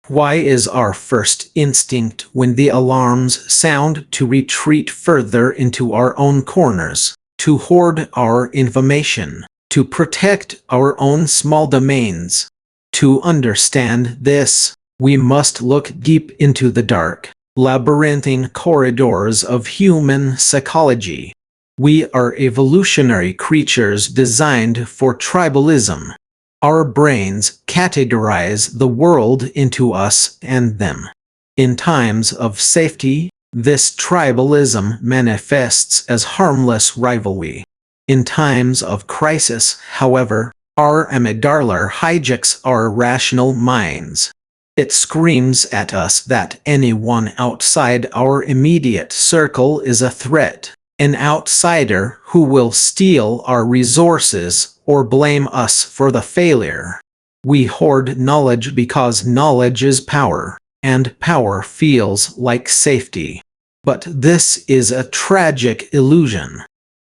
Speaker 1: Why is our first instinct when the alarms sound to retreat further into our own corners, to hoard our information, to protect our own small domains? To understand this, we must look deep into the dark, labyrinthine corridors of human psychology. We are evolutionary creatures designed for tribalism. Our brains categorize the world into us and them. In times of safety, this tribalism manifests as harmless rivalry. In times of crisis, however, our amygdala hijacks our rational minds. It screams at us that anyone outside our immediate circle is a threat, an outsider who will steal our resources or blame us for the failure. We hoard knowledge because knowledge is power, and power feels like safety. But this is a tragic illusion.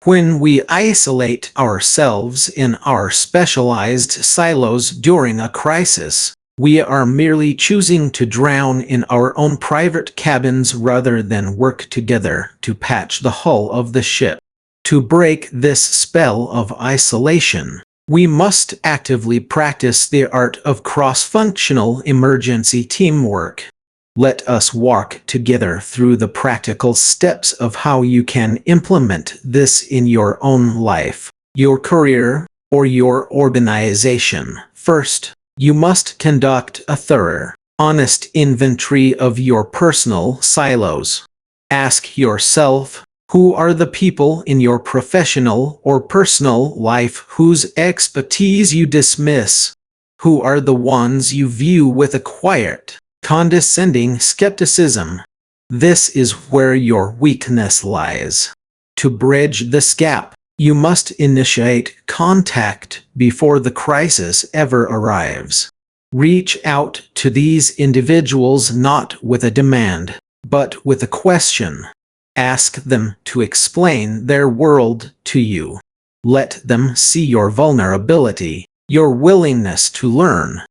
Speaker 1: When we isolate ourselves in our specialized silos during a crisis, we are merely choosing to drown in our own private cabins rather than work together to patch the hull of the ship. To break this spell of isolation, we must actively practice the art of cross-functional emergency teamwork. Let us walk together through the practical steps of how you can implement this in your own life, your career, or your organization. First, you must conduct a thorough, honest inventory of your personal silos. Ask yourself, who are the people in your professional or personal life whose expertise you dismiss? Who are the ones you view with a quiet, condescending skepticism? This is where your weakness lies. To bridge this gap, you must initiate contact before the crisis ever arrives. Reach out to these individuals not with a demand, but with a question. Ask them to explain their world to you. Let them see your vulnerability, your willingness to learn.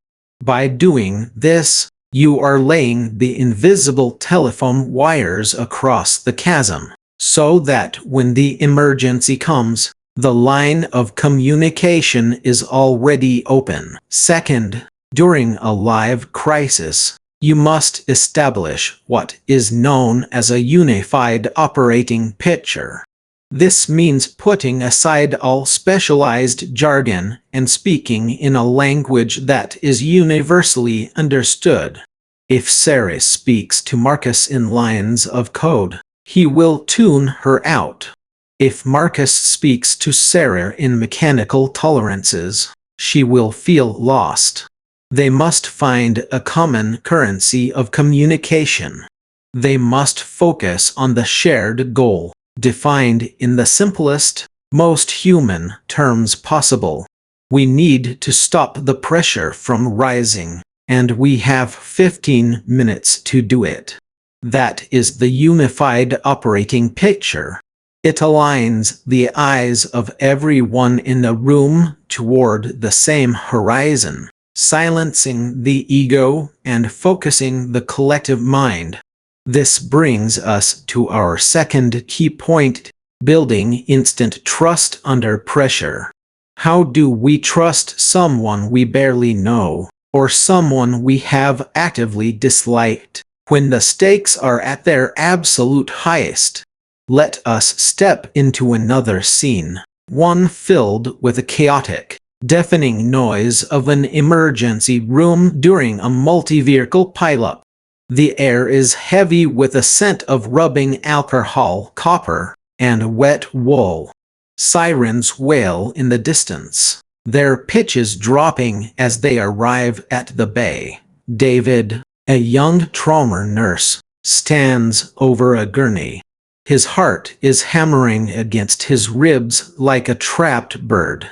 Speaker 1: By doing this, you are laying the invisible telephone wires across the chasm, so that when the emergency comes, the line of communication is already open. Second, during a live crisis, you must establish what is known as a unified operating picture. This means putting aside all specialized jargon and speaking in a language that is universally understood. If Sarah speaks to Marcus in lines of code, he will tune her out. If Marcus speaks to Sarah in mechanical tolerances, she will feel lost. They must find a common currency of communication. They must focus on the shared goal, defined in the simplest, most human terms possible. We need to stop the pressure from rising, and we have 15 minutes to do it. That is the unified operating picture. It aligns the eyes of everyone in the room toward the same horizon, silencing the ego and focusing the collective mind. This brings us to our second key point, building instant trust under pressure. How do we trust someone we barely know, or someone we have actively disliked, when the stakes are at their absolute highest? Let us step into another scene, one filled with a chaotic, deafening noise of an emergency room during a multi-vehicle pileup. The air is heavy with a scent of rubbing alcohol, copper, and wet wool. Sirens wail in the distance, their pitches dropping as they arrive at the bay. David, a young trauma nurse, stands over a gurney. His heart is hammering against his ribs like a trapped bird.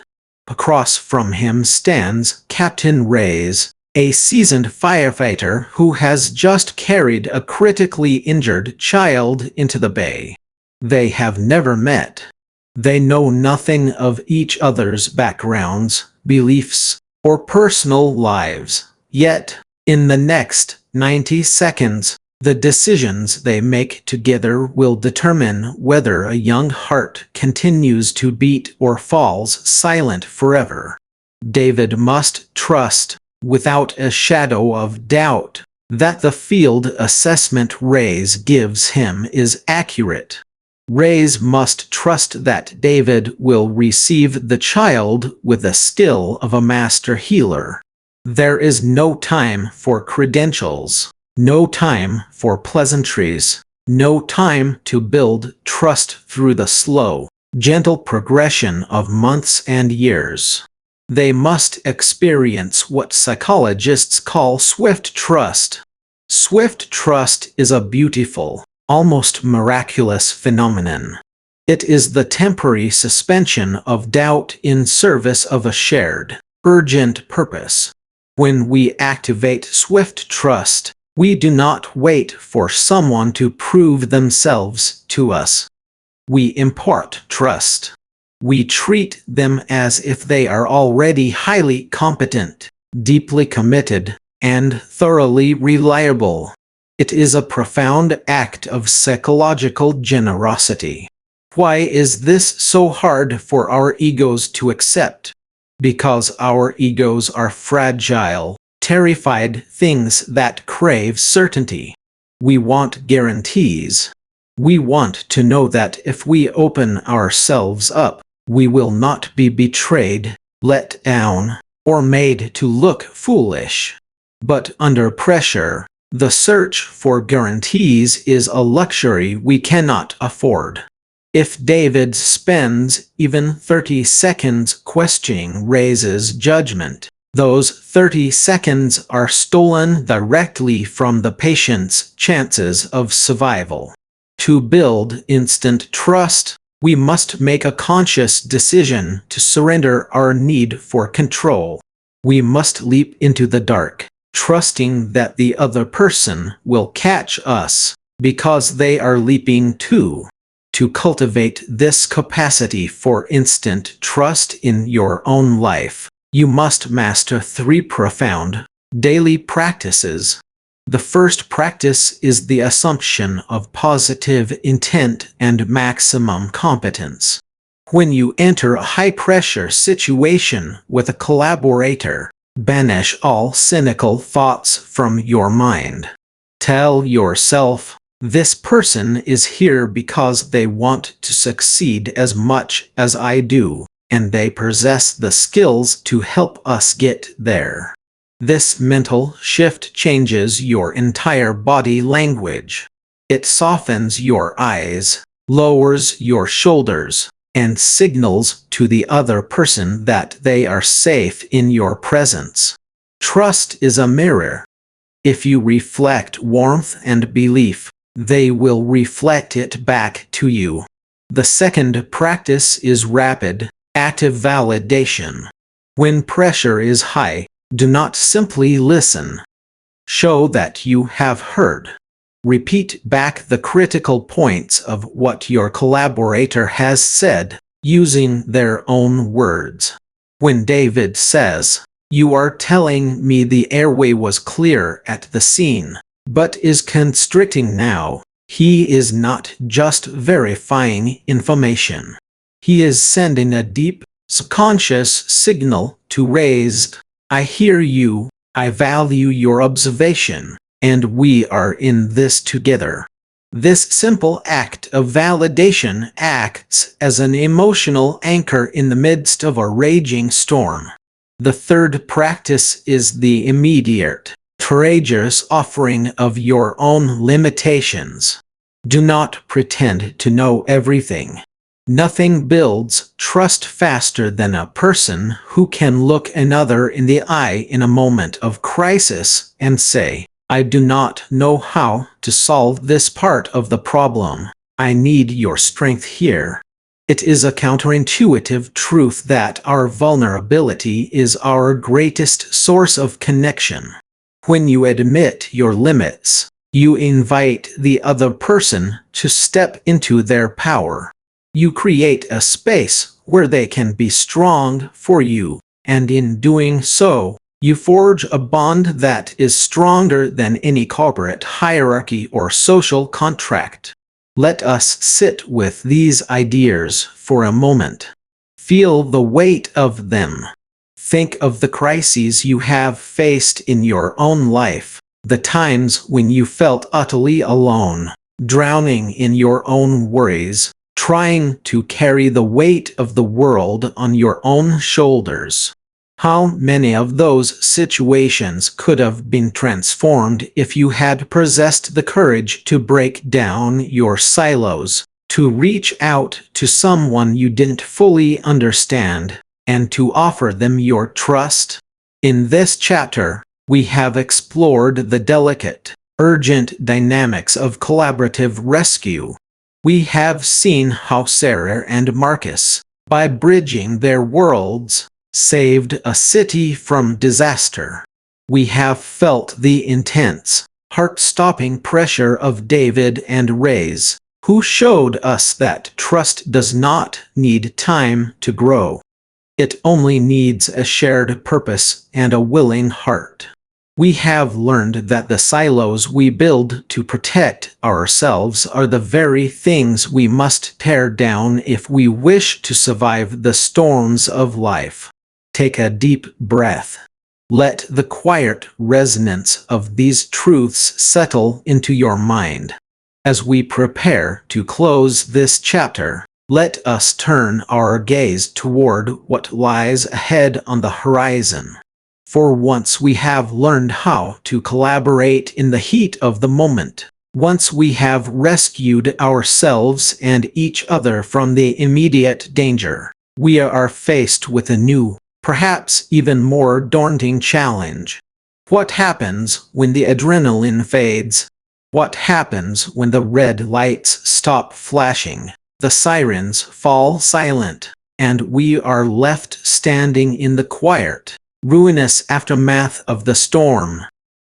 Speaker 1: Across from him stands Captain Reyes, a seasoned firefighter who has just carried a critically injured child into the bay. They have never met. They know nothing of each other's backgrounds, beliefs, or personal lives. Yet, in the next 90 seconds, the decisions they make together will determine whether a young heart continues to beat or falls silent forever. David must trust, without a shadow of doubt, that the field assessment Reyes gives him is accurate. Reyes must trust that David will receive the child with the skill of a master healer. There is no time for credentials, no time for pleasantries, no time to build trust through the slow, gentle progression of months and years. They must experience what psychologists call swift trust. Swift trust is a beautiful, almost miraculous phenomenon. It is the temporary suspension of doubt in service of a shared, urgent purpose. When we activate swift trust, we do not wait for someone to prove themselves to us. We impart trust. We treat them as if they are already highly competent, deeply committed, and thoroughly reliable. It is a profound act of psychological generosity. Why is this so hard for our egos to accept? Because our egos are fragile, terrified things that crave certainty. We want guarantees. We want to know that if we open ourselves up, we will not be betrayed, let down, or made to look foolish. But under pressure, the search for guarantees is a luxury we cannot afford. If David spends even 30 seconds questioning Reyes' judgment, those 30 seconds are stolen directly from the patient's chances of survival. To build instant trust, we must make a conscious decision to surrender our need for control. We must leap into the dark, trusting that the other person will catch us, because they are leaping too. To cultivate this capacity for instant trust in your own life, you must master 3 profound, daily practices. The first practice is the assumption of positive intent and maximum competence. When you enter a high-pressure situation with a collaborator, banish all cynical thoughts from your mind. Tell yourself, this person is here because they want to succeed as much as I do, and they possess the skills to help us get there. This mental shift changes your entire body language. It softens your eyes, lowers your shoulders, and signals to the other person that they are safe in your presence. Trust is a mirror. If you reflect warmth and belief, they will reflect it back to you. The second practice is rapid, active validation. When pressure is high, do not simply listen. Show that you have heard. Repeat back the critical points of what your collaborator has said, using their own words. When David says, "You are telling me the airway was clear at the scene, but is constricting now," he is not just verifying information. He is sending a deep, subconscious signal to Reyes. I hear you, I value your observation, and we are in this together. This simple act of validation acts as an emotional anchor in the midst of a raging storm. The third practice is the immediate, courageous offering of your own limitations. Do not pretend to know everything. Nothing builds trust faster than a person who can look another in the eye in a moment of crisis and say, "I do not know how to solve this part of the problem. I need your strength here." It is a counterintuitive truth that our vulnerability is our greatest source of connection. When you admit your limits, you invite the other person to step into their power. You create a space where they can be strong for you, and in doing so, you forge a bond that is stronger than any corporate hierarchy or social contract. Let us sit with these ideas for a moment. Feel the weight of them. Think of the crises you have faced in your own life, the times when you felt utterly alone, drowning in your own worries, trying to carry the weight of the world on your own shoulders. How many of those situations could have been transformed if you had possessed the courage to break down your silos, to reach out to someone you didn't fully understand, and to offer them your trust? In this chapter, we have explored the delicate, urgent dynamics of collaborative rescue. We have seen how Sarah and Marcus, by bridging their worlds, saved a city from disaster. We have felt the intense, heart-stopping pressure of David and Reyes, who showed us that trust does not need time to grow. It only needs a shared purpose and a willing heart. We have learned that the silos we build to protect ourselves are the very things we must tear down if we wish to survive the storms of life. Take a deep breath. Let the quiet resonance of these truths settle into your mind. As we prepare to close this chapter, let us turn our gaze toward what lies ahead on the horizon. For once we have learned how to collaborate in the heat of the moment, once we have rescued ourselves and each other from the immediate danger, we are faced with a new, perhaps even more daunting challenge. What happens when the adrenaline fades? What happens when the red lights stop flashing, the sirens fall silent, and we are left standing in the quiet, ruinous aftermath of the storm?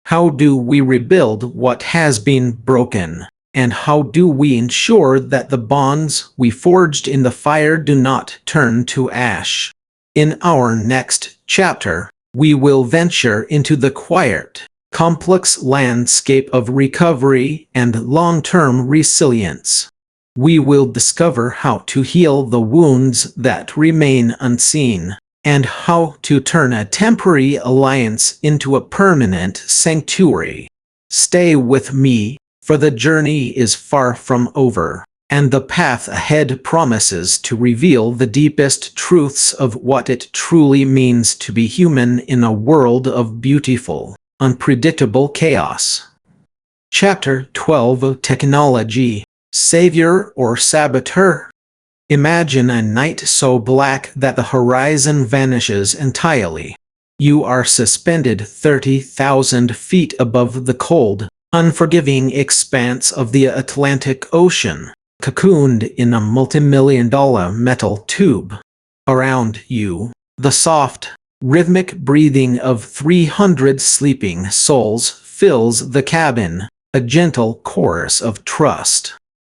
Speaker 1: How do we rebuild what has been broken? And how do we ensure that the bonds we forged in the fire do not turn to ash? In our next chapter, we will venture into the quiet, complex landscape of recovery and long-term resilience. We will discover how to heal the wounds that remain unseen, and how to turn a temporary alliance into a permanent sanctuary. Stay with me, for the journey is far from over, and the path ahead promises to reveal the deepest truths of what it truly means to be human in a world of beautiful, unpredictable chaos. Chapter 12: Technology, Savior or Saboteur? Imagine a night so black that the horizon vanishes entirely. You are suspended 30,000 feet above the cold, unforgiving expanse of the Atlantic Ocean, cocooned in a multimillion-dollar metal tube. Around you, the soft, rhythmic breathing of 300 sleeping souls fills the cabin, a gentle chorus of trust.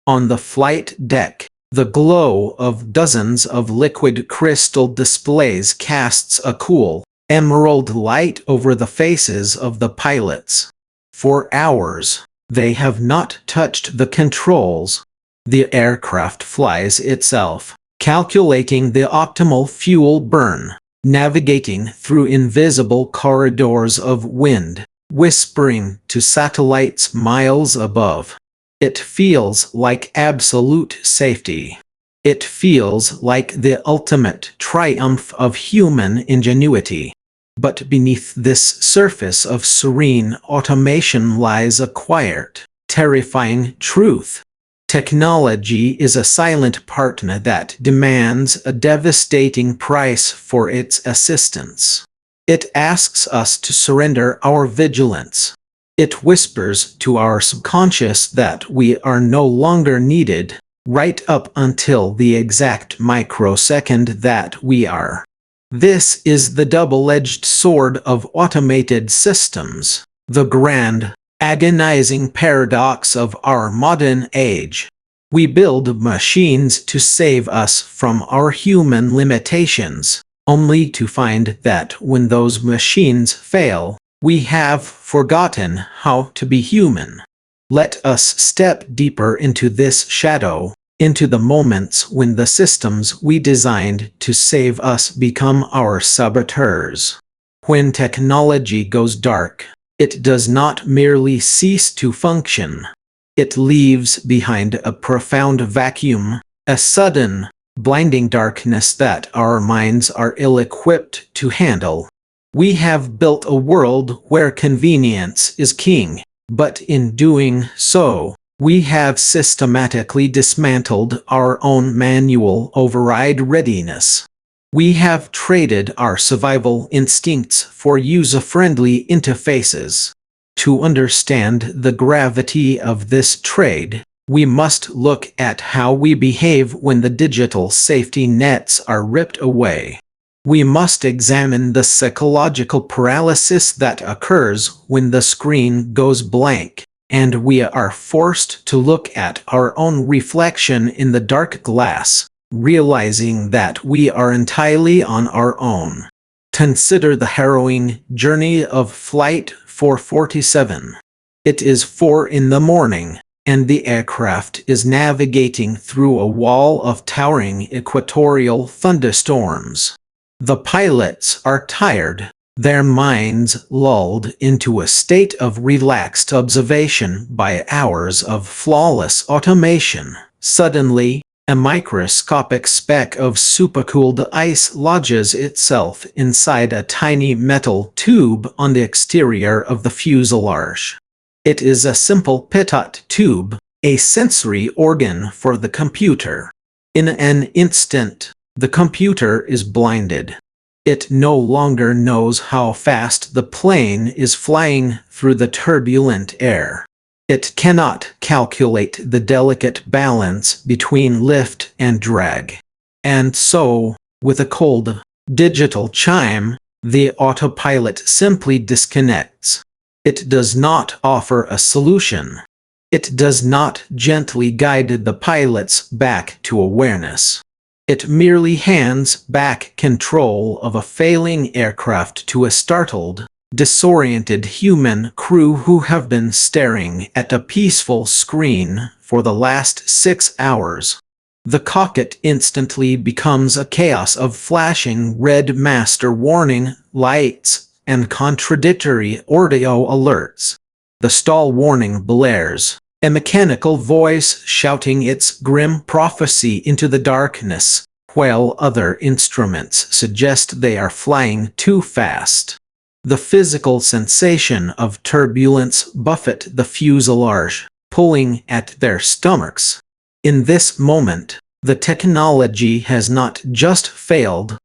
Speaker 1: On the flight deck, the glow of dozens of liquid crystal displays casts a cool, emerald light over the faces of the pilots. For hours, they have not touched the controls. The aircraft flies itself, calculating the optimal fuel burn, navigating through invisible corridors of wind, whispering to satellites miles above. It feels like absolute safety. It feels like the ultimate triumph of human ingenuity. But beneath this surface of serene automation lies a quiet, terrifying truth. Technology is a silent partner that demands a devastating price for its assistance. It asks us to surrender our vigilance. It whispers to our subconscious that we are no longer needed, right up until the exact microsecond that we are. This is the double-edged sword of automated systems, the grand, agonizing paradox of our modern age. We build machines to save us from our human limitations, only to find that when those machines fail, we have forgotten how to be human. Let us step deeper into this shadow, into the moments when the systems we designed to save us become our saboteurs. When technology goes dark, it does not merely cease to function. It leaves behind a profound vacuum, a sudden, blinding darkness that our minds are ill-equipped to handle. We have built a world where convenience is king, but in doing so, we have systematically dismantled our own manual override readiness. We have traded our survival instincts for user-friendly interfaces. To understand the gravity of this trade, we must look at how we behave when the digital safety nets are ripped away. We must examine the psychological paralysis that occurs when the screen goes blank, and we are forced to look at our own reflection in the dark glass, realizing that we are entirely on our own. Consider the harrowing journey of Flight 447. It is 4 in the morning, and the aircraft is navigating through a wall of towering equatorial thunderstorms. The pilots are tired, their minds lulled into a state of relaxed observation by hours of flawless automation. Suddenly, a microscopic speck of supercooled ice lodges itself inside a tiny metal tube on the exterior of the fuselage. It is a simple pitot tube, a sensory organ for the computer. In an instant, the computer is blinded. It no longer knows how fast the plane is flying through the turbulent air. It cannot calculate the delicate balance between lift and drag. And so, with a cold, digital chime, the autopilot simply disconnects. It does not offer a solution. It does not gently guide the pilots back to awareness. It merely hands back control of a failing aircraft to a startled, disoriented human crew who have been staring at a peaceful screen for the last 6 hours. The cockpit instantly becomes a chaos of flashing red master warning lights and contradictory audio alerts. The stall warning blares, a mechanical voice shouting its grim prophecy into the darkness, while other instruments suggest they are flying too fast. The physical sensation of turbulence buffet the fuselage, pulling at their stomachs. In this moment, the technology has not just failed,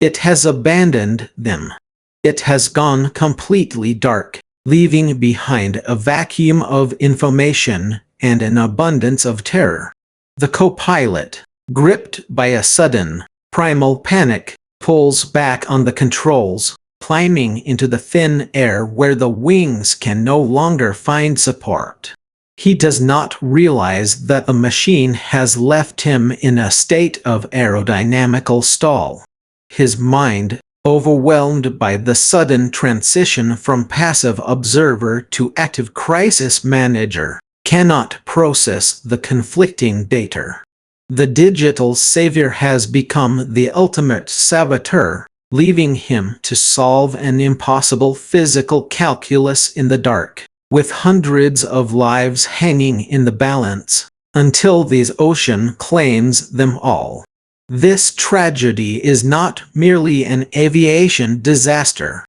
Speaker 1: it has abandoned them. It has gone completely dark, leaving behind a vacuum of information and an abundance of terror. The co-pilot, gripped by a sudden, primal panic, pulls back on the controls, climbing into the thin air where the wings can no longer find support. He does not realize that the machine has left him in a state of aerodynamical stall. His mind, overwhelmed by the sudden transition from passive observer to active crisis manager, cannot process the conflicting data. The digital savior has become the ultimate saboteur, leaving him to solve an impossible physical calculus in the dark. with hundreds of lives hanging in the balance, until this ocean claims them all. This tragedy is not merely an aviation disaster.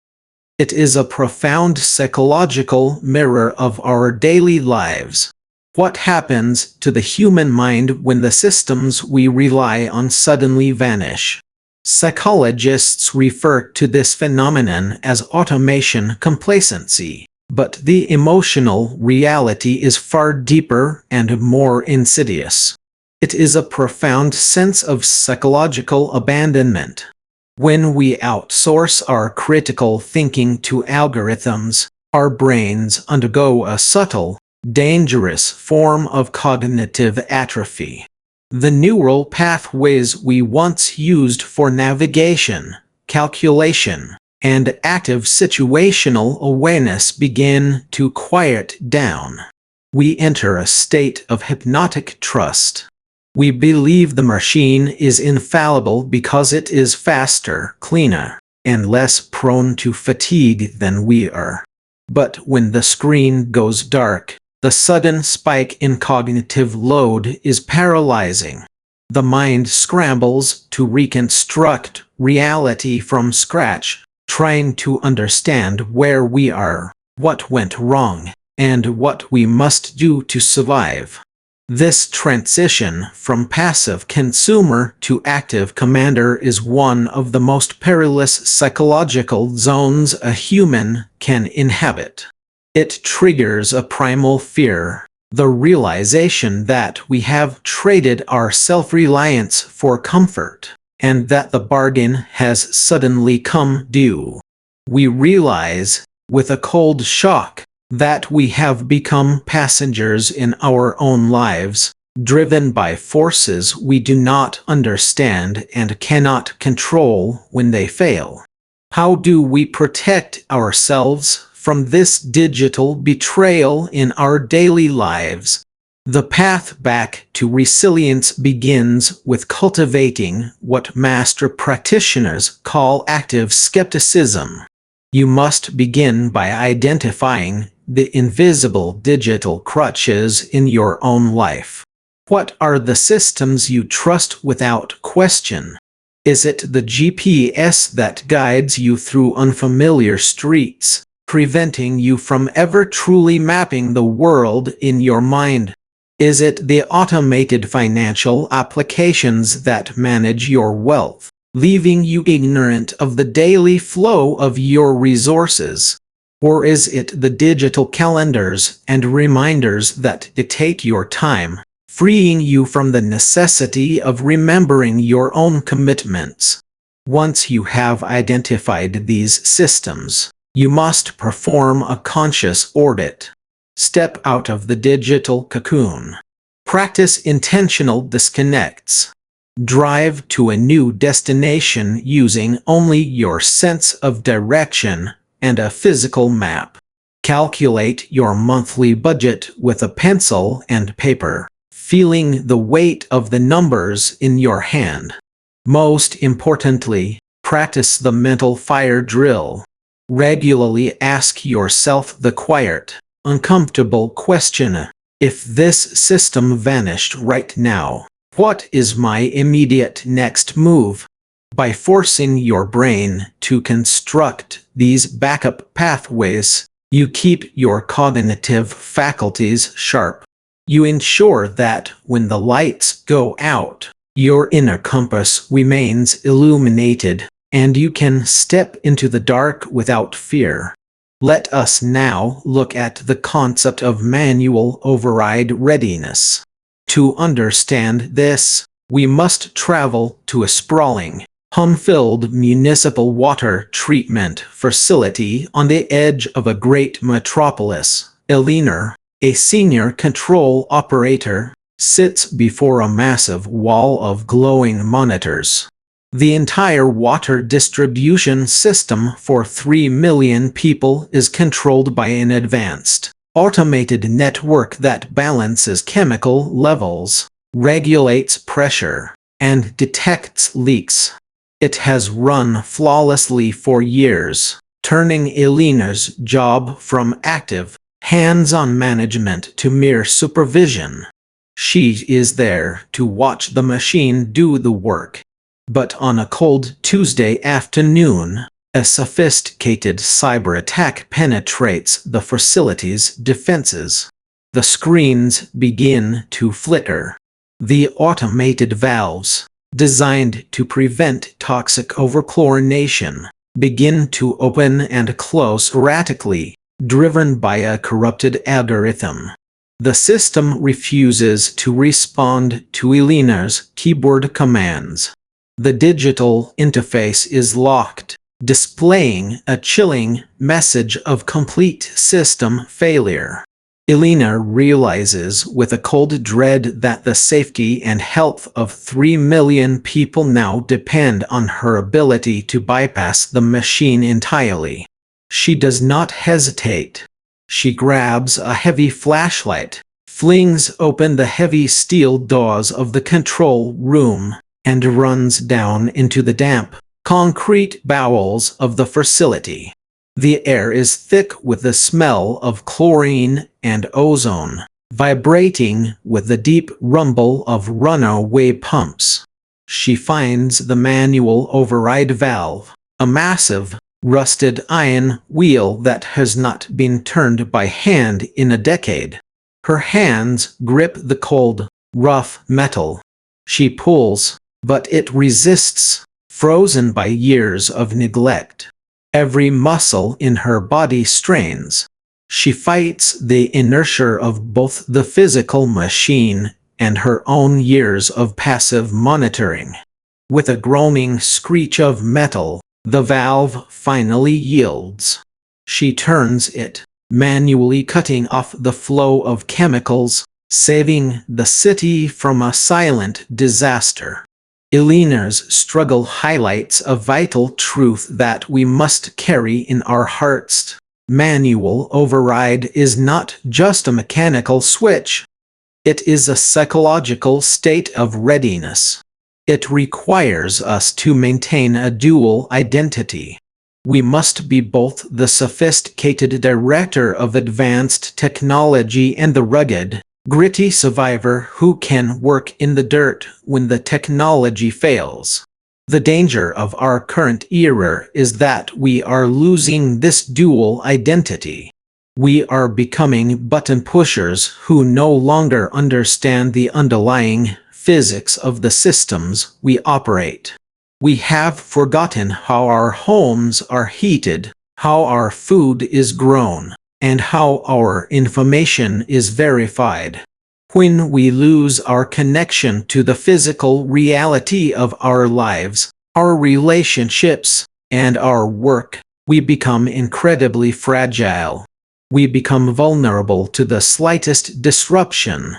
Speaker 1: It is a profound psychological mirror of our daily lives. What happens to the human mind when the systems we rely on suddenly vanish? Psychologists refer to this phenomenon as automation complacency, but the emotional reality is far deeper and more insidious. It is a profound sense of psychological abandonment. When we outsource our critical thinking to algorithms, our brains undergo a subtle, dangerous form of cognitive atrophy. The neural pathways we once used for navigation, calculation, and active situational awareness begin to quiet down. We enter a state of hypnotic trust. We believe the machine is infallible because it is faster, cleaner, and less prone to fatigue than we are. But when the screen goes dark, the sudden spike in cognitive load is paralyzing. The mind scrambles to reconstruct reality from scratch, trying to understand where we are, what went wrong, and what we must do to survive. This transition from passive consumer to active commander is one of the most perilous psychological zones a human can inhabit. It triggers a primal fear, the realization that we have traded our self-reliance for comfort, and that the bargain has suddenly come due. We realize, with a cold shock, that we have become passengers in our own lives, driven by forces we do not understand and cannot control when they fail. How do we protect ourselves from this digital betrayal in our daily lives? The path back to resilience begins with cultivating what master practitioners call active skepticism. You must begin by identifying the invisible digital crutches in your own life. What are the systems you trust without question? Is it the GPS that guides you through unfamiliar streets, preventing you from ever truly mapping the world in your mind? Is it the automated financial applications that manage your wealth, leaving you ignorant of the daily flow of your resources? Or is it the digital calendars and reminders that dictate your time, freeing you from the necessity of remembering your own commitments? Once you have identified these systems, you must perform a conscious audit. Step out of the digital cocoon. Practice intentional disconnects. Drive to a new destination using only your sense of direction and a physical map. Calculate your monthly budget with a pencil and paper, feeling the weight of the numbers in your hand. Most importantly, practice the mental fire drill. Regularly ask yourself the quiet, uncomfortable question: if this system vanished right now, what is my immediate next move? By forcing your brain to construct these backup pathways, you keep your cognitive faculties sharp. You ensure that when the lights go out, your inner compass remains illuminated, and you can step into the dark without fear. Let us now look at the concept of manual override readiness. To understand this, we must travel to a sprawling, hum-filled municipal water treatment facility on the edge of a great metropolis. Eleanor, a senior control operator, sits before a massive wall of glowing monitors. The entire water distribution system for 3 million people is controlled by an advanced, automated network that balances chemical levels, regulates pressure, and detects leaks. It has run flawlessly for years, turning Elena's job from active, hands-on management to mere supervision. She is there to watch the machine do the work. But on a cold Tuesday afternoon, a sophisticated cyber attack penetrates the facility's defenses. The screens begin to flicker. The automated valves, designed to prevent toxic overchlorination, begin to open and close erratically, driven by a corrupted algorithm. The system refuses to respond to Elena's keyboard commands. The digital interface is locked, displaying a chilling message of complete system failure. Elena realizes with a cold dread that the safety and health of 3 million people now depend on her ability to bypass the machine entirely. She does not hesitate. She grabs a heavy flashlight, flings open the heavy steel doors of the control room, and runs down into the damp, concrete bowels of the facility. The air is thick with the smell of chlorine and ozone, vibrating with the deep rumble of runaway pumps. She finds the manual override valve, a massive, rusted iron wheel that has not been turned by hand in a decade. Her hands grip the cold, rough metal. She pulls, but it resists, frozen by years of neglect. Every muscle in her body strains. She fights the inertia of both the physical machine and her own years of passive monitoring. With a groaning screech of metal, the valve finally yields. She turns it, manually cutting off the flow of chemicals, saving the city from a silent disaster. Elena's struggle highlights a vital truth that we must carry in our hearts. Manual override is not just a mechanical switch. It is a psychological state of readiness. It requires us to maintain a dual identity. We must be both the sophisticated director of advanced technology and the rugged, gritty survivor who can work in the dirt when the technology fails. The danger of our current era is that we are losing this dual identity. We are becoming button pushers who no longer understand the underlying physics of the systems we operate. We have forgotten how our homes are heated, how our food is grown, and how our information is verified. When we lose our connection to the physical reality of our lives, our relationships, and our work, we become incredibly fragile. We become vulnerable to the slightest disruption.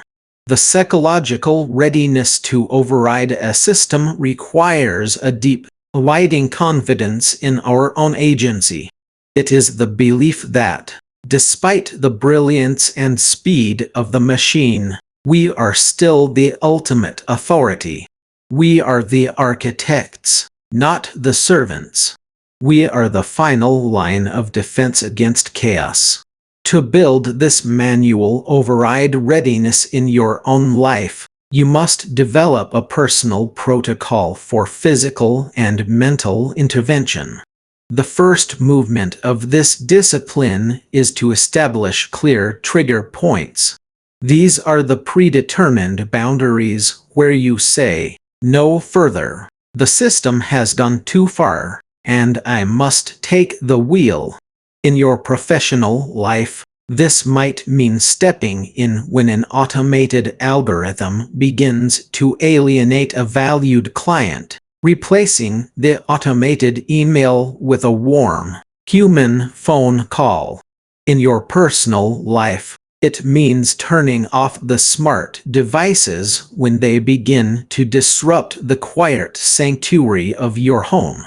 Speaker 1: The psychological readiness to override a system requires a deep, abiding confidence in our own agency. It is the belief that, despite the brilliance and speed of the machine, we are still the ultimate authority. We are the architects, not the servants. We are the final line of defense against chaos. To build this manual override readiness in your own life, you must develop a personal protocol for physical and mental intervention. The first movement of this discipline is to establish clear trigger points. These are the predetermined boundaries where you say, "No further. The system has gone too far, and I must take the wheel." In your professional life, this might mean stepping in when an automated algorithm begins to alienate a valued client, replacing the automated email with a warm, human phone call. In your personal life, it means turning off the smart devices when they begin to disrupt the quiet sanctuary of your home.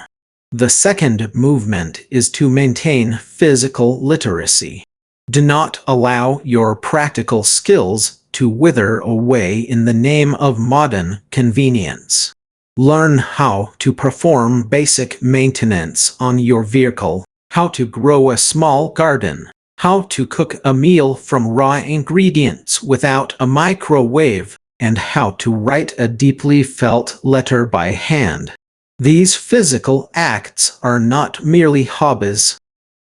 Speaker 1: The second movement is to maintain physical literacy. Do not allow your practical skills to wither away in the name of modern convenience. Learn how to perform basic maintenance on your vehicle, how to grow a small garden, how to cook a meal from raw ingredients without a microwave, and how to write a deeply felt letter by hand. These physical acts are not merely hobbies.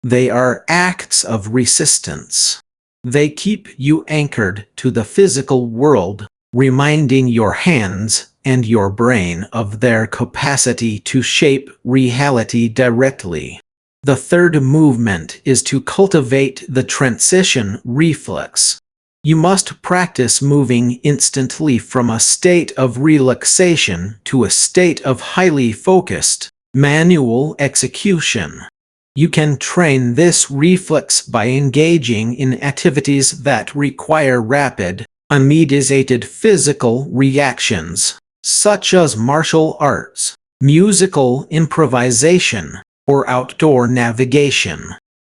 Speaker 1: They are acts of resistance. They keep you anchored to the physical world, reminding your hands and your brain of their capacity to shape reality directly. The third movement is to cultivate the transition reflex. You must practice moving instantly from a state of relaxation to a state of highly focused, manual execution. You can train this reflex by engaging in activities that require rapid, immediate physical reactions, such as martial arts, musical improvisation, or outdoor navigation.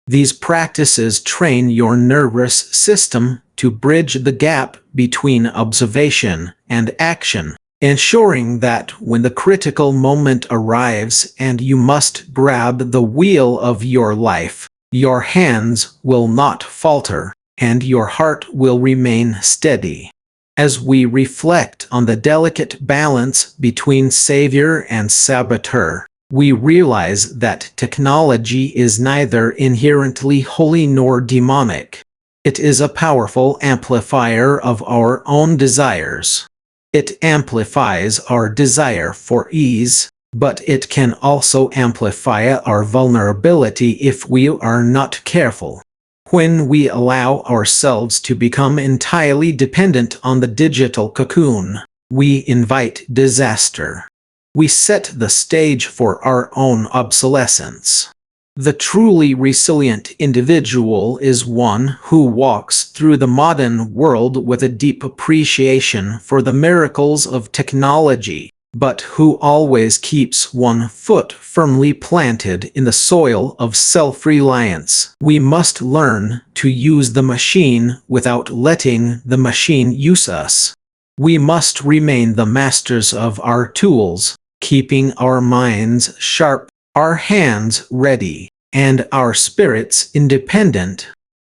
Speaker 1: These practices train your nervous system to bridge the gap between observation and action, ensuring that when the critical moment arrives and you must grab the wheel of your life, your hands will not falter and your heart will remain steady. As we reflect on the delicate balance between savior and saboteur, we realize that technology is neither inherently holy nor demonic. It is a powerful amplifier of our own desires. It amplifies our desire for ease, but it can also amplify our vulnerability if we are not careful. When we allow ourselves to become entirely dependent on the digital cocoon, we invite disaster. We set the stage for our own obsolescence. The truly resilient individual is one who walks through the modern world with a deep appreciation for the miracles of technology, but who always keeps one foot firmly planted in the soil of self-reliance. We must learn to use the machine without letting the machine use us. We must remain the masters of our tools, keeping our minds sharp, our hands ready, and our spirits independent.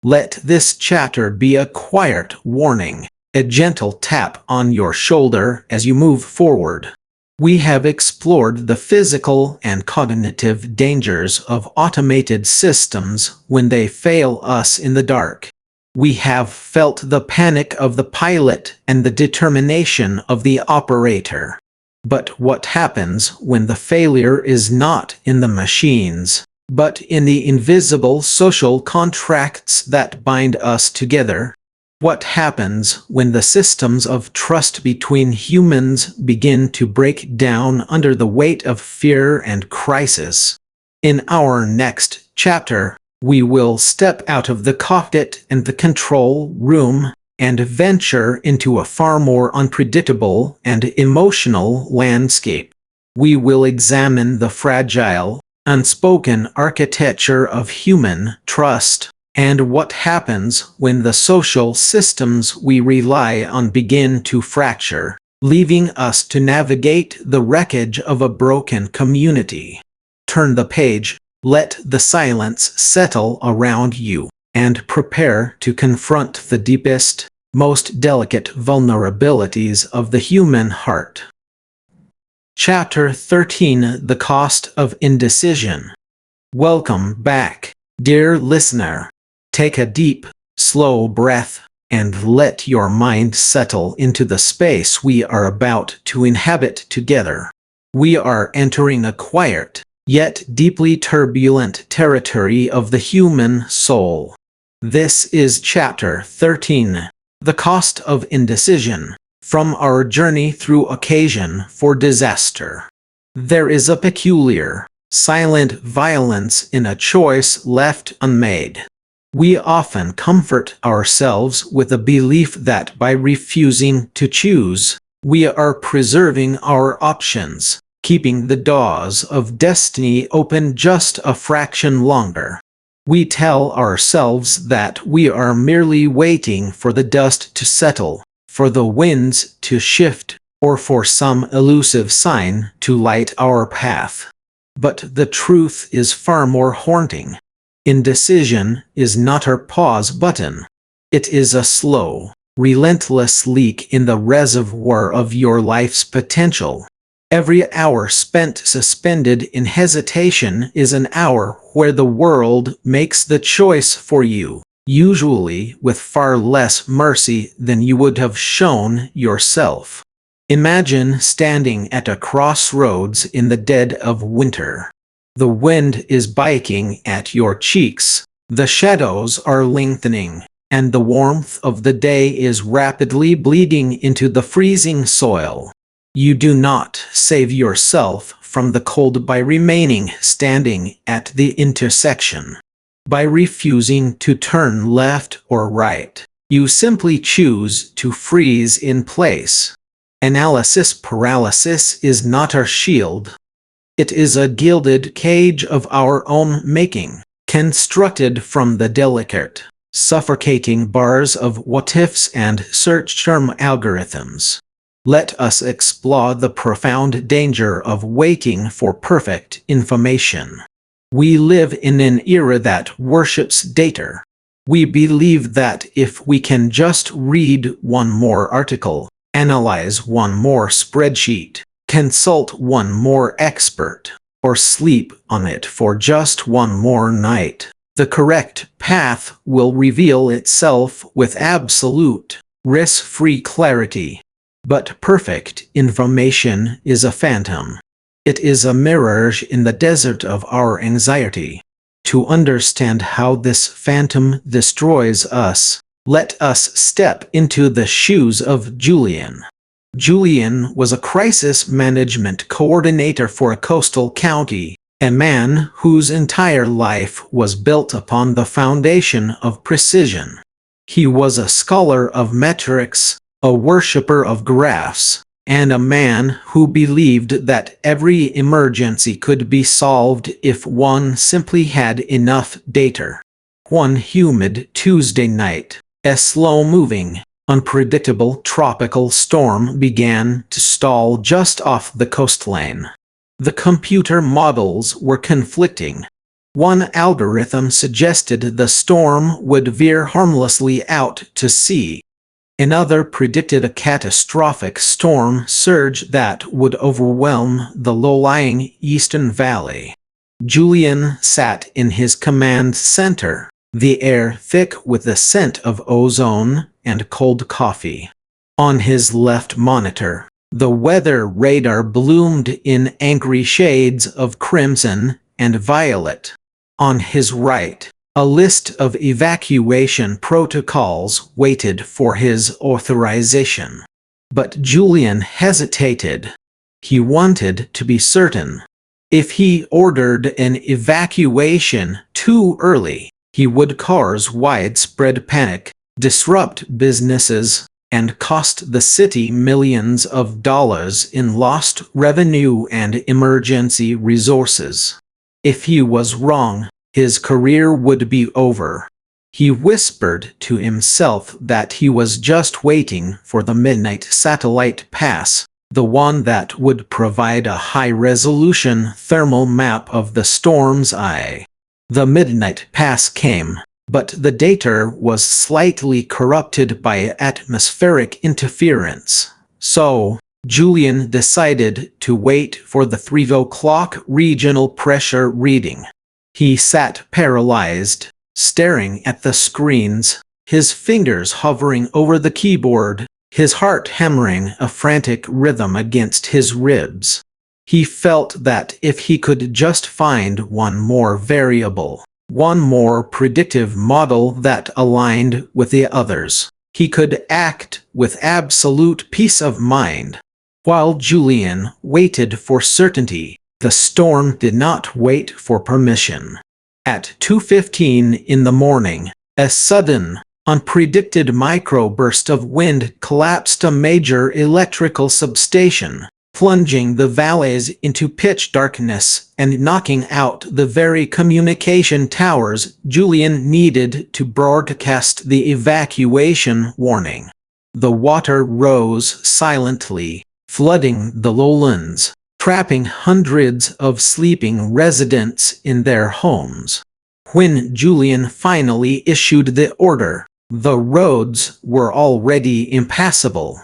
Speaker 1: Let this chapter be a quiet warning, a gentle tap on your shoulder as you move forward. We have explored the physical and cognitive dangers of automated systems when they fail us in the dark. We have felt the panic of the pilot and the determination of the operator. But what happens when the failure is not in the machines, but in the invisible social contracts that bind us together? What happens when the systems of trust between humans begin to break down under the weight of fear and crisis? In our next chapter, we will step out of the cockpit and the control room and venture into a far more unpredictable and emotional landscape. We will examine the fragile, unspoken architecture of human trust, and what happens when the social systems we rely on begin to fracture, leaving us to navigate the wreckage of a broken community. Turn the page, let the silence settle around you, and prepare to confront the deepest, most delicate vulnerabilities of the human heart. Chapter 13: The Cost of Indecision. Welcome back, dear listener. Take a deep, slow breath, and let your mind settle into the space we are about to inhabit together. We are entering a quiet, yet deeply turbulent territory of the human soul. This is Chapter 13, The Cost of Indecision, from our journey through occasion for disaster. There is a peculiar, silent violence in a choice left unmade. We often comfort ourselves with the belief that by refusing to choose, we are preserving our options, keeping the doors of destiny open just a fraction longer. We tell ourselves that we are merely waiting for the dust to settle, for the winds to shift, or for some elusive sign to light our path. But the truth is far more haunting. Indecision is not our pause button. It is a slow, relentless leak in the reservoir of your life's potential. Every hour spent suspended in hesitation is an hour where the world makes the choice for you, usually with far less mercy than you would have shown yourself. Imagine standing at a crossroads in the dead of winter. The wind is biting at your cheeks, the shadows are lengthening, and the warmth of the day is rapidly bleeding into the freezing soil. You do not save yourself from the cold by remaining standing at the intersection. By refusing to turn left or right, you simply choose to freeze in place. Analysis paralysis is not our shield. It is a gilded cage of our own making, constructed from the delicate, suffocating bars of what-ifs and search-term algorithms. Let us explore the profound danger of waiting for perfect information. We live in an era that worships data. We believe that if we can just read one more article, analyze one more spreadsheet, consult one more expert, or sleep on it for just one more night, the correct path will reveal itself with absolute, risk-free clarity. But perfect information is a phantom. It is a mirage in the desert of our anxiety. To understand how this phantom destroys us, let us step into the shoes of Julian. Julian was a crisis management coordinator for a coastal county, a man whose entire life was built upon the foundation of precision. He was a scholar of metrics, a worshipper of graphs, and a man who believed that every emergency could be solved if one simply had enough data. One humid Tuesday night, a slow-moving, unpredictable tropical storm began to stall just off the coastline. The computer models were conflicting. One algorithm suggested the storm would veer harmlessly out to sea. Another predicted a catastrophic storm surge that would overwhelm the low-lying Eastern Valley. Julian sat in his command center, the air thick with the scent of ozone and cold coffee. On his left monitor, the weather radar bloomed in angry shades of crimson and violet. On his right, a list of evacuation protocols waited for his authorization. But Julian hesitated. He wanted to be certain. If he ordered an evacuation too early, he would cause widespread panic, disrupt businesses, and cost the city millions of dollars in lost revenue and emergency resources. If he was wrong, his career would be over. He whispered to himself that he was just waiting for the midnight satellite pass, the one that would provide a high-resolution thermal map of the storm's eye. The midnight pass came, but the data was slightly corrupted by atmospheric interference. So, Julian decided to wait for the 3 o'clock regional pressure reading. He sat paralyzed, staring at the screens, his fingers hovering over the keyboard, his heart hammering a frantic rhythm against his ribs. He felt that if he could just find one more variable, one more predictive model that aligned with the others, he could act with absolute peace of mind. While Julian waited for certainty, the storm did not wait for permission. At 2:15 in the morning, a sudden, unpredicted microburst of wind collapsed a major electrical substation, plunging the valleys into pitch darkness and knocking out the very communication towers Julian needed to broadcast the evacuation warning. The water rose silently, flooding the lowlands, trapping hundreds of sleeping residents in their homes. When Julian finally issued the order, the roads were already impassable.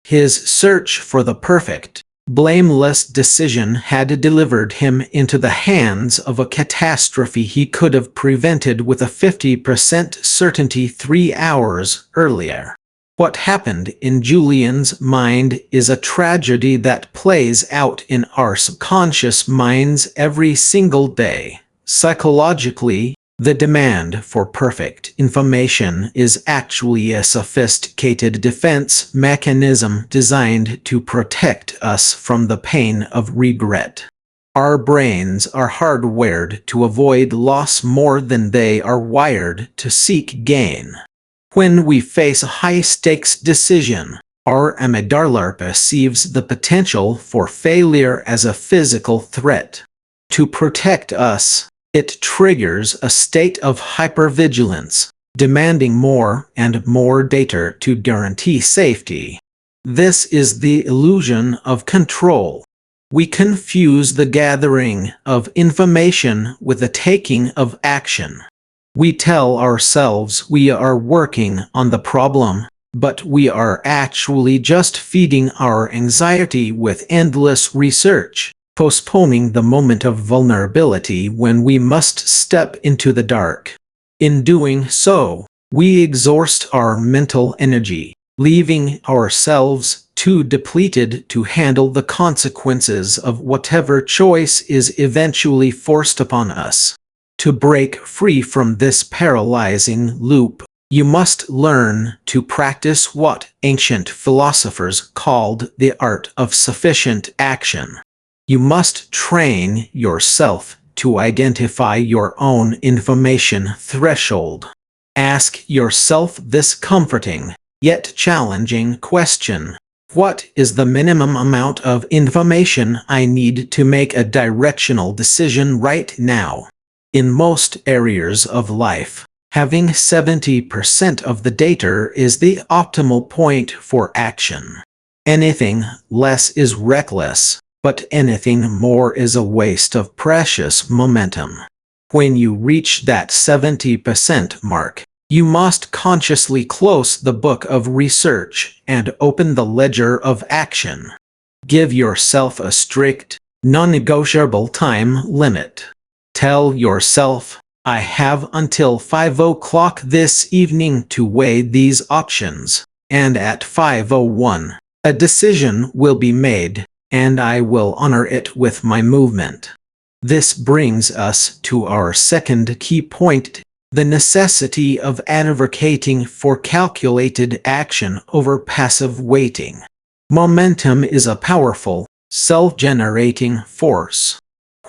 Speaker 1: His search for the perfect, blameless decision had delivered him into the hands of a catastrophe he could have prevented with a 50% certainty 3 hours earlier. What happened in Julian's mind is a tragedy that plays out in our subconscious minds every single day. Psychologically, the demand for perfect information is actually a sophisticated defense mechanism designed to protect us from the pain of regret. Our brains are hardwired to avoid loss more than they are wired to seek gain. When we face a high-stakes decision, our amygdala perceives the potential for failure as a physical threat. To protect us, it triggers a state of hypervigilance, demanding more and more data to guarantee safety. This is the illusion of control. We confuse the gathering of information with the taking of action. We tell ourselves we are working on the problem, but we are actually just feeding our anxiety with endless research, postponing the moment of vulnerability when we must step into the dark. In doing so, we exhaust our mental energy, leaving ourselves too depleted to handle the consequences of whatever choice is eventually forced upon us. To break free from this paralyzing loop, you must learn to practice what ancient philosophers called the art of sufficient action. You must train yourself to identify your own information threshold. Ask yourself this comforting, yet challenging question: what is the minimum amount of information I need to make a directional decision right now? In most areas of life, having 70% of the data is the optimal point for action. Anything less is reckless, but anything more is a waste of precious momentum. When you reach that 70% mark, you must consciously close the book of research and open the ledger of action. Give yourself a strict, non-negotiable time limit. Tell yourself, I have until 5 o'clock this evening to weigh these options, and at 5:01, a decision will be made, and I will honor it with my movement. This brings us to our second key point: the necessity of advocating for calculated action over passive waiting. Momentum is a powerful, self-generating force.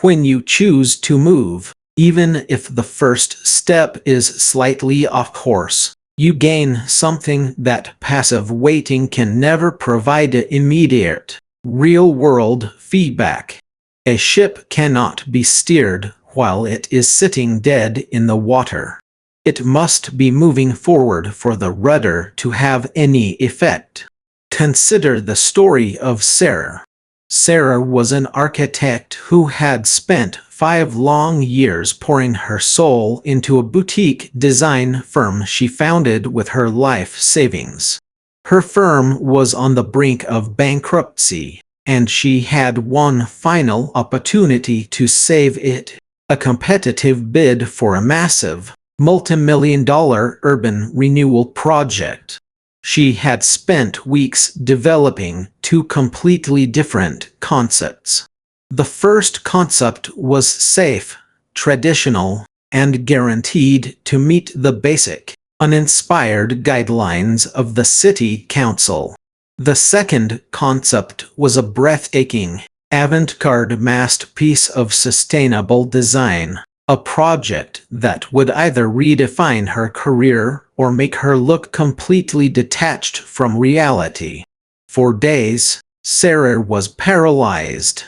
Speaker 1: When you choose to move, even if the first step is slightly off course, you gain something that passive waiting can never provide: immediate, real-world feedback. A ship cannot be steered while it is sitting dead in the water. It must be moving forward for the rudder to have any effect. Consider the story of Sarah. Sarah was an architect who had spent 5 long years pouring her soul into a boutique design firm she founded with her life savings. Her firm was on the brink of bankruptcy, and she had one final opportunity to save it: a competitive bid for a massive, multi-million-dollar urban renewal project. She had spent weeks developing 2 completely different concepts. The first concept was safe, traditional, and guaranteed to meet the basic, uninspired guidelines of the city council. The second concept was a breathtaking, avant-garde masterpiece of sustainable design. A project that would either redefine her career or make her look completely detached from reality. For days, Sarah was paralyzed.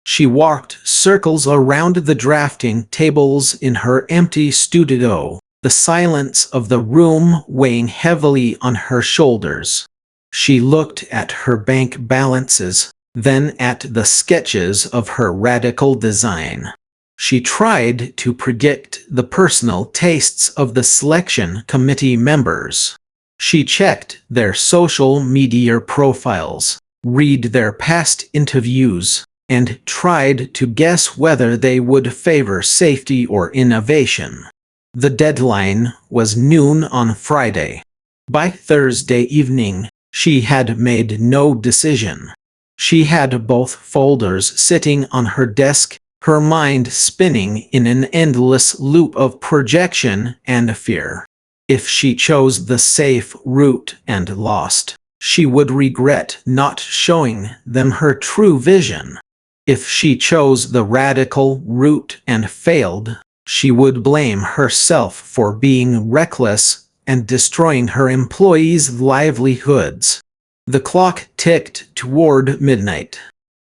Speaker 1: She walked circles around the drafting tables in her empty studio, the silence of the room weighing heavily on her shoulders. She looked at her bank balances, then at the sketches of her radical design. She tried to predict the personal tastes of the selection committee members. She checked their social media profiles, read their past interviews, and tried to guess whether they would favor safety or innovation. The deadline was noon on Friday. By Thursday evening, she had made no decision. She had both folders sitting on her desk, her mind spinning in an endless loop of projection and fear. If she chose the safe route and lost, she would regret not showing them her true vision. If she chose the radical route and failed, she would blame herself for being reckless and destroying her employees' livelihoods. The clock ticked toward midnight.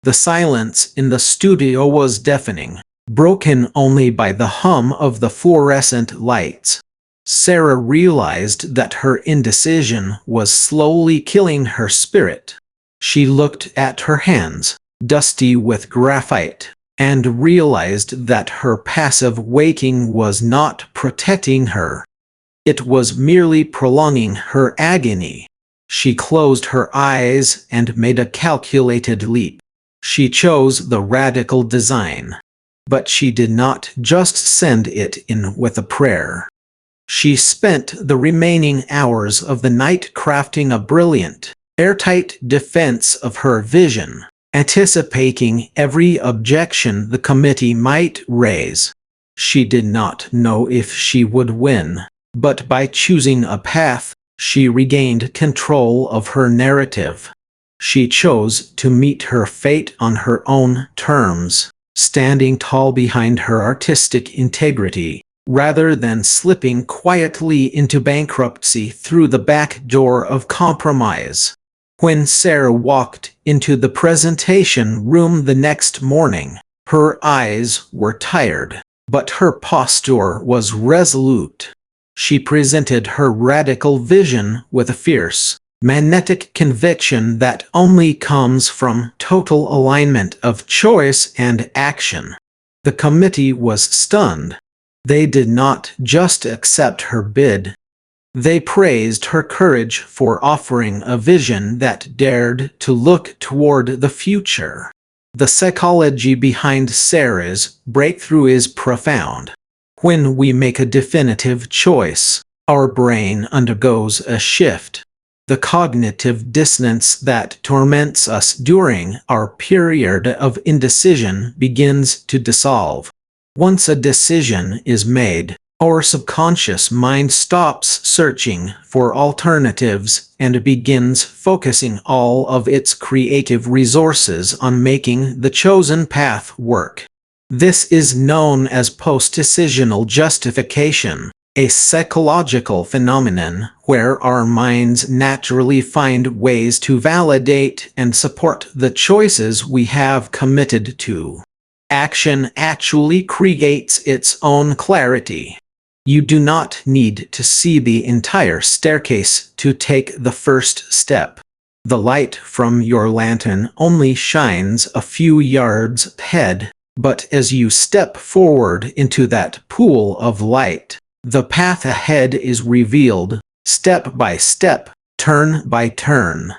Speaker 1: The silence in the studio was deafening, broken only by the hum of the fluorescent lights. Sarah realized that her indecision was slowly killing her spirit. She looked at her hands, dusty with graphite, and realized that her passive waiting was not protecting her. It was merely prolonging her agony. She closed her eyes and made a calculated leap. She chose the radical design. But she did not just send it in with a prayer. She spent the remaining hours of the night crafting a brilliant, airtight defense of her vision, anticipating every objection the committee might raise. She did not know if she would win, but by choosing a path, she regained control of her narrative. She chose to meet her fate on her own terms, standing tall behind her artistic integrity, rather than slipping quietly into bankruptcy through the back door of compromise. When Sarah walked into the presentation room the next morning, her eyes were tired, but her posture was resolute. She presented her radical vision with a fierce, magnetic conviction that only comes from total alignment of choice and action. The committee was stunned. They did not just accept her bid. They praised her courage for offering a vision that dared to look toward the future. The psychology behind Sarah's breakthrough is profound. When we make a definitive choice, our brain undergoes a shift. The cognitive dissonance that torments us during our period of indecision begins to dissolve. Once a decision is made, our subconscious mind stops searching for alternatives and begins focusing all of its creative resources on making the chosen path work. This is known as post-decisional justification, a psychological phenomenon where our minds naturally find ways to validate and support the choices we have committed to. Action actually creates its own clarity. You do not need to see the entire staircase to take the first step. The light from your lantern only shines a few yards ahead, but as you step forward into that pool of light, the path ahead is revealed, step by step, turn by turn.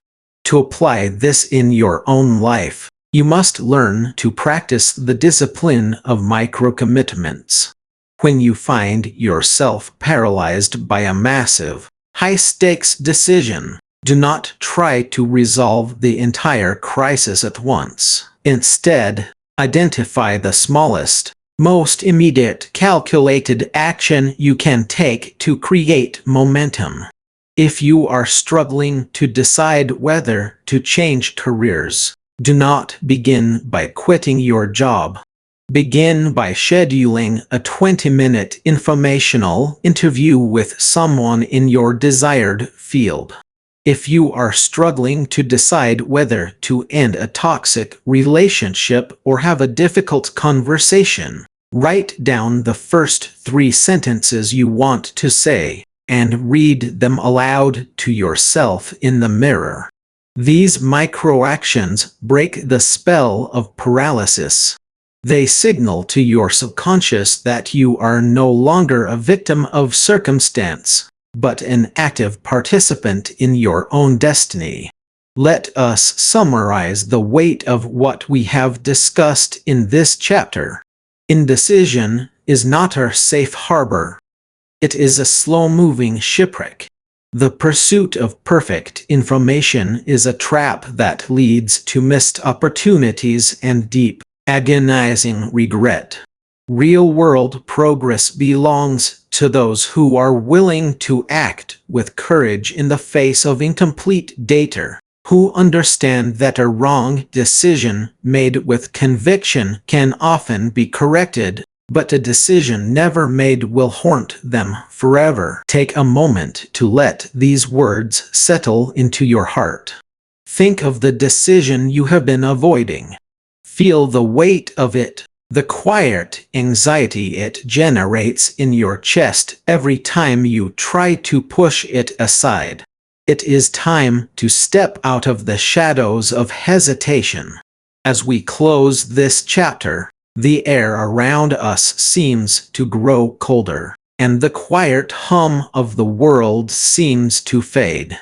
Speaker 1: To apply this in your own life, you must learn to practice the discipline of micro-commitments. When you find yourself paralyzed by a massive, high-stakes decision, do not try to resolve the entire crisis at once. Instead, identify the smallest, most immediate calculated action you can take to create momentum. If you are struggling to decide whether to change careers, do not begin by quitting your job. Begin by scheduling a 20-minute informational interview with someone in your desired field. If you are struggling to decide whether to end a toxic relationship or have a difficult conversation, write down the first 3 sentences you want to say and read them aloud to yourself in the mirror. These micro-actions break the spell of paralysis. They signal to your subconscious that you are no longer a victim of circumstance, but an active participant in your own destiny. Let us summarize the weight of what we have discussed in this chapter. Indecision is not our safe harbor. It is a slow-moving shipwreck. The pursuit of perfect information is a trap that leads to missed opportunities and deep, agonizing regret. Real-world progress belongs to those who are willing to act with courage in the face of incomplete data, who understand that a wrong decision made with conviction can often be corrected, but a decision never made will haunt them forever. Take a moment to let these words settle into your heart. Think of the decision you have been avoiding. Feel the weight of it, the quiet anxiety it generates in your chest every time you try to push it aside. It is time to step out of the shadows of hesitation. As we close this chapter, the air around us seems to grow colder, and the quiet hum of the world seems to fade.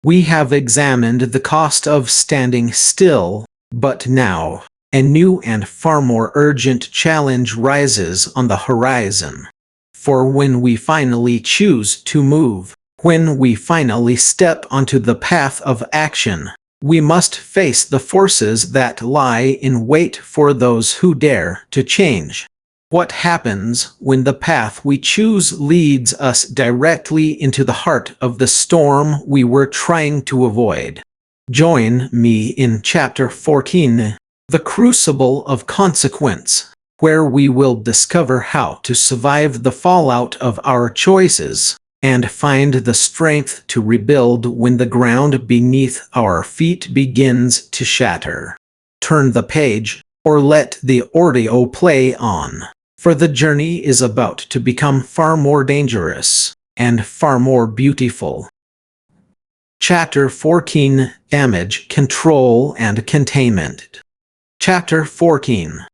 Speaker 1: We have examined the cost of standing still, but now, a new and far more urgent challenge rises on the horizon. For when we finally choose to move, when we finally step onto the path of action, we must face the forces that lie in wait for those who dare to change. What happens when the path we choose leads us directly into the heart of the storm we were trying to avoid? Join me in Chapter 14, The Crucible of Consequence, where we will discover how to survive the fallout of our choices and find the strength to rebuild when the ground beneath our feet begins to shatter. Turn the page, or let the audio play on, for the journey is about to become far more dangerous and far more beautiful. Chapter 14: Damage Control and Containment. Chapter 14: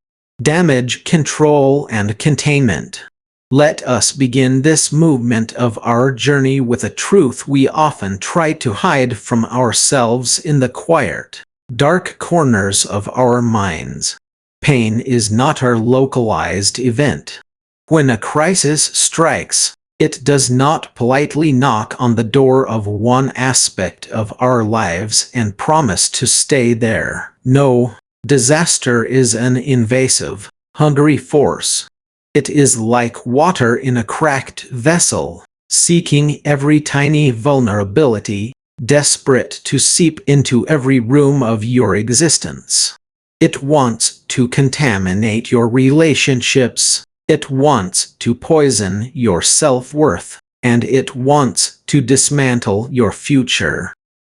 Speaker 1: Damage Control and Containment. Let us begin this movement of our journey with a truth we often try to hide from ourselves in the quiet, dark corners of our minds. Pain is not our localized event. When a crisis strikes, it does not politely knock on the door of one aspect of our lives and promise to stay there. No, disaster is an invasive, hungry force. It is like water in a cracked vessel, seeking every tiny vulnerability, desperate to seep into every room of your existence. It wants to contaminate your relationships, it wants to poison your self-worth, and it wants to dismantle your future.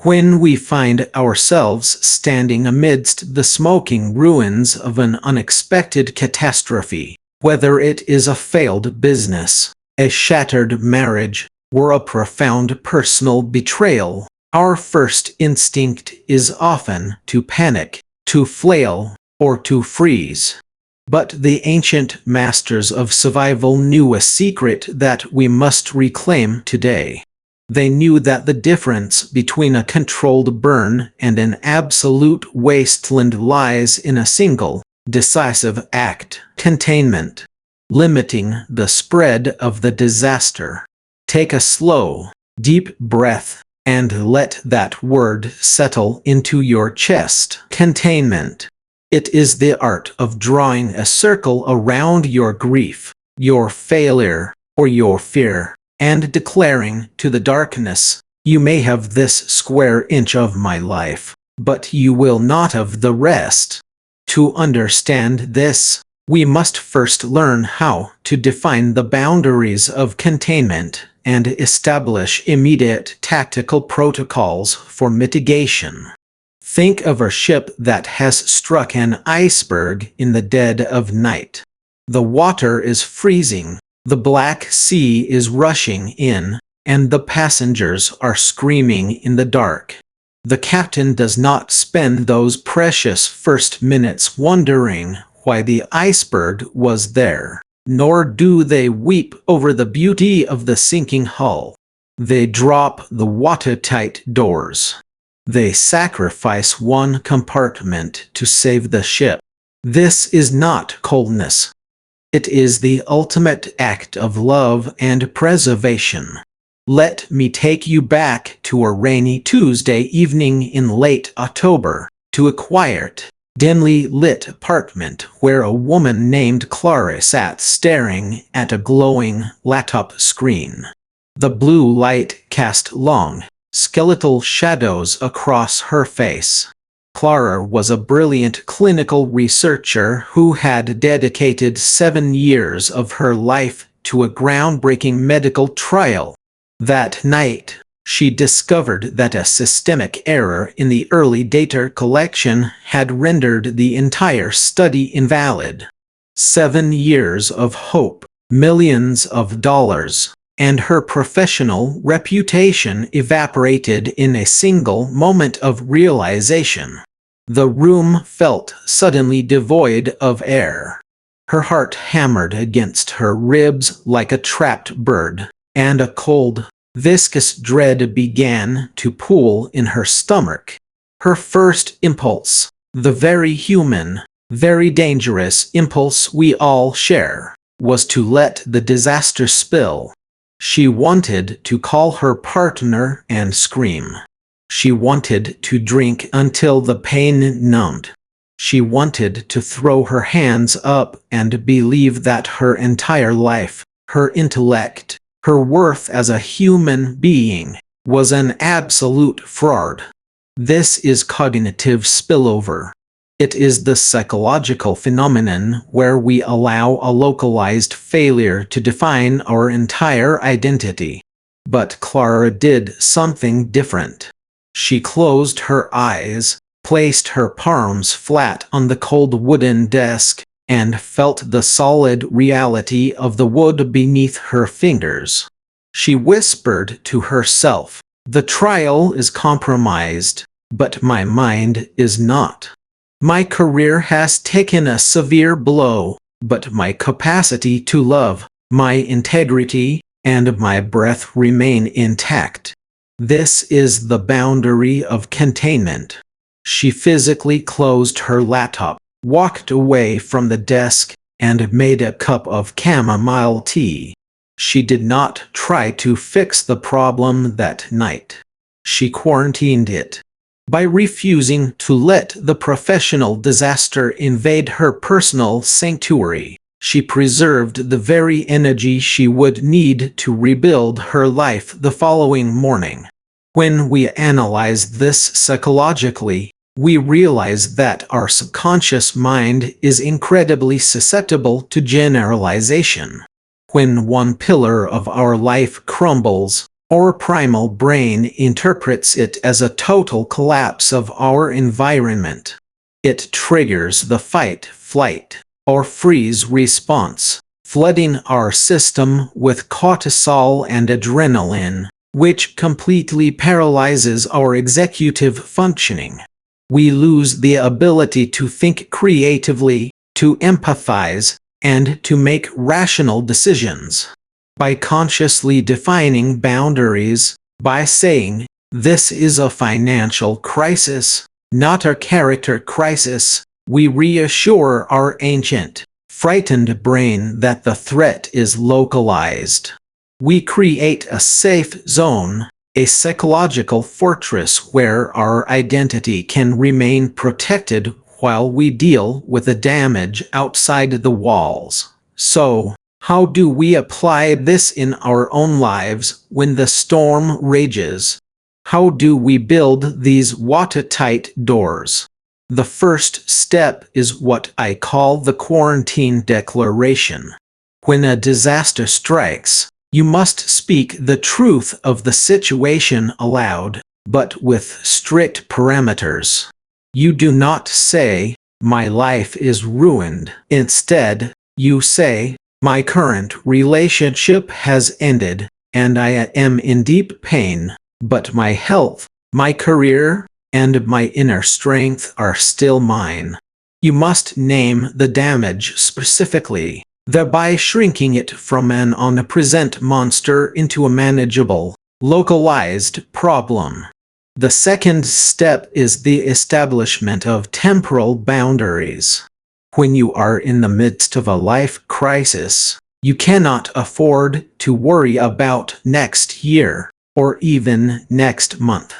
Speaker 1: When we find ourselves standing amidst the smoking ruins of an unexpected catastrophe, whether it is a failed business, a shattered marriage, or a profound personal betrayal, our first instinct is often to panic, to flail, or to freeze. But the ancient masters of survival knew a secret that we must reclaim today. They knew that the difference between a controlled burn and an absolute wasteland lies in a single, decisive act: containment, limiting the spread of the disaster. Take a slow, deep breath and let that word settle into your chest. Containment. It is the art of drawing a circle around your grief, your failure, or your fear, and declaring to the darkness, "You may have this square inch of my life, but you will not have the rest." To understand this, we must first learn how to define the boundaries of containment and establish immediate tactical protocols for mitigation. Think of a ship that has struck an iceberg in the dead of night. The water is freezing, the Black Sea is rushing in, and the passengers are screaming in the dark. The captain does not spend those precious first minutes wondering why the iceberg was there, nor do they weep over the beauty of the sinking hull. They drop the watertight doors. They sacrifice one compartment to save the ship. This is not coldness. It is the ultimate act of love and preservation. Let me take you back to a rainy Tuesday evening in late October, to a quiet, dimly lit apartment where a woman named Clara sat staring at a glowing laptop screen. The blue light cast long, skeletal shadows across her face. Clara was a brilliant clinical researcher who had dedicated 7 years of her life to a groundbreaking medical trial. That night, she discovered that a systemic error in the early data collection had rendered the entire study invalid. 7 years of hope, millions of dollars, and her professional reputation evaporated in a single moment of realization. The room felt suddenly devoid of air. Her heart hammered against her ribs like a trapped bird, and a cold, viscous dread began to pool in her stomach. Her first impulse, the very human, very dangerous impulse we all share, was to let the disaster spill. She wanted to call her partner and scream. She wanted to drink until the pain numbed. She wanted to throw her hands up and believe that her entire life, her intellect, her worth as a human being, was an absolute fraud. This is cognitive spillover. It is the psychological phenomenon where we allow a localized failure to define our entire identity. But Clara did something different. She closed her eyes, placed her palms flat on the cold wooden desk, and felt the solid reality of the wood beneath her fingers. She whispered to herself, "The trial is compromised, but my mind is not. My career has taken a severe blow, but my capacity to love, my integrity, and my breath remain intact. This is the boundary of containment." She physically closed her laptop, walked away from the desk, and made a cup of chamomile tea. She did not try to fix the problem that night. She quarantined it. By refusing to let the professional disaster invade her personal sanctuary, she preserved the very energy she would need to rebuild her life the following morning. When we analyze this psychologically, we realize that our subconscious mind is incredibly susceptible to generalization. When one pillar of our life crumbles, our primal brain interprets it as a total collapse of our environment. It triggers the fight, flight, or freeze response, flooding our system with cortisol and adrenaline, which completely paralyzes our executive functioning. We lose the ability to think creatively, to empathize, and to make rational decisions. By consciously defining boundaries, by saying, "This is a financial crisis, not a character crisis," we reassure our ancient, frightened brain that the threat is localized. We create a safe zone, a psychological fortress where our identity can remain protected while we deal with the damage outside the walls. So, how do we apply this in our own lives when the storm rages? How do we build these watertight doors? The first step is what I call the quarantine declaration. When a disaster strikes, you must speak the truth of the situation aloud, but with strict parameters. You do not say, "My life is ruined." Instead, you say, "My current relationship has ended, and I am in deep pain, but my health, my career, and my inner strength are still mine." You must name the damage specifically, thereby shrinking it from an omnipresent monster into a manageable, localized problem. The second step is the establishment of temporal boundaries. When you are in the midst of a life crisis, you cannot afford to worry about next year or even next month.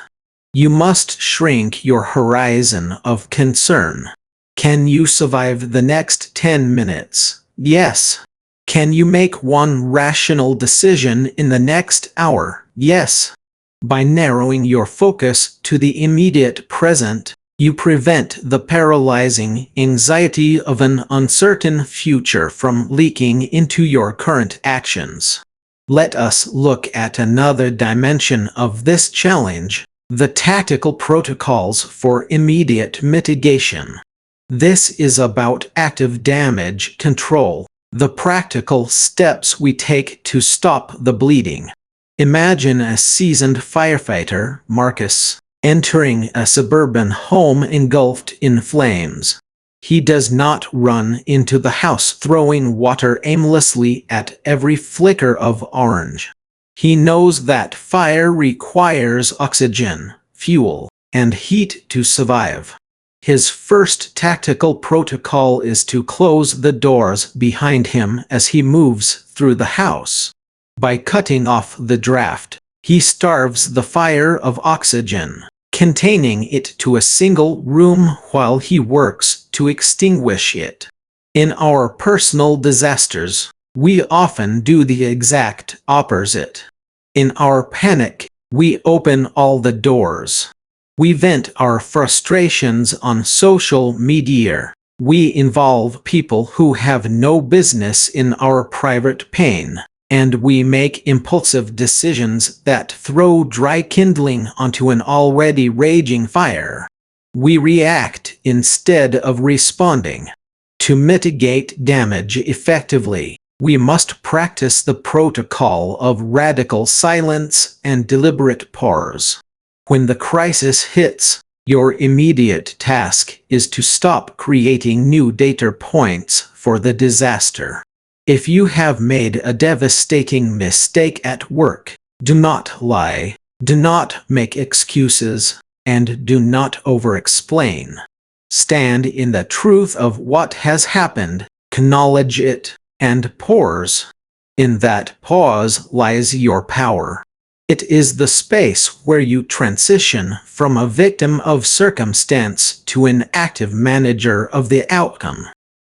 Speaker 1: You must shrink your horizon of concern. Can you survive the next 10 minutes? Yes. Can you make one rational decision in the next hour? Yes. By narrowing your focus to the immediate present, you prevent the paralyzing anxiety of an uncertain future from leaking into your current actions. Let us look at another dimension of this challenge: the tactical protocols for immediate mitigation. This is about active damage control, the practical steps we take to stop the bleeding. Imagine a seasoned firefighter, Marcus, entering a suburban home engulfed in flames. He does not run into the house throwing water aimlessly at every flicker of orange. He knows that fire requires oxygen, fuel, and heat to survive. His first tactical protocol is to close the doors behind him as he moves through the house. By cutting off the draft, he starves the fire of oxygen, containing it to a single room while he works to extinguish it. In our personal disasters, we often do the exact opposite. In our panic, we open all the doors. We vent our frustrations on social media. We involve people who have no business in our private pain. And we make impulsive decisions that throw dry kindling onto an already raging fire. We react instead of responding. To mitigate damage effectively, we must practice the protocol of radical silence and deliberate pause. When the crisis hits, your immediate task is to stop creating new data points for the disaster. If you have made a devastating mistake at work, do not lie, do not make excuses, and do not over-explain. Stand in the truth of what has happened, acknowledge it, and pause. In that pause lies your power. It is the space where you transition from a victim of circumstance to an active manager of the outcome.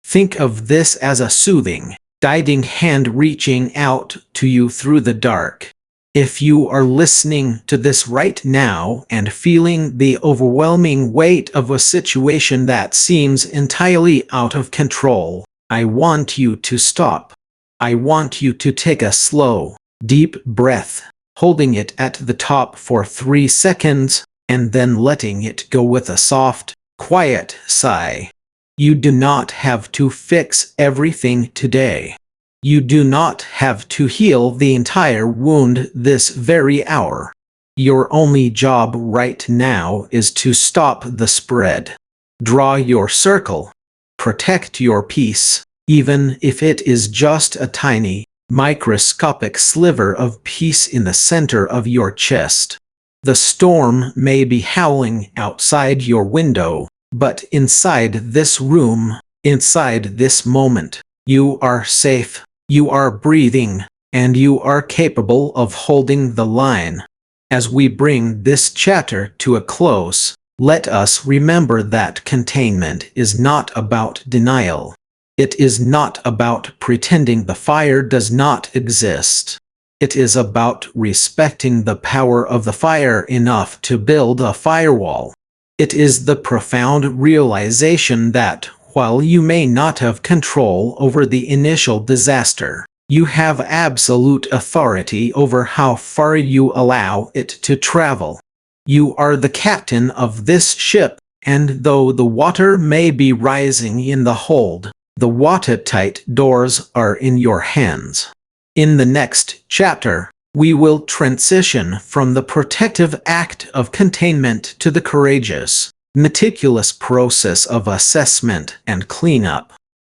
Speaker 1: Think of this as a soothing, guiding hand reaching out to you through the dark. If you are listening to this right now and feeling the overwhelming weight of a situation that seems entirely out of control, I want you to stop. I want you to take a slow, deep breath, holding it at the top for 3 seconds, and then letting it go with a soft, quiet sigh. You do not have to fix everything today. You do not have to heal the entire wound this very hour. Your only job right now is to stop the spread. Draw your circle. Protect your peace, even if it is just a tiny, microscopic sliver of peace in the center of your chest. The storm may be howling outside your window, but inside this room, inside this moment, you are safe, you are breathing, and you are capable of holding the line. As we bring this chapter to a close, let us remember that containment is not about denial. It is not about pretending the fire does not exist. It is about respecting the power of the fire enough to build a firewall. It is the profound realization that, while you may not have control over the initial disaster, you have absolute authority over how far you allow it to travel. You are the captain of this ship, and though the water may be rising in the hold, the watertight doors are in your hands. In the next chapter, we will transition from the protective act of containment to the courageous, meticulous process of assessment and cleanup.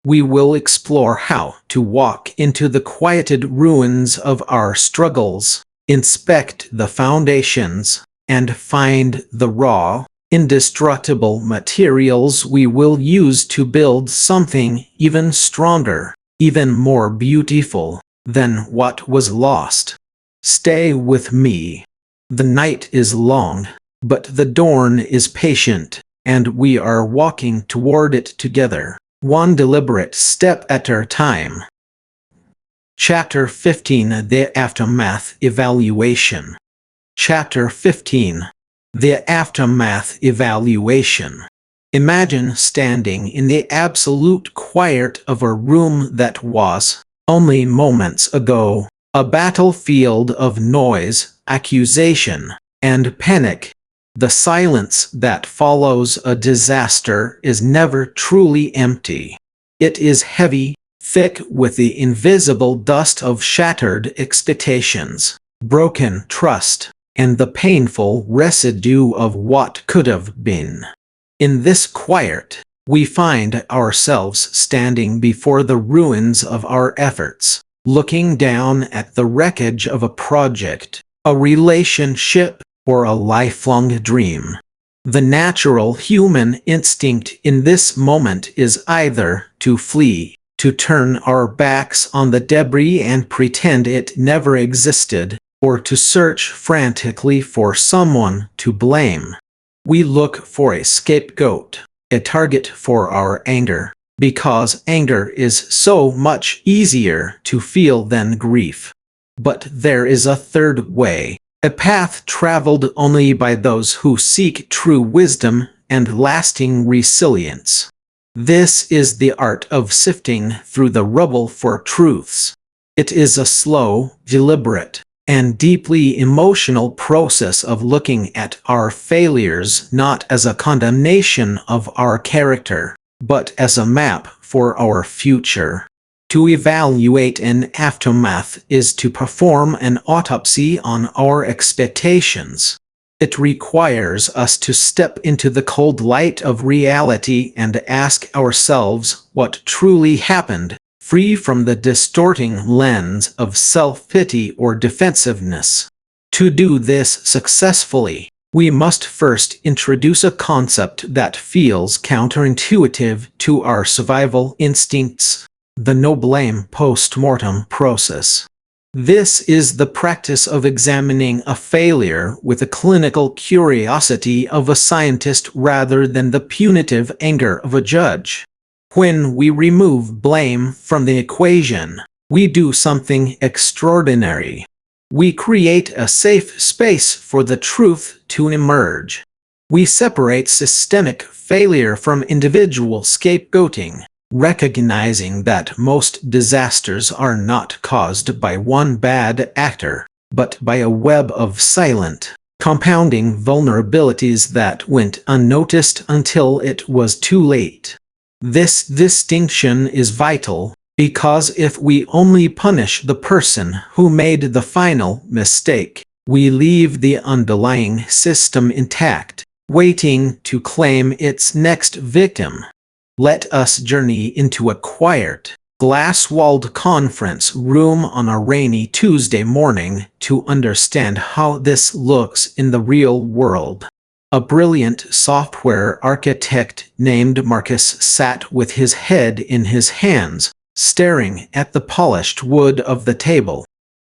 Speaker 1: We will explore how to walk into the quieted ruins of our struggles, inspect the foundations, and find the raw, indestructible materials we will use to build something even stronger, even more beautiful than what was lost. Stay with me. The night is long, but the dawn is patient, and we are walking toward it together, one deliberate step at a time. Chapter 15: The Aftermath Evaluation. Chapter 15: The Aftermath Evaluation. Imagine standing in the absolute quiet of a room that was, only moments ago, a battlefield of noise, accusation, and panic. The silence that follows a disaster is never truly empty. It is heavy, thick with the invisible dust of shattered expectations, broken trust, and the painful residue of what could have been. In this quiet, we find ourselves standing before the ruins of our efforts, looking down at the wreckage of a project, a relationship, or a lifelong dream. The natural human instinct in this moment is either to flee, to turn our backs on the debris and pretend it never existed, or to search frantically for someone to blame. We look for a scapegoat, a target for our anger, because anger is so much easier to feel than grief. But there is a third way, a path traveled only by those who seek true wisdom and lasting resilience. This is the art of sifting through the rubble for truths. It is a slow, deliberate, and deeply emotional process of looking at our failures not as a condemnation of our character, but as a map for our future. To evaluate an aftermath is to perform an autopsy on our expectations. It requires us to step into the cold light of reality and ask ourselves what truly happened, free from the distorting lens of self-pity or defensiveness. To do this successfully, we must first introduce a concept that feels counterintuitive to our survival instincts: the no-blame post-mortem process. This is the practice of examining a failure with the clinical curiosity of a scientist rather than the punitive anger of a judge. When we remove blame from the equation, we do something extraordinary. We create a safe space for the truth to emerge. We separate systemic failure from individual scapegoating, recognizing that most disasters are not caused by one bad actor, but by a web of silent, compounding vulnerabilities that went unnoticed until it was too late. This distinction is vital, because if we only punish the person who made the final mistake, we leave the underlying system intact, waiting to claim its next victim. Let us journey into a quiet, glass-walled conference room on a rainy Tuesday morning to understand how this looks in the real world. A brilliant software architect named Marcus sat with his head in his hands, staring at the polished wood of the table.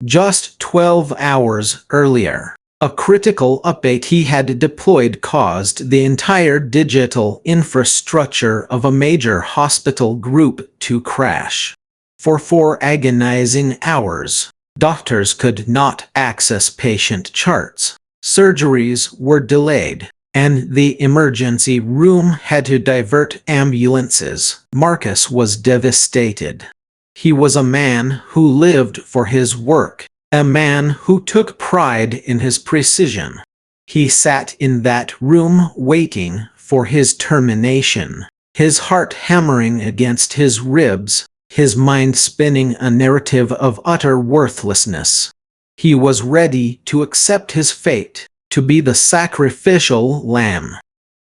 Speaker 1: Just 12 hours earlier, a critical update he had deployed caused the entire digital infrastructure of a major hospital group to crash. For 4 agonizing hours, doctors could not access patient charts. Surgeries were delayed, and the emergency room had to divert ambulances. Marcus was devastated. He was a man who lived for his work, a man who took pride in his precision. He sat in that room waiting for his termination, his heart hammering against his ribs, his mind spinning a narrative of utter worthlessness. He was ready to accept his fate, to be the sacrificial lamb.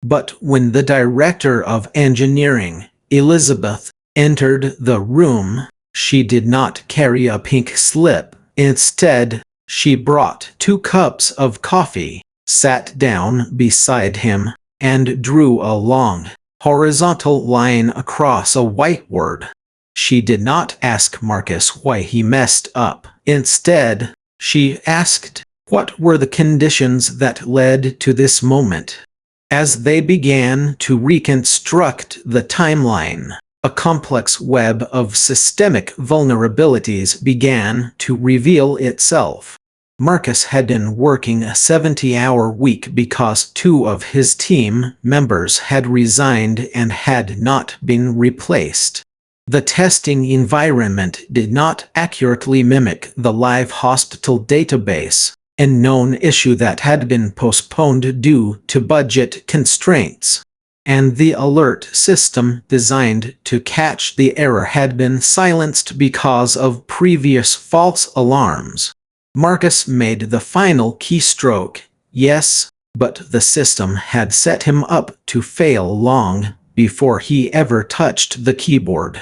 Speaker 1: But when the director of engineering, Elizabeth, entered the room, she did not carry a pink slip. Instead, she brought 2 cups of coffee, sat down beside him, and drew a long, horizontal line across a whiteboard. She did not ask Marcus why he messed up. Instead, she asked, what were the conditions that led to this moment? As they began to reconstruct the timeline, a complex web of systemic vulnerabilities began to reveal itself. Marcus had been working a 70-hour week because 2 of his team members had resigned and had not been replaced. The testing environment did not accurately mimic the live hospital database, a known issue that had been postponed due to budget constraints. And the alert system designed to catch the error had been silenced because of previous false alarms. Marcus made the final keystroke, yes, but the system had set him up to fail long before he ever touched the keyboard.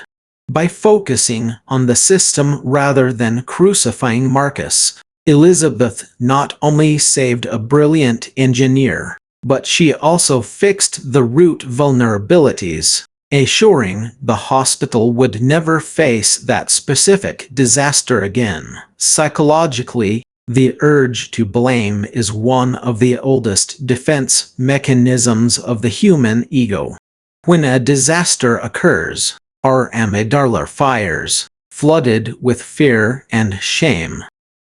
Speaker 1: By focusing on the system rather than crucifying Marcus, Elizabeth not only saved a brilliant engineer, but she also fixed the root vulnerabilities, assuring the hospital would never face that specific disaster again. Psychologically, the urge to blame is one of the oldest defense mechanisms of the human ego. When a disaster occurs, our amygdala fires, flooded with fear and shame.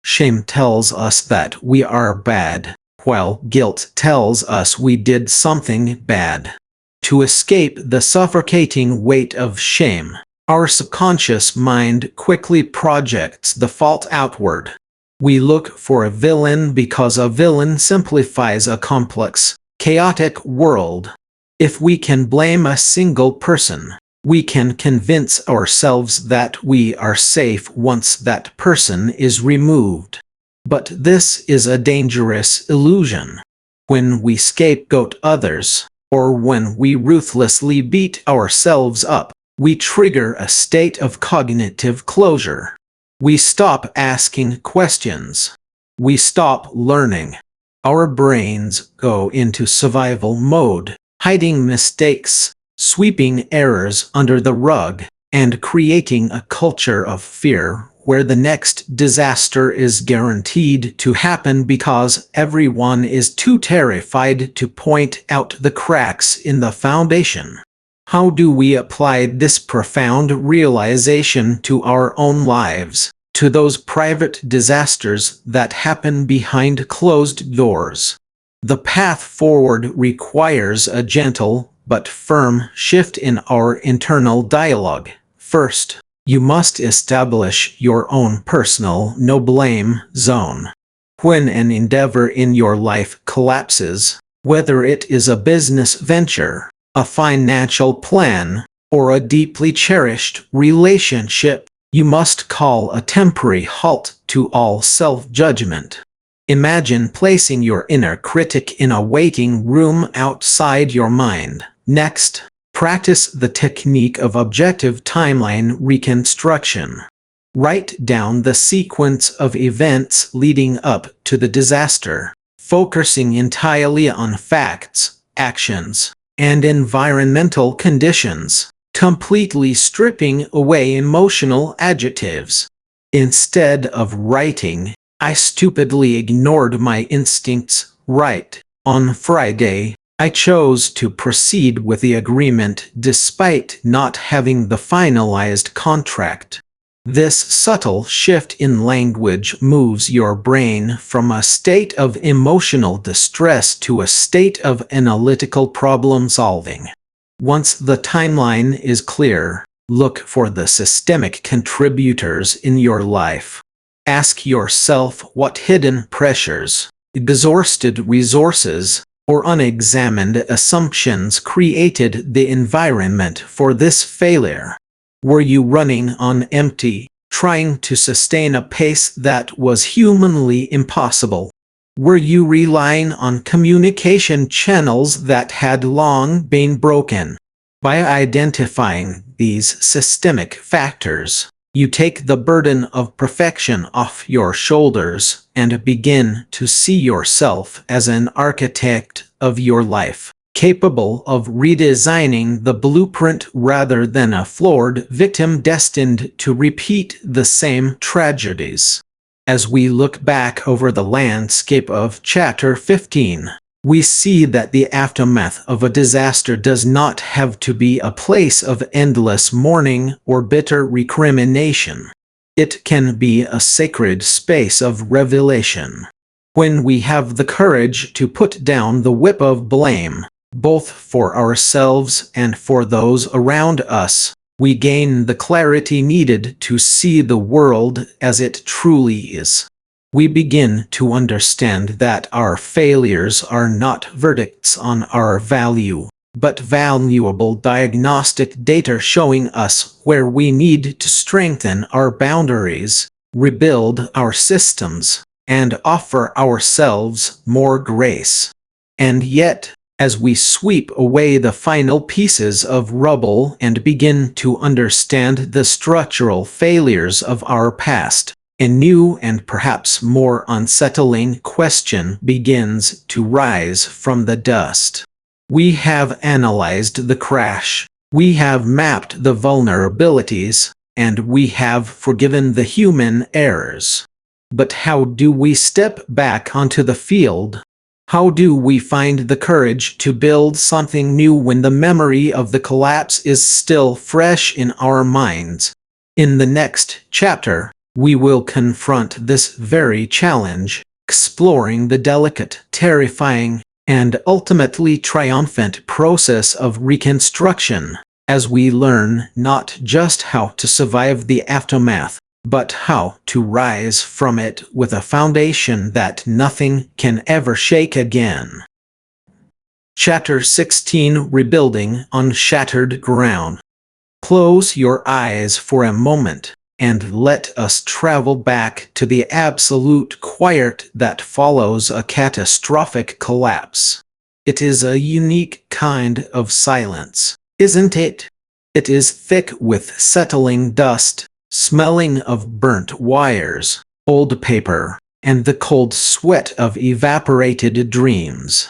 Speaker 1: Shame tells us that we are bad, while guilt tells us we did something bad. To escape the suffocating weight of shame, our subconscious mind quickly projects the fault outward. We look for a villain because a villain simplifies a complex, chaotic world. If we can blame a single person, we can convince ourselves that we are safe once that person is removed. But this is a dangerous illusion. When we scapegoat others, or when we ruthlessly beat ourselves up, we trigger a state of cognitive closure. We stop asking questions. We stop learning. Our brains go into survival mode, hiding mistakes, sweeping errors under the rug, and creating a culture of fear where the next disaster is guaranteed to happen because everyone is too terrified to point out the cracks in the foundation. How do we apply this profound realization to our own lives, to those private disasters that happen behind closed doors? The path forward requires a gentle but firm shift in our internal dialogue. First, you must establish your own personal no-blame zone. When an endeavor in your life collapses, whether it is a business venture, a financial plan, or a deeply cherished relationship, you must call a temporary halt to all self-judgment. Imagine placing your inner critic in a waiting room outside your mind. Next, practice the technique of objective timeline reconstruction. Write down the sequence of events leading up to the disaster, focusing entirely on facts, actions, and environmental conditions, completely stripping away emotional adjectives. Instead of writing, I stupidly ignored my instincts. Right. On Friday, I chose to proceed with the agreement despite not having the finalized contract. This subtle shift in language moves your brain from a state of emotional distress to a state of analytical problem solving. Once the timeline is clear, look for the systemic contributors in your life. Ask yourself what hidden pressures, exhausted resources, or unexamined assumptions created the environment for this failure. Were you running on empty, trying to sustain a pace that was humanly impossible? Were you relying on communication channels that had long been broken? By identifying these systemic factors, you take the burden of perfection off your shoulders and begin to see yourself as an architect of your life, capable of redesigning the blueprint rather than a flawed victim destined to repeat the same tragedies. As we look back over the landscape of Chapter 15, we see that the aftermath of a disaster does not have to be a place of endless mourning or bitter recrimination. It can be a sacred space of revelation. When we have the courage to put down the whip of blame, both for ourselves and for those around us, we gain the clarity needed to see the world as it truly is. We begin to understand that our failures are not verdicts on our value, but valuable diagnostic data showing us where we need to strengthen our boundaries, rebuild our systems, and offer ourselves more grace. And yet, as we sweep away the final pieces of rubble and begin to understand the structural failures of our past, a new and perhaps more unsettling question begins to rise from the dust. We have analyzed the crash, we have mapped the vulnerabilities, and we have forgiven the human errors. But how do we step back onto the field? How do we find the courage to build something new when the memory of the collapse is still fresh in our minds? In the next chapter, we will confront this very challenge, exploring the delicate, terrifying, and ultimately triumphant process of reconstruction, as we learn not just how to survive the aftermath, but how to rise from it with a foundation that nothing can ever shake again. Chapter 16: Rebuilding on Shattered Ground. Close your eyes for a moment, and let us travel back to the absolute quiet that follows a catastrophic collapse. It is a unique kind of silence, isn't it? It is thick with settling dust, smelling of burnt wires, old paper, and the cold sweat of evaporated dreams.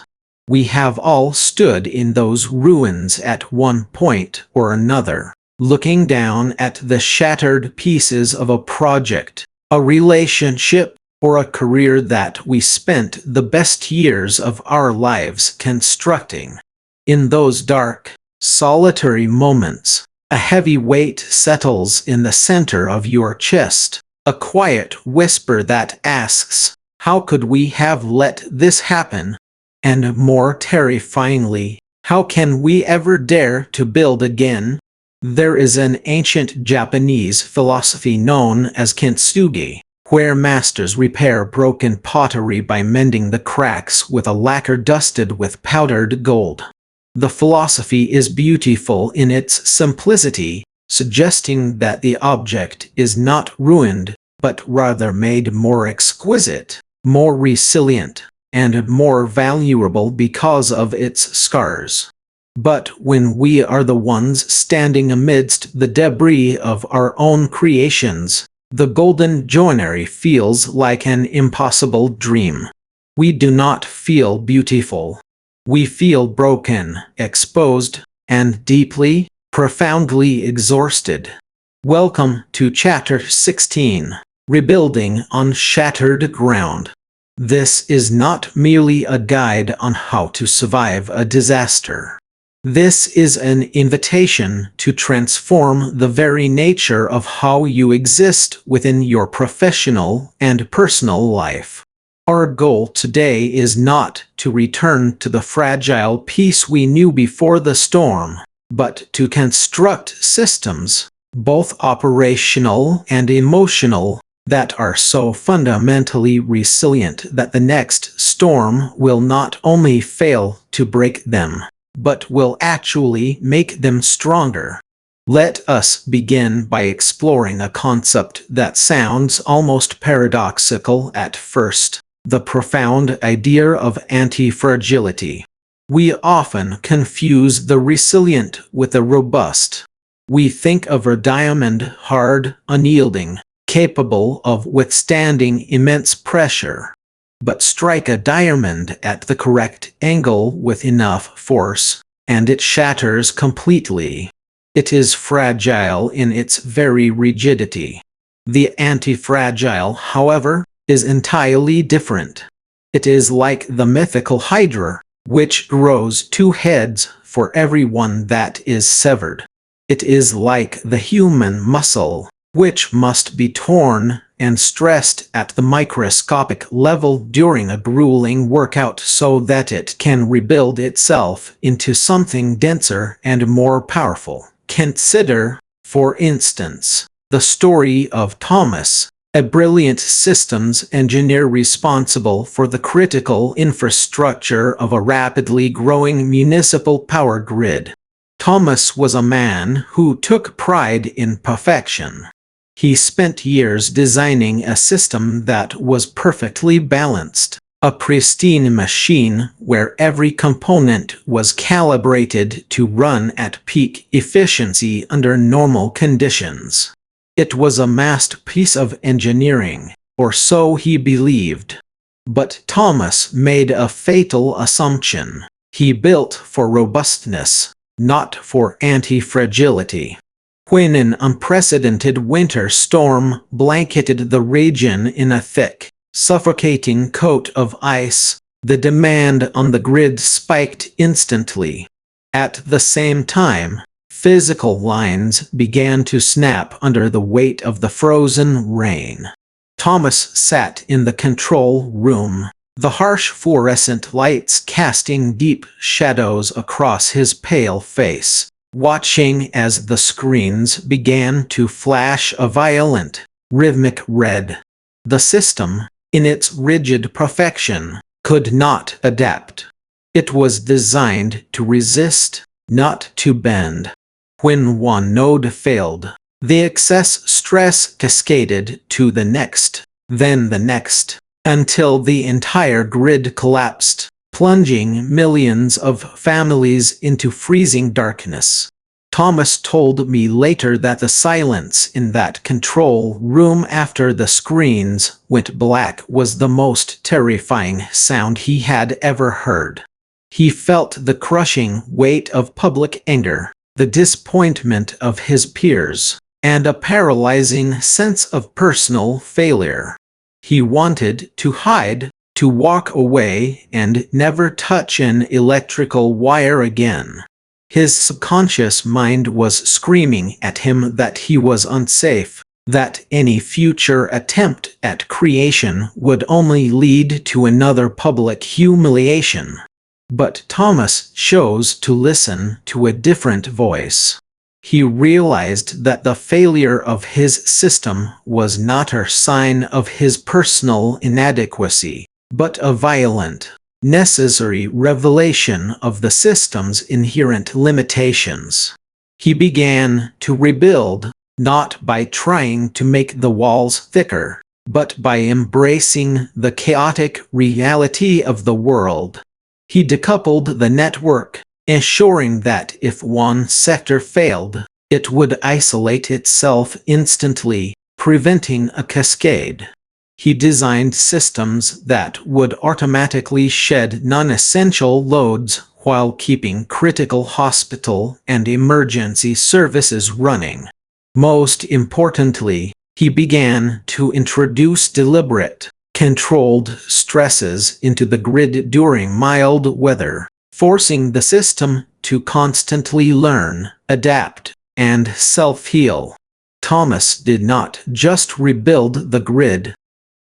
Speaker 1: We have all stood in those ruins at one point or another, looking down at the shattered pieces of a project, a relationship, or a career that we spent the best years of our lives constructing. In those dark, solitary moments, a heavy weight settles in the center of your chest, a quiet whisper that asks, "How could we have let this happen?" And more terrifyingly, how can we ever dare to build again? There is an ancient Japanese philosophy known as kintsugi, where masters repair broken pottery by mending the cracks with a lacquer dusted with powdered gold. The philosophy is beautiful in its simplicity, suggesting that the object is not ruined, but rather made more exquisite, more resilient, and more valuable because of its scars. But when we are the ones standing amidst the debris of our own creations, the golden joinery feels like an impossible dream. We do not feel beautiful. We feel broken, exposed, and deeply, profoundly exhausted. Welcome to Chapter 16, Rebuilding on Shattered Ground. This is not merely a guide on how to survive a disaster. This is an invitation to transform the very nature of how you exist within your professional and personal life. Our goal today is not to return to the fragile peace we knew before the storm, but to construct systems, both operational and emotional, that are so fundamentally resilient that the next storm will not only fail to break them, but will actually make them stronger. Let us begin by exploring a concept that sounds almost paradoxical at first. the profound idea of anti-fragility. We often confuse the resilient with the robust. We think of a diamond hard, unyielding, capable of withstanding immense pressure. But strike a diamond at the correct angle with enough force, and it shatters completely. It is fragile in its very rigidity. The anti-fragile, however, is entirely different. It is like the mythical Hydra, which grows two heads for every one that is severed. It is like the human muscle, which must be torn and stressed at the microscopic level during a grueling workout so that it can rebuild itself into something denser and more powerful. Consider, for instance, the story of Thomas, a brilliant systems engineer responsible for the critical infrastructure of a rapidly growing municipal power grid. Thomas was a man who took pride in perfection. He spent years designing a system that was perfectly balanced, a pristine machine where every component was calibrated to run at peak efficiency under normal conditions. It was a masterpiece of engineering, or so he believed. But Thomas made a fatal assumption. He built for robustness, not for anti-fragility. When an unprecedented winter storm blanketed the region in a thick, suffocating coat of ice, the demand on the grid spiked instantly. At the same time, physical lines began to snap under the weight of the frozen rain. Thomas sat in the control room, the harsh fluorescent lights casting deep shadows across his pale face, watching as the screens began to flash a violent, rhythmic red. The system, in its rigid perfection, could not adapt. It was designed to resist, not to bend. When one node failed, the excess stress cascaded to the next, then the next, until the entire grid collapsed, plunging millions of families into freezing darkness. Thomas told me later that the silence in that control room after the screens went black was the most terrifying sound he had ever heard. He felt the crushing weight of public anger, the disappointment of his peers, and a paralyzing sense of personal failure. He wanted to hide, to walk away and never touch an electrical wire again. His subconscious mind was screaming at him that he was unsafe, that any future attempt at creation would only lead to another public humiliation. But Thomas chose to listen to a different voice. He realized that the failure of his system was not a sign of his personal inadequacy, but a violent, necessary revelation of the system's inherent limitations. He began to rebuild, not by trying to make the walls thicker, but by embracing the chaotic reality of the world. He decoupled the network, ensuring that if one sector failed, it would isolate itself instantly, preventing a cascade. He designed systems that would automatically shed non-essential loads while keeping critical hospital and emergency services running. Most importantly, he began to introduce deliberate, controlled stresses into the grid during mild weather, forcing the system to constantly learn, adapt, and self-heal. Thomas did not just rebuild the grid.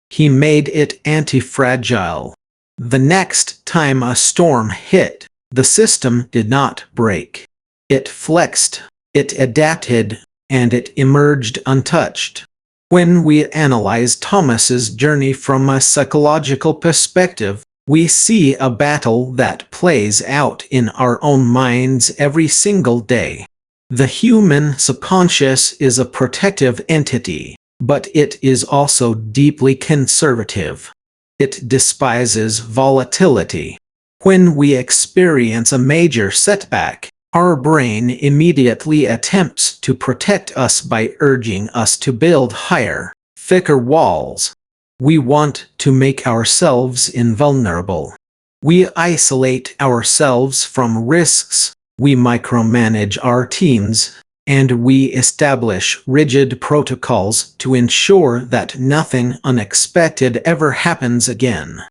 Speaker 1: He made it anti-fragile. The next time a storm hit, the system did not break. It flexed, it adapted, and it emerged untouched. When we analyze Thomas's journey from a psychological perspective, we see a battle that plays out in our own minds every single day. The human subconscious is a protective entity, but it is also deeply conservative. It despises volatility. When we experience a major setback, our brain immediately attempts to protect us by urging us to build higher, thicker walls. We want to make ourselves invulnerable. We isolate ourselves from risks, we micromanage our teams, and we establish rigid protocols to ensure that nothing unexpected ever happens again.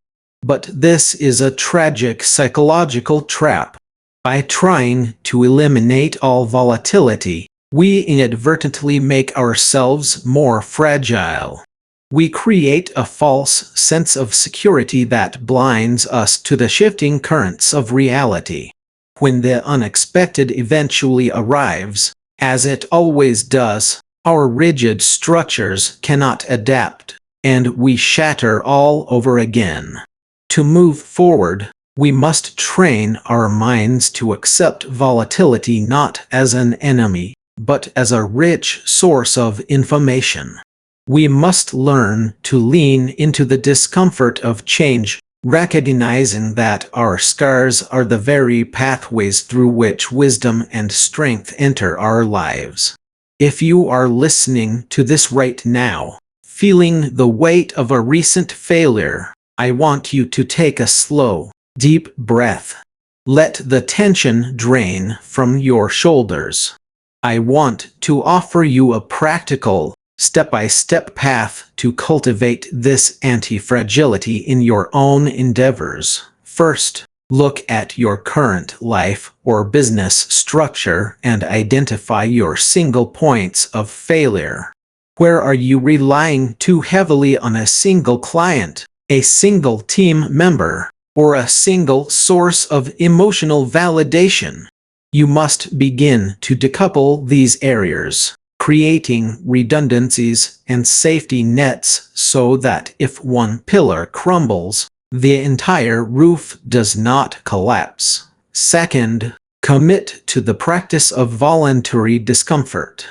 Speaker 1: But this is a tragic psychological trap. By trying to eliminate all volatility, we inadvertently make ourselves more fragile. We create a false sense of security that blinds us to the shifting currents of reality. When the unexpected eventually arrives, as it always does, our rigid structures cannot adapt, and we shatter all over again. To move forward, we must train our minds to accept volatility not as an enemy, but as a rich source of information. We must learn to lean into the discomfort of change, recognizing that our scars are the very pathways through which wisdom and strength enter our lives. If you are listening to this right now, feeling the weight of a recent failure, I want you to take a slow, deep breath. Let the tension drain from your shoulders. I want to offer you a practical, step-by-step path to cultivate this anti-fragility in your own endeavors. First, look at your current life or business structure and identify your single points of failure. Where are you relying too heavily on a single client, a single team member, or a single source of emotional validation? You must begin to decouple these areas, creating redundancies and safety nets so that if one pillar crumbles, the entire roof does not collapse. Second, commit to the practice of voluntary discomfort.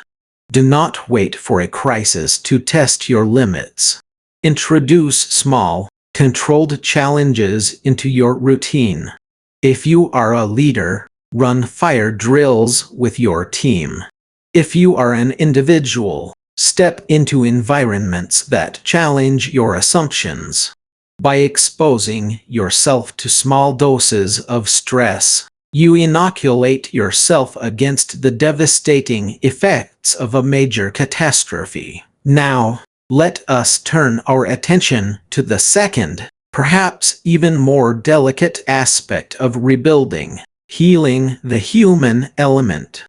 Speaker 1: Do not wait for a crisis to test your limits. Introduce small, controlled challenges into your routine. If you are a leader, run fire drills with your team. If you are an individual, step into environments that challenge your assumptions. By exposing yourself to small doses of stress, you inoculate yourself against the devastating effects of a major catastrophe. Now, let us turn our attention to the second, perhaps even more delicate aspect of rebuilding: healing the human element.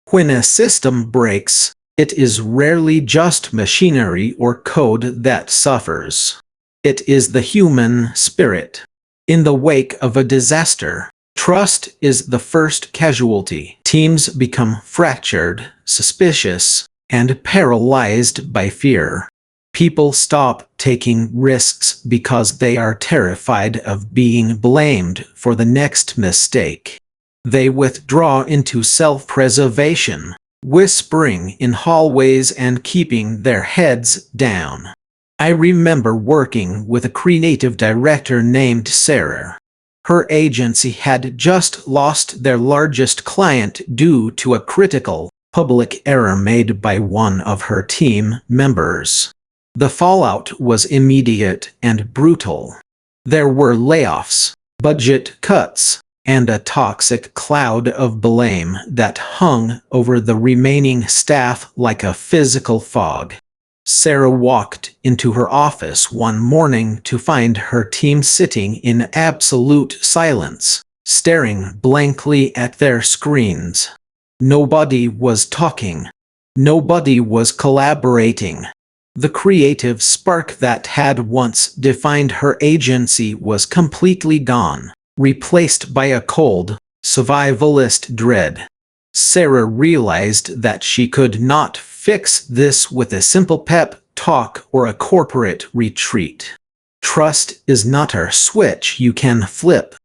Speaker 1: When a system breaks, it is rarely just machinery or code that suffers. It is the human spirit. In the wake of a disaster, trust is the first casualty. Teams become fractured, suspicious, and paralyzed by fear. People stop taking risks because they are terrified of being blamed for the next mistake. They withdraw into self-preservation, whispering in hallways and keeping their heads down. I remember working with a creative director named Sarah. Her agency had just lost their largest client due to a critical, public error made by one of her team members. The fallout was immediate and brutal. There were layoffs, budget cuts, and a toxic cloud of blame that hung over the remaining staff like a physical fog. Sarah walked into her office one morning to find her team sitting in absolute silence, staring blankly at their screens. Nobody was talking. Nobody was collaborating. The creative spark that had once defined her agency was completely gone, replaced by a cold, survivalist dread. Sarah realized that she could not fix this with a simple pep talk or a corporate retreat. Trust is not a switch you can flip.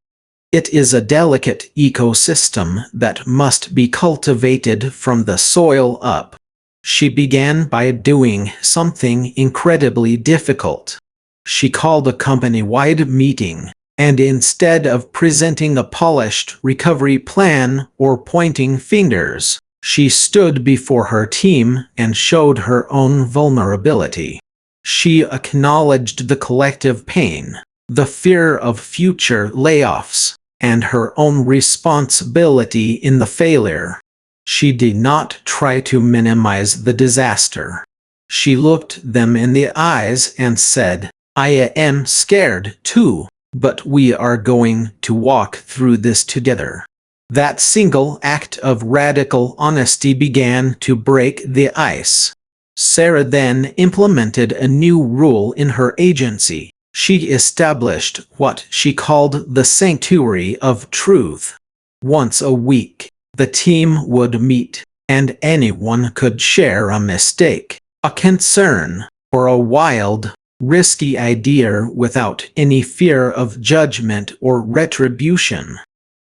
Speaker 1: It is a delicate ecosystem that must be cultivated from the soil up. She began by doing something incredibly difficult. She called a company-wide meeting, and instead of presenting a polished recovery plan or pointing fingers, she stood before her team and showed her own vulnerability. She acknowledged the collective pain, the fear of future layoffs, and her own responsibility in the failure. She did not try to minimize the disaster. She looked them in the eyes and said, "I am scared too, but we are going to walk through this together." That single act of radical honesty began to break the ice. Sarah then implemented a new rule in her agency. She established what she called the Sanctuary of Truth. Once a week, the team would meet, and anyone could share a mistake, a concern, or a wild, risky idea without any fear of judgment or retribution.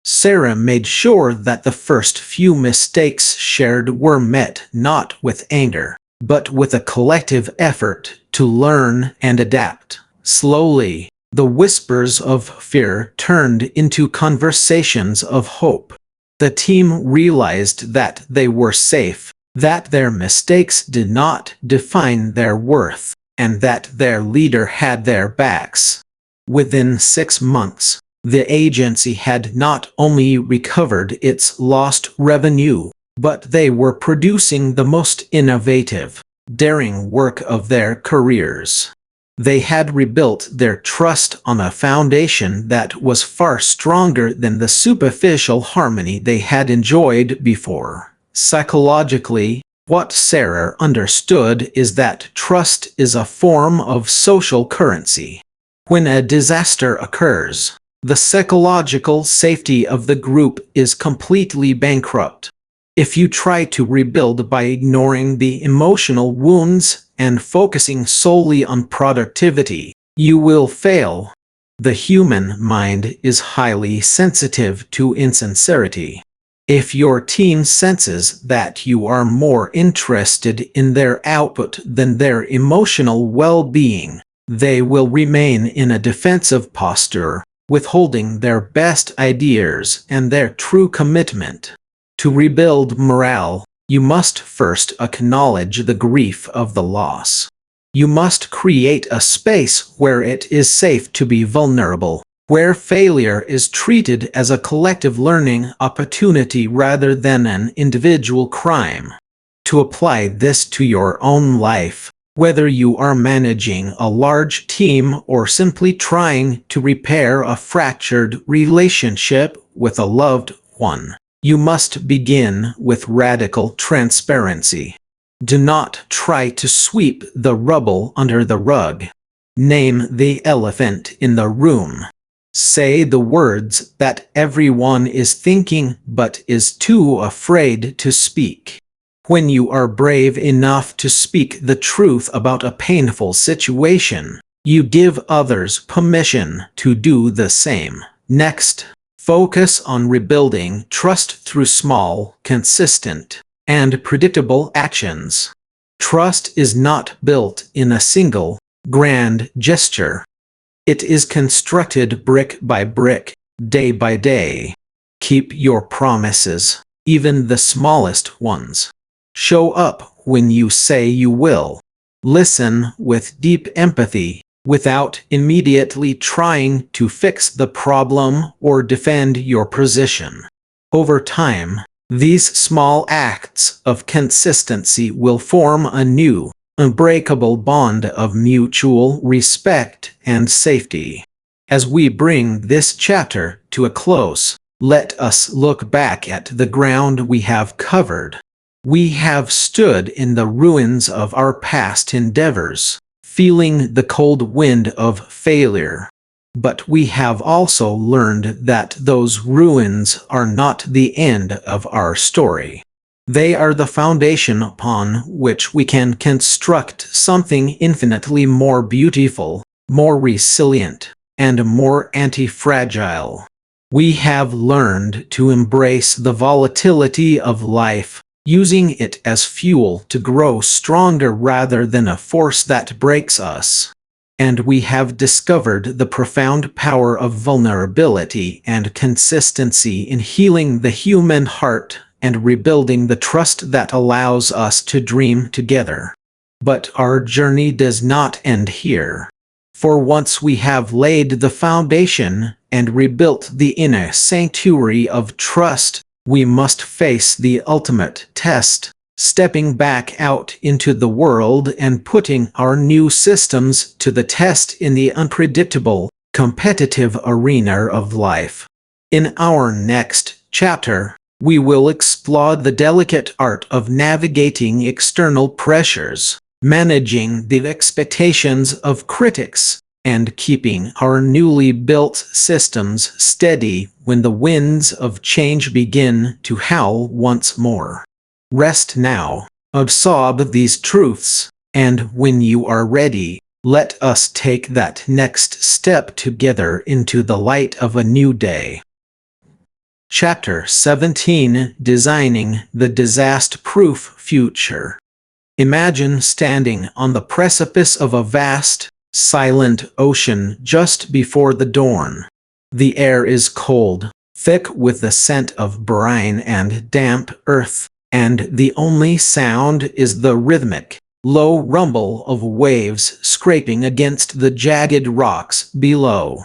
Speaker 1: Sarah made sure that the first few mistakes shared were met not with anger, but with a collective effort to learn and adapt. Slowly, the whispers of fear turned into conversations of hope. The team realized that they were safe, that their mistakes did not define their worth, and that their leader had their backs. Within 6 months, the agency had not only recovered its lost revenue, but they were producing the most innovative, daring work of their careers. They had rebuilt their trust on a foundation that was far stronger than the superficial harmony they had enjoyed before. Psychologically, what Sarah understood is that trust is a form of social currency. When a disaster occurs, the psychological safety of the group is completely bankrupt. If you try to rebuild by ignoring the emotional wounds and focusing solely on productivity, you will fail. The human mind is highly sensitive to insincerity. If your team senses that you are more interested in their output than their emotional well-being, they will remain in a defensive posture, withholding their best ideas and their true commitment. To rebuild morale, you must first acknowledge the grief of the loss. You must create a space where it is safe to be vulnerable, where failure is treated as a collective learning opportunity rather than an individual crime. To apply this to your own life, whether you are managing a large team or simply trying to repair a fractured relationship with a loved one, you must begin with radical transparency. Do not try to sweep the rubble under the rug. Name the elephant in the room. Say the words that everyone is thinking but is too afraid to speak. When you are brave enough to speak the truth about a painful situation, you give others permission to do the same. Next, focus on rebuilding trust through small, consistent, and predictable actions. Trust is not built in a single, grand gesture. It is constructed brick by brick, day by day. Keep your promises, even the smallest ones. Show up when you say you will. Listen with deep empathy, without immediately trying to fix the problem or defend your position. Over time, these small acts of consistency will form a new, unbreakable bond of mutual respect and safety. As we bring this chapter to a close, let us look back at the ground we have covered. We have stood in the ruins of our past endeavors, feeling the cold wind of failure. But we have also learned that those ruins are not the end of our story. They are the foundation upon which we can construct something infinitely more beautiful, more resilient, and more anti-fragile. We have learned to embrace the volatility of life, using it as fuel to grow stronger rather than a force that breaks us. and we have discovered the profound power of vulnerability and consistency in healing the human heart and rebuilding the trust that allows us to dream together. But our journey does not end here. For once we have laid the foundation and rebuilt the inner sanctuary of trust, we must face the ultimate test, stepping back out into the world and putting our new systems to the test in the unpredictable, competitive arena of life. In our next chapter, we will explore the delicate art of navigating external pressures, managing the expectations of critics, and keeping our newly built systems steady when the winds of change begin to howl once more. Rest now, absorb these truths, and when you are ready, let us take that next step together into the light of a new day. Chapter 17: Designing the Disaster-Proof Future. Imagine standing on the precipice of a vast, silent ocean just before the dawn. The air is cold, thick with the scent of brine and damp earth, and the only sound is the rhythmic, low rumble of waves scraping against the jagged rocks below.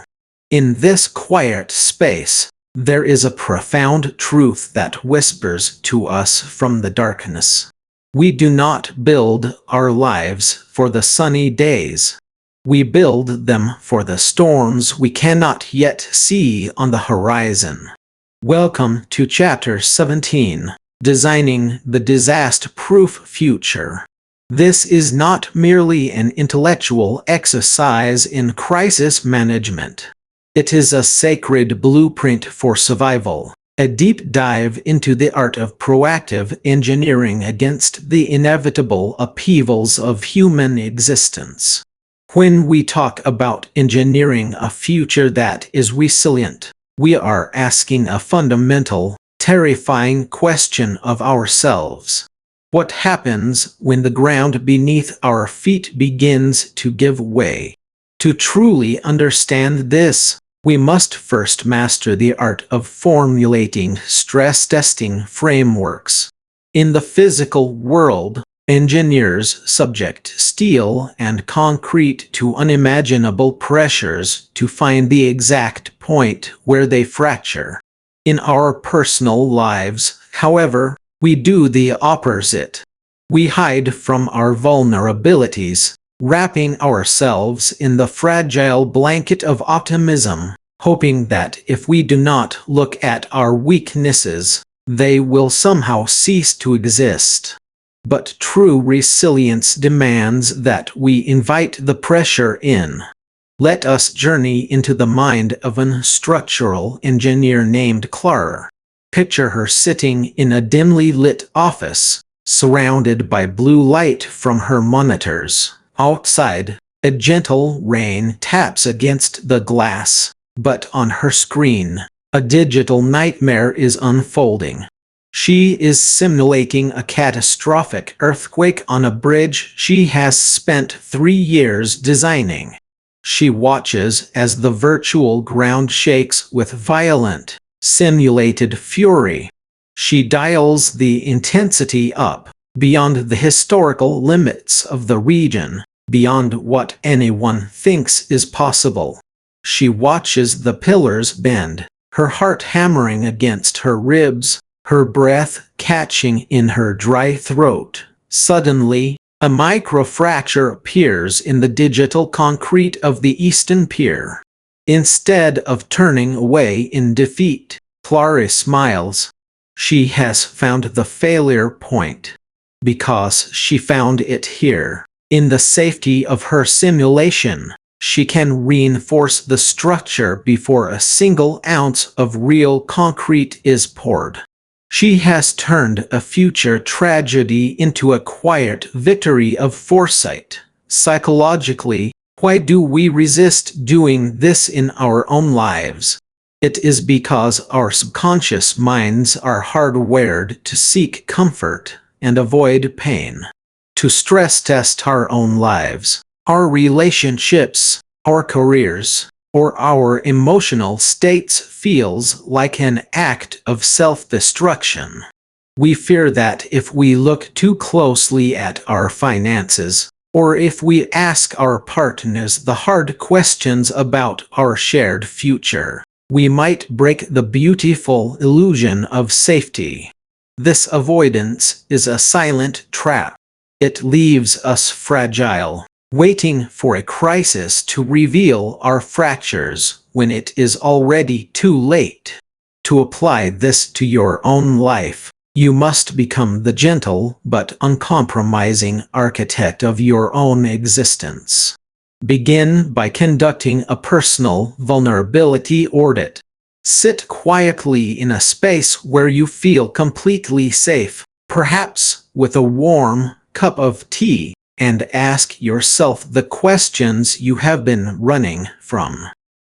Speaker 1: In this quiet space, there is a profound truth that whispers to us from the darkness. We do not build our lives for the sunny days. We build them for the storms we cannot yet see on the horizon. Welcome to Chapter 17, Designing the Disaster-Proof Future. This is not merely an intellectual exercise in crisis management. It is a sacred blueprint for survival, a deep dive into the art of proactive engineering against the inevitable upheavals of human existence. When we talk about engineering a future that is resilient, we are asking a fundamental, terrifying question of ourselves. What happens when the ground beneath our feet begins to give way? To truly understand this, we must first master the art of formulating stress testing frameworks. In the physical world, engineers subject steel and concrete to unimaginable pressures to find the exact point where they fracture. In our personal lives, however, we do the opposite. We hide from our vulnerabilities, wrapping ourselves in the fragile blanket of optimism, hoping that if we do not look at our weaknesses, they will somehow cease to exist. But true resilience demands that we invite the pressure in. Let us journey into the mind of an structural engineer named Clara. Picture her sitting in a dimly lit office, surrounded by blue light from her monitors. Outside, a gentle rain taps against the glass, but on her screen, a digital nightmare is unfolding. She is simulating a catastrophic earthquake on a bridge she has spent 3 years designing. She watches as the virtual ground shakes with violent, simulated fury. She dials the intensity up, beyond the historical limits of the region, beyond what anyone thinks is possible. She watches the pillars bend, her heart hammering against her ribs, her breath catching in her dry throat. Suddenly, a microfracture appears in the digital concrete of the eastern pier. Instead of turning away in defeat, Clara smiles. She has found the failure point. Because she found it here, in the safety of her simulation, she can reinforce the structure before a single ounce of real concrete is poured. She has turned a future tragedy into a quiet victory of foresight. Psychologically, why do we resist doing this in our own lives? It is because our subconscious minds are hardwired to seek comfort and avoid pain. To stress test our own lives, Our relationships, our careers, or our emotional states feels like an act of self-destruction. We fear that if we look too closely at our finances, or if we ask our partners the hard questions about our shared future, we might break the beautiful illusion of safety. This avoidance is a silent trap. It leaves us fragile, waiting for a crisis to reveal our fractures when it is already too late. To apply this to your own life, you must become the gentle but uncompromising architect of your own existence. Begin by conducting a personal vulnerability audit. Sit quietly in a space where you feel completely safe, perhaps with a warm cup of tea, and ask yourself the questions you have been running from.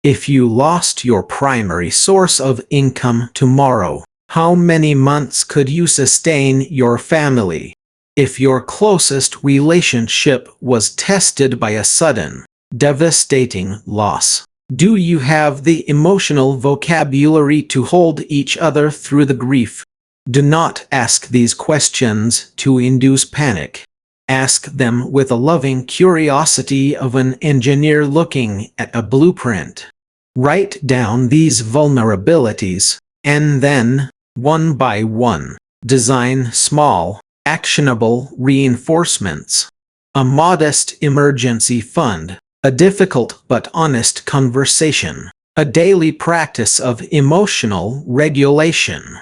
Speaker 1: If you lost your primary source of income tomorrow, how many months could you sustain your family? If your closest relationship was tested by a sudden, devastating loss, do you have the emotional vocabulary to hold each other through the grief? Do not ask these questions to induce panic. Ask them with a loving curiosity of an engineer looking at a blueprint. Write down these vulnerabilities, and then, one by one, design small, actionable reinforcements. A modest emergency fund, a difficult but honest conversation, a daily practice of emotional regulation.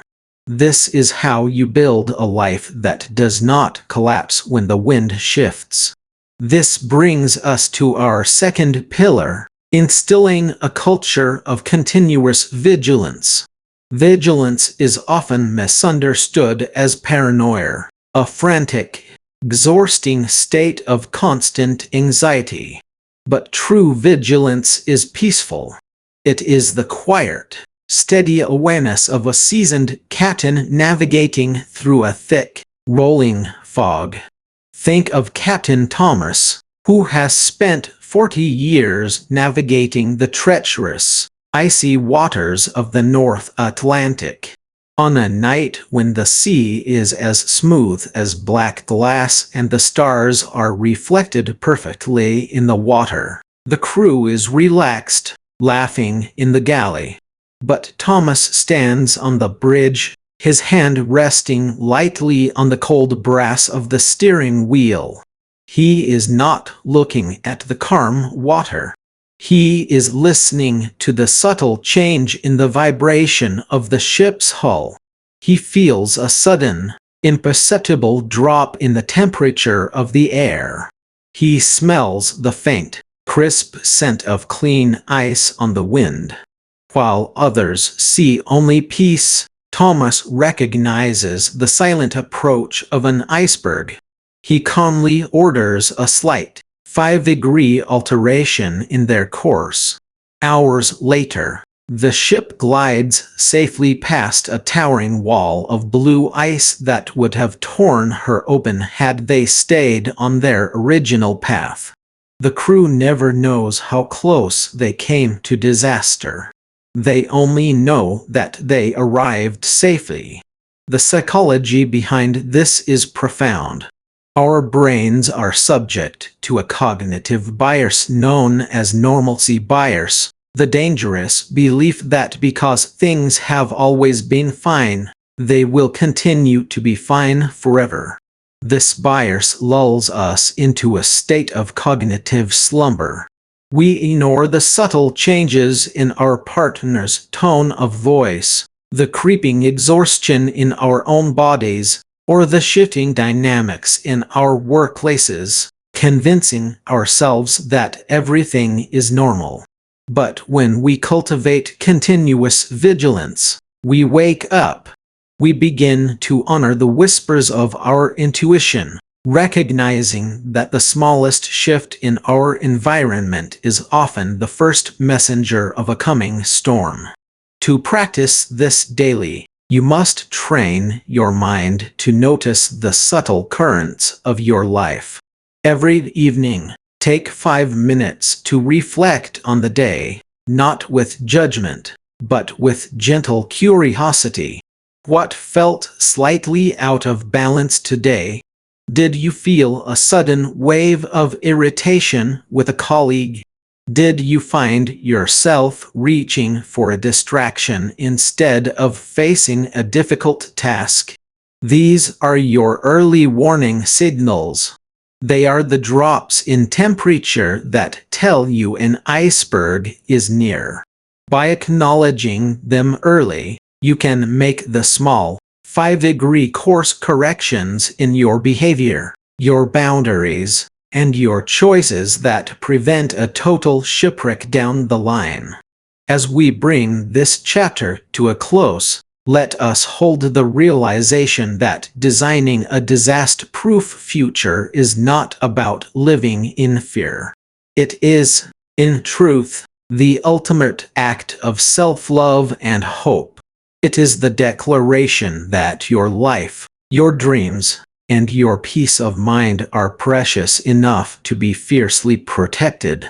Speaker 1: This is how you build a life that does not collapse when the wind shifts. This brings us to our second pillar, instilling a culture of continuous vigilance. Vigilance is often misunderstood as paranoia, a frantic, exhausting state of constant anxiety. But true vigilance is peaceful. It is the quiet, steady awareness of a seasoned captain navigating through a thick, rolling fog. Think of Captain Thomas, who has spent 40 years navigating the treacherous, icy waters of the North Atlantic. On a night when the sea is as smooth as black glass and the stars are reflected perfectly in the water, the crew is relaxed, laughing in the galley. But Thomas stands on the bridge, his hand resting lightly on the cold brass of the steering wheel. He is not looking at the calm water. He is listening to the subtle change in the vibration of the ship's hull. He feels a sudden, imperceptible drop in the temperature of the air. He smells the faint, crisp scent of clean ice on the wind. While others see only peace, Thomas recognizes the silent approach of an iceberg. He calmly orders a slight, 5-degree alteration in their course. Hours later, the ship glides safely past a towering wall of blue ice that would have torn her open had they stayed on their original path. The crew never knows how close they came to disaster. They only know that they arrived safely. The psychology behind this is profound. Our brains are subject to a cognitive bias known as normalcy bias, the dangerous belief that because things have always been fine, they will continue to be fine forever. This bias lulls us into a state of cognitive slumber. We ignore the subtle changes in our partner's tone of voice, the creeping exhaustion in our own bodies, or the shifting dynamics in our workplaces, convincing ourselves that everything is normal. But when we cultivate continuous vigilance, we wake up. We begin to honor the whispers of our intuition, recognizing that the smallest shift in our environment is often the first messenger of a coming storm. To practice this daily, you must train your mind to notice the subtle currents of your life. Every evening, Take 5 minutes to reflect on the day, not with judgment, but with gentle curiosity. What felt slightly out of balance today? Did you feel a sudden wave of irritation with a colleague? Did you find yourself reaching for a distraction instead of facing a difficult task? These are your early warning signals. They are the drops in temperature that tell you an iceberg is near. By acknowledging them early, you can make the small, 5-degree course corrections in your behavior, your boundaries, and your choices that prevent a total shipwreck down the line. As we bring this chapter to a close, let us hold the realization that designing a disaster-proof future is not about living in fear. It is, in truth, the ultimate act of self-love and hope. It is the declaration that your life, your dreams, and your peace of mind are precious enough to be fiercely protected.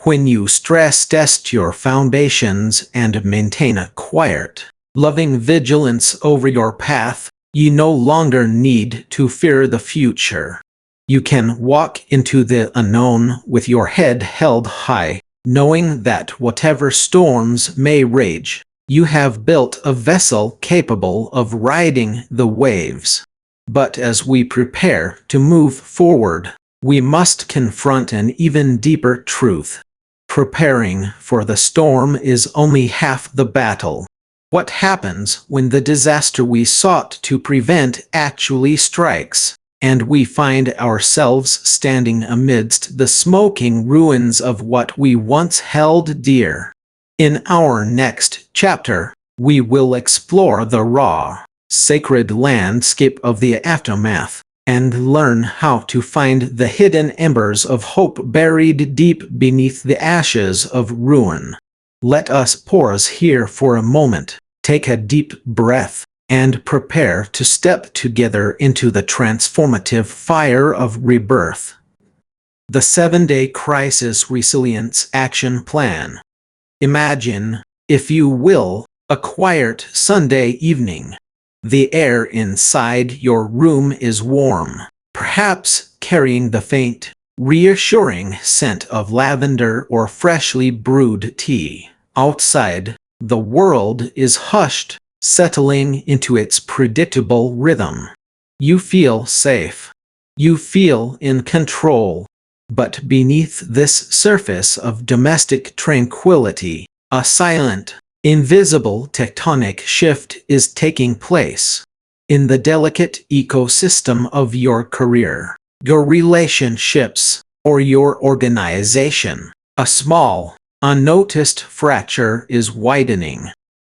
Speaker 1: When you stress test your foundations and maintain a quiet, loving vigilance over your path, you no longer need to fear the future. You can walk into the unknown with your head held high, knowing that whatever storms may rage, you have built a vessel capable of riding the waves. But as we prepare to move forward, we must confront an even deeper truth. Preparing for the storm is only half the battle. What happens when the disaster we sought to prevent actually strikes, and we find ourselves standing amidst the smoking ruins of what we once held dear? In our next chapter, we will explore the raw, sacred landscape of the aftermath, and learn how to find the hidden embers of hope buried deep beneath the ashes of ruin. Let us pause here for a moment, take a deep breath, and prepare to step together into the transformative fire of rebirth. The 7-Day Crisis Resilience Action Plan. Imagine, if you will, a quiet Sunday evening. The air inside your room is warm, perhaps carrying the faint, reassuring scent of lavender or freshly brewed tea. Outside, the world is hushed, settling into its predictable rhythm. You feel safe. You feel in control. But beneath this surface of domestic tranquility, a silent, invisible tectonic shift is taking place. In the delicate ecosystem of your career, your relationships, or your organization, a small, unnoticed fracture is widening.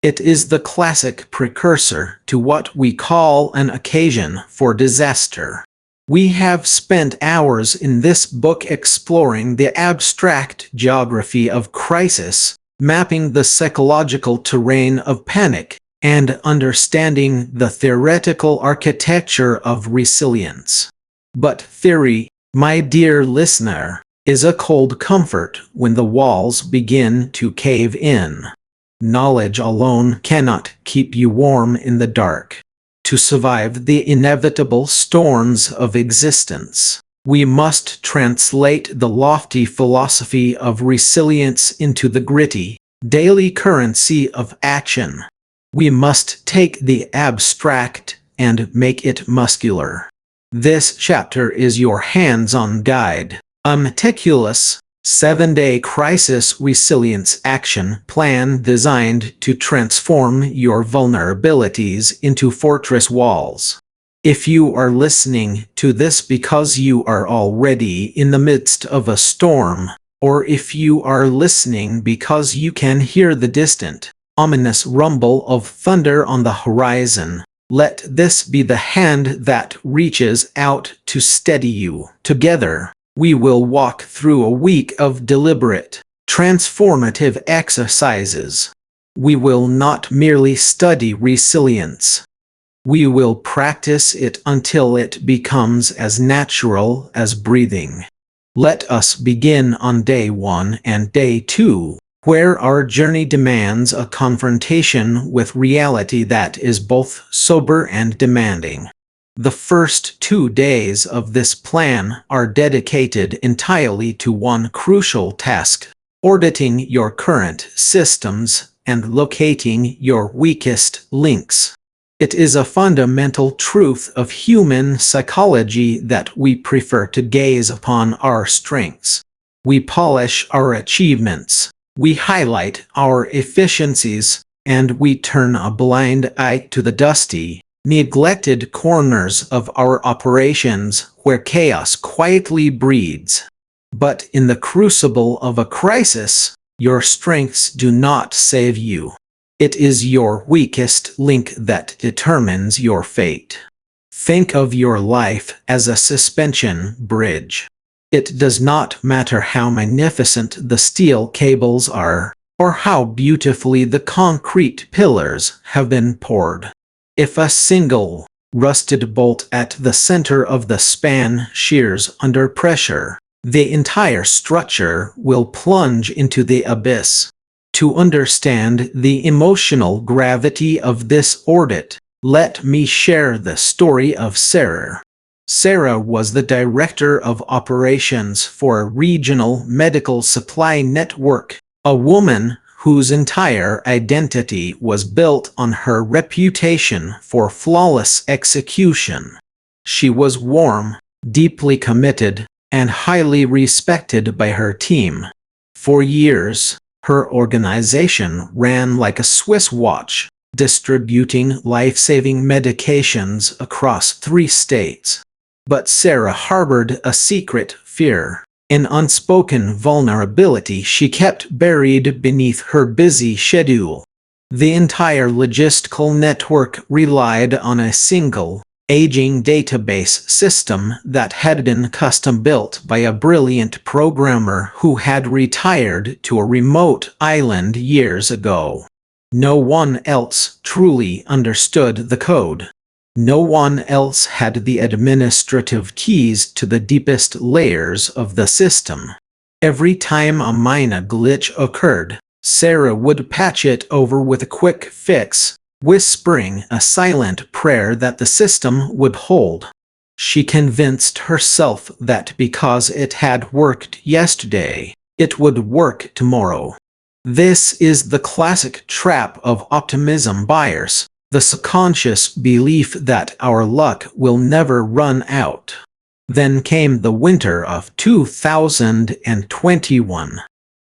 Speaker 1: It is the classic precursor to what we call an occasion for disaster. We have spent hours in this book exploring the abstract geography of crisis, mapping the psychological terrain of panic, and understanding the theoretical architecture of resilience. But theory, my dear listener, is a cold comfort when the walls begin to cave in. Knowledge alone cannot keep you warm in the dark. To survive the inevitable storms of existence, we must translate the lofty philosophy of resilience into the gritty, daily currency of action. We must take the abstract and make it muscular. This chapter is your hands-on guide, a meticulous, 7-Day Crisis Resilience Action Plan designed to transform your vulnerabilities into fortress walls. If you are listening to this because you are already in the midst of a storm, or if you are listening because you can hear the distant, ominous rumble of thunder on the horizon, let this be the hand that reaches out to steady you. Together, we will walk through a week of deliberate, transformative exercises. We will not merely study resilience. We will practice it until it becomes as natural as breathing. Let us begin on day 1 and day 2, where our journey demands a confrontation with reality that is both sober and demanding. The first 2 days of this plan are dedicated entirely to one crucial task: auditing your current systems and locating your weakest links. It is a fundamental truth of human psychology that we prefer to gaze upon our strengths. We polish our achievements, we highlight our efficiencies, and we turn a blind eye to the dusty, neglected corners of our operations where chaos quietly breeds. But in the crucible of a crisis, your strengths do not save you. It is your weakest link that determines your fate. Think of your life as a suspension bridge. It does not matter how magnificent the steel cables are, or how beautifully the concrete pillars have been poured. If a single, rusted bolt at the center of the span shears under pressure, the entire structure will plunge into the abyss. To understand the emotional gravity of this audit, let me share the story of Sarah. Sarah was the director of operations for a regional medical supply network, a woman whose entire identity was built on her reputation for flawless execution. She was warm, deeply committed, and highly respected by her team. For years, her organization ran like a Swiss watch, distributing life-saving medications across 3 states. But Sarah harbored a secret fear, an unspoken vulnerability she kept buried beneath her busy schedule. The entire logistical network relied on a single, aging database system that had been custom-built by a brilliant programmer who had retired to a remote island years ago. No one else truly understood the code. No one else had the administrative keys to the deepest layers of the system. Every time a minor glitch occurred, Sarah would patch it over with a quick fix, whispering a silent prayer that the system would hold. She convinced herself that because it had worked yesterday, it would work tomorrow. This is the classic trap of optimism buyers, the subconscious belief that our luck will never run out. Then came the winter of 2021.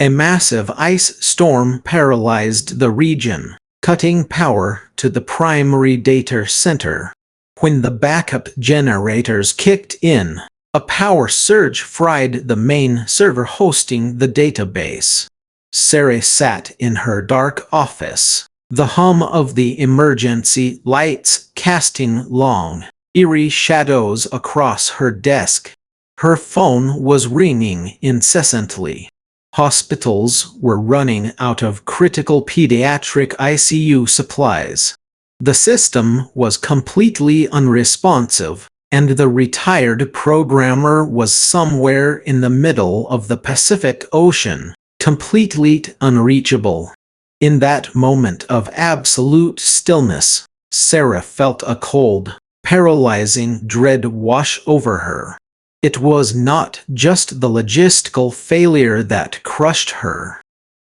Speaker 1: A massive ice storm paralyzed the region, cutting power to the primary data center. When the backup generators kicked in, a power surge fried the main server hosting the database. Sarah sat in her dark office, the hum of the emergency lights casting long, eerie shadows across her desk. Her phone was ringing incessantly. Hospitals were running out of critical pediatric ICU supplies. The system was completely unresponsive, and the retired programmer was somewhere in the middle of the Pacific Ocean, completely unreachable. In that moment of absolute stillness, Sarah felt a cold, paralyzing dread wash over her. It was not just the logistical failure that crushed her.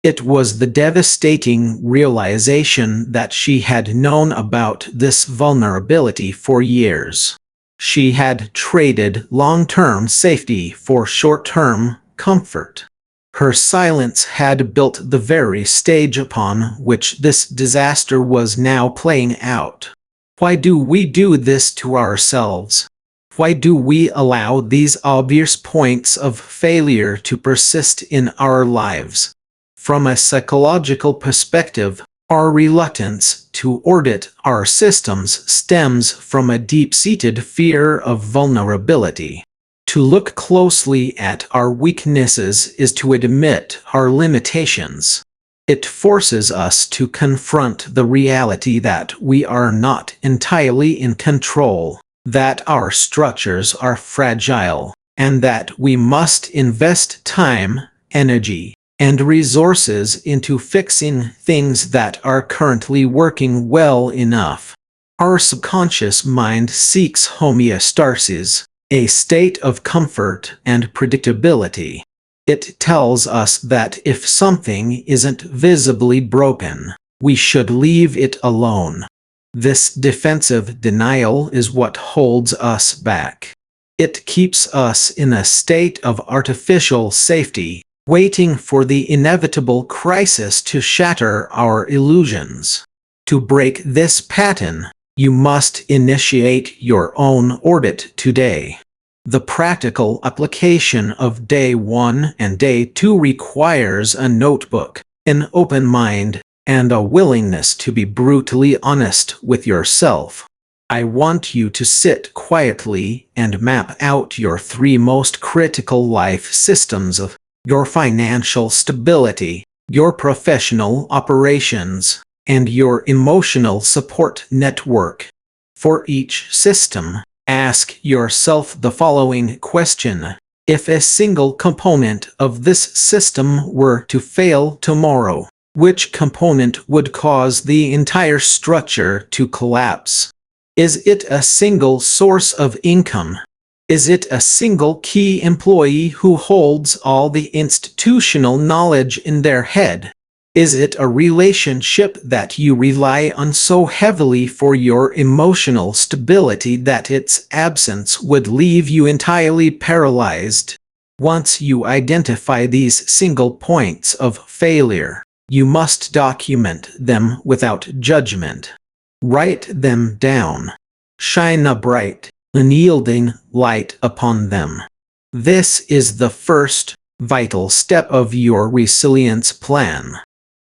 Speaker 1: It was the devastating realization that she had known about this vulnerability for years. She had traded long-term safety for short-term comfort. Her silence had built the very stage upon which this disaster was now playing out. Why do we do this to ourselves? Why do we allow these obvious points of failure to persist in our lives? From a psychological perspective, our reluctance to audit our systems stems from a deep-seated fear of vulnerability. To look closely at our weaknesses is to admit our limitations. It forces us to confront the reality that we are not entirely in control, that our structures are fragile, and that we must invest time, energy, and resources into fixing things that are currently working well enough. Our subconscious mind seeks homeostasis, a state of comfort and predictability. It tells us that if something isn't visibly broken, we should leave it alone. This defensive denial is what holds us back. It keeps us in a state of artificial safety, waiting for the inevitable crisis to shatter our illusions. To break this pattern, you must initiate your own audit today. The practical application of Day 1 and Day 2 requires a notebook, an open mind, and a willingness to be brutally honest with yourself. I want you to sit quietly and map out your 3 most critical life systems of your financial stability, your professional operations, and your emotional support network. For each system, ask yourself the following question: if a single component of this system were to fail tomorrow, which component would cause the entire structure to collapse? Is it a single source of income? Is it a single key employee who holds all the institutional knowledge in their head? Is it a relationship that you rely on so heavily for your emotional stability that its absence would leave you entirely paralyzed? Once you identify these single points of failure, you must document them without judgment. Write them down. Shine a bright, unyielding light upon them. This is the first, vital step of your resilience plan.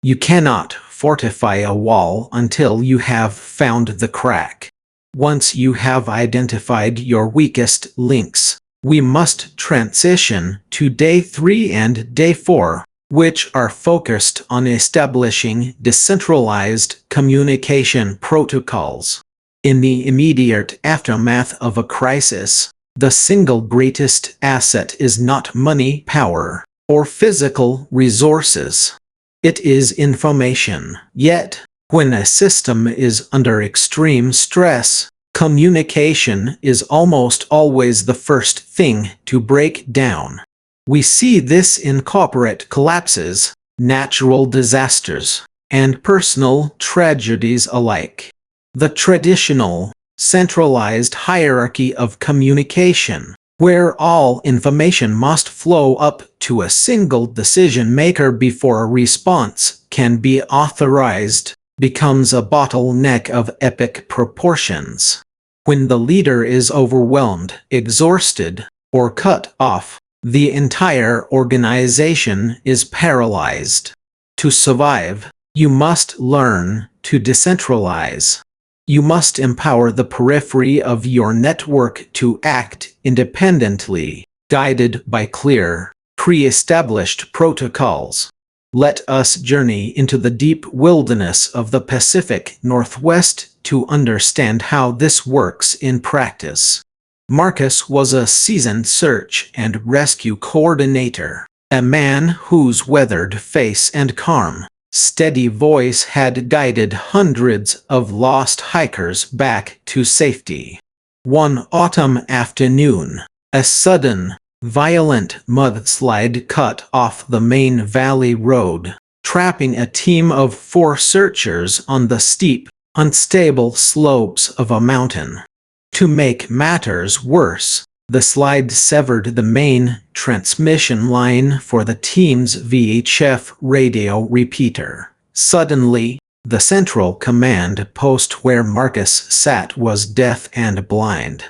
Speaker 1: You cannot fortify a wall until you have found the crack. Once you have identified your weakest links, we must transition to Day 3 and Day 4, which are focused on establishing decentralized communication protocols. In the immediate aftermath of a crisis, the single greatest asset is not money, power, or physical resources. It is information. Yet, when a system is under extreme stress, communication is almost always the first thing to break down. We see this in corporate collapses, natural disasters, and personal tragedies alike. The traditional, centralized hierarchy of communication, where all information must flow up to a single decision maker before a response can be authorized, becomes a bottleneck of epic proportions. When the leader is overwhelmed, exhausted, or cut off, the entire organization is paralyzed. To survive, you must learn to decentralize. You must empower the periphery of your network to act independently, guided by clear, pre-established protocols. Let us journey into the deep wilderness of the Pacific Northwest to understand how this works in practice. Marcus was a seasoned search and rescue coordinator, a man whose weathered face and calm, steady voice had guided hundreds of lost hikers back to safety. One autumn afternoon, a sudden, violent mudslide cut off the main valley road, trapping a team of 4 searchers on the steep, unstable slopes of a mountain. To make matters worse, the slide severed the main transmission line for the team's VHF radio repeater. Suddenly, the central command post where Marcus sat was deaf and blind.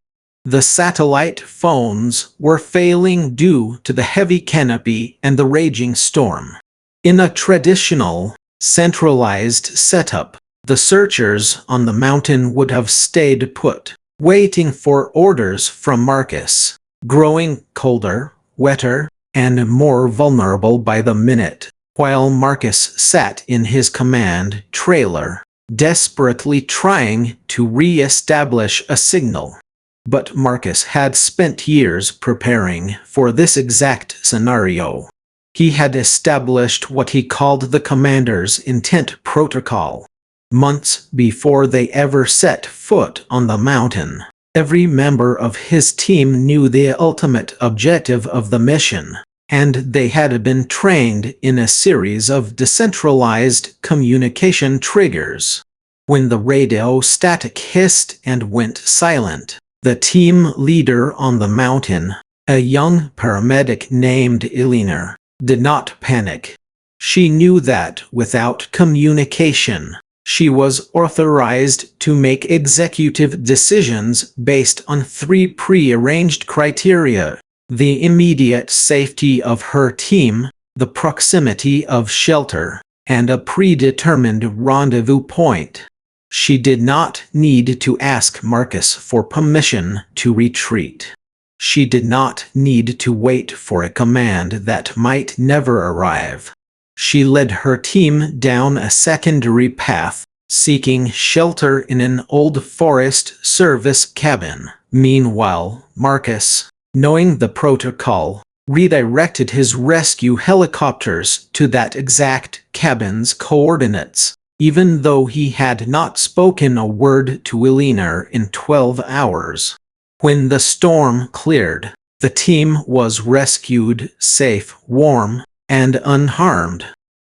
Speaker 1: The satellite phones were failing due to the heavy canopy and the raging storm. In a traditional, centralized setup, the searchers on the mountain would have stayed put, waiting for orders from Marcus, growing colder, wetter, and more vulnerable by the minute, while Marcus sat in his command trailer, desperately trying to re-establish a signal. But Marcus had spent years preparing for this exact scenario. He had established what he called the Commander's Intent Protocol. Months before they ever set foot on the mountain, every member of his team knew the ultimate objective of the mission, and they had been trained in a series of decentralized communication triggers. When the radio static hissed and went silent, the team leader on the mountain, a young paramedic named Eleanor, did not panic. She knew that without communication, she was authorized to make executive decisions based on 3 pre-arranged criteria: the immediate safety of her team, the proximity of shelter, and a predetermined rendezvous point. She did not need to ask Marcus for permission to retreat. She did not need to wait for a command that might never arrive. She led her team down a secondary path, seeking shelter in an old Forest Service cabin. Meanwhile, Marcus, knowing the protocol, redirected his rescue helicopters to that exact cabin's coordinates, even though he had not spoken a word to Eleanor in 12 hours. When the storm cleared, the team was rescued safe, warm, and unharmed.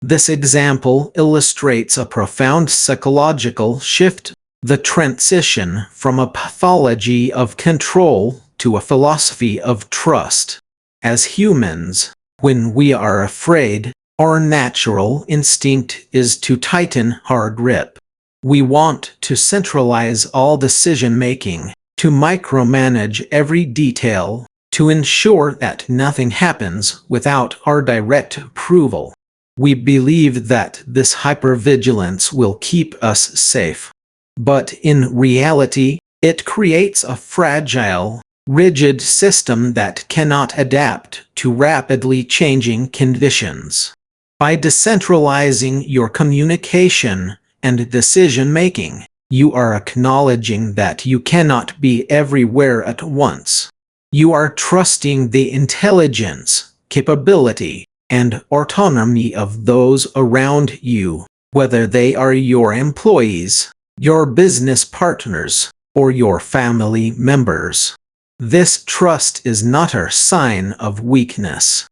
Speaker 1: This example illustrates a profound psychological shift, the transition from a pathology of control to a philosophy of trust. As humans, when we are afraid, our natural instinct is to tighten our grip. We want to centralize all decision-making, to micromanage every detail, to ensure that nothing happens without our direct approval. We believe that this hypervigilance will keep us safe. But in reality, it creates a fragile, rigid system that cannot adapt to rapidly changing conditions. By decentralizing your communication and decision-making, you are acknowledging that you cannot be everywhere at once. You are trusting the intelligence, capability, and autonomy of those around you, whether they are your employees, your business partners, or your family members. This trust is not a sign of weakness.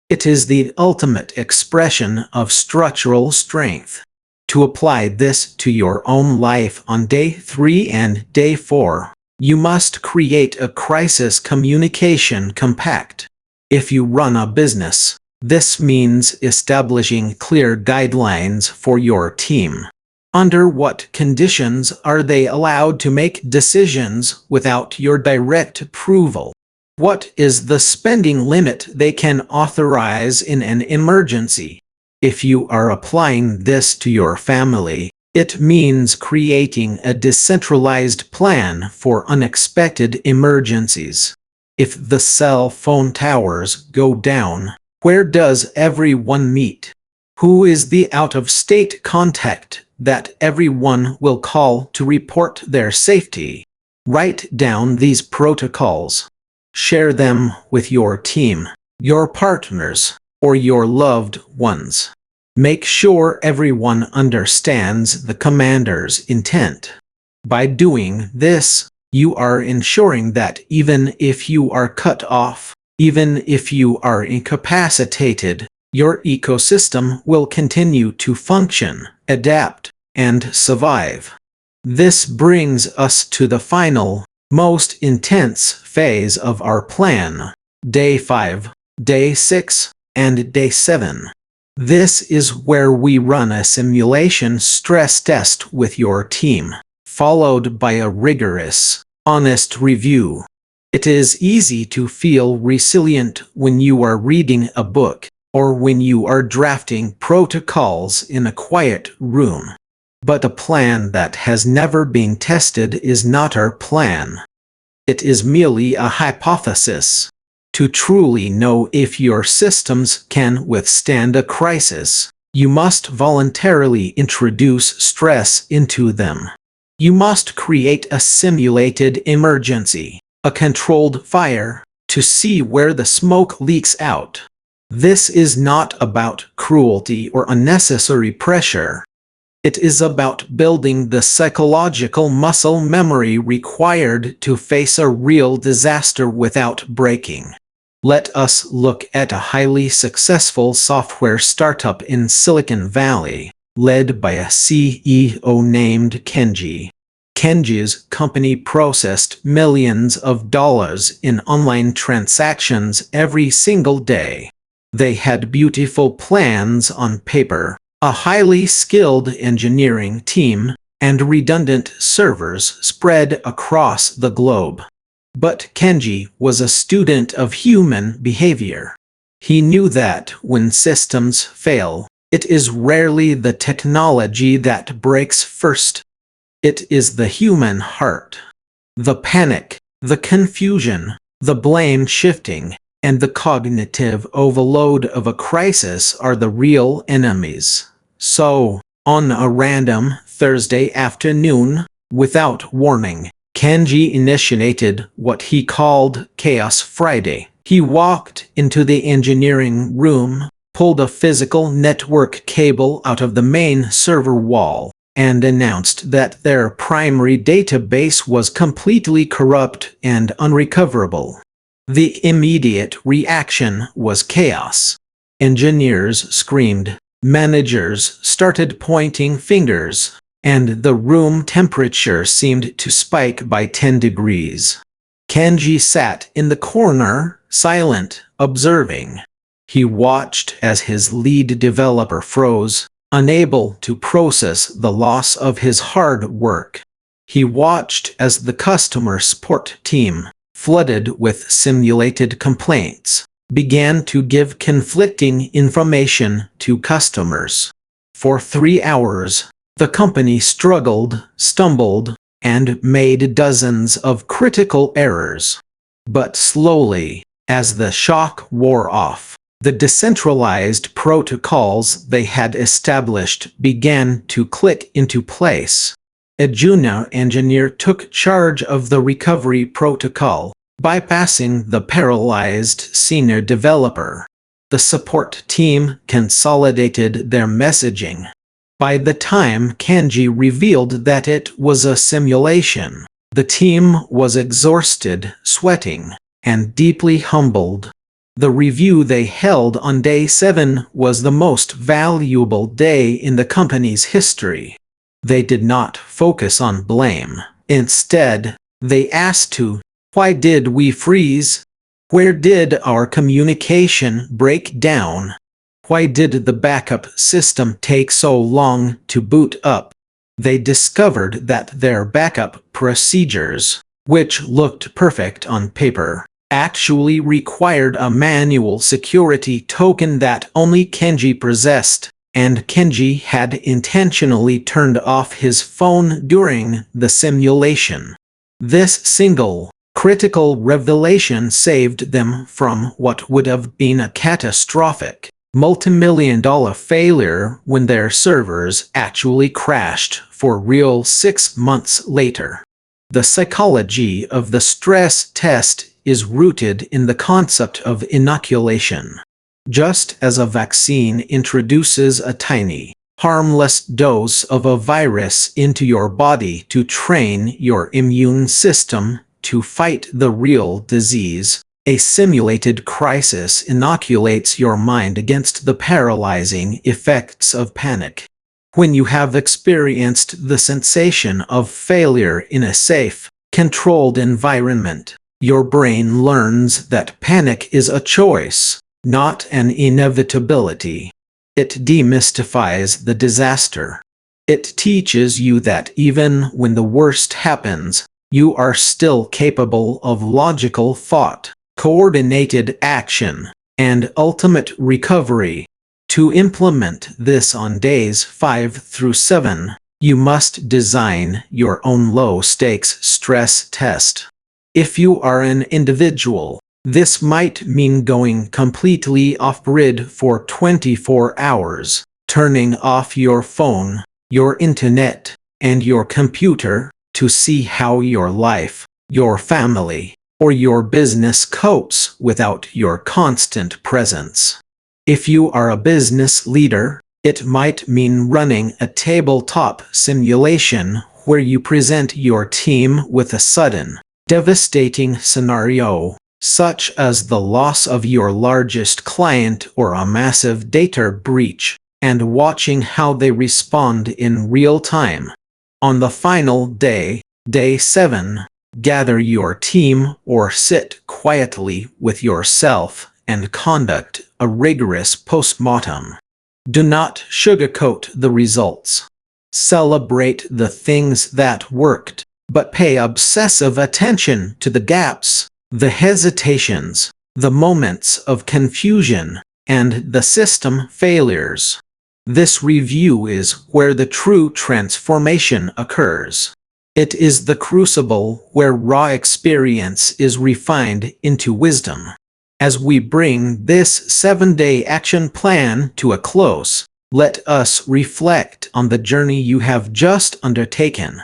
Speaker 1: It is the ultimate expression of structural strength. To apply this to your own life on day 3 and day 4, you must create a crisis communication compact. If you run a business, this means establishing clear guidelines for your team. Under what conditions are they allowed to make decisions without your direct approval? What is the spending limit they can authorize in an emergency? If you are applying this to your family, it means creating a decentralized plan for unexpected emergencies. If the cell phone towers go down, where does everyone meet? Who is the out-of-state contact that everyone will call to report their safety? Write down these protocols. Share them with your team, your partners, or your loved ones. Make sure everyone understands the commander's intent. By doing this, you are ensuring that even if you are cut off, even if you are incapacitated, your ecosystem will continue to function, adapt, and survive. This brings us to the final, most intense phase of our plan, day 5, day 6, and day 7. This is where we run a simulation stress test with your team, followed by a rigorous, honest review. It is easy to feel resilient when you are reading a book, or when you are drafting protocols in a quiet room. But a plan that has never been tested is not our plan. It is merely a hypothesis. To truly know if your systems can withstand a crisis, you must voluntarily introduce stress into them. You must create a simulated emergency. a controlled fire, to see where the smoke leaks out. This is not about cruelty or unnecessary pressure. It is about building the psychological muscle memory required to face a real disaster without breaking. Let us look at a highly successful software startup in Silicon Valley, led by a CEO named Kenji. Kenji's company processed millions of dollars in online transactions every single day. They had beautiful plans on paper, a highly skilled engineering team, and redundant servers spread across the globe. But Kenji was a student of human behavior. He knew that when systems fail, it is rarely the technology that breaks first. It is the human heart. The panic, the confusion, the blame shifting, and the cognitive overload of a crisis are the real enemies. So, on a random Thursday afternoon, without warning, Kenji initiated what he called Chaos Friday. He walked into the engineering room, pulled a physical network cable out of the main server wall, and announced that their primary database was completely corrupt and unrecoverable. The immediate reaction was chaos. Engineers screamed, managers started pointing fingers, and the room temperature seemed to spike by 10 degrees. Kenji sat in the corner, silent, observing. He watched as his lead developer froze, unable to process the loss of his hard work. He watched as the customer support team, flooded with simulated complaints, began to give conflicting information to customers. For 3 hours, the company struggled, stumbled, and made dozens of critical errors. But slowly, as the shock wore off, the decentralized protocols they had established began to click into place. A junior engineer took charge of the recovery protocol, bypassing the paralyzed senior developer. The support team consolidated their messaging. By the time Kenji revealed that it was a simulation, the team was exhausted, sweating, and deeply humbled. The review they held on day 7 was the most valuable day in the company's history. They did not focus on blame. Instead, they asked why did we freeze? Where did our communication break down? Why did the backup system take so long to boot up? They discovered that their backup procedures, which looked perfect on paper, actually required a manual security token that only Kenji possessed, and Kenji had intentionally turned off his phone during the simulation. This single, critical revelation saved them from what would have been a catastrophic, multi-million-dollar failure when their servers actually crashed for real 6 months later. The psychology of the stress test is rooted in the concept of inoculation. Just as a vaccine introduces a tiny, harmless dose of a virus into your body to train your immune system to fight the real disease, a simulated crisis inoculates your mind against the paralyzing effects of panic. When you have experienced the sensation of failure in a safe, controlled environment, your brain learns that panic is a choice, not an inevitability. It demystifies the disaster. It teaches you that even when the worst happens, you are still capable of logical thought, coordinated action, and ultimate recovery. To implement this on days 5 through 7, you must design your own low-stakes stress test. If you are an individual, this might mean going completely off-grid for 24 hours, turning off your phone, your internet, and your computer to see how your life, your family, or your business copes without your constant presence. If you are a business leader, it might mean running a tabletop simulation where you present your team with a sudden, devastating scenario, such as the loss of your largest client or a massive data breach, and watching how they respond in real time. On the final day, Day 7, gather your team or sit quietly with yourself and conduct a rigorous postmortem. Do not sugarcoat the results. Celebrate the things that worked, but pay obsessive attention to the gaps, the hesitations, the moments of confusion, and the system failures. This review is where the true transformation occurs. It is the crucible where raw experience is refined into wisdom. As we bring this 7-day action plan to a close, let us reflect on the journey you have just undertaken.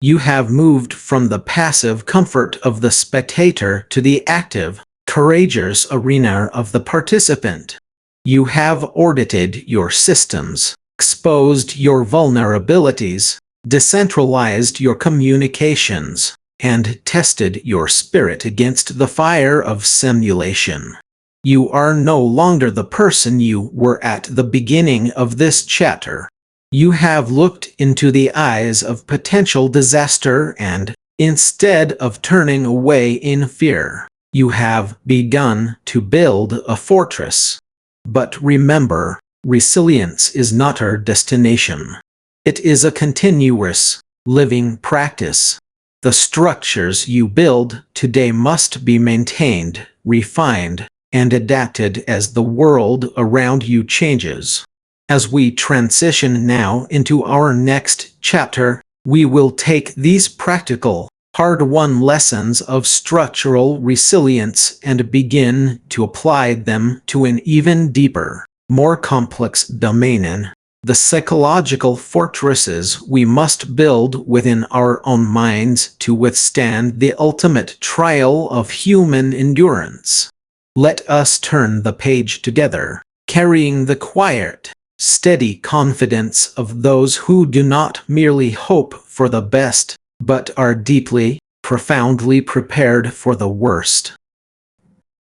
Speaker 1: You have moved from the passive comfort of the spectator to the active, courageous arena of the participant. You have audited your systems, exposed your vulnerabilities, decentralized your communications, and tested your spirit against the fire of simulation. You are no longer the person you were at the beginning of this chapter. You have looked into the eyes of potential disaster and, instead of turning away in fear, you have begun to build a fortress. But remember, resilience is not our destination. It is a continuous, living practice. The structures you build today must be maintained, refined, and adapted as the world around you changes. As we transition now into our next chapter, we will take these practical, hard-won lessons of structural resilience and begin to apply them to an even deeper, more complex domain: the psychological fortresses we must build within our own minds to withstand the ultimate trial of human endurance. Let us turn the page together, carrying the quiet, steady confidence of those who do not merely hope for the best, but are deeply, profoundly prepared for the worst.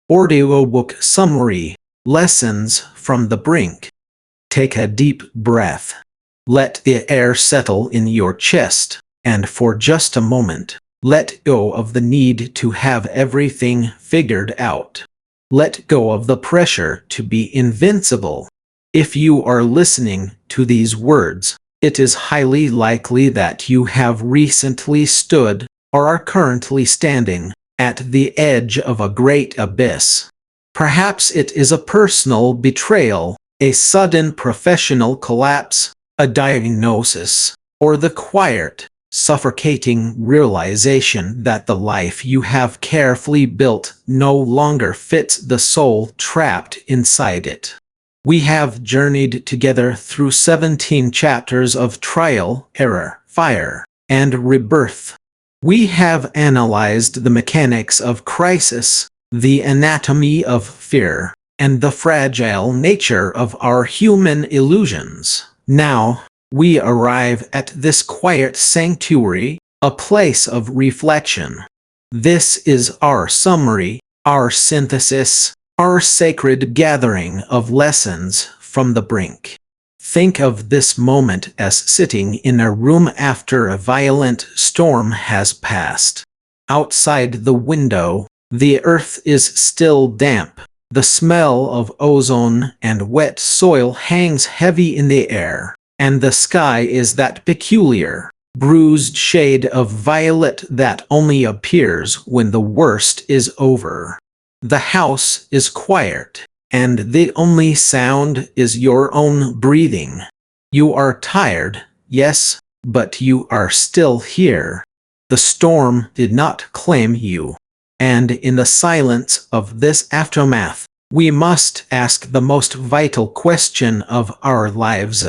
Speaker 1: Audiobook Summary: Lessons from the Brink. Take a deep breath. Let the air settle in your chest, and for just a moment, let go of the need to have everything figured out. Let go of the pressure to be invincible. If you are listening to these words, it is highly likely that you have recently stood, or are currently standing, at the edge of a great abyss. Perhaps it is a personal betrayal, a sudden professional collapse, a diagnosis, or the quiet, suffocating realization that the life you have carefully built no longer fits the soul trapped inside it. We have journeyed together through 17 chapters of trial, error, fire, and rebirth. We have analyzed the mechanics of crisis, the anatomy of fear, and the fragile nature of our human illusions. Now, we arrive at this quiet sanctuary, a place of reflection. This is our summary, our synthesis, our sacred gathering of lessons from the brink. Think of this moment as sitting in a room after a violent storm has passed. Outside the window, the earth is still damp. The smell of ozone and wet soil hangs heavy in the air, and the sky is that peculiar, bruised shade of violet that only appears when the worst is over. The house is quiet, and the only sound is your own breathing. You are tired, yes, but you are still here. The storm did not claim you. And in the silence of this aftermath, we must ask the most vital question of our lives.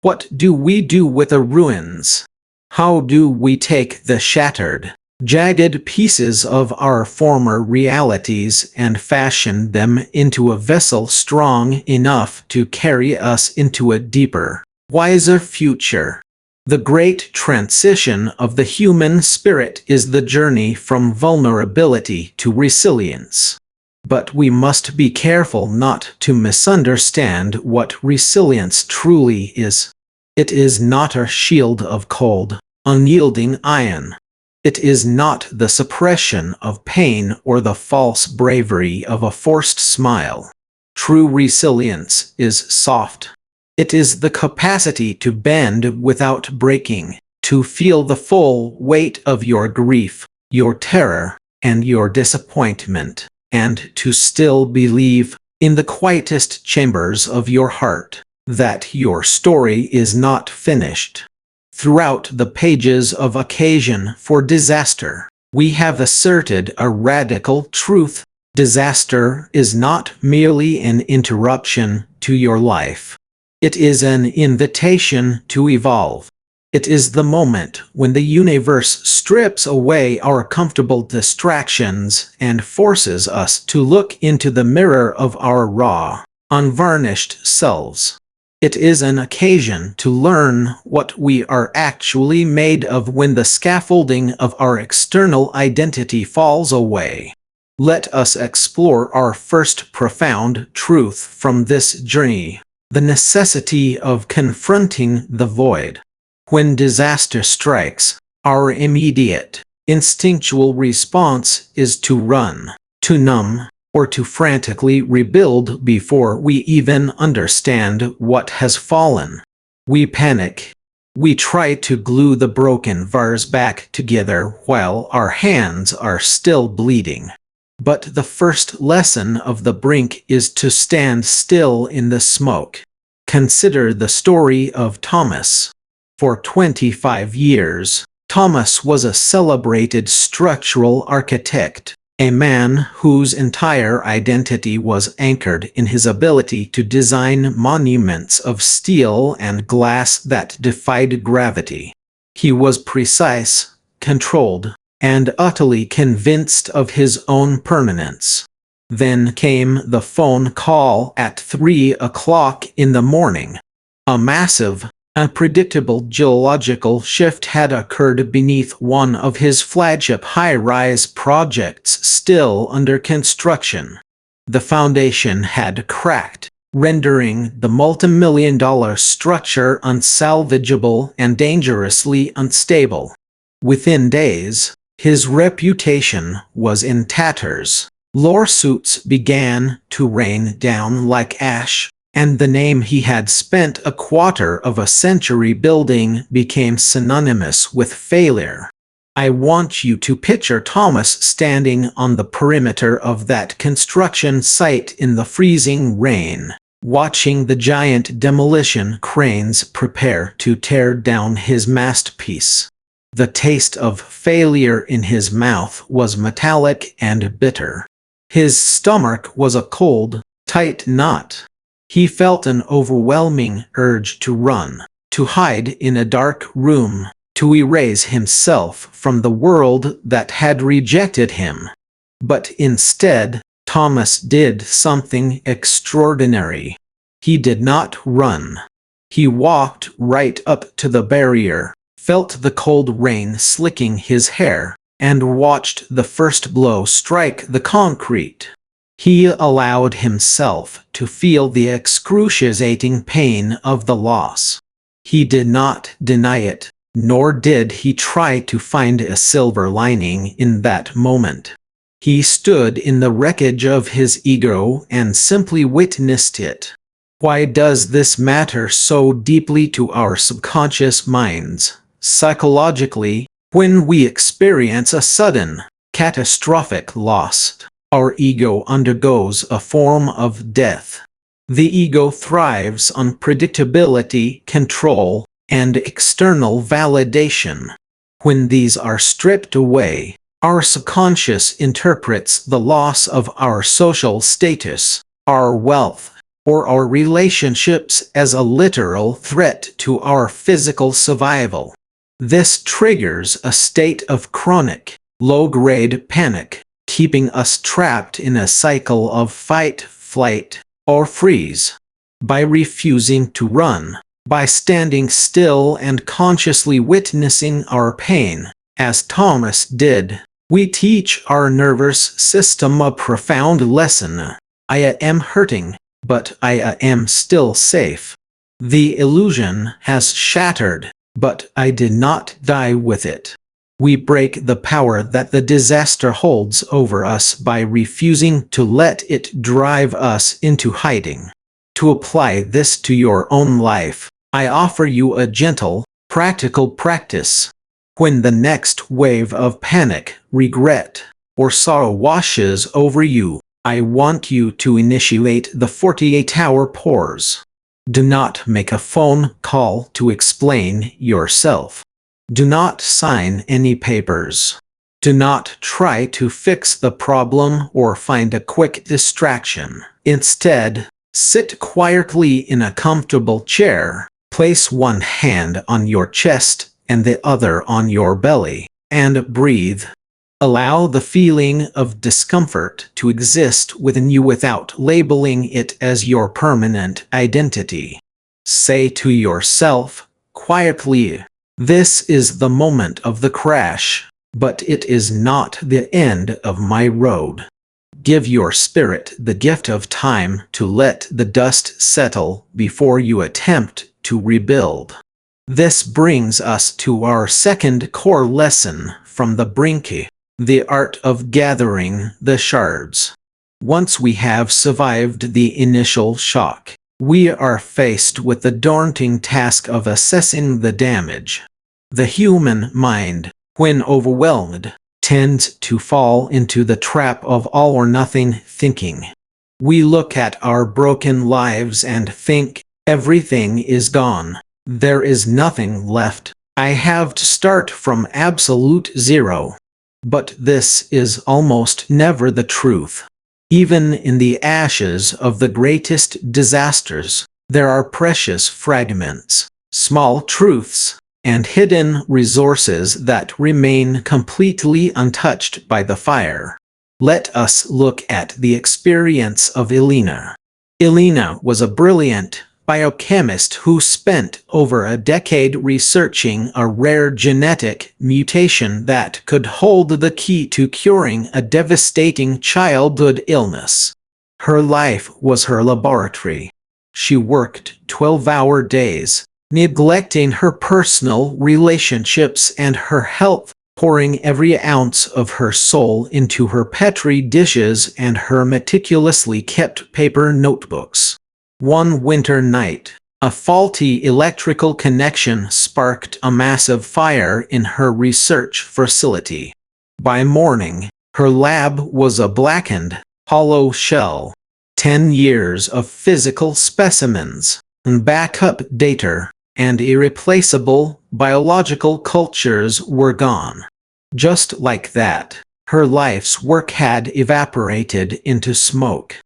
Speaker 1: What do we do with the ruins? How do we take the shattered, jagged pieces of our former realities and fashion them into a vessel strong enough to carry us into a deeper, wiser future. The great transition of the human spirit is the journey from vulnerability to resilience. But we must be careful not to misunderstand what resilience truly is. It is not a shield of cold, unyielding iron. It is not the suppression of pain or the false bravery of a forced smile. True resilience is soft. It is the capacity to bend without breaking, to feel the full weight of your grief, your terror, and your disappointment, and to still believe, in the quietest chambers of your heart, that your story is not finished. Throughout the pages of Occasion for Disaster, we have asserted a radical truth. Disaster is not merely an interruption to your life. It is an invitation to evolve. It is the moment when the universe strips away our comfortable distractions and forces us to look into the mirror of our raw, unvarnished selves. It is an occasion to learn what we are actually made of when the scaffolding of our external identity falls away. Let us explore our first profound truth from this journey: the necessity of confronting the void. When disaster strikes, our immediate, instinctual response is to run, to numb, or to frantically rebuild before we even understand what has fallen. We panic. We try to glue the broken vase back together while our hands are still bleeding. But the first lesson of the brink is to stand still in the smoke. Consider the story of Thomas. For 25 years, Thomas was a celebrated structural architect, a man whose entire identity was anchored in his ability to design monuments of steel and glass that defied gravity. He was precise, controlled, and utterly convinced of his own permanence. Then came the phone call at 3 o'clock in the morning. A massive, unpredictable geological shift had occurred beneath one of his flagship high-rise projects still under construction. The foundation had cracked, rendering the multi-million-dollar structure unsalvageable and dangerously unstable. Within days, his reputation was in tatters. Lawsuits began to rain down like ash, and the name he had spent a quarter of a century building became synonymous with failure. I want you to picture Thomas standing on the perimeter of that construction site in the freezing rain, watching the giant demolition cranes prepare to tear down his masterpiece. The taste of failure in his mouth was metallic and bitter. His stomach was a cold, tight knot. He felt an overwhelming urge to run, to hide in a dark room, to erase himself from the world that had rejected him. But instead, Thomas did something extraordinary. He did not run. He walked right up to the barrier, felt the cold rain slicking his hair, and watched the first blow strike the concrete. He allowed himself to feel the excruciating pain of the loss. He did not deny it, nor did he try to find a silver lining in that moment. He stood in the wreckage of his ego and simply witnessed it. Why does this matter so deeply to our subconscious minds? Psychologically, when we experience a sudden, catastrophic loss, our ego undergoes a form of death. The ego thrives on predictability, control, and external validation. When these are stripped away, our subconscious interprets the loss of our social status, our wealth, or our relationships as a literal threat to our physical survival. This triggers a state of chronic, low-grade panic, keeping us trapped in a cycle of fight, flight, or freeze. By refusing to run, by standing still and consciously witnessing our pain, as Thomas did, we teach our nervous system a profound lesson. I am hurting, but I am still safe. The illusion has shattered, but I did not die with it. We break the power that the disaster holds over us by refusing to let it drive us into hiding. To apply this to your own life, I offer you a gentle, practical practice. When the next wave of panic, regret, or sorrow washes over you, I want you to initiate the 48-hour pause. Do not make a phone call to explain yourself. Do not sign any papers. Do not try to fix the problem or find a quick distraction. Instead, sit quietly in a comfortable chair, place one hand on your chest and the other on your belly, and breathe. Allow the feeling of discomfort to exist within you without labeling it as your permanent identity. Say to yourself, quietly, "This is the moment of the crash, but it is not the end of my road." Give your spirit the gift of time to let the dust settle before you attempt to rebuild. This brings us to our second core lesson from the Brinky, the art of gathering the shards. Once we have survived the initial shock, we are faced with the daunting task of assessing the damage. The human mind, when overwhelmed, tends to fall into the trap of all-or-nothing thinking. We look at our broken lives and think, everything is gone. There is nothing left. I have to start from absolute zero. But this is almost never the truth. Even in the ashes of the greatest disasters, there are precious fragments, small truths, and hidden resources that remain completely untouched by the fire. Let us look at the experience of Elena. Elena was a brilliant biochemist who spent over a decade researching a rare genetic mutation that could hold the key to curing a devastating childhood illness. Her life was her laboratory. She worked 12-hour days, neglecting her personal relationships and her health, pouring every ounce of her soul into her Petri dishes and her meticulously kept paper notebooks. One winter night, a faulty electrical connection sparked a massive fire in her research facility. By morning, her lab was a blackened, hollow shell. 10 years of physical specimens, backup data, and irreplaceable biological cultures were gone. Just like that, her life's work had evaporated into smoke.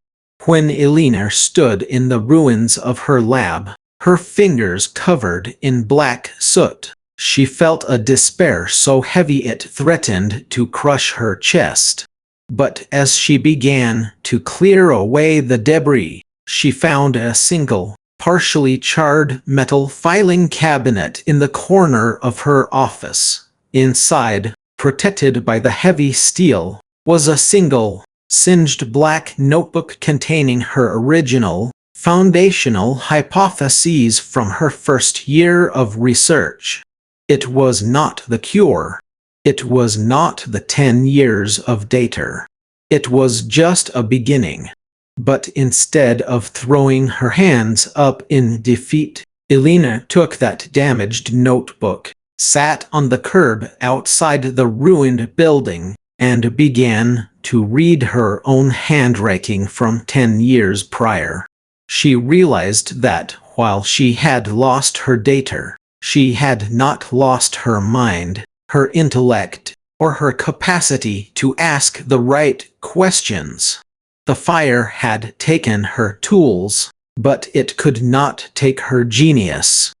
Speaker 1: When Elena stood in the ruins of her lab, her fingers covered in black soot, she felt a despair so heavy it threatened to crush her chest. But as she began to clear away the debris, she found a single, partially charred metal filing cabinet in the corner of her office. Inside, protected by the heavy steel, was a single, singed black notebook containing her original, foundational hypotheses from her first year of research. It was not the cure. It was not the 10 years of data. It was just a beginning. But instead of throwing her hands up in defeat, Elena took that damaged notebook, sat on the curb outside the ruined building, and began to read her own handwriting from 10 years prior. She realized that while she had lost her data, she had not lost her mind, her intellect, or her capacity to ask the right questions. The fire had taken her tools, but it could not take her genius.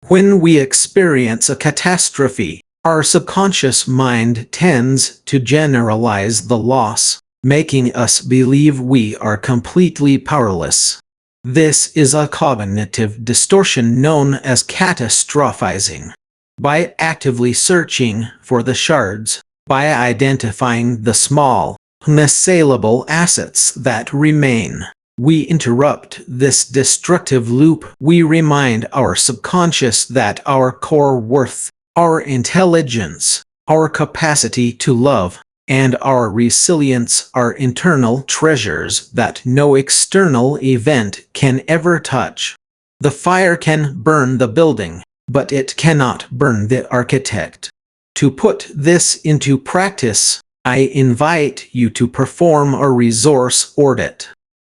Speaker 1: When we experience a catastrophe, Our subconscious mind tends to generalize the loss, making us believe we are completely powerless. This is a cognitive distortion known as catastrophizing. By actively searching for the shards, by identifying the small, unassailable assets that remain, we interrupt this destructive loop. We remind our subconscious that our core worth, our intelligence, our capacity to love, and our resilience are internal treasures that no external event can ever touch. The fire can burn the building, but it cannot burn the architect. To put this into practice, I invite you to perform a resource audit.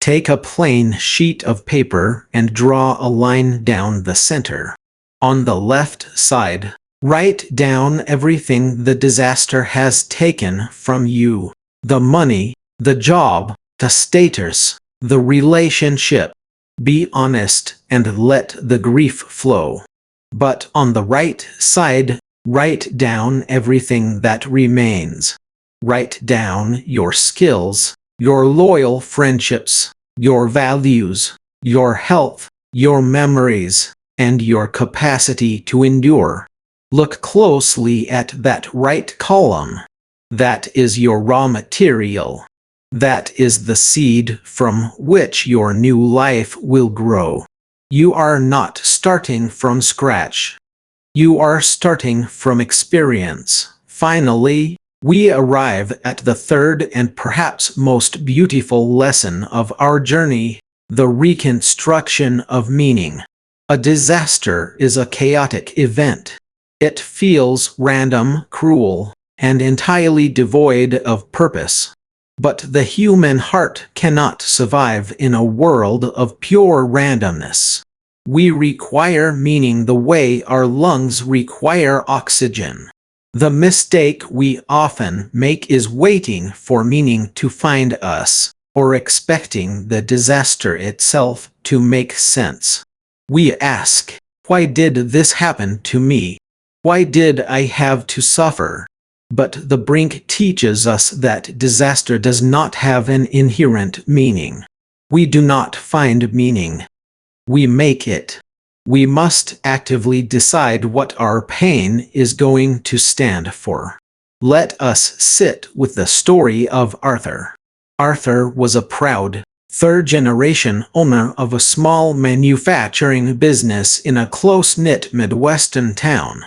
Speaker 1: Take a plain sheet of paper and draw a line down the center. On the left side, write down everything the disaster has taken from you. The money, the job, the status, the relationship. Be honest and let the grief flow. But on the right side, write down everything that remains. Write down your skills, your loyal friendships, your values, your health, your memories, and your capacity to endure. Look closely at that right column. That is your raw material. That is the seed from which your new life will grow. You are not starting from scratch. You are starting from experience. Finally, we arrive at the third and perhaps most beautiful lesson of our journey, the reconstruction of meaning. A disaster is a chaotic event. It feels random, cruel, and entirely devoid of purpose. But the human heart cannot survive in a world of pure randomness. We require meaning the way our lungs require oxygen. The mistake we often make is waiting for meaning to find us, or expecting the disaster itself to make sense. We ask, why did this happen to me? Why did I have to suffer? But the brink teaches us that disaster does not have an inherent meaning. We do not find meaning. We make it. We must actively decide what our pain is going to stand for. Let us sit with the story of Arthur. Arthur was a proud, third-generation owner of a small manufacturing business in a close-knit Midwestern town.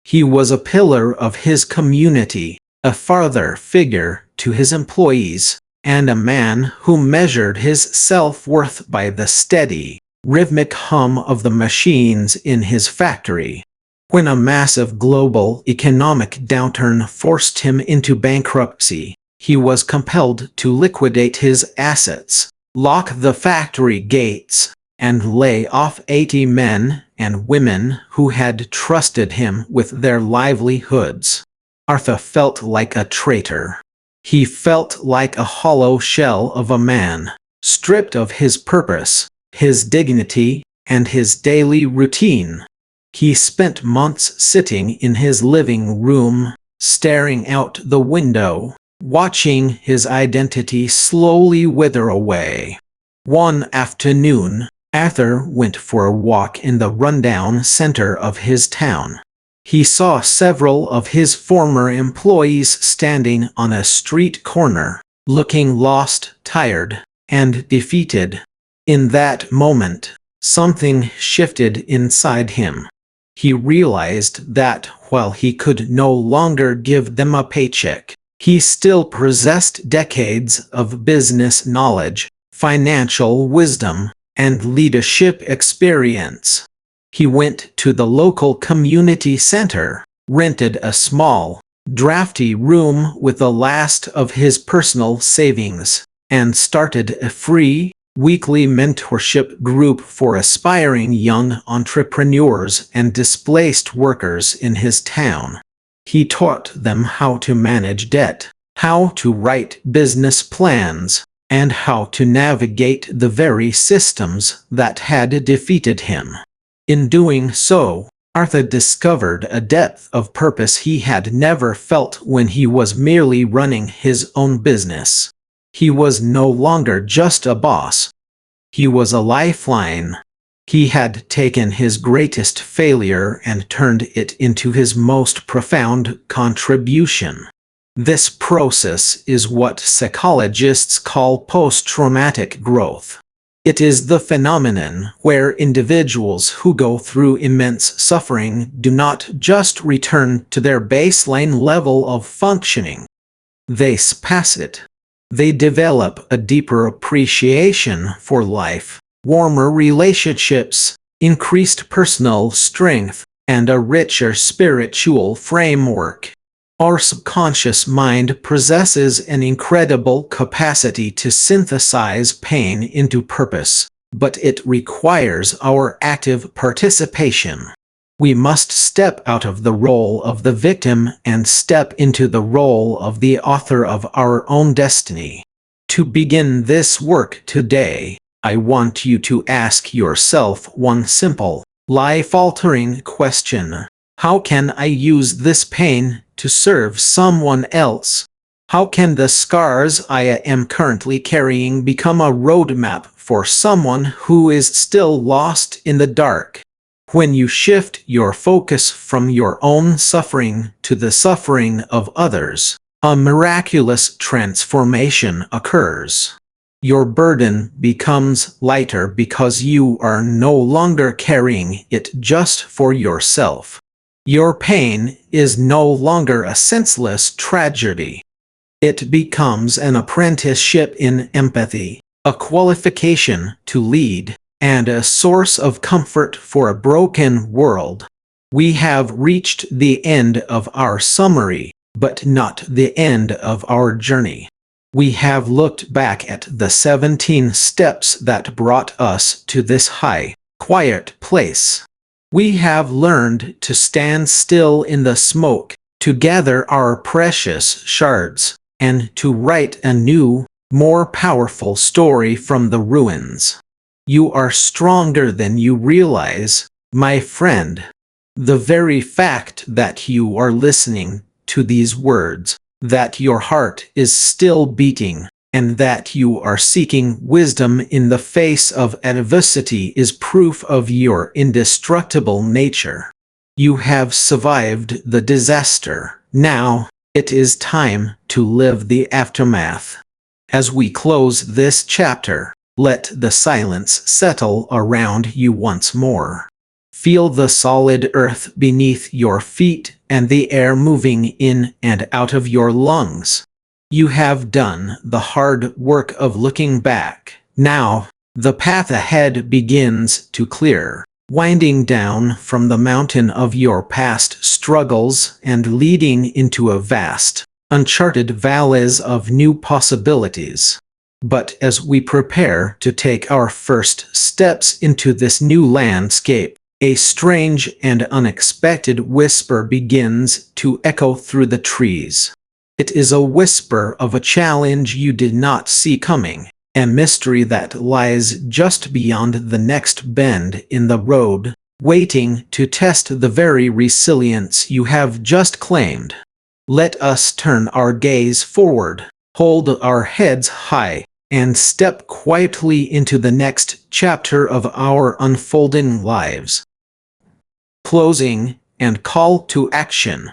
Speaker 1: He was a pillar of his community, a father figure to his employees, and a man who measured his self-worth by the steady, rhythmic hum of the machines in his factory. When a massive global economic downturn forced him into bankruptcy, he was compelled to liquidate his assets, lock the factory gates, and lay off 80 men and women who had trusted him with their livelihoods. Arthur felt like a traitor. He felt like a hollow shell of a man, stripped of his purpose, his dignity, and his daily routine. He spent months sitting in his living room, staring out the window, watching his identity slowly wither away. One afternoon, Arthur went for a walk in the rundown center of his town. He saw several of his former employees standing on a street corner, looking lost, tired, and defeated. In that moment, something shifted inside him. He realized that while he could no longer give them a paycheck, he still possessed decades of business knowledge, financial wisdom, and leadership experience. He went to the local community center, rented a small, drafty room with the last of his personal savings, and started a free, weekly mentorship group for aspiring young entrepreneurs and displaced workers in his town. He taught them how to manage debt, how to write business plans, and how to navigate the very systems that had defeated him. In doing so, Arthur discovered a depth of purpose he had never felt when he was merely running his own business. He was no longer just a boss. He was a lifeline. He had taken his greatest failure and turned it into his most profound contribution. This process is what psychologists call post-traumatic growth. It is the phenomenon where individuals who go through immense suffering do not just return to their baseline level of functioning. They surpass it. They develop a deeper appreciation for life, warmer relationships, increased personal strength, and a richer spiritual framework. Our subconscious mind possesses an incredible capacity to synthesize pain into purpose, but it requires our active participation. We must step out of the role of the victim and step into the role of the author of our own destiny. To begin this work today, I want you to ask yourself one simple, life-altering question. How can I use this pain to serve someone else? How can the scars I am currently carrying become a roadmap for someone who is still lost in the dark? When you shift your focus from your own suffering to the suffering of others, a miraculous transformation occurs. Your burden becomes lighter because you are no longer carrying it just for yourself. Your pain is no longer a senseless tragedy. It becomes an apprenticeship in empathy, a qualification to lead, and a source of comfort for a broken world. We have reached the end of our summary, but not the end of our journey. We have looked back at the 17 steps that brought us to this high, quiet place. We have learned to stand still in the smoke, to gather our precious shards, and to write a new, more powerful story from the ruins. You are stronger than you realize, my friend. The very fact that you are listening to these words, that your heart is still beating, and that you are seeking wisdom in the face of adversity is proof of your indestructible nature. You have survived the disaster. Now, it is time to live the aftermath. As we close this chapter, let the silence settle around you once more. Feel the solid earth beneath your feet and the air moving in and out of your lungs. You have done the hard work of looking back. Now, the path ahead begins to clear, winding down from the mountain of your past struggles and leading into a vast, uncharted valleys of new possibilities. But as we prepare to take our first steps into this new landscape, a strange and unexpected whisper begins to echo through the trees. It is a whisper of a challenge you did not see coming, a mystery that lies just beyond the next bend in the road, waiting to test the very resilience you have just claimed. Let us turn our gaze forward, hold our heads high, and step quietly into the next chapter of our unfolding lives. Closing and call to action.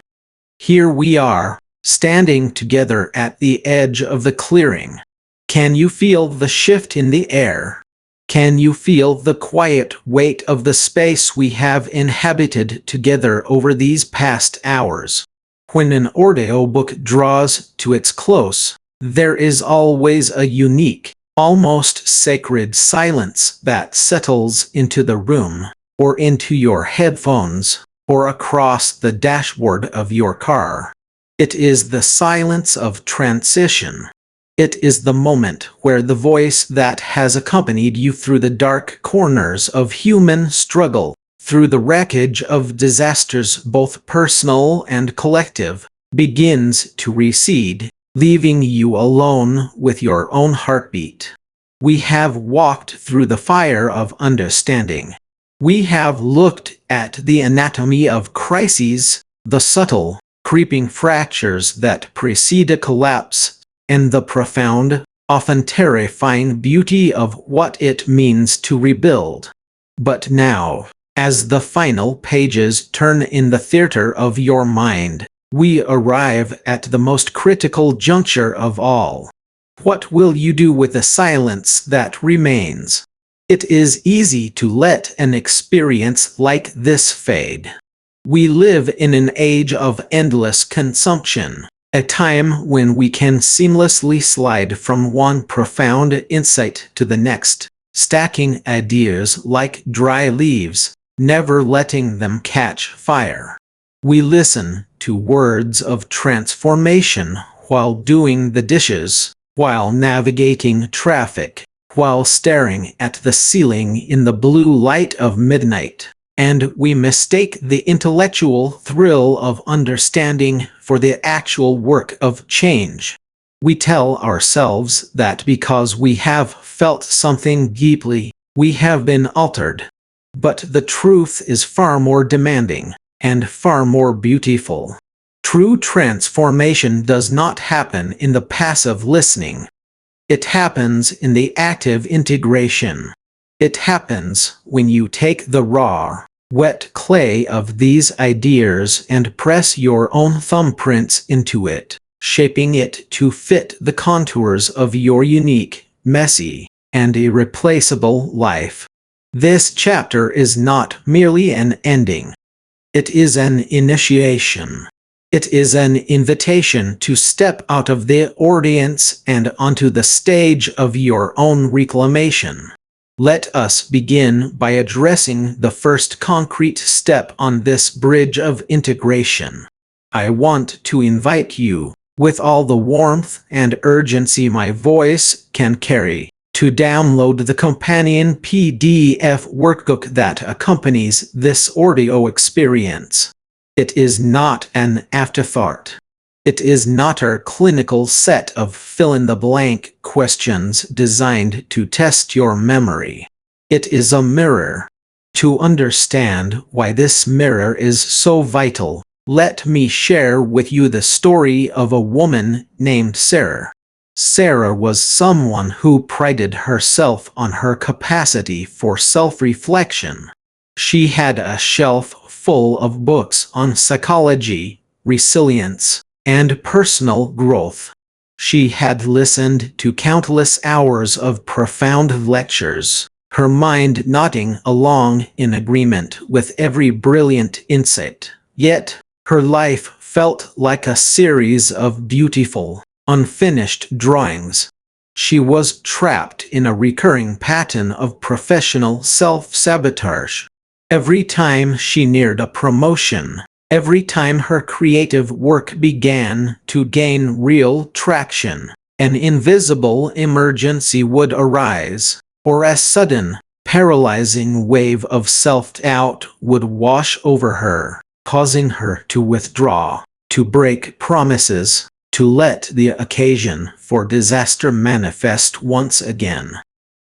Speaker 1: Here we are, standing together at the edge of the clearing. Can you feel the shift in the air? Can you feel the quiet weight of the space we have inhabited together over these past hours? When an audiobook draws to its close, there is always a unique, almost sacred silence that settles into the room, or into your headphones, or across the dashboard of your car. It is the silence of transition. It is the moment where the voice that has accompanied you through the dark corners of human struggle, through the wreckage of disasters both personal and collective, begins to recede, leaving you alone with your own heartbeat. We have walked through the fire of understanding. We have looked at the anatomy of crises, the subtle, creeping fractures that precede a collapse, and the profound, often terrifying beauty of what it means to rebuild. But now, as the final pages turn in the theater of your mind, we arrive at the most critical juncture of all. What will you do with the silence that remains? It is easy to let an experience like this fade. We live in an age of endless consumption, a time when we can seamlessly slide from one profound insight to the next, stacking ideas like dry leaves, never letting them catch fire. We listen to words of transformation while doing the dishes, while navigating traffic, while staring at the ceiling in the blue light of midnight, and we mistake the intellectual thrill of understanding for the actual work of change. We tell ourselves that because we have felt something deeply, we have been altered. But the truth is far more demanding, and far more beautiful. True transformation does not happen in the passive listening. It happens in the active integration. It happens when you take the raw, wet clay of these ideas and press your own thumbprints into it, shaping it to fit the contours of your unique, messy, and irreplaceable life. This chapter is not merely an ending. It is an initiation. It is an invitation to step out of the audience and onto the stage of your own reclamation. Let us begin by addressing the first concrete step on this bridge of integration. I want to invite you, with all the warmth and urgency my voice can carry, to download the companion PDF workbook that accompanies this audio experience. It is not an afterthought. It is not our clinical set of fill-in-the-blank questions designed to test your memory. It is a mirror. To understand why this mirror is so vital, let me share with you the story of a woman named Sarah. Sarah was someone who prided herself on her capacity for self-reflection. She had a shelf full of books on psychology, resilience, and personal growth. She had listened to countless hours of profound lectures, her mind nodding along in agreement with every brilliant insight. Yet, her life felt like a series of beautiful, unfinished drawings. She was trapped in a recurring pattern of professional self-sabotage. Every time she neared a promotion, every time her creative work began to gain real traction, an invisible emergency would arise, or a sudden, paralyzing wave of self-doubt would wash over her, causing her to withdraw, to break promises, to let the occasion for disaster manifest once again.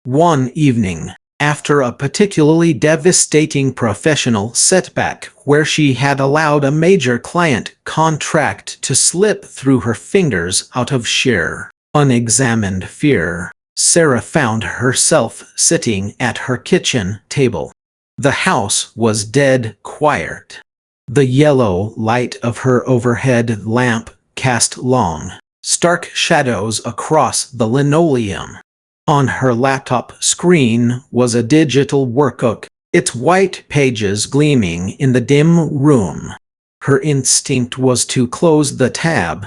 Speaker 1: One evening, after a particularly devastating professional setback where she had allowed a major client contract to slip through her fingers out of sheer, unexamined fear, Sarah found herself sitting at her kitchen table. The house was dead quiet. The yellow light of her overhead lamp cast long, stark shadows across the linoleum. On her laptop screen was a digital workbook, its white pages gleaming in the dim room. Her instinct was to close the tab.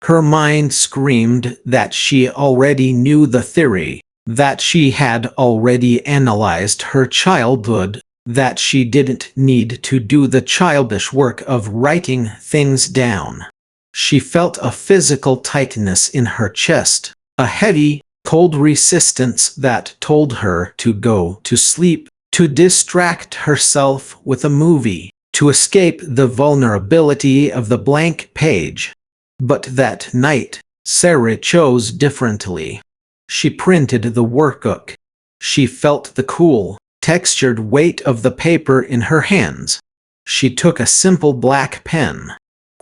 Speaker 1: Her mind screamed that she already knew the theory, that she had already analyzed her childhood, that she didn't need to do the childish work of writing things down. She felt a physical tightness in her chest, a heavy, cold resistance that told her to go to sleep, to distract herself with a movie, to escape the vulnerability of the blank page. But that night, Sarah chose differently. She printed the workbook. She felt the cool, textured weight of the paper in her hands. She took a simple black pen.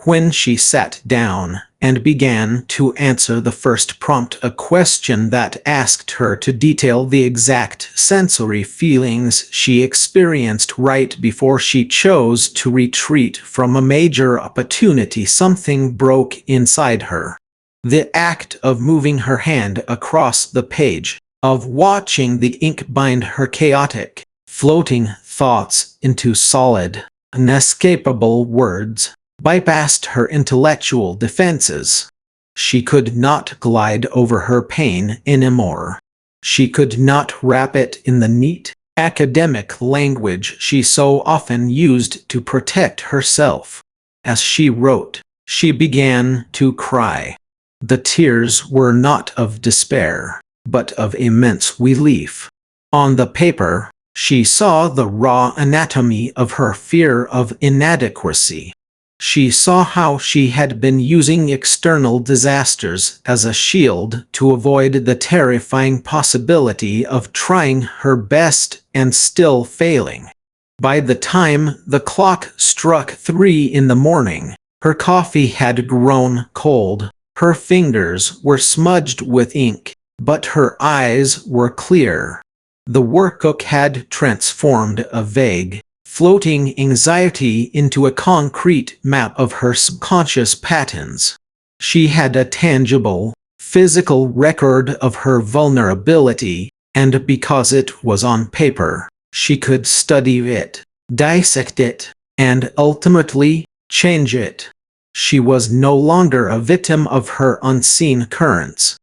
Speaker 1: When she sat down and began to answer the first prompt, a question that asked her to detail the exact sensory feelings she experienced right before she chose to retreat from a major opportunity, something broke inside her. The act of moving her hand across the page, of watching the ink bind her chaotic, floating thoughts into solid, inescapable words, bypassed her intellectual defenses. She could not glide over her pain anymore. She could not wrap it in the neat, academic language she so often used to protect herself. As she wrote, she began to cry. The tears were not of despair, but of immense relief. On the paper, she saw the raw anatomy of her fear of inadequacy. She saw how she had been using external disasters as a shield to avoid the terrifying possibility of trying her best and still failing. By the time the clock struck 3 in the morning, her coffee had grown cold, her fingers were smudged with ink, but her eyes were clear. The workbook had transformed a vague, floating anxiety into a concrete map of her subconscious patterns. She had a tangible, physical record of her vulnerability, and because it was on paper, she could study it, dissect it, and ultimately change it. She was no longer a victim of her unseen currents.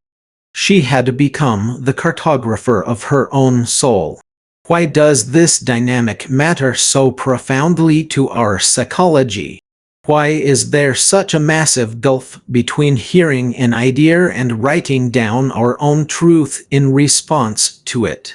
Speaker 1: She had become the cartographer of her own soul. Why does this dynamic matter so profoundly to our psychology? Why is there such a massive gulf between hearing an idea and writing down our own truth in response to it?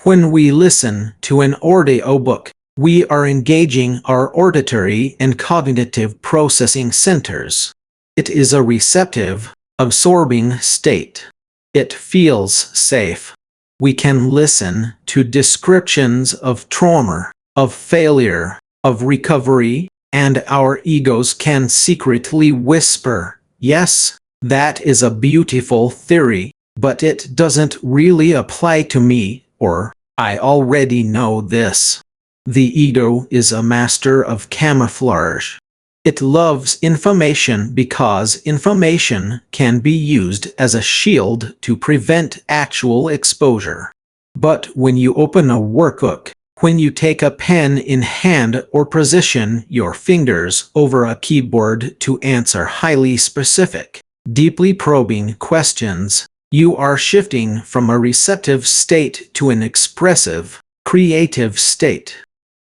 Speaker 1: When we listen to an audiobook, we are engaging our auditory and cognitive processing centers. It is a receptive, absorbing state. It feels safe. We can listen to descriptions of trauma, of failure, of recovery, and our egos can secretly whisper, "Yes, that is a beautiful theory, but it doesn't really apply to me," or "I already know this." The ego is a master of camouflage. It loves information because information can be used as a shield to prevent actual exposure. But when you open a workbook, when you take a pen in hand or position your fingers over a keyboard to answer highly specific, deeply probing questions, you are shifting from a receptive state to an expressive, creative state.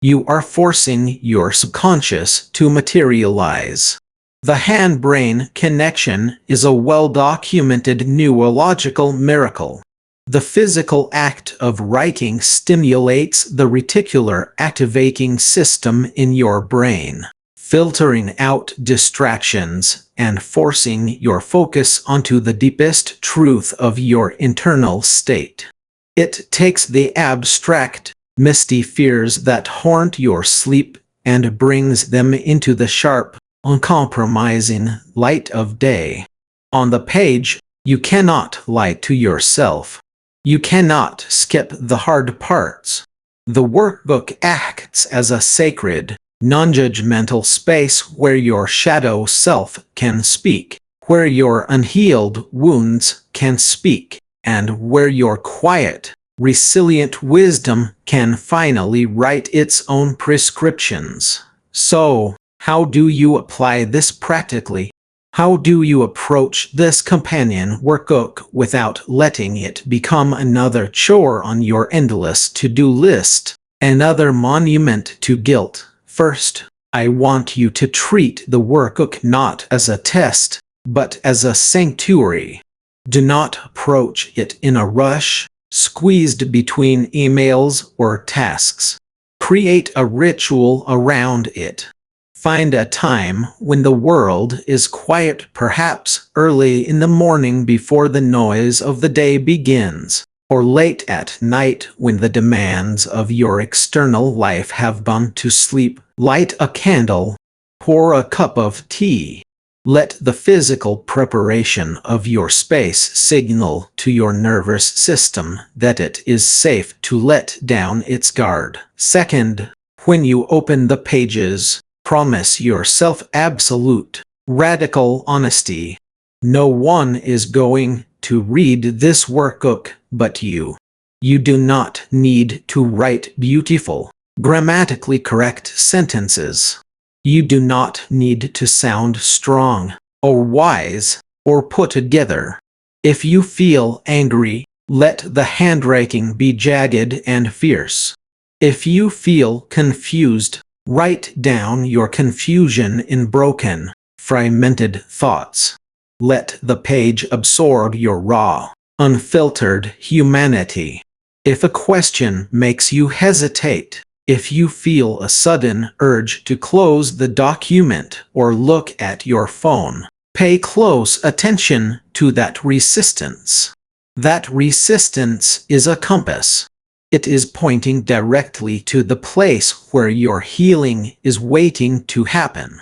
Speaker 1: You are forcing your subconscious to materialize. The hand-brain connection is a well-documented neurological miracle. The physical act of writing stimulates the reticular activating system in your brain, filtering out distractions and forcing your focus onto the deepest truth of your internal state. It takes the abstract, misty fears that haunt your sleep and brings them into the sharp, uncompromising light of day. On the page, you cannot lie to yourself. You cannot skip the hard parts. The workbook acts as a sacred, non-judgmental space where your shadow self can speak, where your unhealed wounds can speak, and where your quiet, resilient wisdom can finally write its own prescriptions. So, how do you apply this practically? How do you approach this companion workbook without letting it become another chore on your endless to-do list, another monument to guilt? First, I want you to treat the workbook not as a test, but as a sanctuary. Do not approach it in a rush, squeezed between emails or tasks. Create a ritual around it. Find a time when the world is quiet, perhaps early in the morning before the noise of the day begins. or late at night when the demands of your external life have gone to sleep, light a candle, pour a cup of tea. Let the physical preparation of your space signal to your nervous system that it is safe to let down its guard. Second, when you open the pages, promise yourself absolute, radical honesty. No one is going to read this workbook but you. You do not need to write beautiful, grammatically correct sentences. You do not need to sound strong, or wise, or put together. If you feel angry, let the handwriting be jagged and fierce. If you feel confused, write down your confusion in broken, fragmented thoughts. Let the page absorb your raw, unfiltered humanity. If a question makes you hesitate, if you feel a sudden urge to close the document or look at your phone, pay close attention to that resistance. That resistance is a compass. It is pointing directly to the place where your healing is waiting to happen.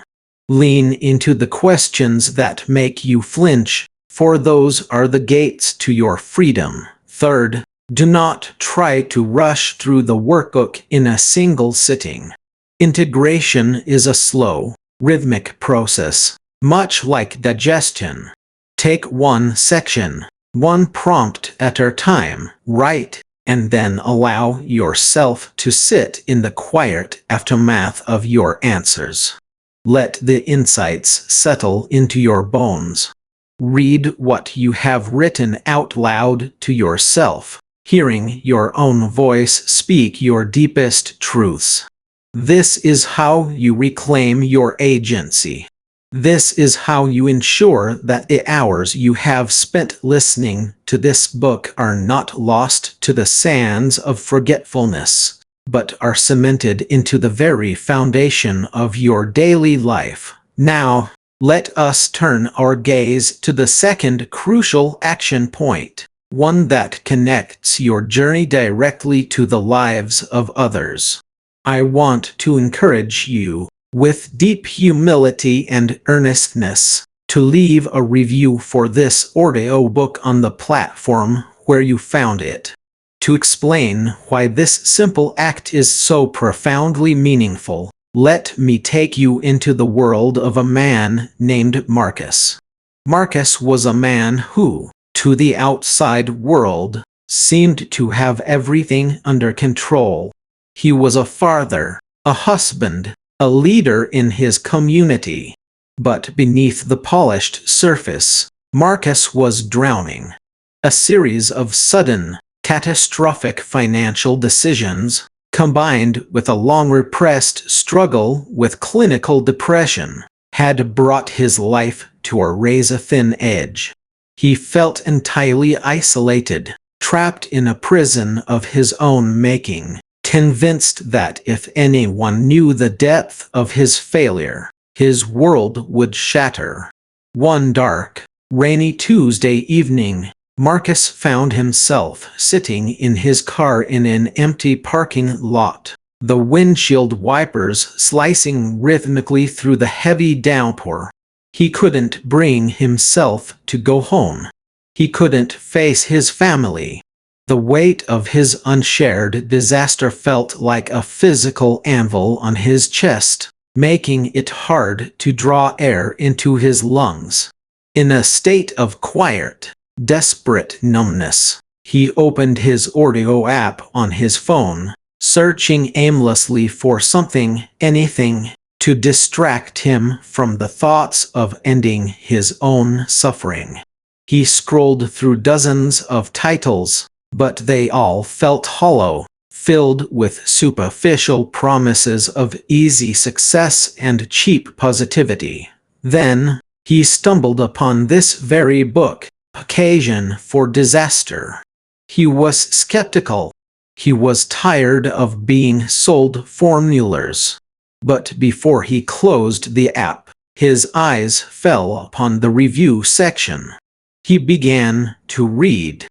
Speaker 1: Lean into the questions that make you flinch, for those are the gates to your freedom. Third, do not try to rush through the workbook in a single sitting. Integration is a slow, rhythmic process, much like digestion. Take one section, one prompt at a time, write, and then allow yourself to sit in the quiet aftermath of your answers. Let the insights settle into your bones. Read what you have written out loud to yourself, hearing your own voice speak your deepest truths. This is how you reclaim your agency. This is how you ensure that the hours you have spent listening to this book are not lost to the sands of forgetfulness, but are cemented into the very foundation of your daily life. Now, let us turn our gaze to the second crucial action point, one that connects your journey directly to the lives of others. I want to encourage you, with deep humility and earnestness, to leave a review for this audiobook on the platform where you found it. To explain why this simple act is so profoundly meaningful, let me take you into the world of a man named Marcus. Marcus was a man who, to the outside world, seemed to have everything under control. He was a father, a husband, a leader in his community. But beneath the polished surface, Marcus was drowning. A series of sudden, catastrophic financial decisions, combined with a long-repressed struggle with clinical depression, had brought his life to a razor-thin edge. He felt entirely isolated, trapped in a prison of his own making, convinced that if anyone knew the depth of his failure, his world would shatter. One dark, rainy Tuesday evening, Marcus found himself sitting in his car in an empty parking lot, the windshield wipers slicing rhythmically through the heavy downpour. He couldn't bring himself to go home. He couldn't face his family. The weight of his unshared disaster felt like a physical anvil on his chest, making it hard to draw air into his lungs. In a state of quiet, desperate numbness, he opened his audio app on his phone, searching aimlessly for something, anything, to distract him from the thoughts of ending his own suffering. He scrolled through dozens of titles, but they all felt hollow, filled with superficial promises of easy success and cheap positivity. Then, he stumbled upon this very book, Occasion for Disaster. He was skeptical. He was tired of being sold formulas. But before he closed the app, his eyes fell upon the review section. He began to read.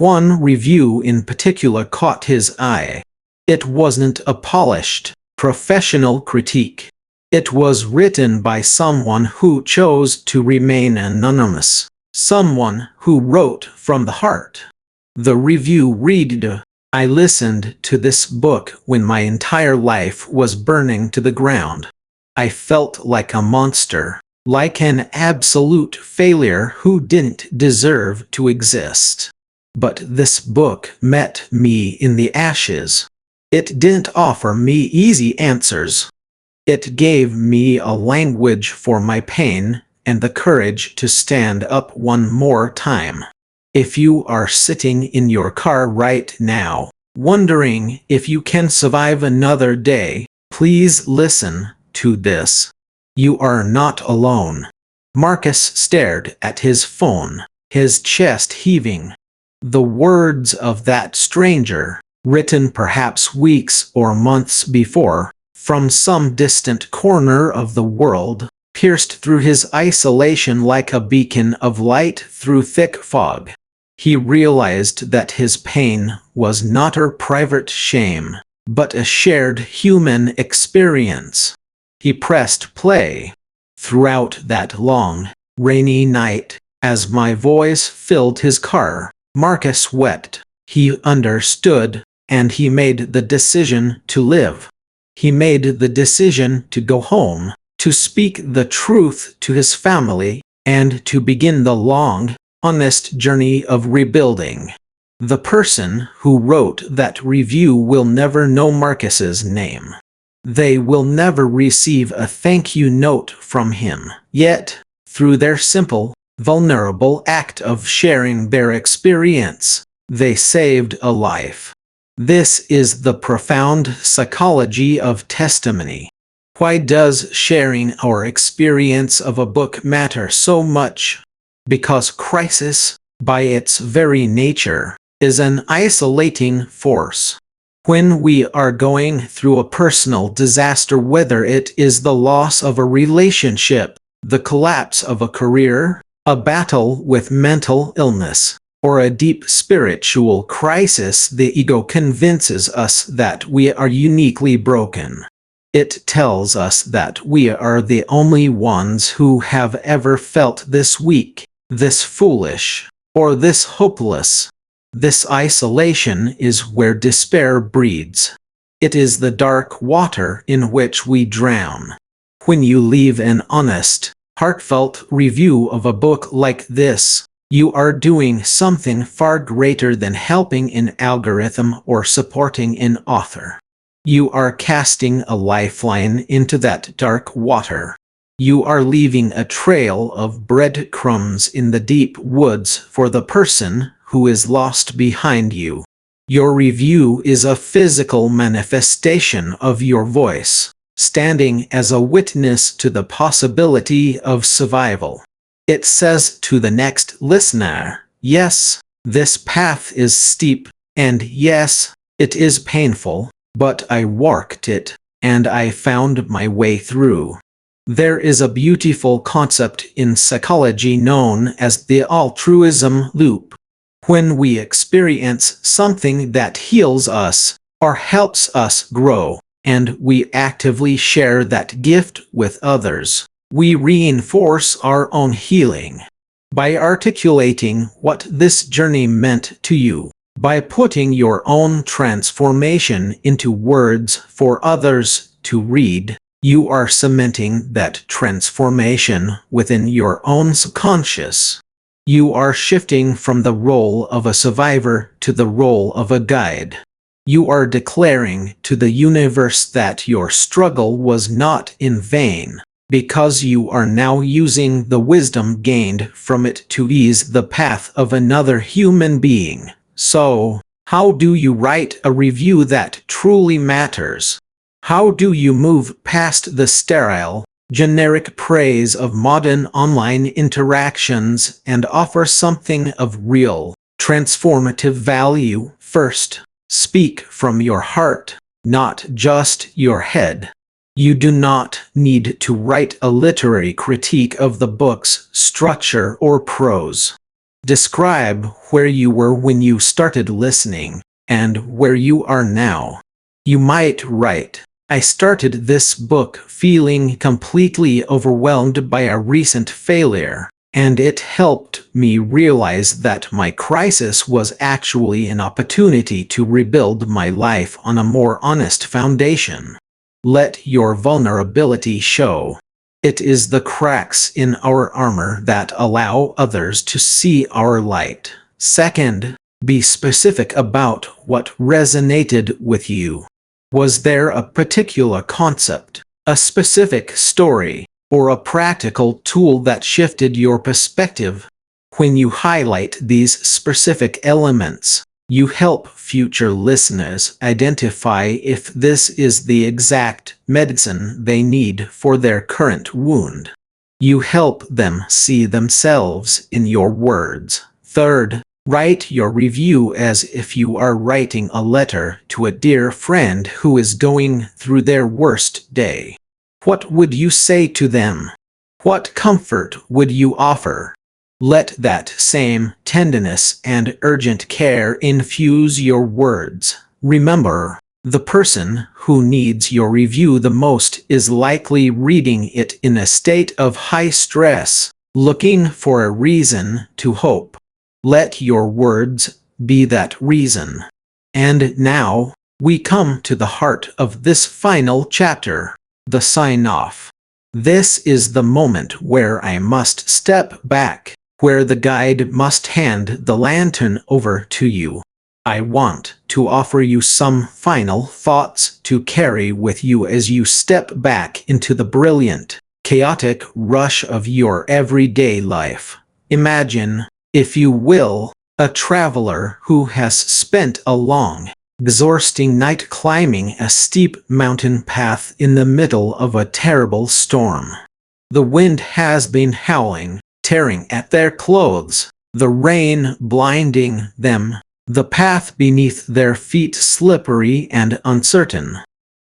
Speaker 1: one review in particular caught his eye. It wasn't a polished, professional critique. It was written by someone who chose to remain anonymous, someone who wrote from the heart. The review read, "I listened to this book when my entire life was burning to the ground. I felt like a monster, like an absolute failure who didn't deserve to exist. But this book met me in the ashes. It didn't offer me easy answers. It gave me a language for my pain and the courage to stand up one more time." If you are sitting in your car right now, wondering if you can survive another day, please listen to this. You are not alone. Marcus stared at his phone, his chest heaving. The words of that stranger, written perhaps weeks or months before, from some distant corner of the world, pierced through his isolation like a beacon of light through thick fog. He realized that his pain was not a private shame, but a shared human experience. He pressed play. Throughout that long, rainy night, as my voice filled his car, Marcus wept. He understood, and he made the decision to live. He made the decision to go home, to speak the truth to his family, and to begin the long, honest journey of rebuilding. The person who wrote that review will never know Marcus's name. They will never receive a thank you note from him. Yet, through their simple, vulnerable act of sharing their experience, they saved a life. This is the profound psychology of testimony. Why does sharing our experience of a book matter so much? Because crisis, by its very nature, is an isolating force. When we are going through a personal disaster, whether it is the loss of a relationship, the collapse of a career, a battle with mental illness, or a deep spiritual crisis, the ego convinces us that we are uniquely broken. It tells us that we are the only ones who have ever felt this weak, this foolish, or this hopeless. This isolation is where despair breeds. It is the dark water in which we drown. When you leave an honest, heartfelt review of a book like this, you are doing something far greater than helping an algorithm or supporting an author. You are casting a lifeline into that dark water. You are leaving a trail of breadcrumbs in the deep woods for the person who is lost behind you. Your review is a physical manifestation of your voice, standing as a witness to the possibility of survival. It says to the next listener, yes, this path is steep, and yes, it is painful, but I walked it, and I found my way through. There is a beautiful concept in psychology known as the altruism loop. When we experience something that heals us or helps us grow, and we actively share that gift with others, we reinforce our own healing. By articulating what this journey meant to you, by putting your own transformation into words for others to read, you are cementing that transformation within your own subconscious. You are shifting from the role of a survivor to the role of a guide. You are declaring to the universe that your struggle was not in vain, because you are now using the wisdom gained from it to ease the path of another human being. So, how do you write a review that truly matters? How do you move past the sterile, generic praise of modern online interactions and offer something of real, transformative value? First, speak from your heart, not just your head. You do not need to write a literary critique of the book's structure or prose. Describe where you were when you started listening and where you are now. You might write, I started this book feeling completely overwhelmed by a recent failure, and it helped me realize that my crisis was actually an opportunity to rebuild my life on a more honest foundation. Let your vulnerability show. It is the cracks in our armor that allow others to see our light. Second, be specific about what resonated with you. Was there a particular concept, a specific story, or a practical tool that shifted your perspective? When you highlight these specific elements, you help future listeners identify if this is the exact medicine they need for their current wound. You help them see themselves in your words. Third, write your review as if you are writing a letter to a dear friend who is going through their worst day. What would you say to them? What comfort would you offer? Let that same tenderness and urgent care infuse your words. Remember, the person who needs your review the most is likely reading it in a state of high stress, looking for a reason to hope. Let your words be that reason. And now, we come to the heart of this final chapter, the sign-off. This is the moment where I must step back, where the guide must hand the lantern over to you. I want to offer you some final thoughts to carry with you as you step back into the brilliant, chaotic rush of your everyday life. Imagine, if you will, a traveler who has spent a long, exhausting night climbing a steep mountain path in the middle of a terrible storm. The wind has been howling, tearing at their clothes, the rain blinding them, the path beneath their feet slippery and uncertain.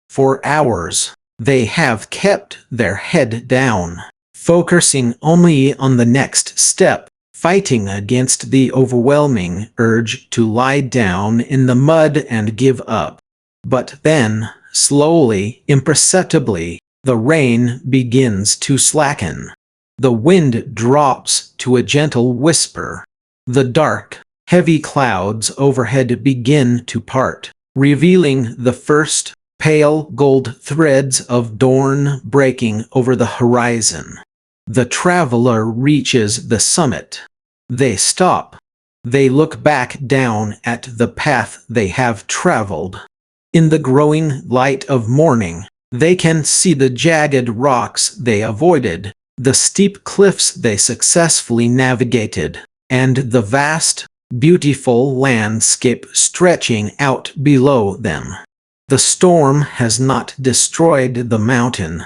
Speaker 1: For hours, they have kept their head down, focusing only on the next step, fighting against the overwhelming urge to lie down in the mud and give up. But then, slowly, imperceptibly, the rain begins to slacken. The wind drops to a gentle whisper. The dark, heavy clouds overhead begin to part, revealing the first pale gold threads of dawn breaking over the horizon. The traveler reaches the summit. They stop. They look back down at the path they have traveled. In the growing light of morning, they can see the jagged rocks they avoided, the steep cliffs they successfully navigated, and the vast, beautiful landscape stretching out below them. The storm has not destroyed the mountain.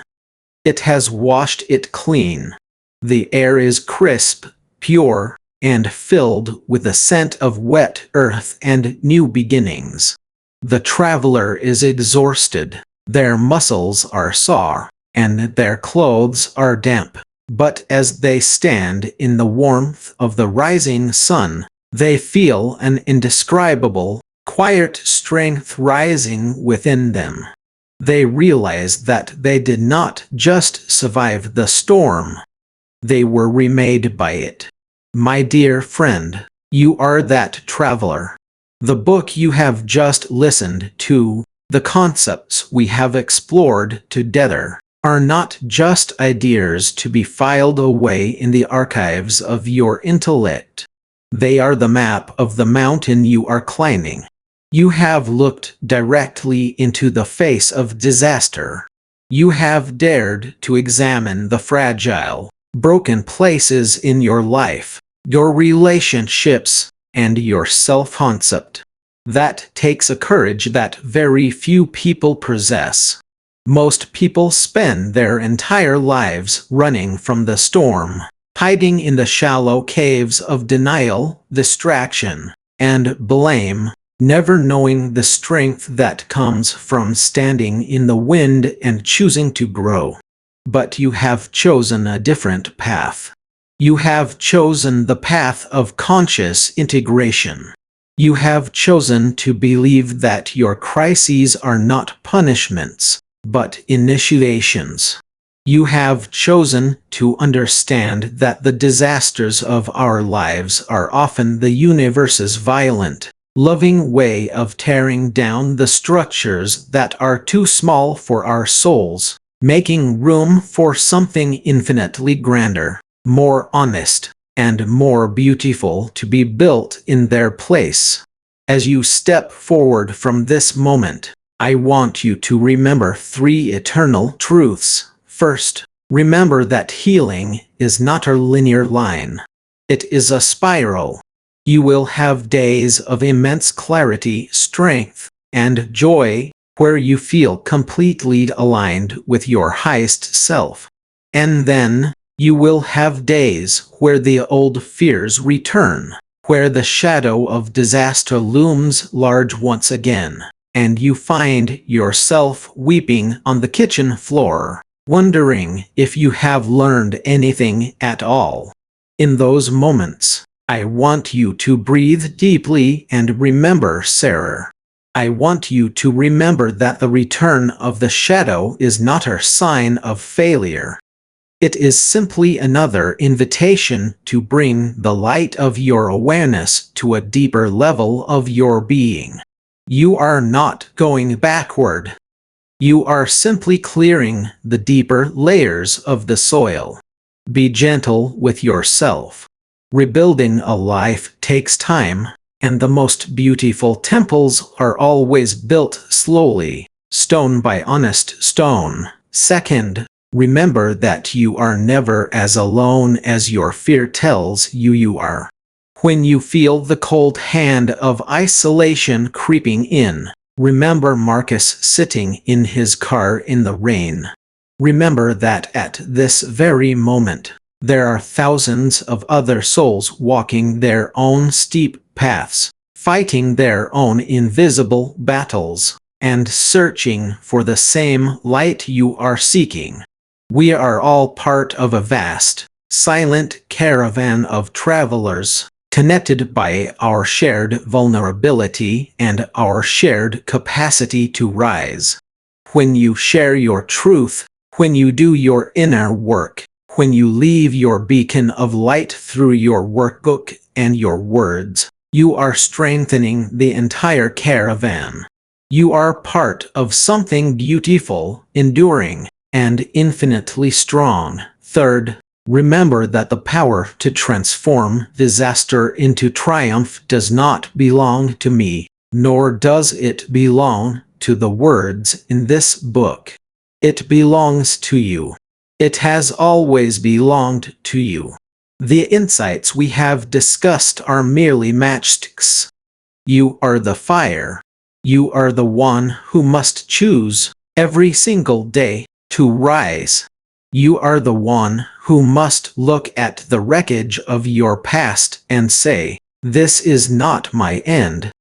Speaker 1: It has washed it clean. The air is crisp, pure, and filled with the scent of wet earth and new beginnings. The traveler is exhausted. Their muscles are sore, and their clothes are damp. But as they stand in the warmth of the rising sun, they feel an indescribable, quiet strength rising within them. They realize that they did not just survive the storm. They were remade by it. My dear friend, you are that traveler. The book you have just listened to, the concepts we have explored together, are not just ideas to be filed away in the archives of your intellect. They are the map of the mountain you are climbing. You have looked directly into the face of disaster. You have dared to examine the fragile, broken places in your life, your relationships, and your self-concept. That takes a courage that very few people possess. Most people spend their entire lives running from the storm, hiding in the shallow caves of denial, distraction, and blame, never knowing the strength that comes from standing in the wind and choosing to grow. But you have chosen a different path. You have chosen the path of conscious integration. You have chosen to believe that your crises are not punishments, but initiations. You have chosen to understand that the disasters of our lives are often the universe's violent, loving way of tearing down the structures that are too small for our souls, making room for something infinitely grander, more honest, and more beautiful to be built in their place. As you step forward from this moment, I want you to remember three eternal truths. First, remember that healing is not a linear line. It is a spiral. You will have days of immense clarity, strength, and joy where you feel completely aligned with your highest self. And then, you will have days where the old fears return, where the shadow of disaster looms large once again, and you find yourself weeping on the kitchen floor, wondering if you have learned anything at all. In those moments, I want you to breathe deeply and remember Sarah. I want you to remember that the return of the shadow is not a sign of failure. It is simply another invitation to bring the light of your awareness to a deeper level of your being. You are not going backward. You are simply clearing the deeper layers of the soil. Be gentle with yourself. Rebuilding a life takes time, and the most beautiful temples are always built slowly, stone by honest stone. Second, remember that you are never as alone as your fear tells you you are. When you feel the cold hand of isolation creeping in, remember Marcus sitting in his car in the rain. Remember that at this very moment, there are thousands of other souls walking their own steep paths, fighting their own invisible battles, and searching for the same light you are seeking. We are all part of a vast, silent caravan of travelers, connected by our shared vulnerability and our shared capacity to rise. When you share your truth, when you do your inner work, when you leave your beacon of light through your workbook and your words, you are strengthening the entire caravan. You are part of something beautiful, enduring, and infinitely strong. Third, remember that the power to transform disaster into triumph does not belong to me, nor does it belong to the words in this book. It belongs to you. It has always belonged to you. The insights we have discussed are merely matchsticks. You are the fire. You are the one who must choose, every single day, to rise. You are the one who must look at the wreckage of your past and say, "This is not my end.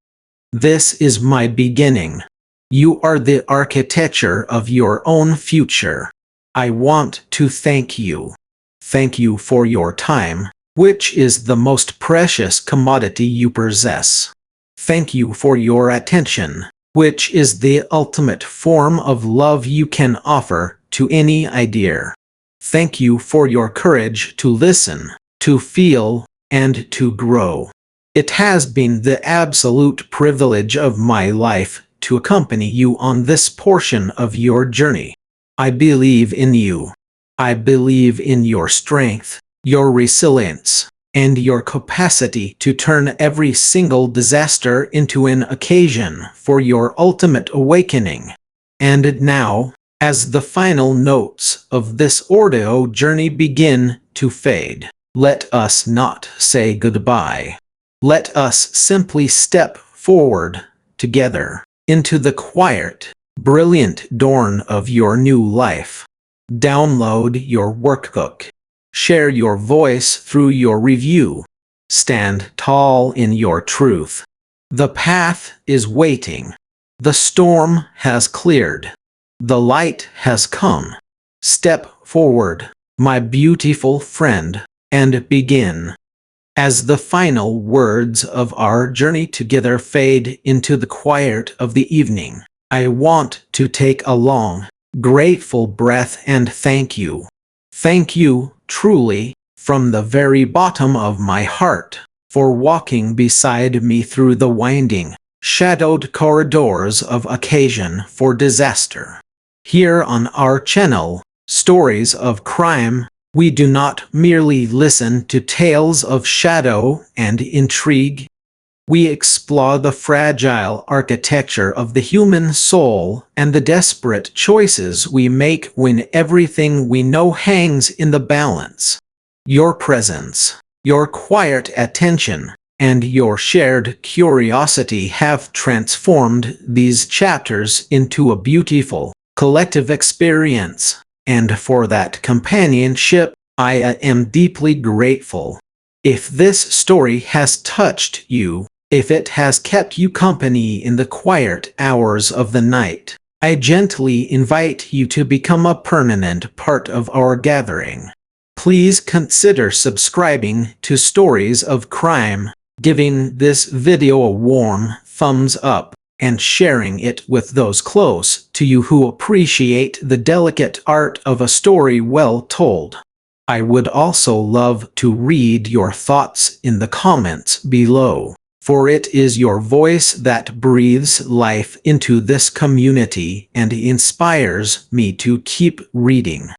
Speaker 1: This is my beginning." You are the architecture of your own future. I want to thank you. Thank you for your time, which is the most precious commodity you possess. Thank you for your attention, which is the ultimate form of love you can offer to any idea. Thank you for your courage to listen, to feel, and to grow. It has been the absolute privilege of my life to accompany you on this portion of your journey. I believe in you. I believe in your strength, your resilience, and your capacity to turn every single disaster into an occasion for your ultimate awakening. And now, as the final notes of this audio journey begin to fade, let us not say goodbye. Let us simply step forward together into the quiet, brilliant dawn of your new life. Download your workbook. Share your voice through your review. Stand tall in your truth. The path is waiting. The storm has cleared. The light has come. Step forward, my beautiful friend, and begin. As the final words of our journey together fade into the quiet of the evening, I want to take a long, grateful breath and thank you. Thank you, truly, from the very bottom of my heart, for walking beside me through the winding, shadowed corridors of Occasion for Disaster. Here on our channel, Stories of Crime, we do not merely listen to tales of shadow and intrigue. We explore the fragile architecture of the human soul and the desperate choices we make when everything we know hangs in the balance. Your presence, your quiet attention, and your shared curiosity have transformed these chapters into a beautiful, collective experience, and for that companionship, I am deeply grateful. If this story has touched you, if it has kept you company in the quiet hours of the night, I gently invite you to become a permanent part of our gathering. Please consider subscribing to Stories of Crime, giving this video a warm thumbs up, and sharing it with those close to you who appreciate the delicate art of a story well told. I would also love to read your thoughts in the comments below, for it is your voice that breathes life into this community and inspires me to keep reading.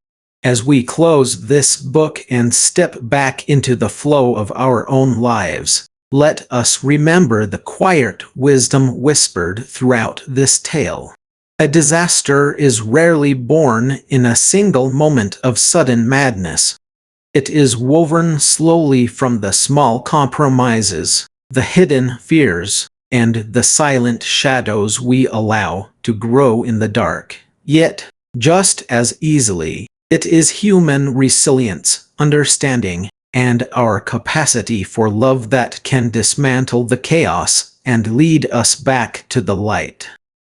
Speaker 1: As we close this book and step back into the flow of our own lives, let us remember the quiet wisdom whispered throughout this tale. A disaster is rarely born in a single moment of sudden madness. It is woven slowly from the small compromises, the hidden fears, and the silent shadows we allow to grow in the dark. Yet, just as easily, it is human resilience, understanding, and our capacity for love that can dismantle the chaos and lead us back to the light.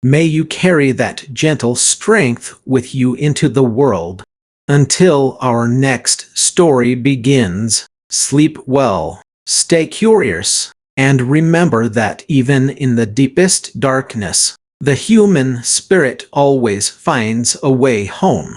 Speaker 1: May you carry that gentle strength with you into the world. Until our next story begins, sleep well, stay curious, and remember that even in the deepest darkness, the human spirit always finds a way home.